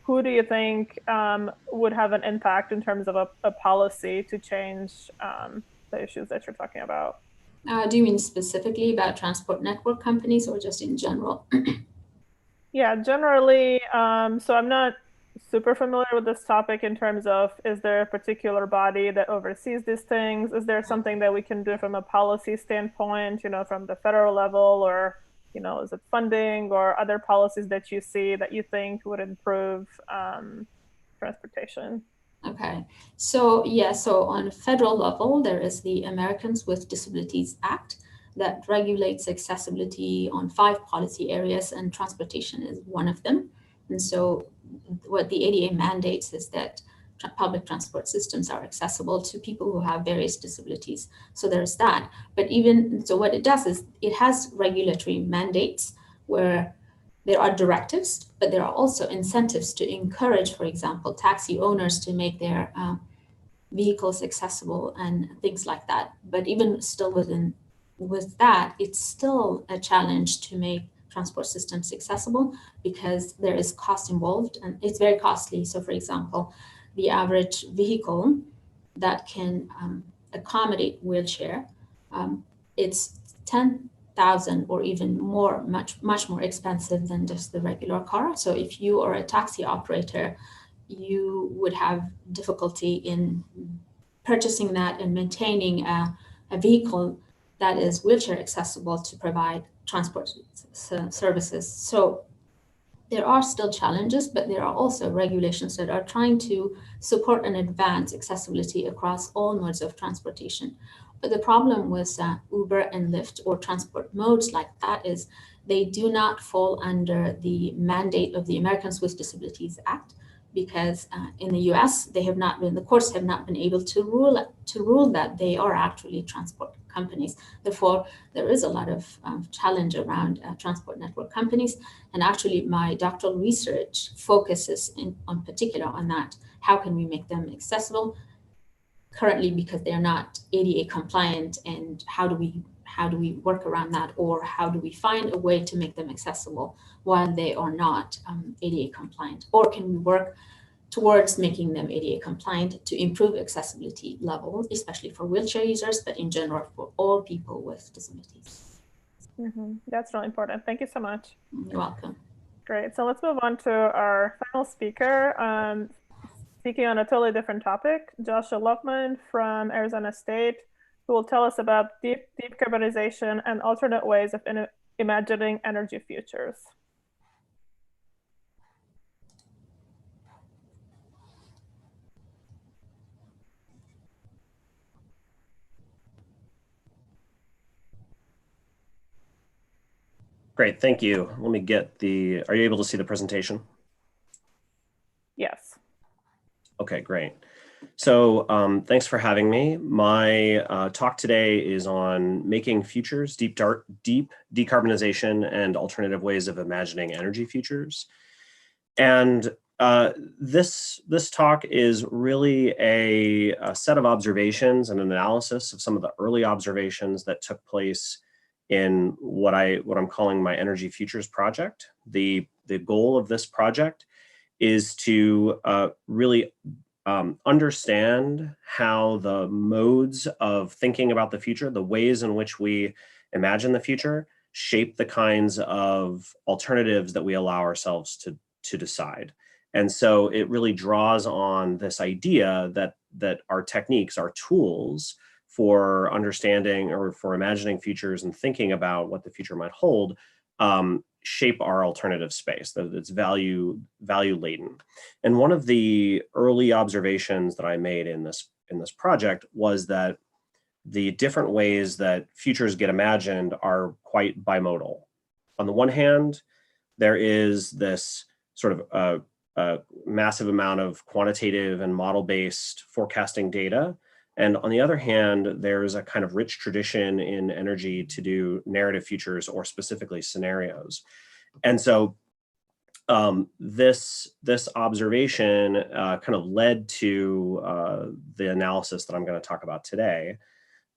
do you think would have an impact in terms of a policy to change the issues that you're talking about? Do you mean specifically about transport network companies or just in general? Yeah, generally. So I'm not super familiar with this topic in terms of, is there a particular body that oversees these things? Is there something that we can do from a policy standpoint, from the federal level, or, is it funding or other policies that you see that you think would improve transportation? Okay, so on a federal level, there is the Americans with Disabilities Act that regulates accessibility on 5 policy areas, and transportation is one of them. And so what the ADA mandates is that public transport systems are accessible to people who have various disabilities. So there's that. But what it does is it has regulatory mandates where there are directives, but there are also incentives to encourage, for example, taxi owners to make their vehicles accessible and things like that. But even still with that, it's still a challenge to make transport systems accessible because there is cost involved and it's very costly. So for example, the average vehicle that can accommodate wheelchair, it's 10,000 or even more, much more expensive than just the regular car. So if you are a taxi operator, you would have difficulty in purchasing that and maintaining a vehicle that is wheelchair accessible to provide transport services. So there are still challenges, but there are also regulations that are trying to support and advance accessibility across all modes of transportation. But the problem with Uber and Lyft or transport modes like that is they do not fall under the mandate of the Americans with Disabilities Act, because in the US, the courts have not been able to rule that they are actually transport companies. Therefore, there is a lot of challenge around transport network companies. And actually, my doctoral research focuses on particular on that. How can we make them accessible? Currently, because they're not ADA compliant, and how do we work around that, or how do we find a way to make them accessible while they are not ADA compliant? Or can we work towards making them ADA compliant to improve accessibility level, especially for wheelchair users, but in general for all people with disabilities? That's really important. Thank you so much. You're welcome. Great. So let's move on to our final speaker, speaking on a totally different topic, Joshua Lockman from Arizona State, who will tell us about deep decarbonization and alternate ways of imagining energy futures. Great, thank you. Let me get the, are you able to see the presentation? Yes. Okay, great. So thanks for having me. My talk today is on making futures, deep decarbonization and alternative ways of imagining energy futures. And this talk is really a set of observations and an analysis of some of the early observations that took place in what I'm calling my Energy Futures project. The goal of this project is to really understand how the modes of thinking about the future, the ways in which we imagine the future, shape the kinds of alternatives that we allow ourselves to decide. And so it really draws on this idea that our techniques, our tools for understanding or for imagining futures and thinking about what the future might hold, shape our alternative space, that it's value laden. And one of the early observations that I made in this project was that the different ways that futures get imagined are quite bimodal. On the one hand, there is this sort of massive amount of quantitative and model-based forecasting data. And on the other hand, there's a kind of rich tradition in energy to do narrative futures or specifically scenarios. And so this observation kind of led to the analysis that I'm going to talk about today.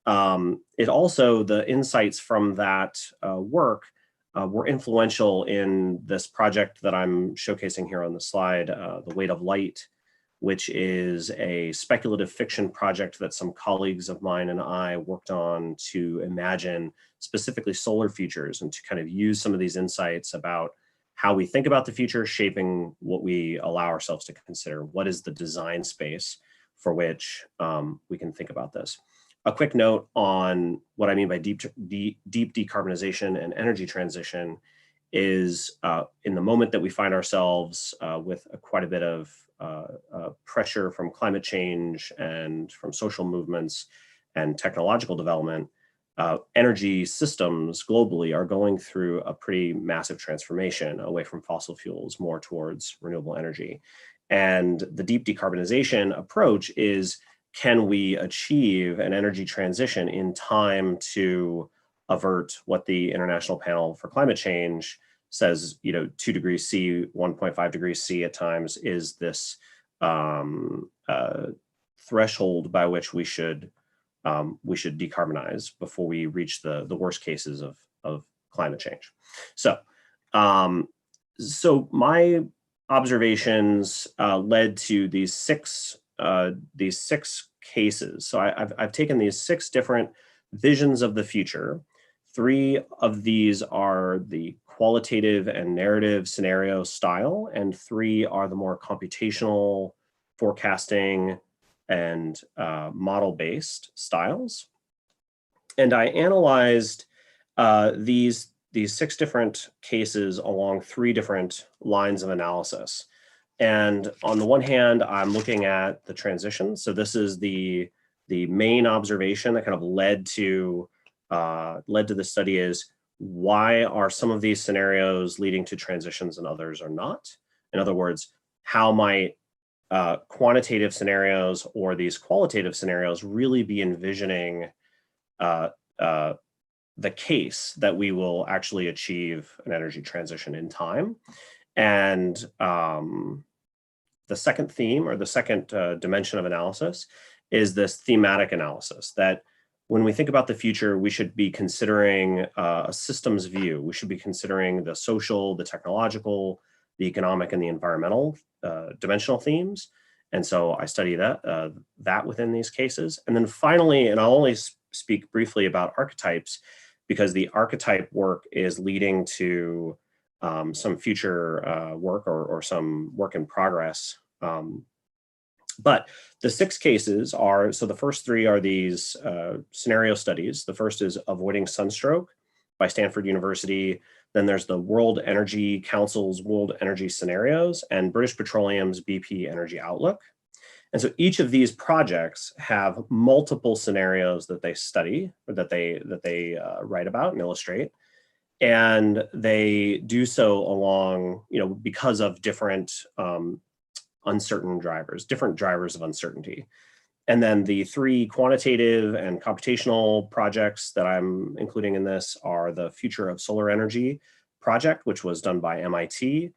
It also, the insights from that work were influential in this project that I'm showcasing here on the slide, The Weight of Light, which is a speculative fiction project that some colleagues of mine and I worked on to imagine specifically solar futures and to kind of use some of these insights about how we think about the future, shaping what we allow ourselves to consider. What is the design space for which we can think about this? A quick note on what I mean by deep decarbonization and energy transition is in the moment that we find ourselves with quite a bit of pressure from climate change and from social movements and technological development, energy systems globally are going through a pretty massive transformation away from fossil fuels, more towards renewable energy. And the deep decarbonization approach is, can we achieve an energy transition in time to avert what the International Panel for Climate Change says, 2 degrees C, 1.5 degrees C at times is this threshold by which we should decarbonize before we reach the worst cases of climate change. So, so my observations led to these six cases. So I've taken these 6 different visions of the future. 3 of these are the qualitative and narrative scenario style, and 3 are the more computational, forecasting, and model-based styles. And I analyzed these 6 different cases along 3 different lines of analysis. And on the one hand, I'm looking at the transition. So this is the main observation that kind of led to the study is, why are some of these scenarios leading to transitions and others are not? In other words, how might quantitative scenarios or these qualitative scenarios really be envisioning the case that we will actually achieve an energy transition in time? And the second theme, or the second dimension of analysis, is this thematic analysis, that when we think about the future, we should be considering a systems view. We should be considering the social, the technological, the economic, and the environmental dimensional themes. And so I study that within these cases. And then finally, and I'll only speak briefly about archetypes, because the archetype work is leading to some future work or some work in progress. But the 6 cases are, so the first 3 are these scenario studies. The first is Avoiding Sunstroke by Stanford University. Then there's the World Energy Council's World Energy Scenarios and British Petroleum's BP Energy Outlook. And so each of these projects have multiple scenarios that they study, or that they write about and illustrate. And they do so along, because of different uncertain drivers, different drivers of uncertainty. And then the 3 quantitative and computational projects that I'm including in this are the Future of Solar Energy project, which was done by MIT.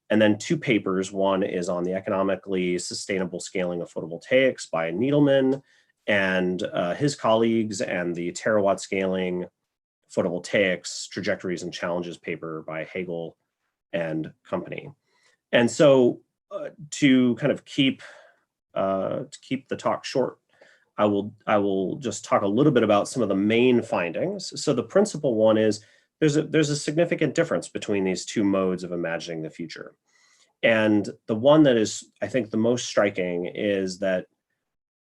And then 2 papers. One is on the economically sustainable scaling of photovoltaics by Needleman and his colleagues, and the terawatt scaling photovoltaics trajectories and challenges paper by Hagel and company. And so to kind of keep the talk short, I will just talk a little bit about some of the main findings. So the principal one is there's a significant difference between these 2 modes of imagining the future. And the one that is, I think, the most striking is that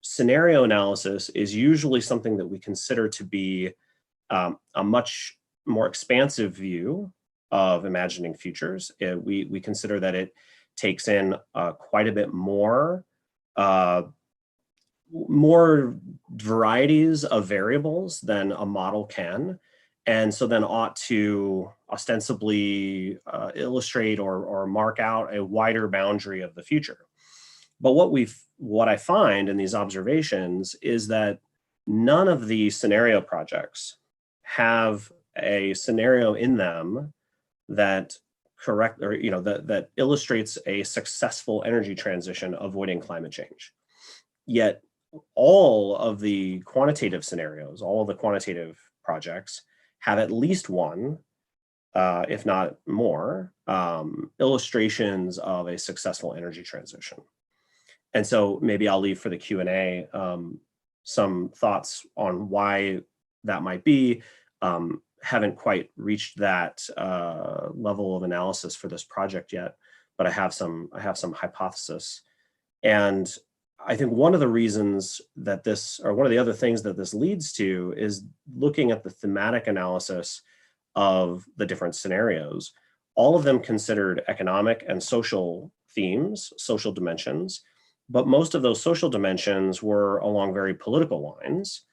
scenario analysis is usually something that we consider to be a much more expansive view of imagining futures. We consider that it takes in quite a bit more varieties of variables than a model can, and so then ought to ostensibly illustrate or mark out a wider boundary of the future. But what I find in these observations is that none of the scenario projects have a scenario in them that that illustrates a successful energy transition avoiding climate change. Yet all of the quantitative scenarios, all of the quantitative projects have at least one, if not more, illustrations of a successful energy transition. And so maybe I'll leave for the Q&A some thoughts on why that might be. Haven't quite reached that level of analysis for this project yet, but I have some hypothesis. And I think one of the reasons that one of the other things that this leads to is looking at the thematic analysis of the different scenarios. All of them considered economic and social themes, social dimensions, but most of those social dimensions were along very political lines.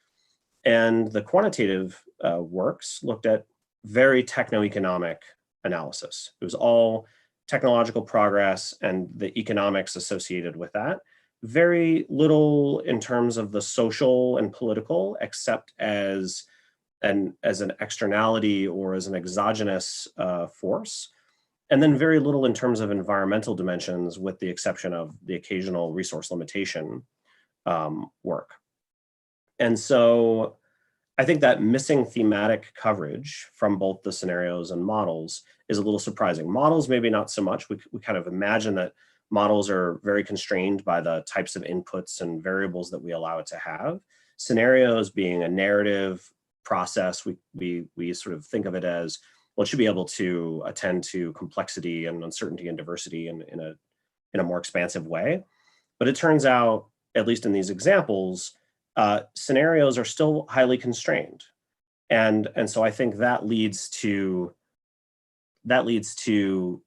And the quantitative works looked at very techno-economic analysis. It was all technological progress and the economics associated with that. Very little in terms of the social and political, except as an externality or as an exogenous force. And then very little in terms of environmental dimensions, with the exception of the occasional resource limitation work. And so I think that missing thematic coverage from both the scenarios and models is a little surprising. Models, maybe not so much. We kind of imagine that models are very constrained by the types of inputs and variables that we allow it to have. Scenarios being a narrative process, we sort of think of it as, well, it should be able to attend to complexity and uncertainty and diversity in a more expansive way. But it turns out, at least in these examples, scenarios are still highly constrained. And so I think that leads to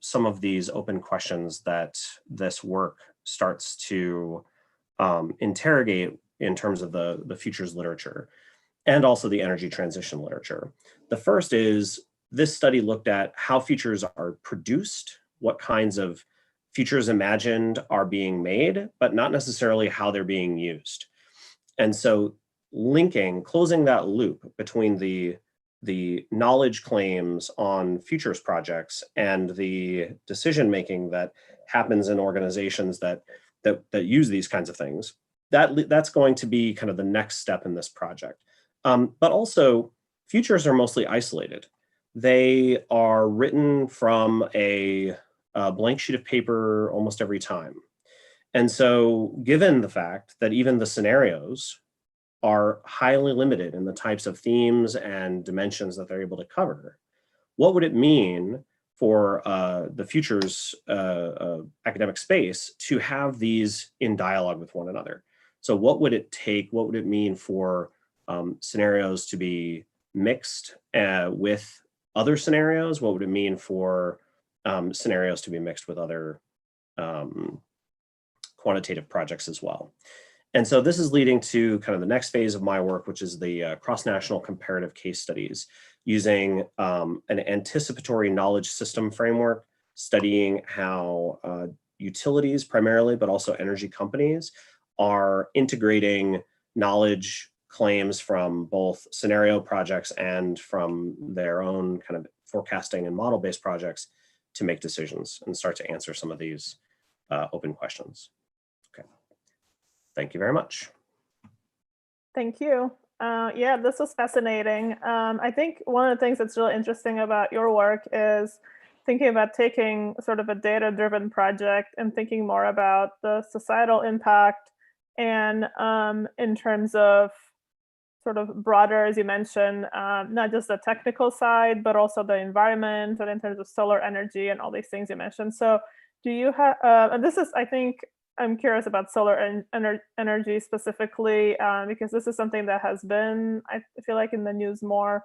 some of these open questions that this work starts to interrogate in terms of the futures literature and also the energy transition literature. The first is, this study looked at how futures are produced, what kinds of futures imagined are being made, but not necessarily how they're being used. And so closing that loop between the knowledge claims on futures projects and the decision-making that happens in organizations that use these kinds of things, that's going to be kind of the next step in this project. But also, futures are mostly isolated. They are written from a blank sheet of paper almost every time. And so given the fact that even the scenarios are highly limited in the types of themes and dimensions that they're able to cover, what would it mean for the future's academic space to have these in dialogue with one another? So what would it take, what would it mean for scenarios to be mixed with other scenarios? What would it mean for scenarios to be mixed with other quantitative projects as well? And so this is leading to kind of the next phase of my work, which is the cross-national comparative case studies, using an anticipatory knowledge system framework, studying how utilities primarily, but also energy companies, are integrating knowledge claims from both scenario projects and from their own kind of forecasting and model-based projects to make decisions and start to answer some of these open questions. Okay, thank you very much. Thank you. Yeah, this was fascinating. I think one of the things that's really interesting about your work is thinking about taking sort of a data-driven project and thinking more about the societal impact, and in terms of sort of broader, as you mentioned, not just the technical side, but also the environment, and in terms of solar energy and all these things you mentioned. So do you have, and this is, I think, I'm curious about solar energy specifically, because this is something that has been, I feel like, in the news more.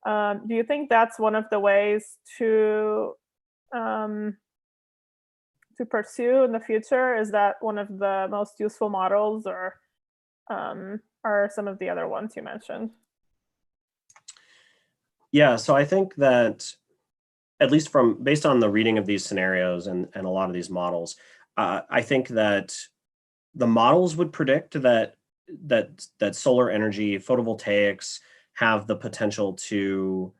Do you think that's one of the ways to pursue in the future? Is that one of the most useful models, or are some of the other ones you mentioned? Yeah, so I think that, at least based on the reading of these scenarios and a lot of these models, I think that the models would predict that solar energy, photovoltaics, have the potential to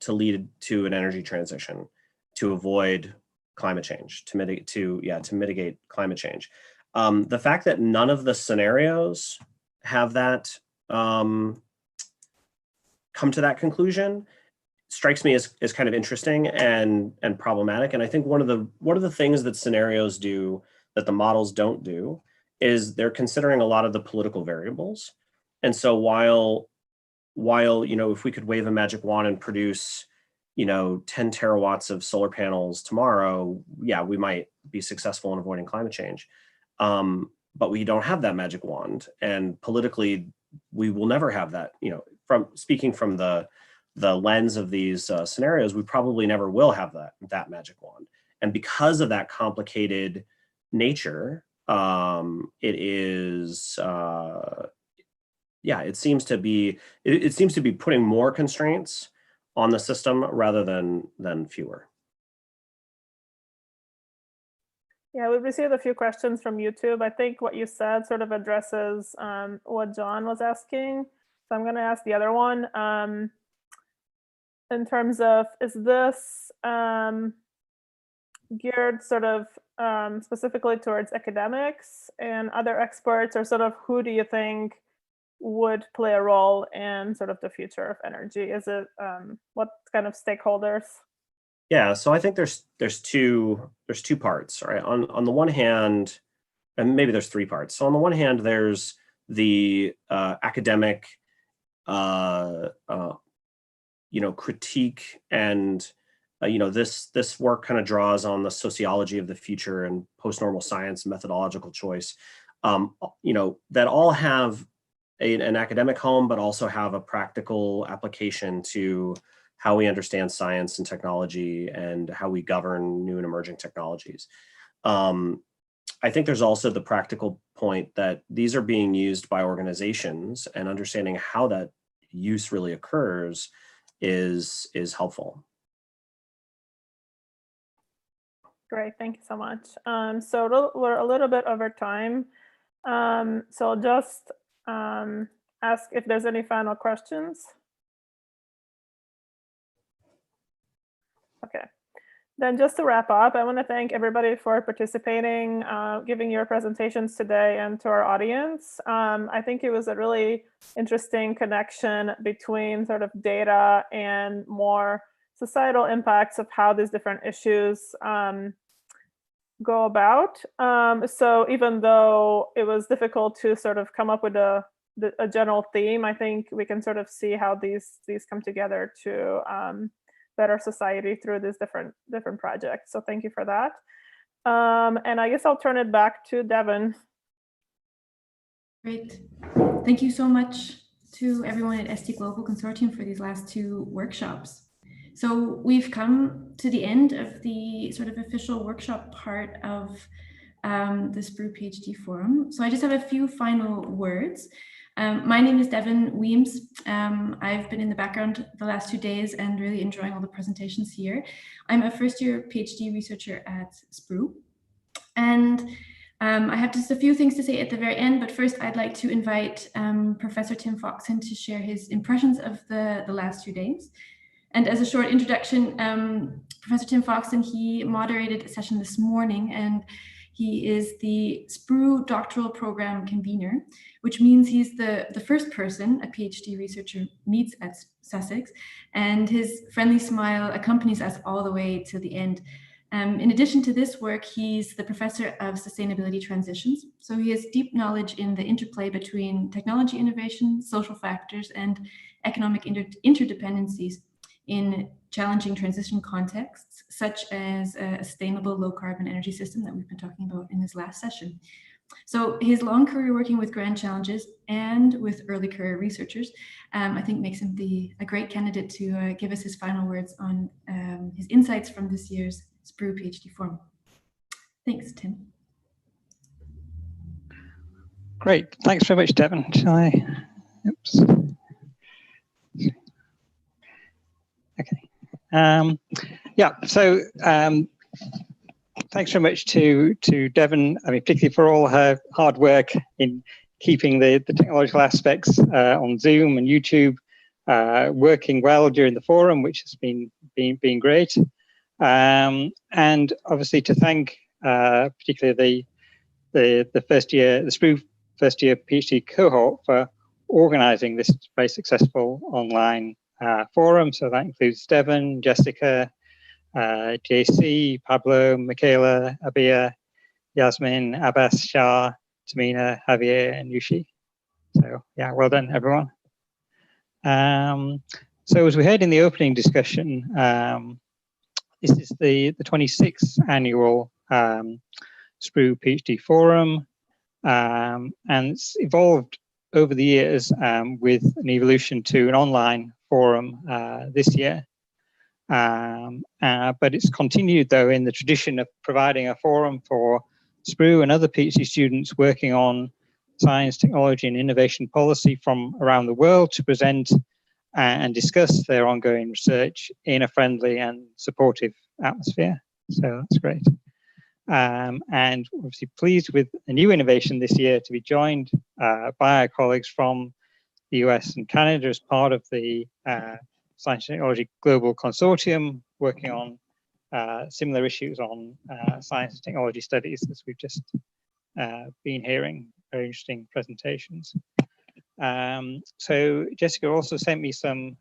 lead to an energy transition, to avoid climate change, to mitigate climate change. The fact that none of the scenarios have that come to that conclusion strikes me as kind of interesting and problematic. And I think one of the things that scenarios do that the models don't do is they're considering a lot of the political variables. And so while if we could wave a magic wand and produce 10 terawatts of solar panels tomorrow, yeah, we might be successful in avoiding climate change. But we don't have that magic wand, and politically we will never have that. From speaking from the lens of these scenarios, we probably never will have that magic wand. And because of that complicated nature, it is it seems to be putting more constraints on the system rather than fewer. Yeah, we've received a few questions from YouTube. I think what you said sort of addresses what John was asking. So I'm going to ask the other one. In terms of, is this geared sort of specifically towards academics and other experts, or sort of who do you think would play a role in sort of the future of energy? Is it what kind of stakeholders? Yeah, so I think there's two parts, right? On the one hand, and maybe there's three parts. So on the one hand, there's the academic critique, and this work kind of draws on the sociology of the future and post-normal science, methodological choice, that all have an academic home, but also have a practical application to how we understand science and technology and how we govern new and emerging technologies. I think there's also the practical point that these are being used by organizations, and understanding how that use really occurs is helpful. Great, thank you so much. So we're a little bit over time. So I'll just ask if there's any final questions. Okay, then just to wrap up, I want to thank everybody for participating, giving your presentations today, and to our audience. I think it was a really interesting connection between sort of data and more societal impacts of how these different issues go about. So even though it was difficult to sort of come up with a a general theme, I think we can sort of see how these come together to better society through these different projects. So thank you for that. And I guess I'll turn it back to Devon. Great. Thank you so much to everyone at SD Global Consortium for these last two workshops. So we've come to the end of the sort of official workshop part of the SPRU PhD Forum. So I just have a few final words. My name is Devon Weems. I've been in the background the last 2 days and really enjoying all the presentations here. I'm a first-year PhD researcher at SPRU. And I have just a few things to say at the very end, but first I'd like to invite Professor Tim Foxon to share his impressions of the last 2 days. And as a short introduction, Professor Tim Foxon, he moderated a session this morning, and he is the SPRU doctoral program convener, which means he's the first person a PhD researcher meets at Sussex, and his friendly smile accompanies us all the way to the end. In addition to this work, he's the professor of sustainability transitions. So he has deep knowledge in the interplay between technology innovation, social factors, and economic interdependencies in challenging transition contexts, such as a sustainable low carbon energy system that we've been talking about in this last session. So his long career working with grand challenges and with early career researchers, I think makes him a great candidate to give us his final words on his insights from this year's SPRU PhD Forum. Thanks, Tim. Great, thanks very much, Devon. Shall I? Oops. Okay. Yeah, so thanks very much to Devon, I mean, particularly for all her hard work in keeping the technological aspects on Zoom and YouTube working well during the forum, which has been great. And obviously to thank particularly the SPRU first year PhD cohort for organizing this very successful online forum. So that includes Devon, Jessica, JC, Pablo, Michaela, Abeer, Yasmin, Abbas, Shah, Tamina, Javier, and Yushi. So yeah, well done, everyone. So as we heard in the opening discussion, this is the 26th annual SPRU PhD Forum, and it's evolved over the years with an evolution to an online forum this year. But it's continued, though, in the tradition of providing a forum for SPRU and other PhD students working on science, technology, and innovation policy from around the world to present and discuss their ongoing research in a friendly and supportive atmosphere. So that's great. And obviously pleased with a new innovation this year to be joined by our colleagues from the US and Canada as part of the Science and Technology Global Consortium, working on similar issues on science and technology studies, as we've just been hearing. Very interesting presentations. So Jessica also sent me some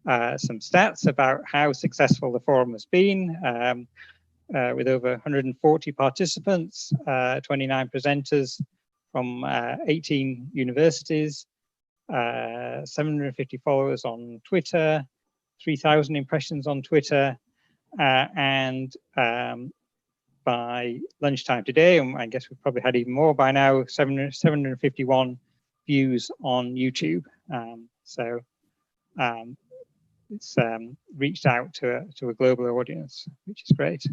stats about how successful the forum has been, with over 140 participants, 29 presenters from 18 universities, 750 followers on Twitter, 3,000 impressions on Twitter, and by lunchtime today, and I guess we've probably had even more by now, 751 views on YouTube. So it's reached out to a global audience, which is great.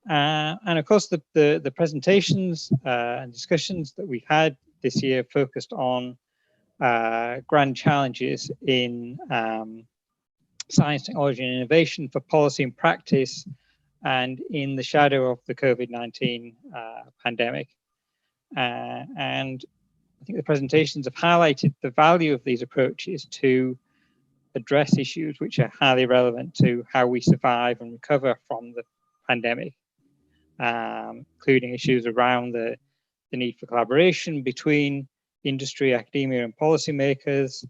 And of course, the presentations and discussions that we've had this year focused on grand challenges in science, technology, and innovation for policy and practice, and in the shadow of the COVID-19 pandemic. And I think the presentations have highlighted the value of these approaches to address issues which are highly relevant to how we survive and recover from the pandemic, including issues around the need for collaboration between industry, academia, and policymakers,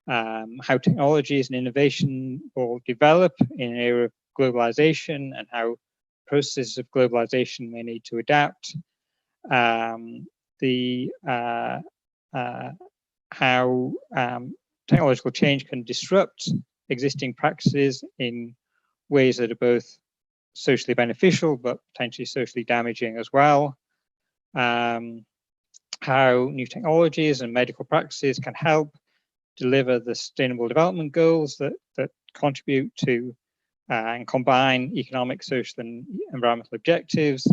how technologies and innovation will develop in an era of globalization and how processes of globalization may need to adapt, the how technological change can disrupt existing practices in ways that are both socially beneficial but potentially socially damaging as well. How new technologies and medical practices can help deliver the sustainable development goals that contribute to and combine economic, social and environmental objectives.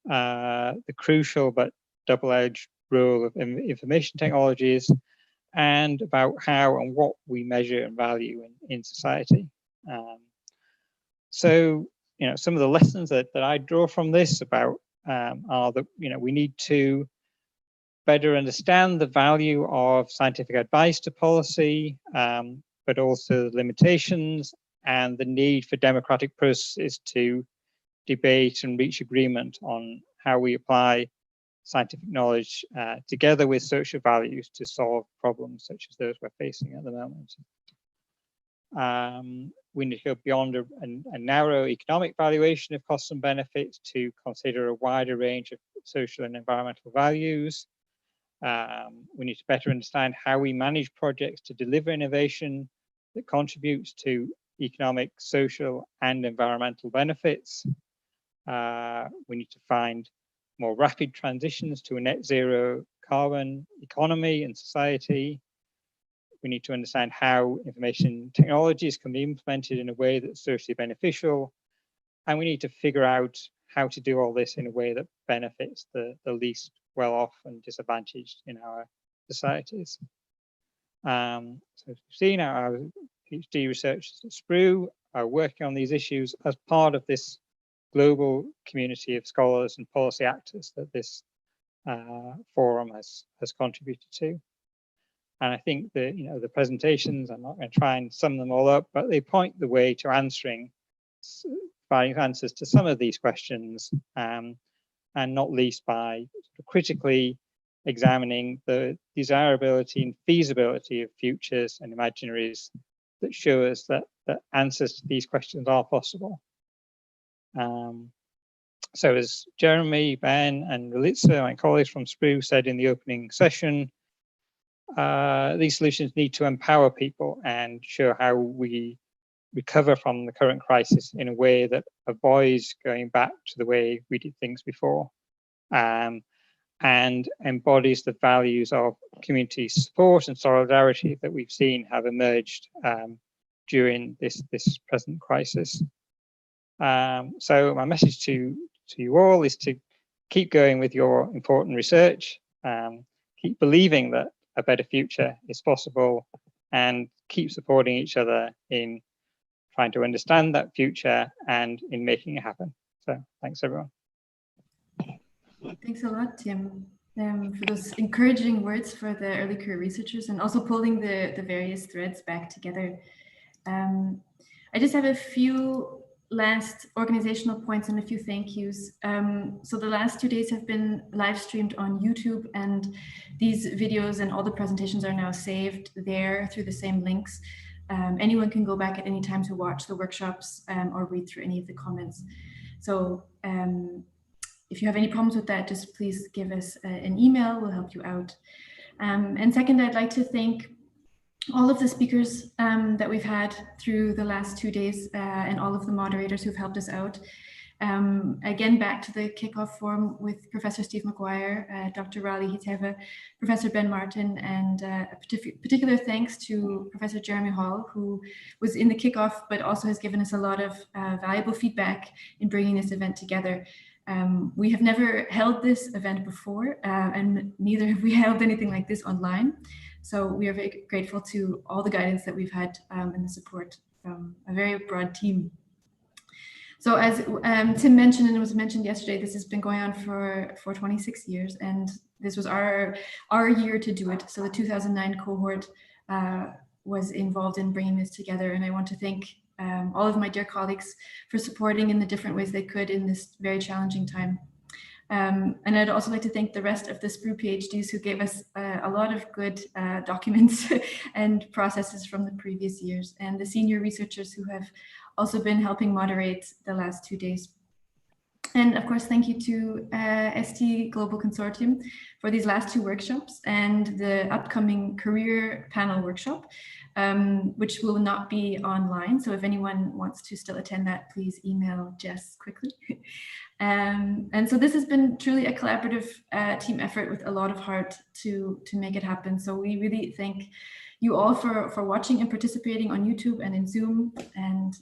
The crucial but double-edged role of information technologies, and about how and what we measure and value in society. So, some of the lessons that I draw from this about are that, we need to better understand the value of scientific advice to policy, but also the limitations and the need for democratic processes to debate and reach agreement on how we apply scientific knowledge together with social values to solve problems such as those we're facing at the moment. We need to go beyond a narrow economic valuation of costs and benefits to consider a wider range of social and environmental values. We need to better understand how we manage projects to deliver innovation that contributes to economic, social, and environmental benefits. We need to find more rapid transitions to a net zero carbon economy and society. We need to understand how information technologies can be implemented in a way that's socially beneficial. And we need to figure out how to do all this in a way that benefits the least well-off and disadvantaged in our societies. So as you've seen, our PhD researchers at SPRU are working on these issues as part of this global community of scholars and policy actors that this forum has contributed to. And I think that, the presentations, I'm not going to try and sum them all up, but they point the way to finding answers to some of these questions, and not least by critically examining the desirability and feasibility of futures and imaginaries that show us that answers to these questions are possible. So as Jeremy, Ben, and Relitza, my colleagues from SPRU, said in the opening session, these solutions need to empower people and show how we recover from the current crisis in a way that avoids going back to the way we did things before, and embodies the values of community support and solidarity that we've seen have emerged during this present crisis. So my message to you all is to keep going with your important research, keep believing that a better future is possible, and keep supporting each other in trying to understand that future and in making it happen. So thanks, everyone. Thanks a lot, Tim, for those encouraging words for the early career researchers and also pulling the various threads back together. I just have a few last organizational points and a few thank yous. So the last 2 days have been live streamed on YouTube, and these videos and all the presentations are now saved there through the same links. Anyone can go back at any time to watch the workshops or read through any of the comments. So if you have any problems with that, just please give us an email, we'll help you out. And second, I'd like to thank all of the speakers that we've had through the last 2 days and all of the moderators who've helped us out. Again, back to the kickoff forum with Professor Steve McGuire, Dr. Raleigh Hiteva, Professor Ben Martin, and a particular thanks to Professor Jeremy Hall, who was in the kickoff, but also has given us a lot of valuable feedback in bringing this event together. We have never held this event before, and neither have we held anything like this online. So we are very grateful to all the guidance that we've had and the support from a very broad team. So as Tim mentioned, and it was mentioned yesterday, this has been going on for 26 years, and this was our year to do it. So the 2009 cohort was involved in bringing this together, and I want to thank all of my dear colleagues for supporting in the different ways they could in this very challenging time. And I'd also like to thank the rest of the SPRU PhDs who gave us a lot of good documents and processes from the previous years, and the senior researchers who have also been helping moderate the last 2 days. And of course, thank you to ST Global Consortium for these last 2 workshops and the upcoming career panel workshop, which will not be online. So if anyone wants to still attend that, please email Jess quickly. And so this has been truly a collaborative team effort with a lot of heart to make it happen. So we really thank you all for watching and participating on YouTube and in Zoom. And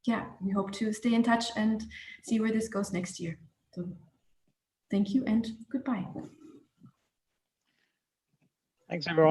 yeah, we hope to stay in touch and see where this goes next year. So thank you and goodbye. Thanks, everyone.